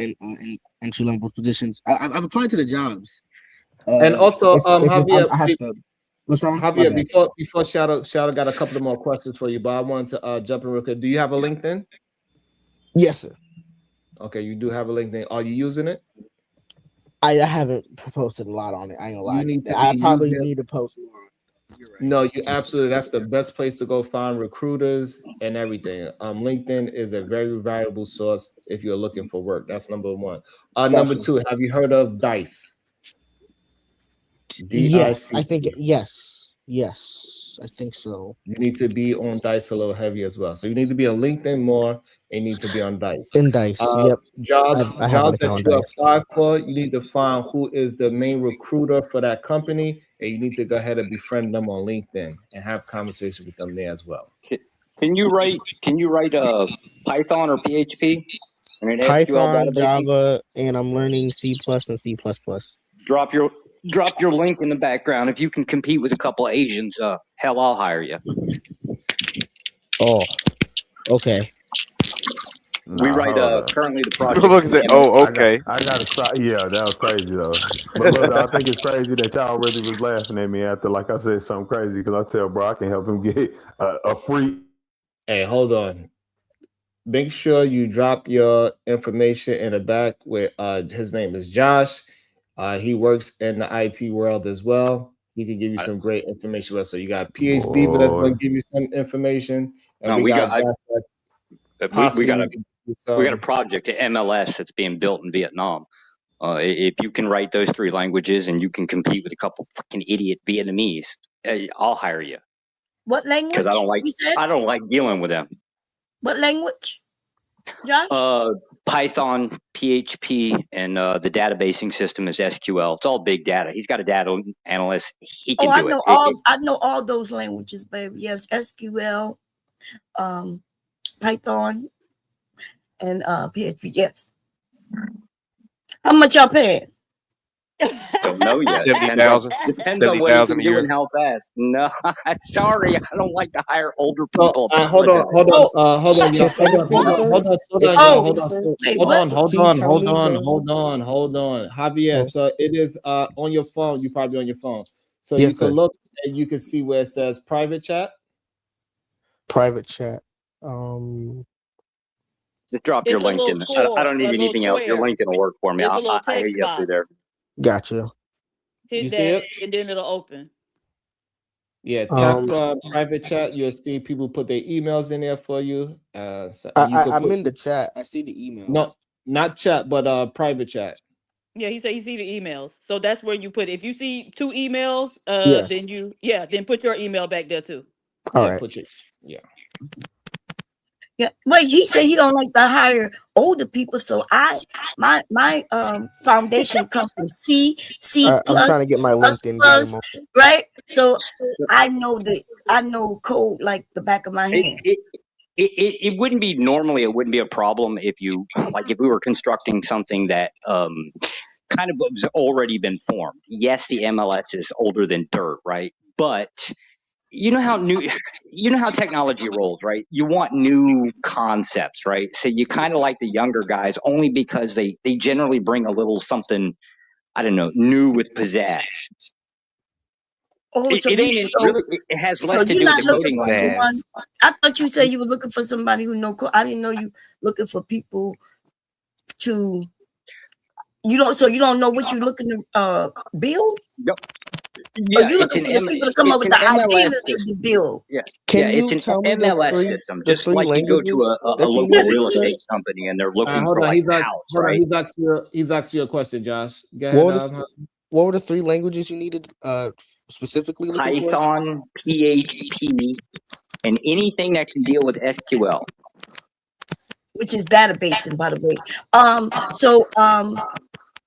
entry level positions. I've applied to the jobs. And also, Javier, I have to. What's wrong? Javier, before Shadow got a couple of more questions for you, but I wanted to jump in real quick. Do you have a LinkedIn? Yes, sir. Okay, you do have a LinkedIn. Are you using it? I haven't posted a lot on it. I ain't gonna lie. You need to I be probably using it. need to post more. No, you absolutely. That's the best place to go find recruiters and everything. LinkedIn is a very valuable source if you're looking for work. That's number one. Number two, have you heard of Dice? Yes, DIC. I think yes, I think so. You need to be on Dice a little heavy as well. So you need to be on LinkedIn more. And you need to be on Dice. In Dice, yep. Jobs I have an that account you on Dice. apply for, you need to find who is the main recruiter for that company, and you need to go ahead and befriend them on LinkedIn and have conversations with them there as well. Can you write Python or PHP? I mean, SQL Python, database? Java, and I'm learning C+ and C++. Drop your link in the background. If you can compete with a couple of Asians, hell, I'll hire you. Oh, okay. We write currently the project. Look at oh, okay. I got to try. Yeah, that was crazy though. But look, I think it's crazy that y'all really was laughing at me after, like I said, something crazy because I tell bro I can help him get a free. Hey, hold on. Make sure you drop your information in the back with his name is Josh. He works in the IT world as well. He can give you some great information. So you got PhD, but that's going to give you some information. And No, we got Josh we got a project at MLS that's being built in Vietnam. If you can write those 3 languages and you can compete with a couple fucking idiot Vietnamese, I'll hire you. What language? Because I don't like dealing with them. What language, Josh? Python, PHP, and the databasing system is SQL. It's all big data. He's got a data analyst. He can do it. I know all those languages, baby. Yes, SQL, Python, and PHP. Yes. How much y'all paying? Don't know yet. 70,000. Depends on what you can do and how fast. No, sorry, I don't like to hire older people. Hold on, hold on, y'all. Hold on. Javier, so it is on your phone. You probably on your phone. So you can look and you can see where it says private chat. Private chat. Just drop your LinkedIn. I don't need anything else. Your LinkedIn will work for me. I hit you up through there. Gotcha. Hit You that, see it? and then it'll open. Yeah, tap private chat. You'll see people put their emails in there for you. I'm in the chat. I see the emails. No, not chat, but private chat. Yeah, he said you see the emails. So that's where you put it. If you see 2 emails, then put your email back there too. All right. Yeah. Yeah. Well, he said he don't like to hire older people, so my foundation comes from C I'm plus trying to get my plus LinkedIn. Give me a plus, moment. right? So I know code like the back of my hand. It wouldn't be normally. It wouldn't be a problem if you like if we were constructing something that kind of was already been formed. Yes, the MLS is older than dirt, right? But you know how technology rolls, right? You want new concepts, right? So you kind of like the younger guys only because they generally bring a little something, I don't know, new with pizzazz. Oh, so It ain't really. It has less to you're do with not the looking coding for language. someone. I thought you said you were looking for somebody who know code. I didn't know you looking for people to. So you don't know what you're looking to build. Yep. Or Yeah, you it's looking for the people to come up it's with an the MLS ideas that you system. build. Yeah, Can it's you an tell me MLS system, the just three like you go to languages a that you local need? real estate company and they're looking Hold for on, like a house, right? he's asking you a question, Josh. Go What ahead. were what were the three languages you needed specifically looking for? Python, PHP, and anything that can deal with SQL. Which is databasing, by the way.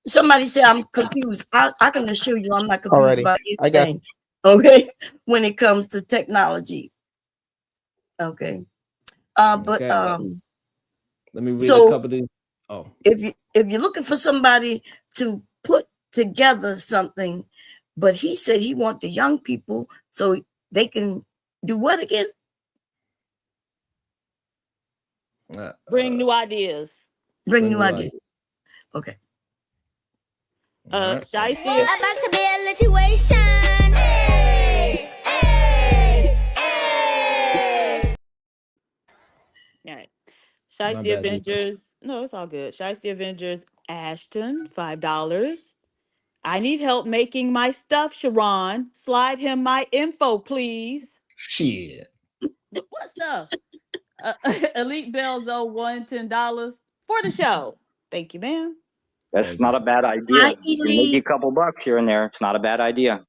Somebody said I'm confused. I can assure you I'm not confused Alrighty, about I got. anything. Okay, when it comes to technology. Okay. But Let me read a so couple of these. Oh, if you're looking for somebody to put together something, but he said he want the young people so they can do what again? Bring new ideas. Bring new ideas. Okay. Shiesty. About to be a situation. All right. My Shiesty bad, Deepa. Avengers. No, it's all good. Shiesty Avengers, Ashton, $5. I need help making my stuff, Sharon. Slide him my info, please. Shit. What stuff? Elite Belzo, $110 for the show. Thank you, ma'am. That's not a bad idea. Maybe a couple bucks here and there. It's not a bad idea.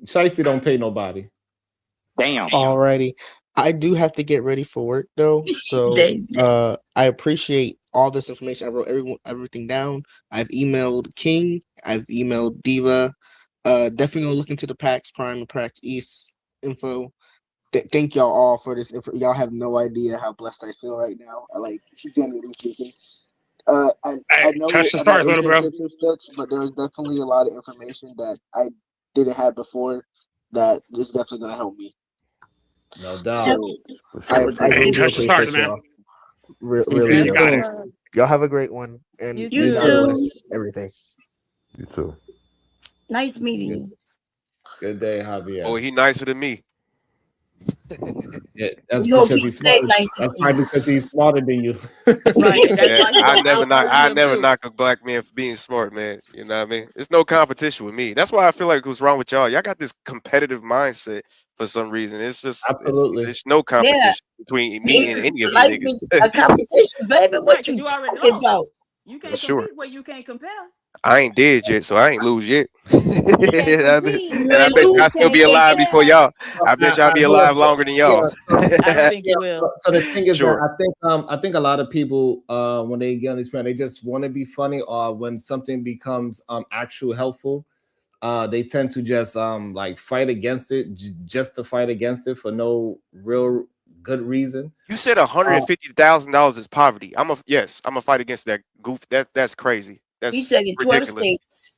Shiesty don't pay nobody. Damn. Alrighty. I do have to get ready for work though. So I appreciate all this information. I wrote everything down. I've emailed King, I've emailed Diva. Definitely gonna look into the PAX Prime and PAX East info. Thank y'all all for this. Y'all have no idea how blessed I feel right now. Genuinely speaking. I know touch the about stars, little bro. internships and such, but there was definitely a lot of information that I didn't have before that is definitely gonna help me. No doubt. So I really do appreciate y'all. Really You got it. Y'all have a great one, and You God too. bless everything. You too. Nice meeting you. Good day, Javier. Oh, he nicer than me. Yeah, that's We hope because he he's stay smarter. nice That's probably because he's smarter than you. Yeah, I never knock a black man for being smart, man. You know what I mean? There's no competition with me. That's why I feel like what's wrong with y'all. Y'all got this competitive mindset for some reason. It's just there's no competition between me and any of you Life niggas. is a competition, baby. What you talking about? You can't Sure. compete where you can't compare. I ain't dead yet, so I ain't lose yet. And I bet You I ain't bet you I lose, still be can't alive before compare. y'all. I bet y'all be alive longer than y'all. I don't think you will. So the thing is Sure. that I think a lot of people when they get on this plan, they just want to be funny, or when something becomes actual helpful, they tend to just like fight against it just to fight against it for no real good reason. You said $150,000 is poverty. I'm a fight against that goof. That's crazy. That's He said in 12 ridiculous. states.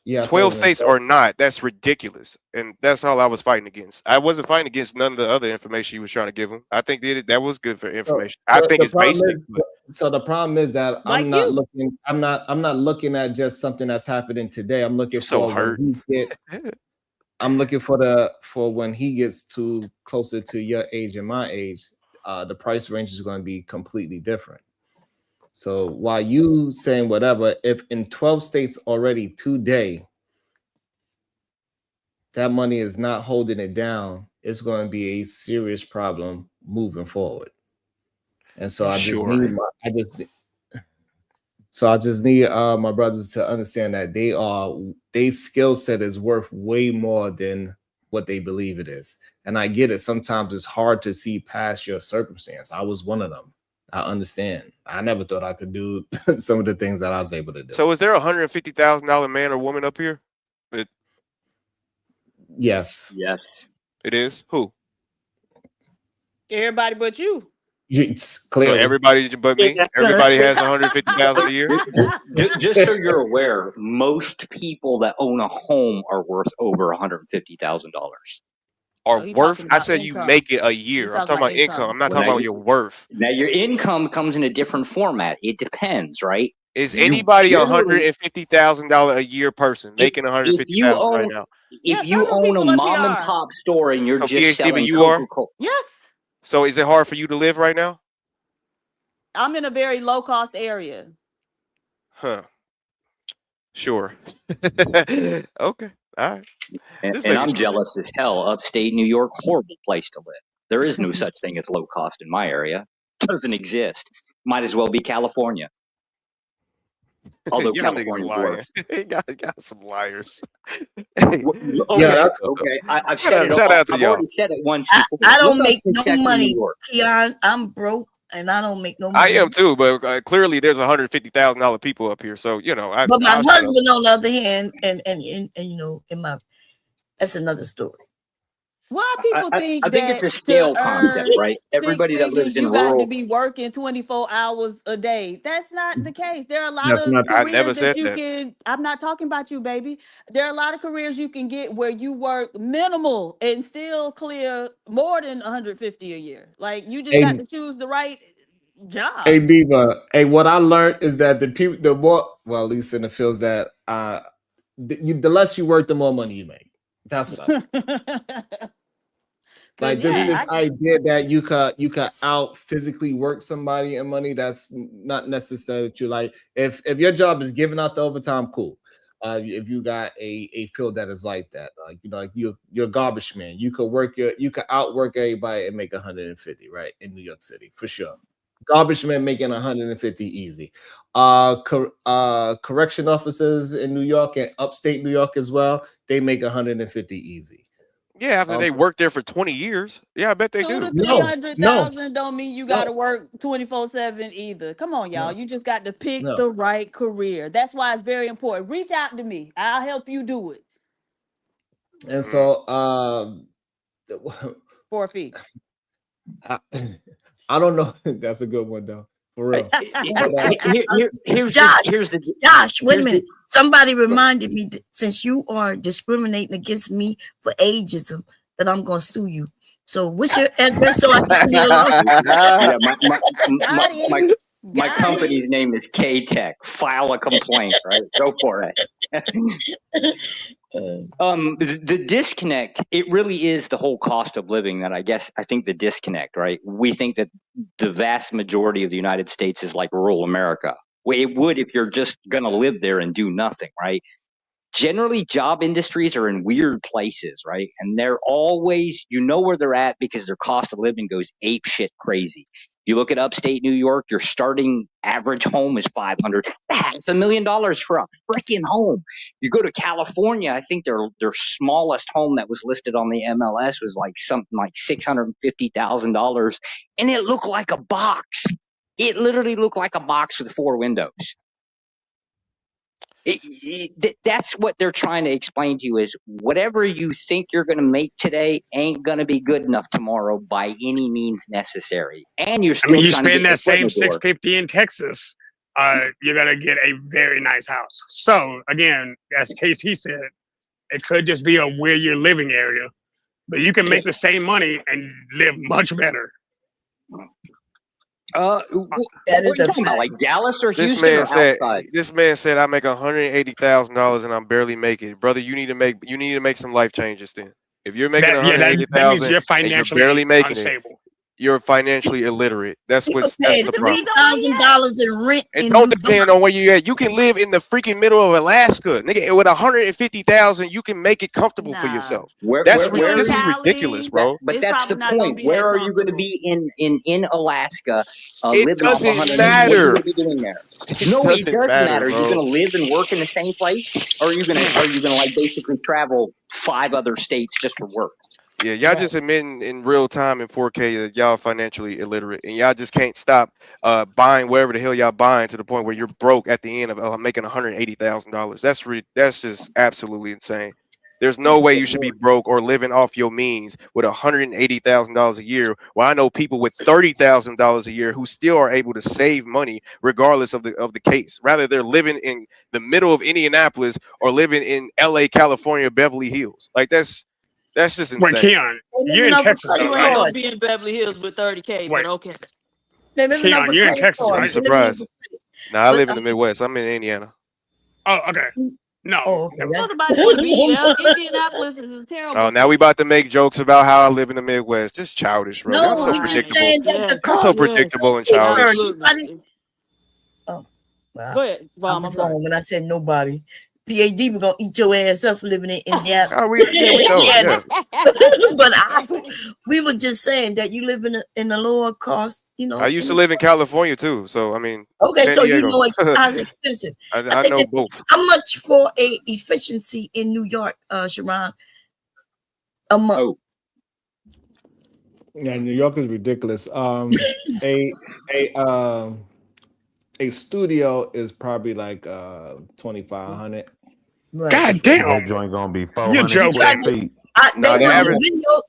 Yeah, 12 states or not, that's ridiculous. And that's all I was fighting against. I wasn't fighting against none of the other information you was trying to give him. I think that was good for information. I think it's basic. So the problem is that I'm not looking at just something that's happening today. I'm looking for I'm looking for when he gets to closer to your age and my age, the price range is going to be completely different. So while you saying whatever, if in 12 states already today, that money is not holding it down, it's going to be a serious problem moving forward. And so I just need my brothers to understand that they skill set is worth way more than what they believe it is. And I get it. Sometimes it's hard to see past your circumstance. I was one of them. I understand. I never thought I could do some of the things that I was able to do. So is there $150,000 man or woman up here? Yes. Yes. It is? Who? Everybody but you. It's clearly. So everybody but me? Everybody has $150,000 a year? Just so you're aware, most people that own a home are worth over $150,000. Or worth? I said you make it a year. I'm talking about income. I'm not talking about your worth. Now your income comes in a different format. It depends, right? Is anybody $150,000 a year person making $150,000 right now? If you own a mom and pop store and you're So just PhD, but selling you are? Coca-Cola. Yes. So is it hard for you to live right now? I'm in a very low cost area. Huh. Sure. Okay. All right. And I'm jealous as hell. Upstate New York, horrible place to live. There is no such thing as low cost in my area. It doesn't exist. Might as well be California. Although California's worse. got some liars. Okay, I've said it. Shout out to I've y'all. already said it once before. I don't Look up make no Kentucky, New money, York. Keon. I'm broke, and I don't make no money. I am too, but clearly there's $150,000 people up here. So you know, But my husband, on the other hand, and you know, that's another story. Why people think I think that it's a scale to concept, earn right? Everybody that lives in you got to rural. be working 24 hours a day. That's not the case. There are a lot of I never careers said that you that. can. I'm not talking about you, baby. There are a lot of careers you can get where you work minimal and still clear more than 150 a year. Like you just got to choose the right job. Hey Diva, hey, what I learned is that the more, well, at least in the fields that the less you work, the more money you make. That's what I learned. Like this idea that you could out physically work somebody and money, that's not necessary to like. If your job is giving out the overtime, cool. If you got a field that is like that, like you know, like you're a garbage man, you could outwork everybody and make 150, right? In New York City, for sure. Garbage man making 150 easy. Correction officers in New York and upstate New York as well, they make 150 easy. Yeah, after they worked there for 20 years. Yeah, I bet they do. 200,000 to 300,000 don't mean you got to work 24/7 either. Come on, y'all. You just got to pick the right career. That's why it's very important. Reach out to me. I'll help you do it. And so 4 feet. I don't know. That's a good one though. For real. Josh, wait a minute. Somebody reminded me that since you are discriminating against me for ageism, that I'm going to sue you. So what's your address so I can Yeah, my company's name is K-Tech. File a complaint, right? Go for it. The disconnect, it really is the whole cost of living that I think the disconnect, right? We think that the vast majority of the United States is like rural America. Well, it would if you're just going to live there and do nothing, right? Generally, job industries are in weird places, right? And they're always, you know where they're at because their cost of living goes ape shit crazy. You look at upstate New York, your starting average home is $500,000. That's $1 million for a freaking home. You go to California, I think their smallest home that was listed on the MLS was like something like $650,000, and it looked like a box. It literally looked like a box with 4 windows. That's what they're trying to explain to you is whatever you think you're going to make today ain't going to be good enough tomorrow by any means necessary. And you're still you trying to spend get that same $650 in Texas, you're going to get a very nice house. So again, as KT said, it could just be a where you're living area, but you can make the same money and live much better. What are you talking about, like Dallas or Houston or outside? This man said I make $180,000 and I'm barely making it. Brother, you need to make some life changes then. If you're making $180,000 that means you're and you're financially barely making unstable. you're financially illiterate. That's People that's paying the problem. $3,000 in rent It in don't New depend York. on where you at. You can live in the freaking middle of Alaska, nigga. With 150,000, you can make it comfortable for yourself. This is ridiculous, bro. But that's the point. Where are you going to be in Alaska, It living off doesn't 100? What are you matter. going to be doing there? It No, it doesn't does matter, matter. You're bro. going to live and work in the same place, or are you going to like basically travel 5 other states just for work? Yeah, y'all just admitting in real time in 4K that y'all financially illiterate, and y'all just can't stop buying wherever the hell y'all buying to the point where you're broke at the end of making $180,000. That's just absolutely insane. There's no way you should be broke or living off your means with $180,000 a year. Well, I know people with $30,000 a year who still are able to save money regardless of the case. Rather, they're living in the middle of Indianapolis or living in LA, California, Beverly Hills. Like that's just Wait, insane. Keon, you're in Texas, though, You ain't right? gonna be in Beverly Hills with 30K, but okay. They're living off Keon, a you're in credit Texas, card. Are you right? They're living off surprised? a Nah, I but, live in the Midwest. I'm in Indiana. Oh, okay. No. Oh, okay. never- That's Nobody want to be in Indianapolis is a terrible Oh, now we about to make jokes about how I live in the Midwest. Just childish, bro. Y'all no. so We just predictable. saying that the Y'all so cost is predictable and cheaper. childish. Nobody. Oh, well, Go ahead, I was wrong when I said nobody. PhD, we're gonna eat your ass up for living in Indiana. Oh, we know. Yeah. But we were just saying that you live in a lower cost, I used to live in California too, so I mean, Okay, San so you Diego. know how it's expensive. I think know that- both. How much for a efficiency in New York, Sharon? A month. Yeah, New York is ridiculous. A studio is probably like 2,500. Right. God damn. That joint gonna be You're 400 joking. square feet.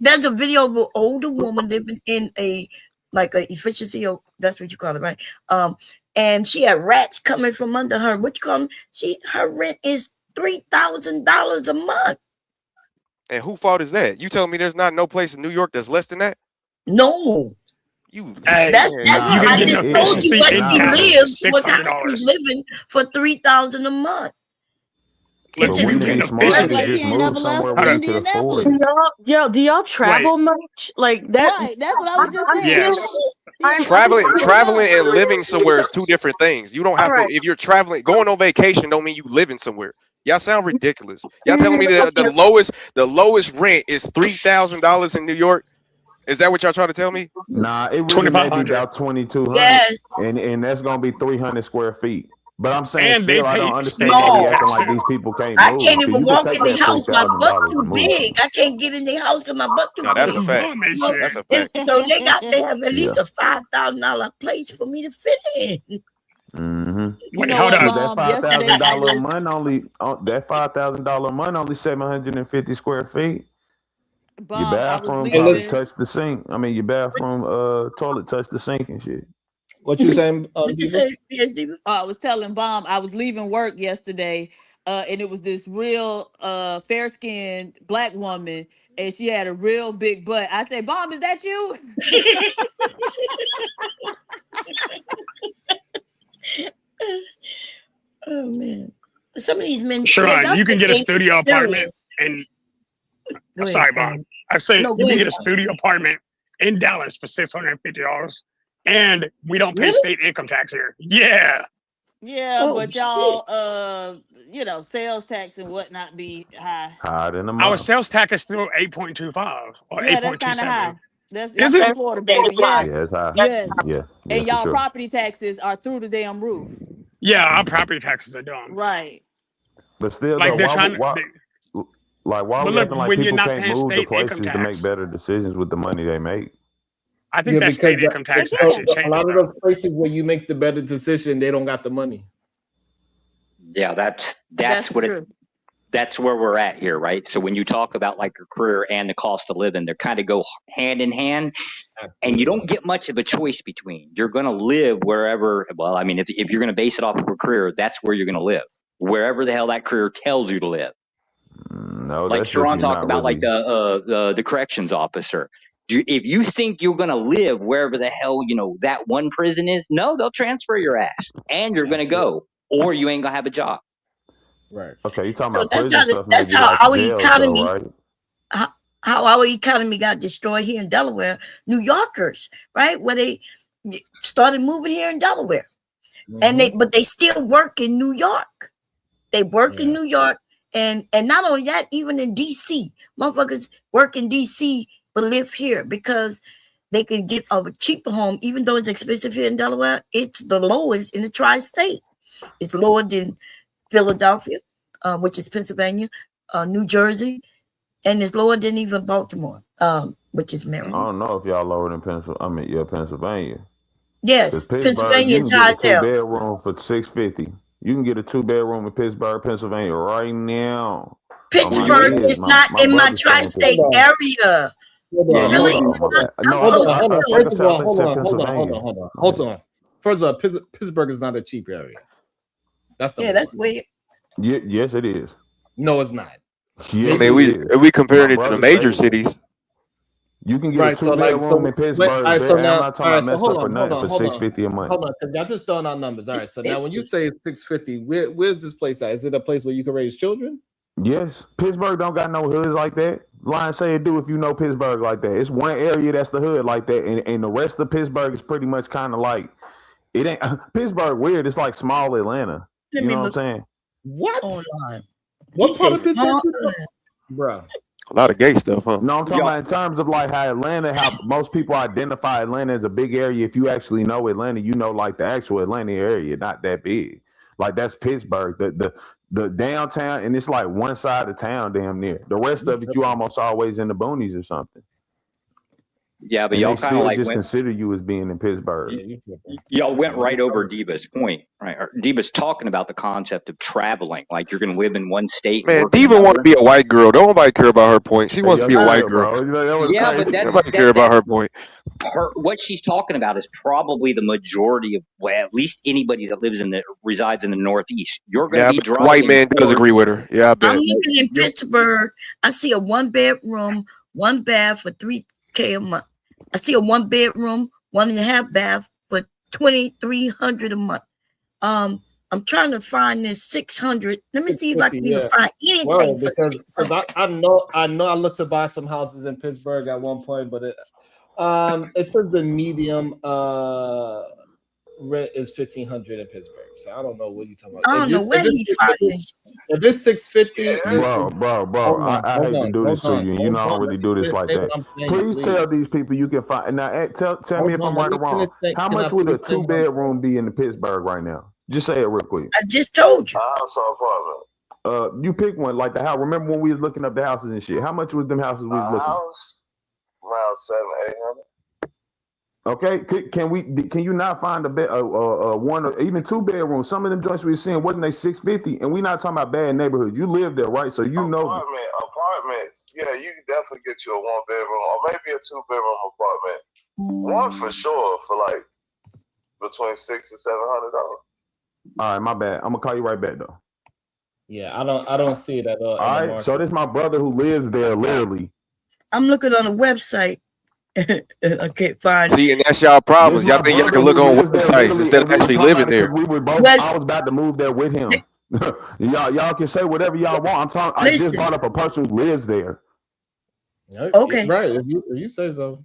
There's a video of an older woman living in a efficiency, or that's what you call it, right? And she had rats coming from under her. What you call them? Her rent is $3,000 a month. And who fault is that? You telling me there's not no place in New York that's less than that? No. That's I just told you what she lives, what she's living for $3,000 a month. But we need smart to just move somewhere where you could afford it. Do y'all travel much? Like that? Right, that's what I was just saying. Traveling and living somewhere is two different things. You don't have to. If you're traveling, going on vacation don't mean you living somewhere. Y'all sound ridiculous. Y'all telling me that the lowest rent is $3,000 in New York? Is that what y'all trying to tell me? Nah, it really may be about 2,200, yes. and that's gonna be 300 square feet. But I'm saying And they still, I pay don't understand state why we tax. acting like these people can't move. I can't So even you walk can in take the that house. My butt $3,000 too and move. big. I can't get in the house because my butt too No, that's a big. fact. That's a fact. So they have at least a $5,000 place for me to fit in. Mm-hmm. You know what, That Mom? Yesterday I $5,000 was month only 750 square feet. Your Bob, I was bathroom leaving. probably touched the sink. I mean, your bathroom toilet touched the sink and shit. What you saying? What you say, Diva? I was telling Bomb I was leaving work yesterday, and it was this real fair-skinned black woman, and she had a real big butt. I said, "Bomb, is that you?" Oh man, some of these men. Sharon, you can get a studio apartment and Go sorry, ahead, Bob. I say No, you go can ahead, get a Bob. studio apartment in Dallas for $650, and we don't pay Really? state income tax here. Yeah. Yeah, Oh, but y'all, sales tax and whatnot be high. Higher than a Our month. sales tax is still 8.25 or Yeah, that's kind of 8.27. high. That's Is it? in Florida, baby. Yes, Yeah, it's high. yes. Yeah, And for y'all sure. property taxes are through the damn roof. Yeah, our property taxes are dumb. Right. But still, Like though, they're why trying. are But we look, acting like when you're people not can't paying move to state places income to make tax, better decisions with the money they make? I think that state income tax actually a changed. lot of those places where you make the better decision, they don't got the money. Yeah, that's what true. That's where we're at here, right? So when you talk about like your career and the cost of living, they kind of go hand in hand, and you don't get much of a choice between. You're going to live wherever. Well, I mean, if you're going to base it off of a career, that's where you're going to live, wherever the hell that career tells you to live. No, Like that's if Sharon you're talked not about, really. like the corrections officer. If you think you're going to live wherever the hell that one prison is, no, they'll transfer your ass, and you're going to go, or you ain't going to have a job. Right. Okay, you talking So about that's prison how stuff, that's maybe how like our jails, though, economy. right? how our economy got destroyed here in Delaware. New Yorkers, right, where they started moving here in Delaware, and they still work in New York. They work in New York, and not only that, even in DC, motherfuckers work in DC but live here because they can get a cheaper home, even though it's expensive here in Delaware. It's the lowest in the tri-state. It's lower than Philadelphia, which is Pennsylvania, New Jersey, and it's lower than even Baltimore, which is Maryland. I don't know if y'all lower than Pennsylvania. Yes, Pittsburgh, Pennsylvania you is can high get as a hell. 2-bedroom for $650. You can get a 2-bedroom in Pittsburgh, Pennsylvania right now. Pittsburgh is not in my tri-state area. Philly is not. Hold on. First of all, Pittsburgh is not a cheap area. That's that's weird. Yes, it is. No, it's not. Yes, I mean, we comparing it to the major cities. You can get a 2-bedroom in Pittsburgh. I'm not talking about messed up for nothing for $650 a month. Hold on, because y'all just throwing out numbers. All right, so now when you say it's $650, where's this place at? Is it a place where you can raise children? Yes, Pittsburgh don't got no hoods like that. Lion say it do if you know Pittsburgh like that. It's one area that's the hood like that, and the rest of Pittsburgh is pretty much kind of like it ain't Pittsburgh weird. It's like small Atlanta. You know what I'm saying? What? Online. What part of Pittsburgh? Bro. A lot of gay stuff, huh? No, I'm talking about in terms of like how most people identify Atlanta as a big area. If you actually know Atlanta, you know like the actual Atlanta area, not that big. Like that's Pittsburgh, the downtown, and it's like one side of town damn near. The rest of it, you almost always in the boonies or something. Yeah, but and y'all they kind of still like just consider you as being in Pittsburgh. y'all went right over Diva's point, right? Diva's talking about the concept of traveling, like you're going to live in one state. Man, Diva want to be a white girl. Don't nobody care about her point. She wants to be a white girl. Yeah, but nobody care about her point. What she's talking about is probably the majority of, well, at least anybody that resides in the Northeast. You're going to be driving. White man does agree with her. Yeah, I bet. I'm looking in Pittsburgh. I see a 1-bedroom, 1 bath for $3,000 a month. I see a 1-bedroom, 1.5 bath for $2,300 a month. I'm trying to find this 600. Let me see if I can even find anything. Well, because I know I looked to buy some houses in Pittsburgh at one point, but it says the medium rent is $1,500 in Pittsburgh. So I don't know what you're talking about. I don't know where he found this. If it's $650, bro, I hate to do this to you. You know I don't really do this like that. Please tell these people you can find. Now, tell me if I'm right or wrong. How much would a 2-bedroom be in the Pittsburgh right now? Just say it real quick. I just told you. You pick one like the house. Remember when we was looking up the houses and shit? How much was them houses we was looking? House around $700-800. Okay, can you not find a 1 or even 2-bedroom? Some of them joints we seeing wasn't they $650, and we not talking about bad neighborhoods. You live there, right? So you know apartments. Yeah, you can definitely get you a 1-bedroom or maybe a 2-bedroom apartment. One for sure for like between $600 and $700. All right, my bad. I'm gonna call you right back though. Yeah, I don't see it at all. All right, so this is my brother who lives there literally. I'm looking on the website. I can't find. See, and that's y'all problems. Y'all think y'all can look on websites instead of actually living there. We were both. I was about to move there with him. y'all can say whatever y'all want. I'm talking. I just brought up a person who lives there. Okay, right. If you say so.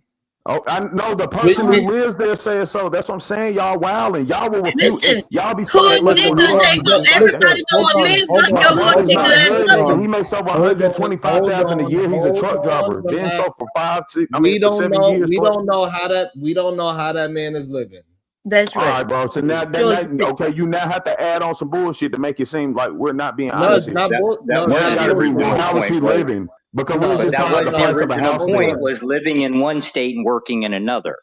Oh, I know the person who lives there says so. That's what I'm saying. Y'all wilding. Y'all will refuse. Listen, y'all be hood niggas ain't gonna everybody don't live like your hood nigga. He makes over $125,000 a year. He's a truck driver. Been so for 7 years. We don't know how that man is living. That's right. All right, bro. So now, okay, you now have to add on some bullshit to make it seem like we're not being honest. How was he living? Because we were just talking about the price of a house. The point was living in one state and working in another.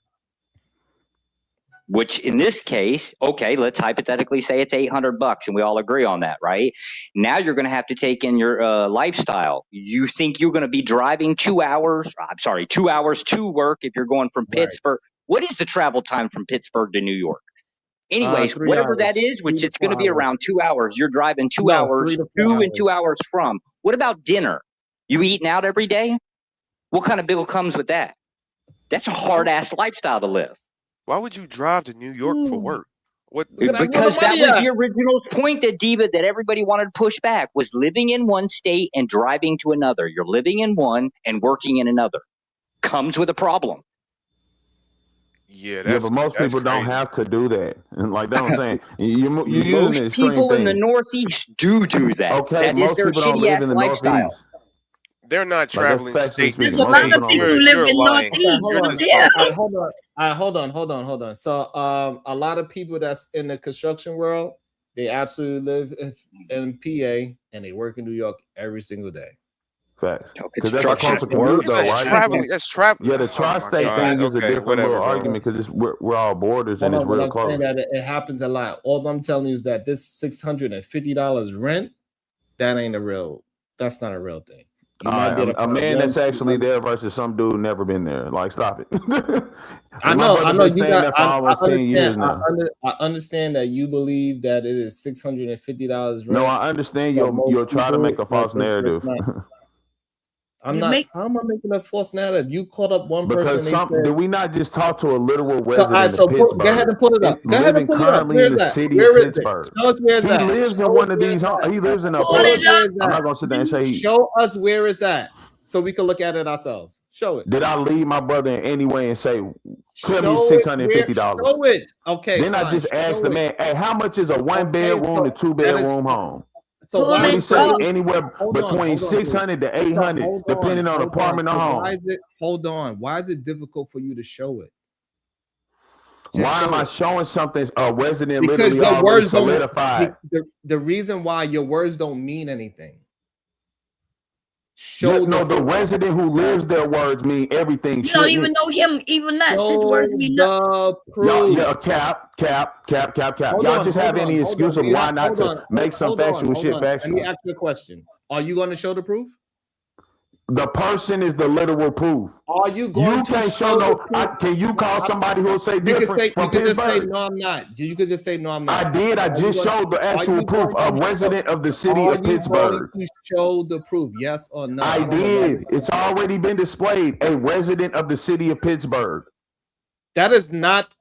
Which in this case, okay, let's hypothetically say it's $800 and we all agree on that, right? Now you're going to have to take in your lifestyle. You think you're going to be driving 2 hours? I'm sorry, 2 hours to work if you're going from Pittsburgh. What is the travel time from Pittsburgh to New York? Anyways, whatever that is, which it's going to be around 2 hours. You're driving 2 hours to and 2 hours from. What about dinner? You eating out every day? What kind of bill comes with that? That's a hard ass lifestyle to live. Why would you drive to New York for work? What? Because that was the original point that Diva, that everybody wanted to push back, was living in one state and driving to another. You're living in one and working in another. Comes with a problem. Yeah, but most people don't have to do that, and like that's what I'm saying. You're using the Most extreme people in the thing. Northeast do that. Okay, That is most their people don't live shitty-ass in the lifestyle. Northeast. They're not Like that's traveling factually state to speaking. There's a Most lot people of don't people live. live You're in lying. Northeast. Hold on. Yeah. Hold on. So, a lot of people that's in the construction world, they absolutely live in PA and they work in New York every single day. Facts. Because that's a closer commute, though, That's right? traveling. That's traveling. Yeah, the Oh my tri-state God. thing is a Okay, different whatever, little bro. argument because we're all borders and it's But real I'm saying close. that it happens a lot. All I'm telling you is that this $650 rent, that's not a real thing. You might be able to A find man that's one- actually there versus some dude never been there. Like, stop it. I My know brother you been staying got. there for almost 10 years now. I understand that you believe that it is $650 rent. No, I understand for most you'll try to people, make a but false it's narrative. not. I'm not. How am I making a false narrative? You called up one Because person. did we not just talk to a literal So, all right, resident so of Pittsburgh? go ahead and pull it up. Go ahead and Living pull it up. currently Where in is the that? city Where of is it? Pittsburgh. Show us where it's He at. lives in Show one us of where these. it's at. He lives in a Show us apartment. where it's I'm not at. gonna sit there and say Show us where it's at, so we can look at it ourselves. Show it. Did I lead my brother in any way and say, tell me Show $650? Show it. Okay. Then I fine. just asked the man, hey, how much is a one bedroom to two bedroom home? So What why he is say? it? Anywhere between 600 to 800, depending on apartment or home. Why is it? Hold on. Why is it difficult for you to show it? Why am I showing something a resident Because literally your already words solidified? The reason why your words don't mean anything. The resident who lives their words mean everything. You don't even know him, even that. His words mean nothing. Cap. Y'all just have any excuse of why not to make some factual shit factual. Let me ask you a question. Are you going to show the proof? The person is the literal proof. Are you going to can't show can you call somebody who will say different from You can just say, Pittsburgh? no, I'm not. You could just say, no, I'm not. I did. I just showed the actual proof. A resident of the city of Pittsburgh. Are you going to show the proof? Yes or no? I did. It's already been displayed. A resident of the city of Pittsburgh. That is not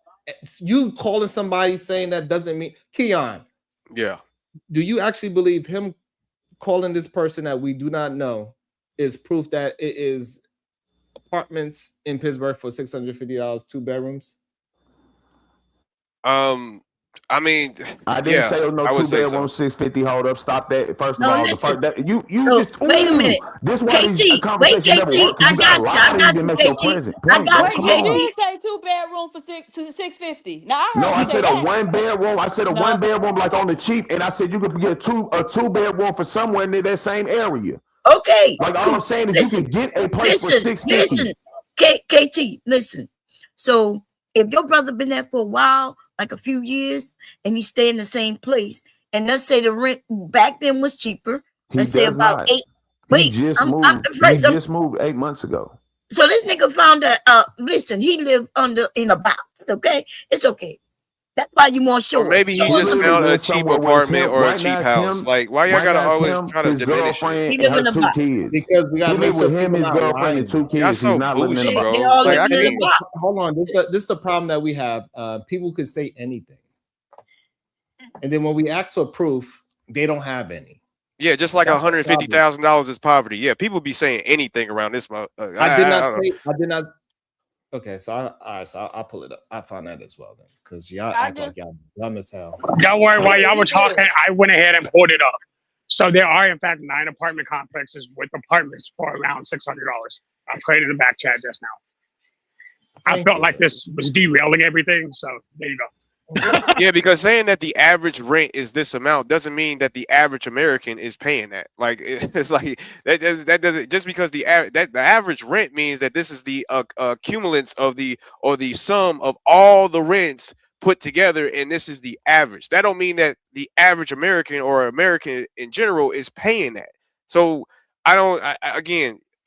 you calling somebody saying that doesn't mean Keon. Yeah. Do you actually believe him calling this person that we do not know is proof that it is apartments in Pittsburgh for $650, 2 bedrooms? I mean, I didn't say no 2 bedroom 650. Hold up, stop that. First of all, just wait a minute. This why these conversations never work. I got you. I got you, KT. I got you, You KT. did say 2 bedroom for $650. Now I heard No, you I say said that. a 1 bedroom. I said a 1 bedroom like on the cheap, and I said you could get a two bedroom for somewhere near that same area. Okay. Like all I'm saying is you can get a place for $650. Listen, KT, listen. So if your brother been there for a while, like a few years, and he stay in the same place, and let's say the rent back then was cheaper. Let's say about not. 8. Wait, he just moved 8 months ago. So this nigga found a listen, he lived in a box, okay? It's okay. That's why you want to show Or maybe us. he just found a cheap apartment or a cheap house. Like, why y'all gotta always try to diminish it? He live in a box. Because we got He live with him, his girlfriend, and 2 kids. Y'all He's so not living in a bougie, box. bro. Like, I can't. Hold on. This is the problem that we have. People could say anything. And then when we ask for proof, they don't have any. Yeah, just like $150,000 is poverty. Yeah, people be saying anything around this. I did not. Okay, so I'll pull it up. I found that as well then, because y'all act like y'all dumb as hell. Don't worry, while y'all were talking, I went ahead and pulled it up. So there are, in fact, 9 apartment complexes with apartments for around $600. I created a back chat just now. I felt like this was derailing everything, so there you go. Yeah, because saying that the average rent is this amount doesn't mean that the average American is paying that. Like, it's like that doesn't just because the average rent means that this is the accumulance of the sum of all the rents put together, and this is the average. That don't mean that the average American or American in general is paying that. So I don't.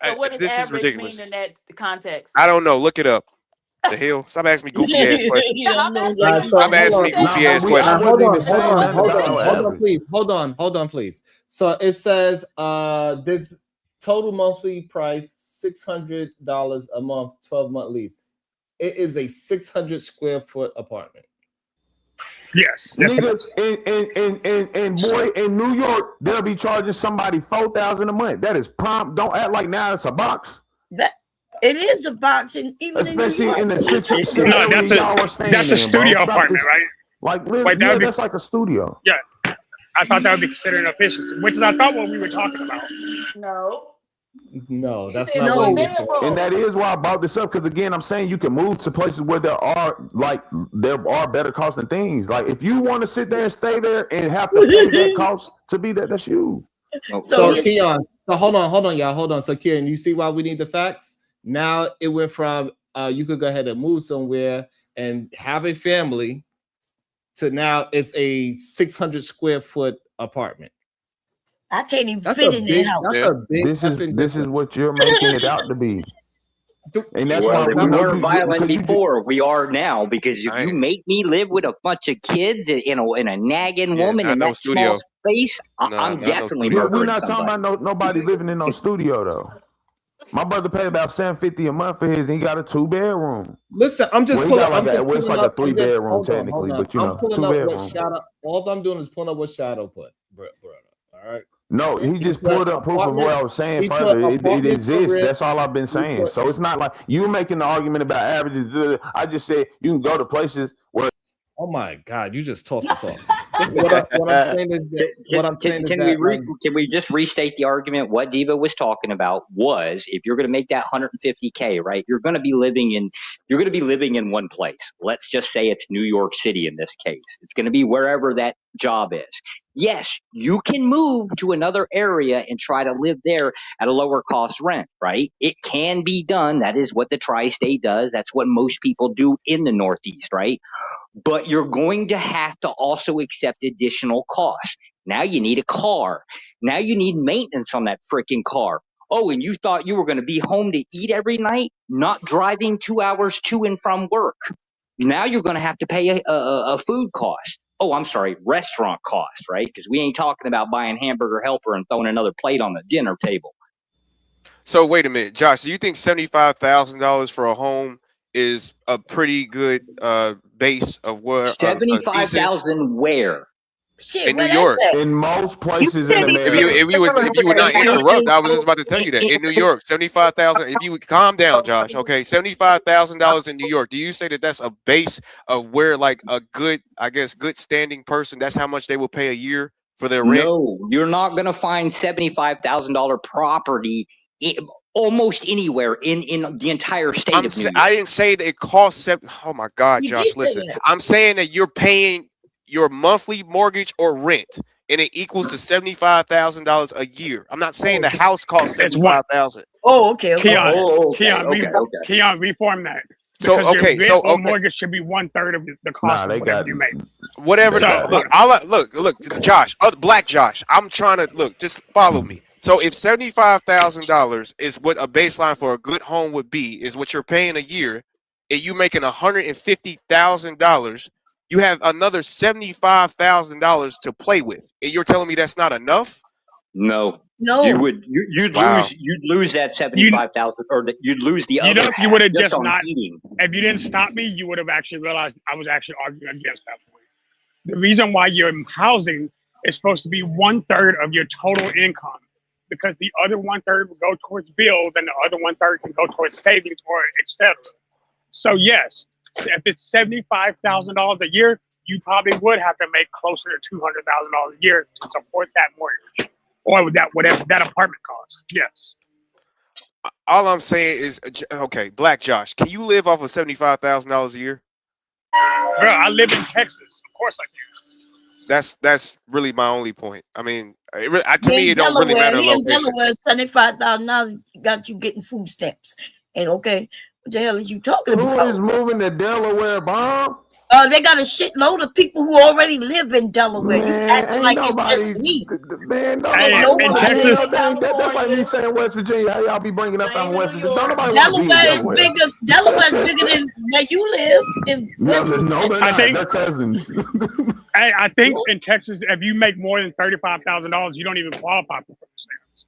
So what does this is average ridiculous. mean in that context? I don't know. Look it up. The hell? Stop asking me goofy ass questions. Stop asking me goofy ass questions. Hold on, please. So it says this total monthly price $600 a month, 12-month lease. It is a 600 square foot apartment. Yes. Nigga, and boy, in New York, they'll be charging somebody $4,000 a month. That is prompt. Don't act like now it's a box. That it is a box, and even in New Especially York. in the No, area y'all are staying that's a in, studio bro. Stop apartment, this. right? Like, Wait, yeah, that's like a studio. Yeah, I thought that would be considered an efficiency, which is I thought what we were talking about. No. No, that's said not it's what a he was doing. bedroom. And that is why I brought this up, because again, I'm saying you can move to places where there are better costing things. Like if you want to sit there and stay there and have to pay that cost to be there, that's you. So Keon, so hold on, y'all. Hold on. So Keon, you see why we need the facts? Now it went from you could go ahead and move somewhere and have a family to now it's a 600 square foot apartment. I can't even That's fit a in big, that house. that's a big This is what you're making it out to be. And that's Well, why we were violent because before. We are now because if you make me live with a bunch of kids in a nagging woman not in no that small studio. space, I'm not no definitely studio. we're murdering not talking somebody. about nobody living in no studio though. My brother paid about $750 a month for his, and he got a 2-bedroom. Listen, I'm just Well, he pulling. got like I'm just it's pulling like a up. I'm just 3-bedroom hold on, technically, hold on. but you I'm know, pulling up what 2-bedroom. Shadow. All I'm doing is pulling up what Shadow put, brother. All right. No, he just pulled up proof of what I was saying he put further. It apartment exists. for That's all I've been saying. So it's not like you making the argument about averages. I just said you can go to places where. Oh my God! You just talk the talk. What I'm saying is that. What I'm saying is that. Can we just restate the argument? What Diva was talking about was if you're going to make that 150K, right? You're going to be living in one place. Let's just say it's New York City in this case. It's going to be wherever that job is. Yes, you can move to another area and try to live there at a lower cost rent, right? It can be done. That is what the tri-state does. That's what most people do in the Northeast, right? But you're going to have to also accept additional costs. Now you need a car. Now you need maintenance on that freaking car. Oh, and you thought you were going to be home to eat every night, not driving 2 hours to and from work. Now you're going to have to pay a food cost. Oh, I'm sorry, restaurant cost, right? Because we ain't talking about buying Hamburger Helper and throwing another plate on the dinner table. So wait a minute, Josh. Do you think $75,000 for a home is a pretty good base of where $75,000 where? Shit, in New York? In most places in America. If you would not interrupt, I was just about to tell you that in New York, 75,000. If you would calm down, Josh. Okay, $75,000 in New York. Do you say that that's a base of where like a good, I guess, good standing person? That's how much they will pay a year for their rent. No, you're not going to find $75,000 property almost anywhere in the entire state of New York. I didn't say that it costs oh my God, Josh, listen. I'm saying that you're paying your monthly mortgage or rent, and it equals to $75,000 a year. I'm not saying the house costs $75,000. Oh, okay. Keon, reform that. So Because your rent or mortgage should be 1/3 of the cost of whatever you make. Whatever. Look, Josh, Black Josh. I'm trying to look. Just follow me. So if $75,000 is what a baseline for a good home would be, is what you're paying a year, and you making $150,000, you have another $75,000 to play with, and you're telling me that's not enough? No. No. You'd lose that 75,000, or that you'd lose the other half. You would have just just on not. heating. If you didn't stop me, you would have actually realized I was actually arguing against that point. The reason why your housing is supposed to be 1/3 of your total income, because the other 1/3 will go towards bills, and the other 1/3 can go towards savings or etc. So yes, if it's $75,000 a year, you probably would have to make closer to $200,000 a year to support that mortgage or whatever that apartment costs. Yes. All I'm saying is, okay, Black Josh, can you live off of $75,000 a year? Bro, I live in Texas. Of course I can. That's really my only point. I mean, to me, it don't really matter. In Delaware, $75,000 got you getting food stamps. And okay, what the hell is you talking about? Who is moving to Delaware, Bob? They got a shitload of people who already live in Delaware. You acting like it's just me. Man, that's like me saying West Virginia. How y'all be bringing up I'm West Virginia? Don't nobody want to be in Delaware. Delaware's bigger than where you live. No, they're not. They're cousins. I think in Texas, if you make more than $35,000, you don't even qualify for food stamps.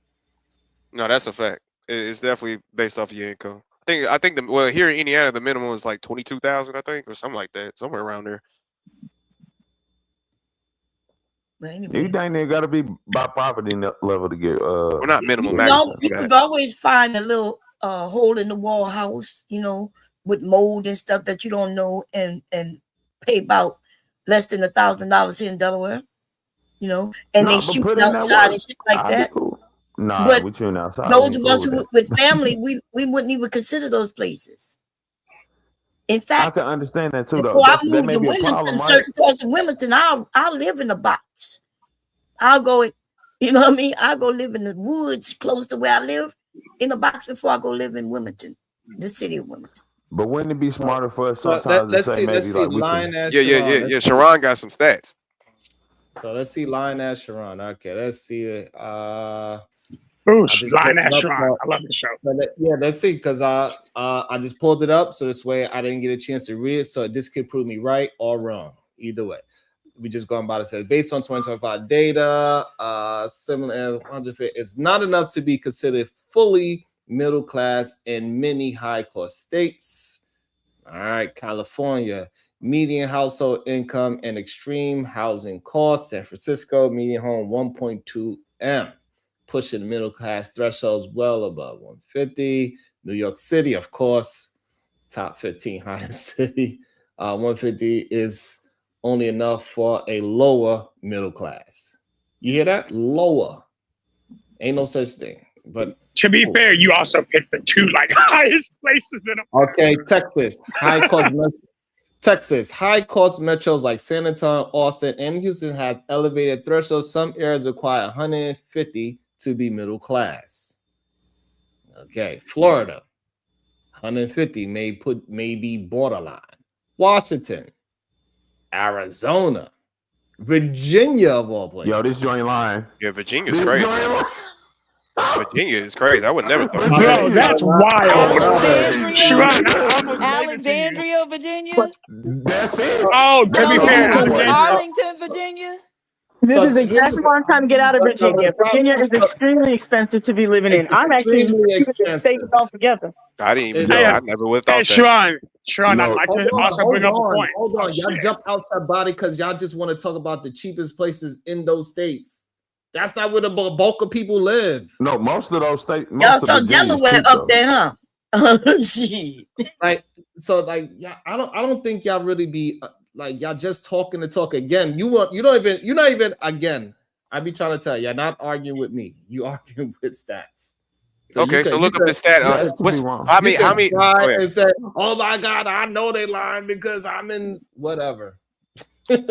No, that's a fact. It's definitely based off of your income. I think here in Indiana, the minimum is like 22,000, I think, or something like that, somewhere around there. But You anyway, think they got to be by property level to get? We're not minimum you maximum. could always find a little hole in the wall house, with mold and stuff that you don't know, and pay about less than $1,000 here in Delaware, and they shoot outside and shit like that. Cool. Nah, But we shooting outside. those of us who with family, we wouldn't even consider those places. In fact, I can understand that too, though. before I That moved may to be a Wilmington, problem, right? certain parts of Wilmington, I'll live in a box. I'll go, I'll go live in the woods close to where I live in a box before I go live in Wilmington, the city of Wilmington. But wouldn't it be smarter for us So sometimes to let's say see. maybe Let's see. like we Lion can? Ash Yeah. Sharon got some stats. So let's see. Lion Ash Sharon. Okay, let's see. Lion Ash Sharon. I love the show. So let's see, because I just pulled it up, so this way I didn't get a chance to read it. So this could prove me right or wrong. Either way, we just going by it. Says based on 2025 data, similar it's not enough to be considered fully middle class in many high cost states. All right, California, median household income and extreme housing costs. San Francisco, median home 1.2 M, pushing the middle class thresholds well above 150. New York City, of course, top 15 highest city. 150 is only enough for a lower middle class. You hear that? Lower. Ain't no such thing. But to be fair, you also picked the two highest places in okay, Texas, high cost metros like San Antonio, Austin, and Houston has elevated thresholds. Some areas require 150 to be middle class. Okay, Florida, 150 may be borderline. Washington, Arizona, Virginia of all places. Yo, this joint line. Yeah, Virginia's crazy. Virginia is crazy. I would never thought. Bro, that's wild. Alexandria, Virginia. That's it. Oh, to be fair, Arlington, Virginia. This is exactly why I'm trying to get out of Virginia. Virginia is extremely expensive to be living in. I'm actually saving altogether. I didn't even know. I never would have thought that. Sharon, I'd like to also bring up a point. Hold on, y'all jump out that body because y'all just want to talk about the cheapest places in those states. That's not where the bulk of people live. No, most of those states. Y'all saw Delaware up there, huh? Shit. Yeah, I don't think y'all really be y'all just talking to talk again. You're not even again. I be trying to tell you, you're not arguing with me. You arguing with stats. So look up the stat. How many? And say, oh my God, I know they lying because I'm in whatever.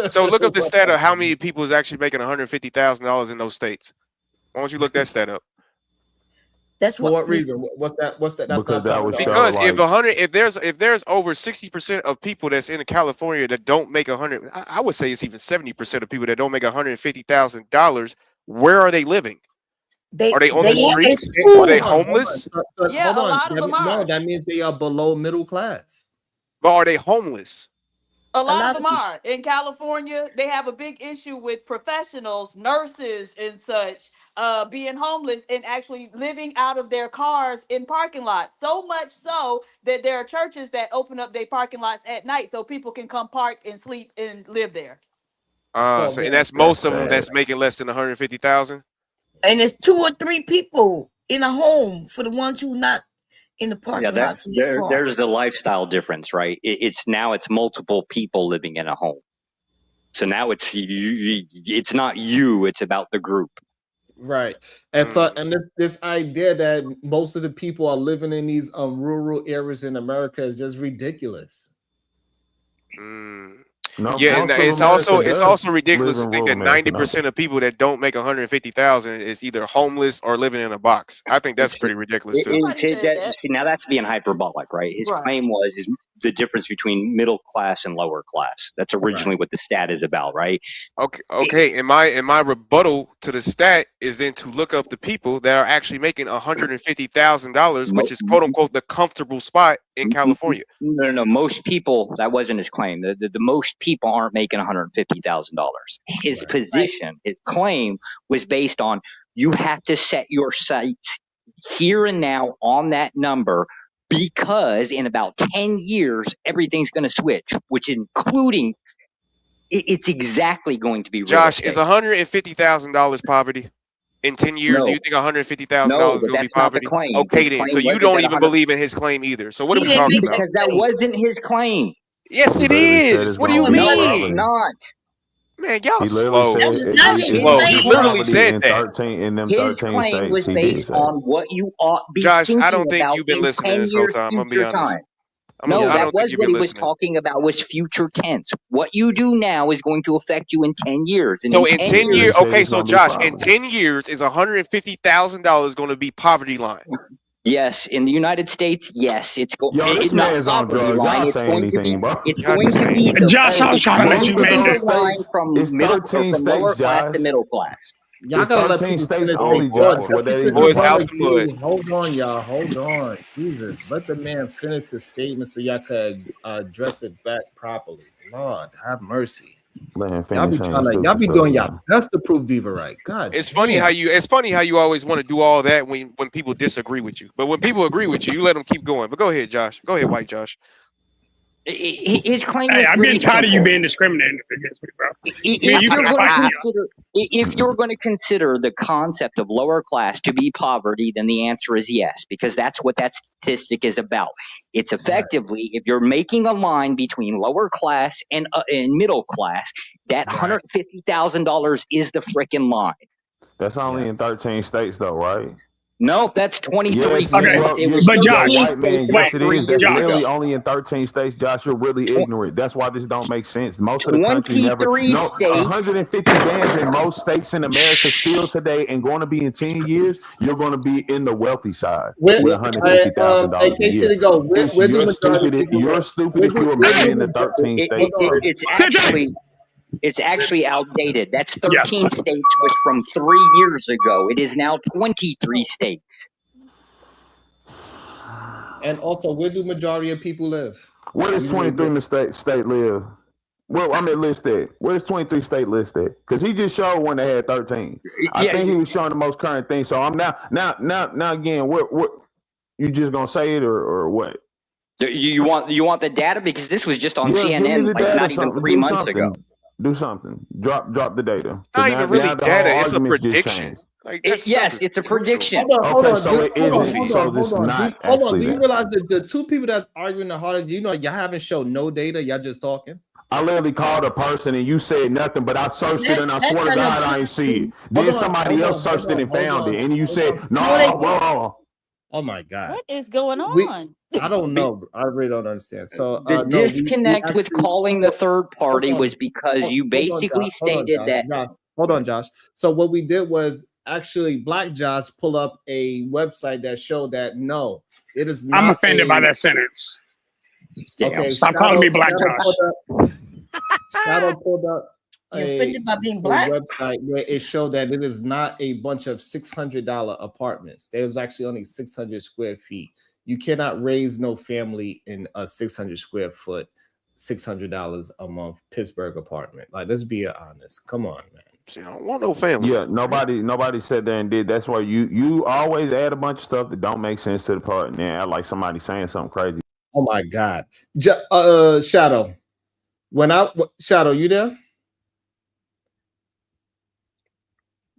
So look up the stat of how many people is actually making $150,000 in those states. Why don't you look that stat up? That's for what reason? What's that? That's because if there's over 60% of people that's in California that don't make 100, I would say it's even 70% of people that don't make $150,000. Where are they living? Are they on the streets? Are they homeless? Yeah, a lot of them are. No, that means they are below middle class. But are they homeless? A lot of them are. In California, they have a big issue with professionals, nurses and such, being homeless and actually living out of their cars in parking lots. So much so that there are churches that open up their parking lots at night so people can come park and sleep and live there. And that's most of them that's making less than 150,000. And it's 2 or 3 people in a home for the ones who not in the parking lots. There's a lifestyle difference, right? It's multiple people living in a home. So now it's not you, it's about the group. Right. And so this idea that most of the people are living in these rural areas in America is just ridiculous. No, yeah, and it's also ridiculous to think that 90% of people that don't make 150,000 is either homeless or living in a box. I think that's pretty ridiculous too. Now that's being hyperbolic, right? His claim was the difference between middle class and lower class. That's originally what the stat is about, right? Okay. And my rebuttal to the stat is then to look up the people that are actually making $150,000, which is quote unquote the comfortable spot in California. No. Most people, that wasn't his claim. The most people aren't making $150,000. His position, his claim was based on you have to set your sights here and now on that number because in about 10 years, everything's going to switch, which including It's exactly going to be real Josh, estate. is $150,000 poverty? In 10 years, do No. you think $150,000 No, is but going to be that's not the poverty? claim. Okay, His then. claim So you wasn't don't that even 100. believe in his claim either. So what He are we didn't talking make about? that Because that claim. wasn't his claim. Yes, He it literally said is. it's What do you gonna be No, it's mean? poverty. not. Man, y'all He literally slow. That said was it, not Y'all his it's slow. gonna He be claim. literally poverty said in that. 13 His claim states. was He based did say it. on what you ought be Josh, I thinking don't think about you've been in listening 10 this whole years time. I'm gonna be future honest. time. No, I that don't was think you've what been he was listening. talking about was future tense. What you do now is going to affect you in 10 years. And So in in 10 10 He years, years, said okay, it's so gonna be Josh, in poverty. 10 years, is $150,000 going to be poverty line? yes, in the United States, yes, it's Yo, this not man's on poverty drugs. line. Y'all It's say going to be anything, bro. Y'all just say the anything. Josh, I was it's trying to let going you Most to of be make the those that. line states, from it's 13 lower states, class to Josh. middle class. Y'all It's gotta let 13 people states finish their only, thought. Josh, Just where that because even you Boys out wanna the possible. mud. do, hold on, y'all. Hold on. Jesus. Let the man finish his statement so y'all could address it back properly. Lord, have mercy. Let him Y'all finish be saying y'all stupid be stuff, doing y'all man. best to prove Diva right. God It's funny damn. how you always want to do all that when people disagree with you. But when people agree with you, you let them keep going. But go ahead, Josh. Go ahead, White Josh. His claim Hey, was I'm really getting tired of you simple. being discriminated against me, bro. Me If and you you're finna going to fight. consider if you're going to consider the concept of lower class to be poverty, then the answer is yes, because that's what that statistic is about. It's effectively, if you're making a line between lower class and middle class, that $150,000 is the frickin' line. That's only in 13 states, though, right? No, that's 23 Yes, nigga. Okay, states. Well, It was but yo, 13 Josh, white states man, wait, yes, it 3 is. That's years Josh. ago. literally only in 13 states, Josh. You're really ignorant. That's why this don't make sense. Most of the country never. 23 No, states. 150 bands in most states in America still today, and going to be in 10 years, you're going to be in the wealthy side Where with hey, $150,000 a KT year. to go. Where do You're majority of stupid. people You're live? stupid if you were Where making do it in the 13 hold states. on. It's actually outdated. That's Yes. 13 states was from 3 years ago. It is now 23 states. And also, where do majority of people live? Where does You need to 23 get in the state live? Well, I'm at list at. Where's 23 state list at? Because he just showed one that had 13. I Yeah, think he was showing the most current thing. So I'm now again, what you just gonna say it or what? you want the data, because this was just on Yeah, give me CNN the like data. not even Something. 3 Do months ago. something. Do something. Drop the data. It's not even really Now the data. whole It's a arguments just prediction. changed. Like that stuff Yes, is it's a crucial. prediction. Hold Okay, on, so it isn't. Goofy. So this is not hold on. actually Do you that. realize that the two people that's arguing the hardest, you know, y'all haven't showed no data, y'all just talking? I literally called a person and you said nothing, but I searched it and I That's swear to not no God I ain't see it. Then somebody else searched it and found it, and you said, "No, bro." Oh my God. What is going We on? I don't know. I really don't understand. So The no, we disconnect with actually calling the third party was because you hold on, basically Josh. Hold on, stated Josh. that. Josh. Hold on, Josh. So what we did was actually Black Josh pull up a website that showed that no, it is not. I'm offended by that sentence. Okay, Stop calling me Black Josh. Shadow pulled up You're offended by being black? website where it showed that it is not a bunch of $600 apartments. There's actually only 600 square feet. You cannot raise no family in a 600 square foot, $600 a month Pittsburgh apartment. Like, let's be honest. Come on, man. See, I don't want no family. Yeah, nobody sat there and did. That's why you always add a bunch of stuff that don't make sense to the part, and then act like somebody saying something crazy. Oh my God, Shadow. Shadow, you there?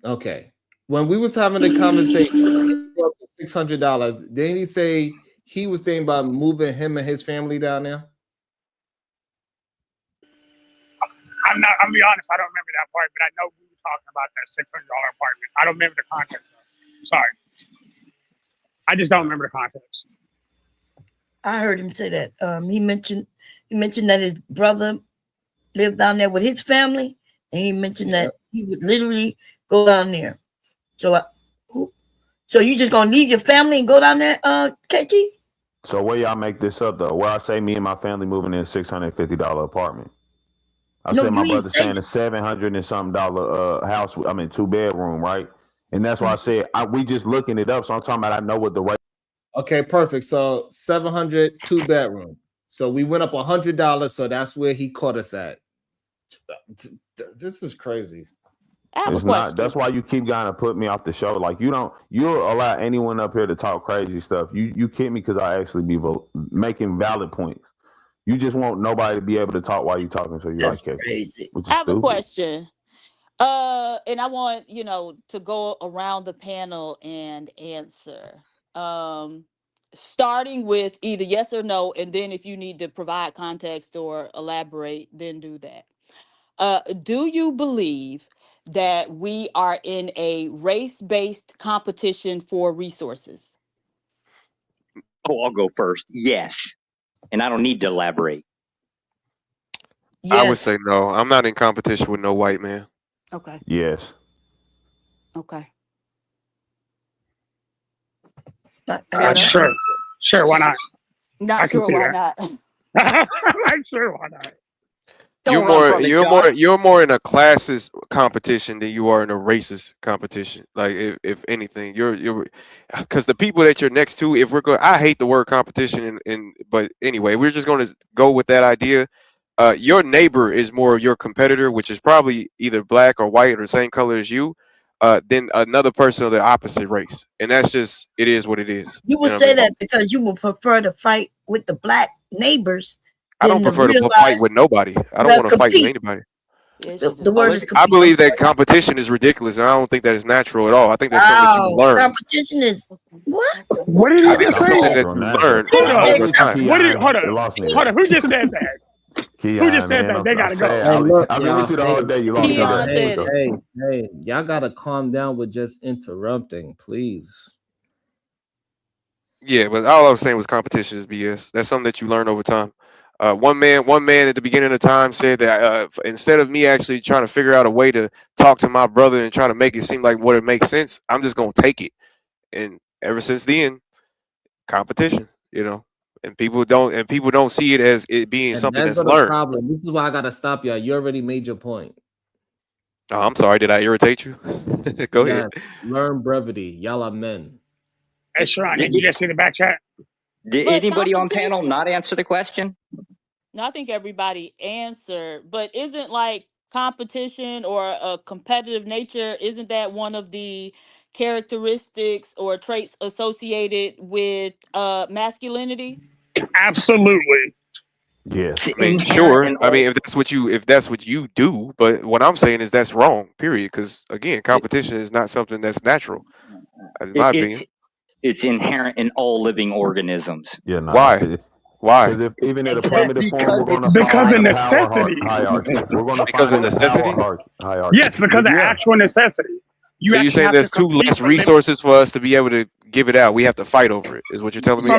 Okay. When we was having the conversation, $600. Didn't he say he was thinking about moving him and his family down there? I'm gonna be honest, I don't remember that part, but I know we were talking about that $600 apartment. I don't remember the context. Sorry. I just don't remember the context. I heard him say that. He mentioned that his brother lived down there with his family, and he mentioned that he would literally go down there. So you just gonna leave your family and go down there, KT? So where y'all make this up though? Where I say me and my family moving in a $650 apartment. I said my brother staying in a $700 and something house. I mean 2-bedroom, right? And that's why I said we just looking it up. So I'm talking about I know what the rate. Okay, perfect. So 700, 2-bedroom. So we went up $100. So that's where he caught us at. This is crazy. It's not. That's why you keep trying to put me off the show. Like you'll allow anyone up here to talk crazy stuff. You kid me because I actually be making valid points. You just want nobody to be able to talk while you're talking, so you like catch it, which I is have a stupid. question. And I want, to go around the panel and answer. Starting with either yes or no, and then if you need to provide context or elaborate, then do that. Do you believe that we are in a race-based competition for resources? Oh, I'll go first. Yes. And I don't need to elaborate. I would say no. I'm not in competition with no white man. Okay. Yes. Okay. Sure, why not? Not I can sure see why that. not. I'm sure why not. You're more in a classist competition than you are in a racist competition. Like if anything, you're because the people that you're next to, if we're going, I hate the word competition, but anyway, we're just going to go with that idea. Your neighbor is more your competitor, which is probably either black or white or the same color as you, than another person of the opposite race, and that's just it is what it is. You would say that because you would prefer to fight with the black neighbors. I don't prefer to fight with nobody. I don't want to fight with anybody. The word is I compete. believe that competition is ridiculous, and I don't think that is natural at all. I think that's something that you learn. Competition is what? What did he I think just it's say? something that you learn Hold over time. on. Who just said that? Who just said that? They gotta go. Hey, look, I've been with you the whole day. You lost me. Hey, y'all gotta calm down with just interrupting, please. Yeah, but all I was saying was competition is BS. That's something that you learn over time. One man at the beginning of time said that instead of me actually trying to figure out a way to talk to my brother and trying to make it seem like what it makes sense, I'm just gonna take it. And ever since then, competition, and people don't see it as it being And something that's that's not a learned. problem. This is why I gotta stop y'all. You already made your point. Oh, I'm sorry. Did I irritate you? Go ahead. Yes, learn brevity. Y'all are men. Hey, Sharon, did you just see the back chat? Did But anybody on panel competition- not answer the question? No, I think everybody answered, but isn't like competition or a competitive nature, isn't that one of the characteristics or traits associated with masculinity? Absolutely. Yes. I mean, sure. I mean, if that's what you do, but what I'm saying is that's wrong. Period. Because again, competition is not something that's natural, in my opinion. It's inherent in all living organisms. Yeah, no. Why? Why? Because if even in a primitive form, we're going to because follow of the power necessity. hierarchy. We're going to Because follow of the necessity? power hierarchy. Yes, because of actual necessity. You So you're actually saying have there's to too compete less for living. resources for us to be able to give it out. We have to fight over it. Is what you're telling me?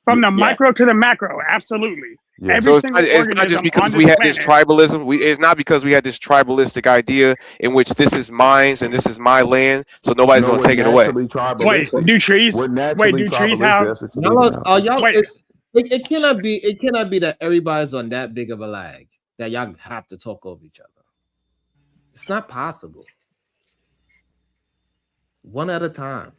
From the micro to the macro, absolutely. Yeah. Every So single it's not just organism on because we this had planet. this tribalism. It's not because we had this tribalistic idea in which this is mine and this is my land, so nobody's going to take it away. Wait, do trees? We're Wait, naturally do trees tribalistic. have? That's what you're Y'all leaving out. are y'all. Wait. It cannot be. It cannot be that everybody's on that big of a lag that y'all have to talk over each other. It's not possible. One at a time.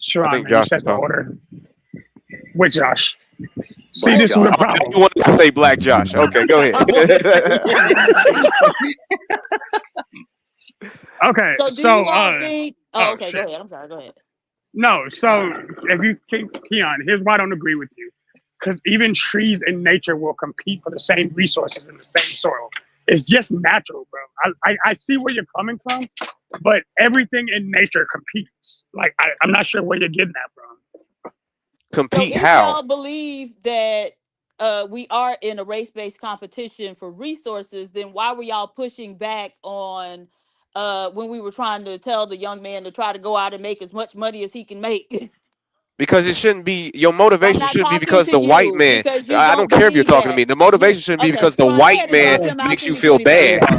Sharon, I think man, Josh you set is the talking. order. With Josh. See, Black this is Josh. the problem. You want us to say Black Josh? Okay, go ahead. Okay, So do you all think? Oh, okay, go ahead. I'm sorry. Go ahead. No, so if you think, Keon, here's why I don't agree with you. Because even trees in nature will compete for the same resources in the same soil. It's just natural, bro. I see where you're coming from, but everything in nature competes. Like, I'm not sure where you're getting that from. Compete So if how? y'all believe that we are in a race-based competition for resources, then why were y'all pushing back on when we were trying to tell the young man to try to go out and make as much money as he can make? Because it shouldn't be your I'm motivation. not Shouldn't be talking because to the white you man. because you I don't don't care if you're believe talking to that. me. The motivation shouldn't be because the Sharon, go white ahead and man drop him. I'll makes send you you feel 20 bucks.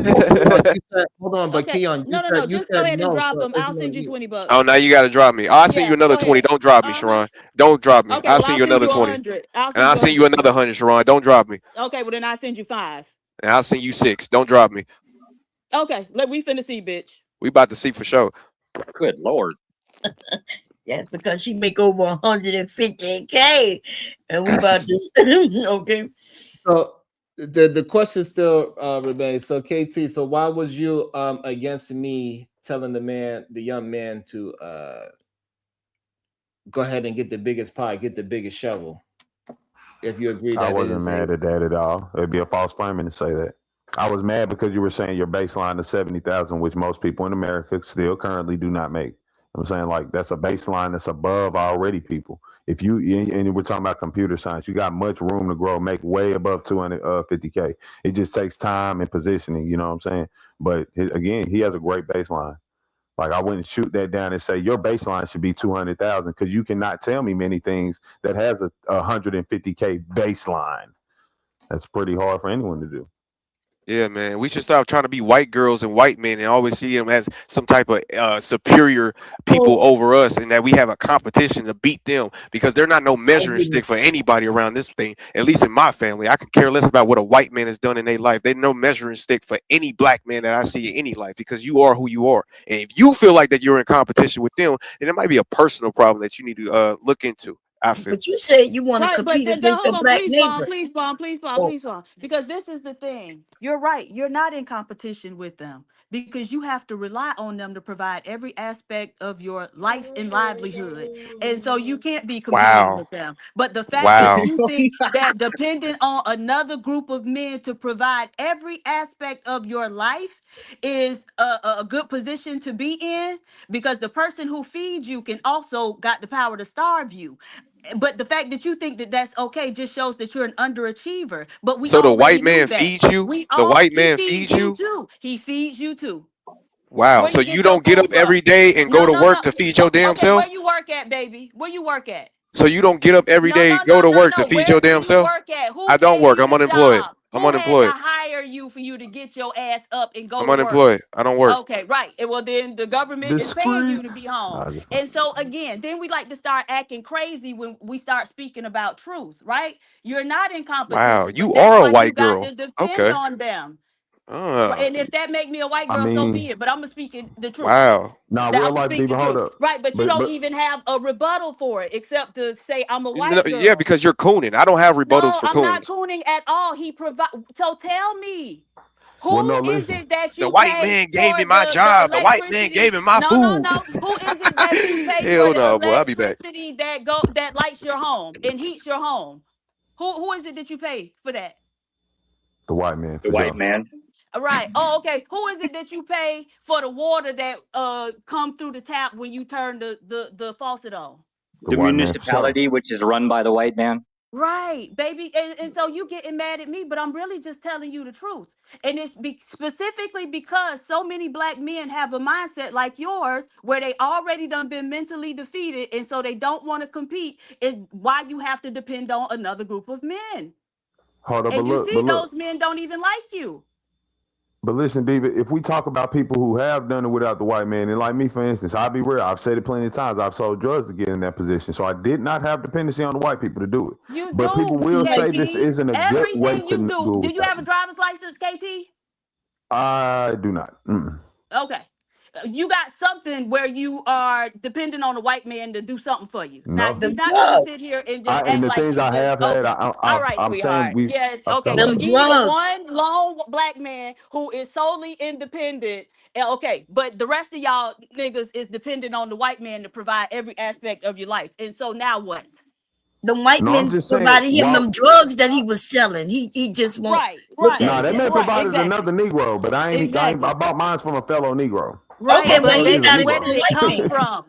bad. Hold on, but Okay, Keon, no. you Just go said ahead and no. drop So him. it's I'll no send you you. 20 bucks. Oh, now you got to drop me. I'll send you Yeah, another go 20. ahead. Don't drop me, Sharon. Don't drop me. Okay, I'll well, send I'll you send another you 20. 100. I'll And send I'll you send you 100. another 100, Sharon. Don't drop me. Okay, well then I send you 5. And I'll send you 6. Don't drop me. Okay, we finna see, bitch. We about to see for sure. Good Lord. Yes, because she make over 150K, and we about to okay. So the question still remains. So KT, so why was you against me telling the young man to go ahead and get the biggest pie, get the biggest shovel? If you agree I that wasn't is mad a at that at all. It'd be a false framing to say that. I was mad because you were saying your baseline is 70,000, which most people in America still currently do not make. I'm saying like that's a baseline that's above already people. If you and we're talking about computer science, you got much room to grow, make way above 250K. It just takes time and positioning. You know what I'm saying? But again, he has a great baseline. Like I wouldn't shoot that down and say your baseline should be 200,000 because you cannot tell me many things that has a 150K baseline. That's pretty hard for anyone to do. Yeah, man. We should stop trying to be white girls and white men and always see them as some type of superior people over us, and that we have a competition to beat them because they're not no measuring stick for anybody around this thing. At least in my family, I could care less about what a white man has done in their life. They're no measuring stick for any black man that I see in any life because you are who you are. And if you feel like that you're in competition with them, then it might be a personal problem that you need to look into. I feel. But you said you want to Right, but compete against hold your on, black please, Spawn, neighbor. please, Spawn, please, Spawn, Oh. please, Spawn. Because this is the thing. You're right. You're not in competition with them because you have to rely on them to provide every aspect of your life and livelihood. And so you can't be competing Wow. with them. But the fact that Wow. you think that depending on another group of men to provide every aspect of your life is a good position to be in, because the person who feeds you can also got the power to starve you. But the fact that you think that that's okay just shows that you're an underachiever. But we So the already white knew man that. feeds you? The white He man feeds feeds you you? too. He feeds you too. Wow. Where So you you get your don't get food up every from? day and go No, to no, work no. to feed your damn Okay, where self? you work at, baby? Where you work at? So you don't get up every No, day, no, go no, to no, work to no. feed Where your do damn you self? work at? Who I don't gave work. you I'm the unemployed. job? I'm Who had to unemployed. hire you for you to get your ass up and go I'm to work? unemployed. I don't work. Okay, right. And well, then the government is paying you to be home. And so again, then we like to start acting crazy when we start speaking about truth, right? You're not in Wow. competition, You but that's are a why you white got girl. to depend Okay. on them. Oh. And if that make me a white I girl, so mean, be it. But I'm gonna speak the truth. Wow. now That real I'm gonna life speak the diva, hold truth, up. right? But you don't But even have a rebuttal for it, except to say I'm a No, white yeah, girl. because you're cooning. I don't have rebuttals No, for I'm not coons. cooning at all. He provide. So tell me, well, who no, is listen. it that The you white pay man gave for me my the job. The white man electricity? gave me my No, no, food. no. Who is it that you pay for Hell the no, boy. I'll be back. electricity that lights your home and heats your home? Who is it that you pay for that? The white man The for white sure. man. Right. Oh, okay. Who is it that you pay for the water that come through the tap when you turn the faucet on? The The white man for sure. municipality, which is run by the white man. Right, baby. And so you getting mad at me, but I'm really just telling you the truth. And it's specifically because so many black men have a mindset like yours where they already done been mentally defeated, and so they don't want to compete, is why you have to depend on another group of men. Hold up, And you see those men don't even like you. But listen, Diva, if we talk about people who have done it without the white man, and like me, for instance, I'll be real. I've said it plenty of times. I've sold drugs to get in that position. So I did not have dependency on the white people to do it. You But people do, will say this KT. isn't a good way Everything to you do. do Do it you without have a them. driver's license, KT? I do not. Mm-mm. Okay. You got something where you are dependent on a white man to do something for you. Now No. you're Them not gonna drugs. sit here and just And act the like things you I just have had, okay. All right, I'm saying sweetheart. Yes, I'm okay. telling So Them you. give me the drugs. one lone black man who is solely independent. Okay, but the rest of y'all niggas is dependent on the white man to provide every aspect of your life. And so now what? The white No, I'm men just saying, provided him them drugs that he was selling. He just won't Right, look right, at nah, it they that may way. right, provided exactly. another Negro, but I Exactly. bought mine from a fellow Negro. Right, Okay, My well, but brother he is a got baby, it where from Negro. did a it white come man. from?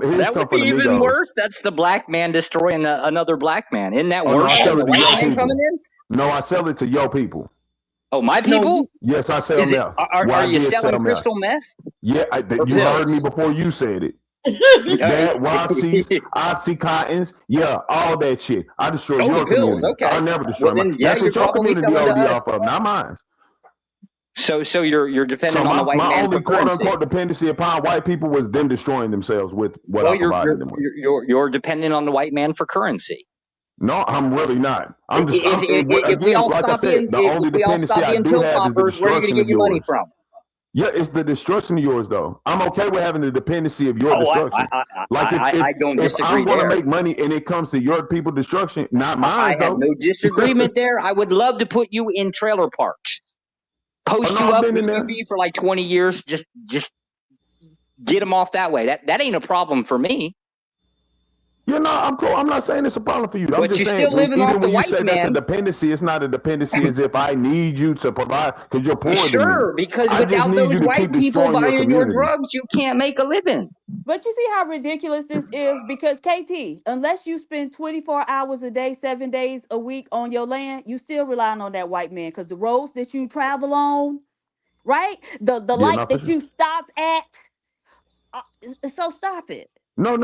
His That come would be from the even Migos. worse. That's the black man destroying another black man. Isn't that Oh no, worse I than sell the it to white your man people. coming in? No, I sell it to your people. Oh, my No, people? Yes, I sell Is it? meth. Are Well, I you did selling sell meth. crystal meth Yeah, or you heard pills? me before you said it. you. That Wopsies, Oxycontins, yeah, all that shit. I destroy Oh, the your pills. community. Okay. I'll never Well, destroy mine. then, yeah, That's you're what your probably community selling to OD us. off of, not mine. So you're So dependent on the white my man for only quote currency. unquote dependency upon white people was them destroying themselves with what Well, I provided them with. you're dependent on the white man for currency. No, I'm really not. I'm just If we again, all like I stop said, being the only dependency I do pill have is the poppers, where are you going destruction to of get your money yours. from? Yeah, it's the destruction of yours, though. I'm okay with having the dependency of your Oh, destruction. Like I don't if I'm disagree going to there. make money and it comes to your people destruction, not I mine, have though. no disagreement there. I would love to put you in trailer parks, post Oh no, you I've up been in there. BBB for like 20 years. Just get them off that way. That ain't a problem for me. You know, I'm cool. I'm not saying it's a problem for you. I'm But just you're saying, still living off even the when you white say that's a man. dependency, it's not a dependency as if I need you to provide because you're poorer than me. Sure, because I just without need those you to white keep people destroying your buying your community. drugs, you can't make a living. But you see how ridiculous this is? Because KT, unless you spend 24 hours a day, 7 days a week on your land, you still relying on that white man. Because the roads that you travel on, right? The Yeah, light not for that sure. you stop at. So stop it. No.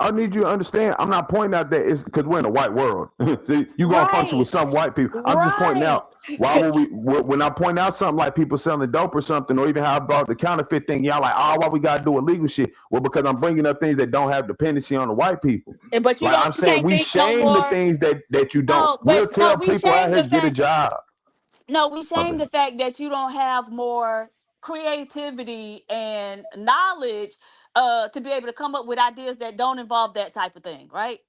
I need you to understand. I'm not pointing out that it's because we're in a white world. See, you gonna function with Right. some white people. I'm just pointing Right. out why would we when I point out something like people selling dope or something, or even how I brought the counterfeit thing, y'all like, oh, why we gotta do illegal shit? Well, because I'm bringing up things that don't have dependency on the white people. But you Like don't. I'm You saying, can't we think no shame the more. things that you don't. No, We'll but no, tell we people out shame here the get a fact. job. No, we My shame bad. the fact that you don't have more creativity and knowledge to be able to come up with ideas that don't involve that type of thing, right?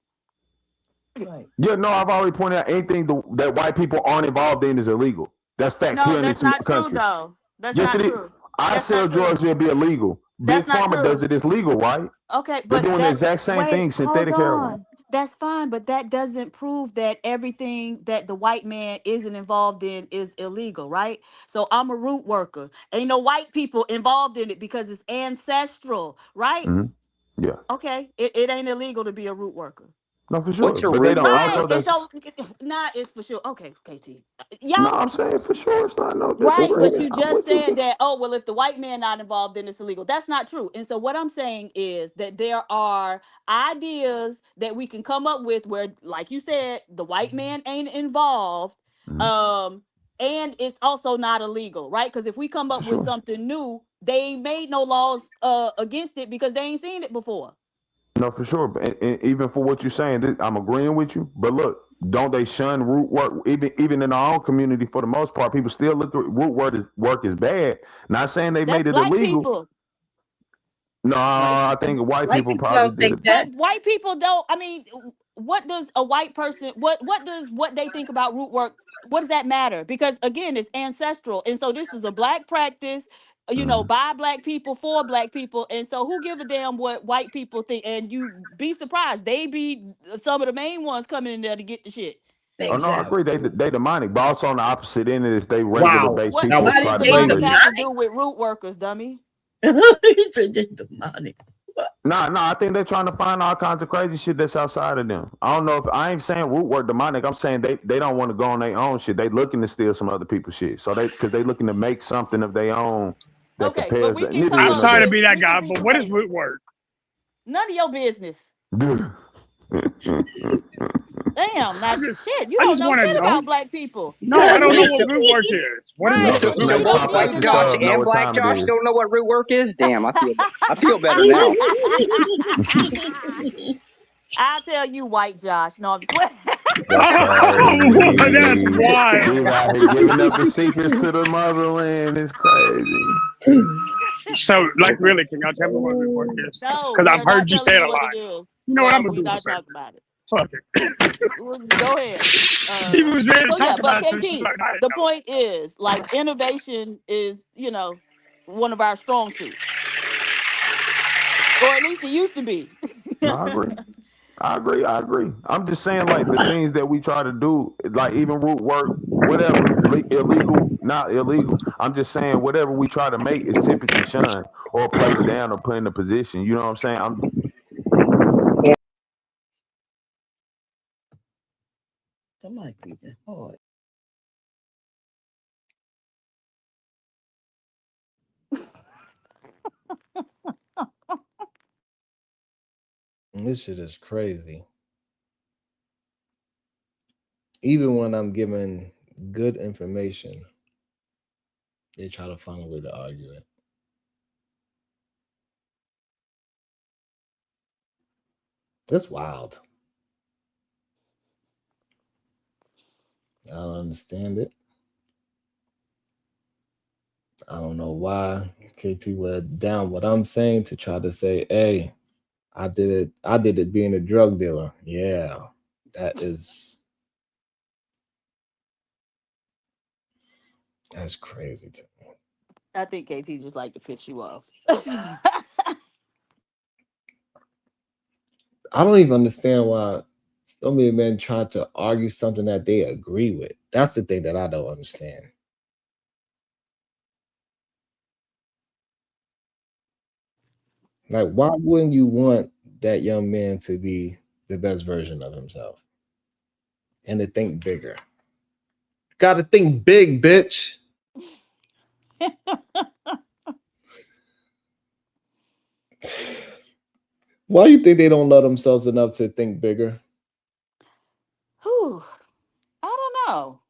Right. Yeah, no, I've already pointed out anything that white people aren't involved in is illegal. That's facts No, here in that's this not true country. though. That's Yes, not it is. true. I That's sell not true. drugs, it'll be illegal. That's Big not Pharma does true. it, it's legal, right? Okay, They're but doing the that exact same wait, thing, hold synthetic heroin. on. That's fine, but that doesn't prove that everything that the white man isn't involved in is illegal, right? So I'm a root worker. Ain't no white people involved in it because it's ancestral, right? Yeah, Okay, it ain't illegal to be a root worker. no, for What's sure. a But they root don't Right. worker? also, And that's, so nah, it's for sure. Okay, KT. no, Y'all I'm saying for sure it's not no right, but disagreement. you I'm just with you. said that, oh, well, if the white man not involved, then it's illegal. That's not true. And so what I'm saying is that there are ideas that we can come up with where, like you said, the white man ain't involved. Mhm. Um, and it's also not illegal, right? Because if we come For up with sure. something new, they ain't made no laws against it because they ain't seen it before. No, for sure. And even for what you're saying, I'm agreeing with you. But look, don't they shun root work? Even in our own community, for the most part, people still look at root work is bad. Not saying they That's made it black illegal. people. No, I think white White people people probably don't did think it. that. But white people don't. I mean, what does a white person? What does what they think about root work? What does that matter? Because again, it's ancestral, and so this is a black practice. You know, Mhm. by black people for black people, and so who give a damn what white people think? And you be surprised they be some of the main ones coming in there to get the shit. Oh no, I Exactly. agree. They demonic, but also on the opposite end of this, they regular Wow, based What that people was what try does to They bring crazy. the. demonic have to demonic. do with root workers, dummy? He said they demonic. What? Nah, I think they're trying to find all kinds of crazy shit that's outside of them. I don't know if I ain't saying root work demonic. I'm saying they don't want to go on their own shit. They looking to steal some other people's shit. So because they looking to make something of their own that Okay, but compares. we can Neither come here I'm up nor sorry to there. with be that we can guy, be but what is creative. root work? None of your business. Dude. Damn, now shit, you I don't just know want to shit know. about black people. No, I don't know what root work is. What is Right. root So work? So You both don't pop need White out to your Josh know. tub, know and what Black time it Josh is. don't know what root work is. Damn, I feel better now. I'll tell you, white Josh. No, I'm just playing. That's Oh, that's crazy. wild. These out here giving up the secrets to the motherland. It's crazy. So, like, really, can y'all tell me what root work is? No, Because we I've are not heard you telling say it you a what lot. it is. You know what I'm No, gonna we're do in a not second? talking about it. Fuck it. Well, go ahead. He was ready to So yeah, talk but about it, so she's KT, like, I didn't the know. point is, like, innovation is, one of our strong suits, or at least it used to be. No, I agree. I agree. I'm just saying, like, the things that we try to do, like even root work, whatever, illegal, not illegal. I'm just saying, whatever we try to make is typically shunned or placed down or put in a position. You know what I'm saying? That might be that hard. This shit is crazy. Even when I'm given good information, they try to find a way to argue it. That's wild. I don't understand it. I don't know why KT went down what I'm saying to try to say, hey, I did it being a drug dealer. Yeah, that's crazy to me. I think KT just like to piss you off. I don't even understand why so many men try to argue something that they agree with. That's the thing that I don't understand. Like, why wouldn't you want that young man to be the best version of himself and to think bigger? Got to think big, bitch. Why do you think they don't love themselves enough to think bigger? Whew. I don't know.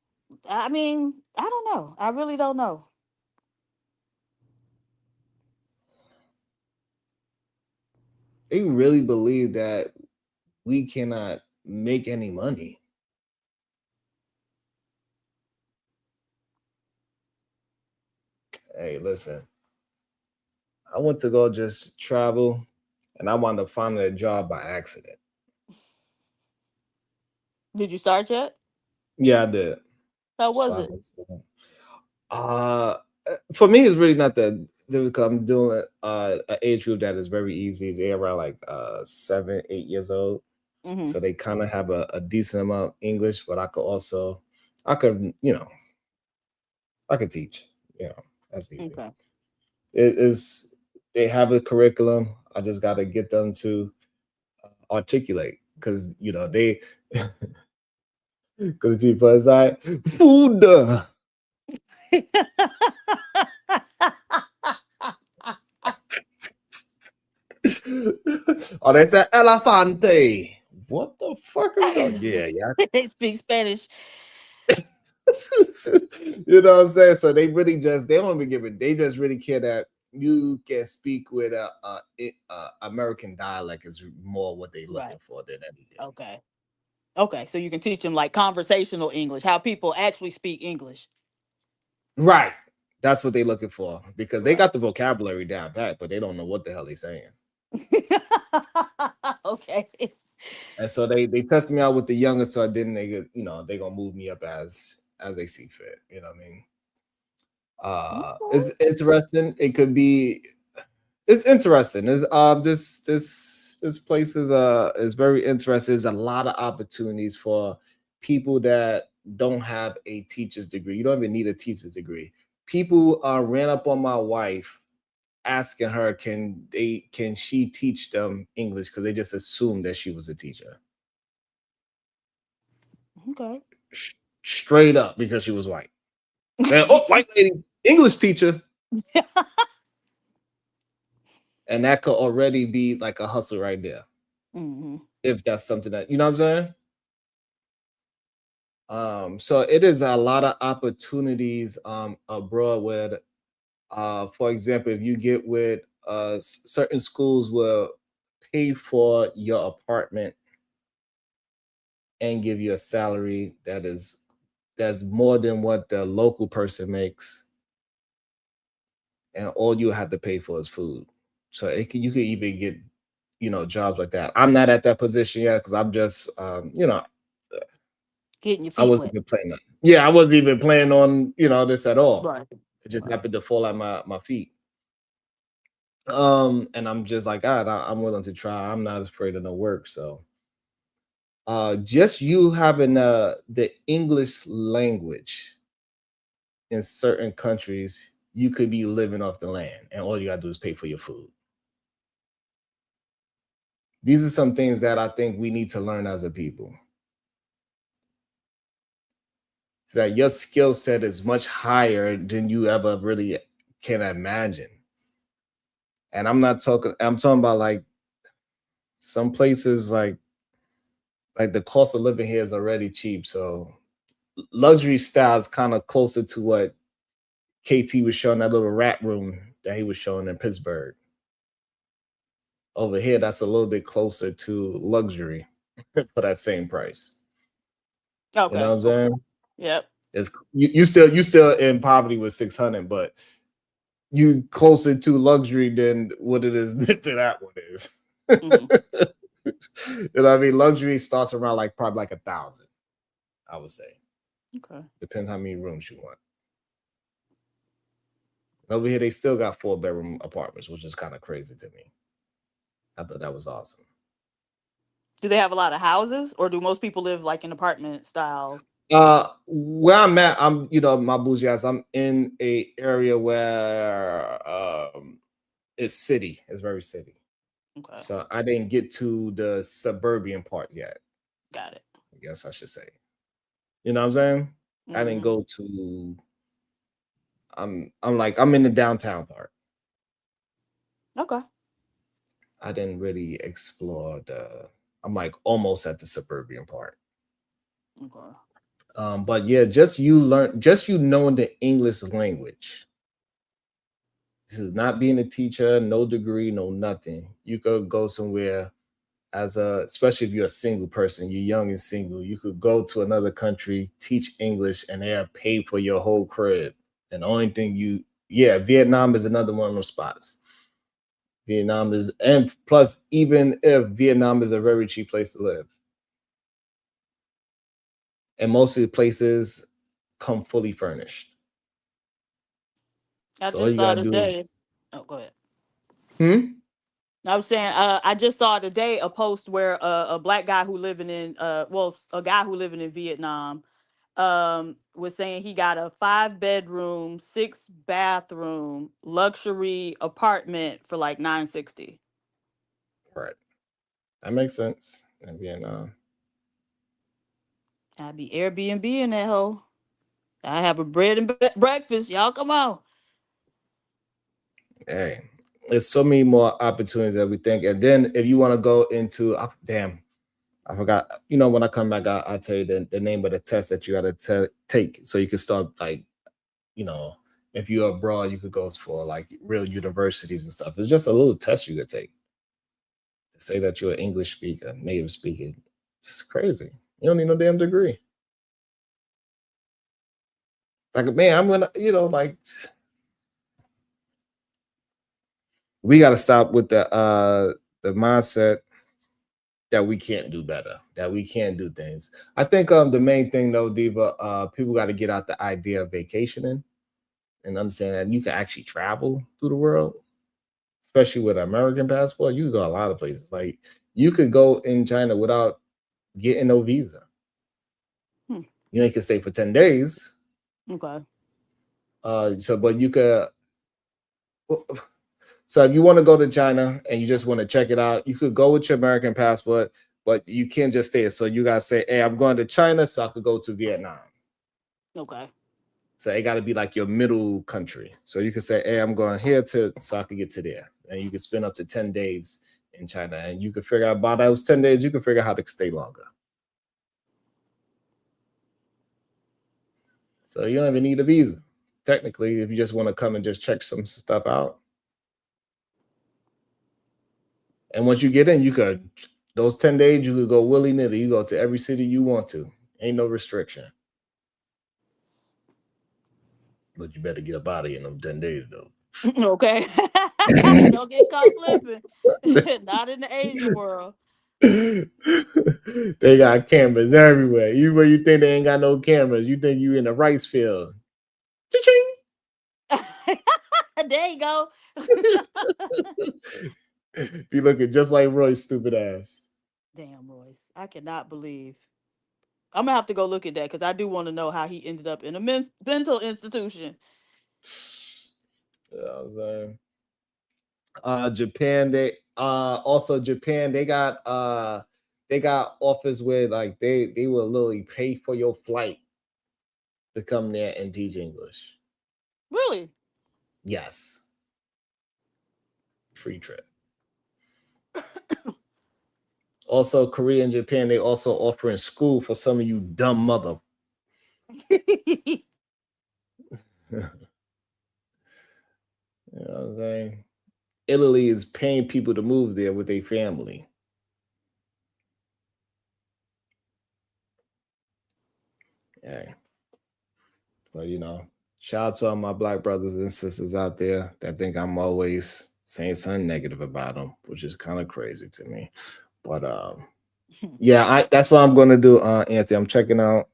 I mean, I don't know. I really don't know. They really believe that we cannot make any money. Hey, listen. I went to go just travel and I wound up finding a job by accident. Did you start yet? Yeah, I did. How was it? For me, it's really not that difficult. I'm doing an age group that is very easy. They're around like 7, 8 years old. Mm-hmm. So they kind of have a decent amount of English, but I could, I could teach. That's easy. Okay. It is, they have a curriculum. I just got to get them to articulate because, they go to teach for side food. Oh, that's an elefante. What the fuck is going? Yeah. They speak Spanish. You know what I'm saying? So they really they don't even give it. They just really care that you can speak with a American dialect is more what they looking for than anything. Okay. So you can teach them like conversational English, how people actually speak English. Right. That's what they looking for because they got the vocabulary down pat, but they don't know what the hell they saying. Okay. And so they test me out with the youngest, so then they they gonna move me up as they see fit. You know what I mean? It's interesting. It could be. It's interesting. This place is very interesting. There's a lot of opportunities for people that don't have a teacher's degree. You don't even need a teacher's degree. People ran up on my wife asking her can she teach them English because they just assumed that she was a teacher. Okay. Straight up because she was white. White lady, English teacher. And that could already be like a hustle right there. Mm-hmm. If that's something that, you know what I'm saying? So it is a lot of opportunities abroad where, for example, if you get with certain schools will pay for your apartment and give you a salary that's more than what the local person makes, and all you have to pay for is food. So you could even get jobs like that. I'm not at that position yet because I'm just getting your feet I wasn't even planning on. Yeah, I wasn't even planning on this at all. Right. It just happened to fall at my feet. And I'm just like, God, I'm willing to try. I'm not afraid of no work. So just you having the English language in certain countries, you could be living off the land, and all you gotta do is pay for your food. These are some things that I think we need to learn as a people. That your skill set is much higher than you ever really can imagine. And I'm talking about like some places like the cost of living here is already cheap. So luxury style is kind of closer to what KT was showing, that little rat room that he was showing in Pittsburgh. Over here, that's a little bit closer to luxury for that same price. Okay. You know what I'm saying? Yep. It's you still in poverty with 600, but you closer to luxury than what it is to that one is. Mm-hmm. You know what I mean? Luxury starts around like probably like 1,000, I would say. Okay. Depends how many rooms you want. Over here, they still got 4-bedroom apartments, which is kind of crazy to me. I thought that was awesome. Do they have a lot of houses, or do most people live like in apartment style? Where I'm at, I'm my bougie ass. I'm in a area where it's city. It's very city. Okay. So I didn't get to the suburban part yet. Got it. I guess I should say. You know what I'm saying? I didn't Mhm. go to. I'm in the downtown part. Okay. I didn't really explore the. I'm like almost at the suburban part. Okay. But yeah, just you knowing the English language. This is not being a teacher, no degree, no nothing. You could go somewhere especially if you're a single person, you're young and single, you could go to another country, teach English, and they are paid for your whole crib. And the only thing Vietnam is another one of those spots. Vietnam is, and plus, even if Vietnam is a very cheap place to live, and most of the places come fully furnished. I So all just you saw gotta do. today. Oh, go ahead. Hmm? I was saying, I just saw today a post where a black guy who living in, a guy who living in Vietnam, was saying he got a 5-bedroom, 6-bathroom luxury apartment for like $960. Right. That makes sense in Vietnam. I'd be Airbnb in that hole. I have a bread and breakfast. Y'all come on. Hey, there's so many more opportunities that we think. And then if you want to go into, I forgot. When I come back, I'll tell you the name of the test that you got to take, so you can start if you're abroad, you could go for like real universities and stuff. It's just a little test you could take to say that you're an English speaker, native speaker. It's crazy. You don't need no damn degree. Like, man, I'm gonna, we got to stop with the mindset that we can't do better, that we can't do things. I think the main thing though, Diva, people got to get out the idea of vacationing and understand that you can actually travel through the world, especially with an American passport. You can go a lot of places. Like you could go in China without getting no visa. You can stay for 10 days. Okay. But you could. So if you want to go to China and you just want to check it out, you could go with your American passport, but you can't just stay. So you gotta say, "Hey, I'm going to China, so I could go to Vietnam." Okay. So it got to be like your middle country. So you can say, "Hey, I'm going here so I could get to there," and you can spend up to 10 days in China, and you can figure out by those 10 days, you can figure out how to stay longer. So you don't even need a visa, technically, if you just want to come and just check some stuff out. And once you get in, those 10 days, you could go willy-nilly. You go to every city you want to. Ain't no restriction. But you better get up out of here in them 10 days, though. Okay. Don't get caught slipping. Not in the Asian world. They got cameras everywhere. Even when you think they ain't got no cameras, you think you in a rice field. There you go. Be looking just like Roy's stupid ass. Damn, Royce. I cannot believe. I'm gonna have to go look at that because I do want to know how he ended up in a mental institution. You know what I'm saying? Japan, they got offers where like they will literally pay for your flight to come there and teach English. Really? Yes. Free trip. Also, Korea and Japan, they also offering school for some of you dumb mother. You know what I'm saying? Italy is paying people to move there with their family. Yeah. But shout out to all my black brothers and sisters out there that think I'm always saying something negative about them, which is kind of crazy to me. But yeah, that's what I'm gonna do, Anthony. I'm checking out.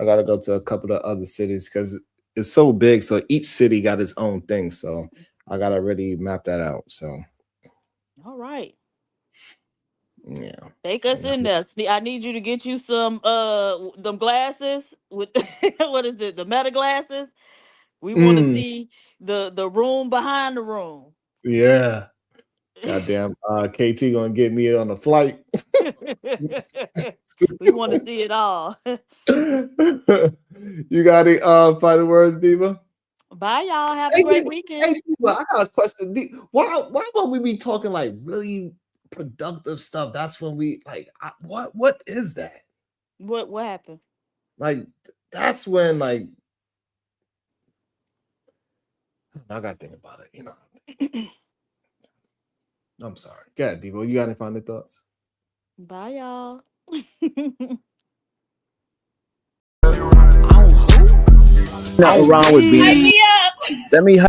I gotta go to a couple of other cities because it's so big. So each city got its own thing. So I gotta really map that out. So all right. Yeah. Take us in there. I need you to get you some them glasses with what is it? The meta glasses. We want to see the room behind the room. Yeah. Goddamn, KT gonna get me on the flight. We want to see it all. You got any final words, Diva? Bye, y'all. Have a great weekend. Hey, Diva, I got a question. Why when we be talking like really productive stuff, that's when we like what is that? What happened? Like that's when like I gotta think about it, you know. I'm sorry. Go ahead, Devo. You got any final thoughts? Bye, y'all. Not around with me. Hype me up. Let me.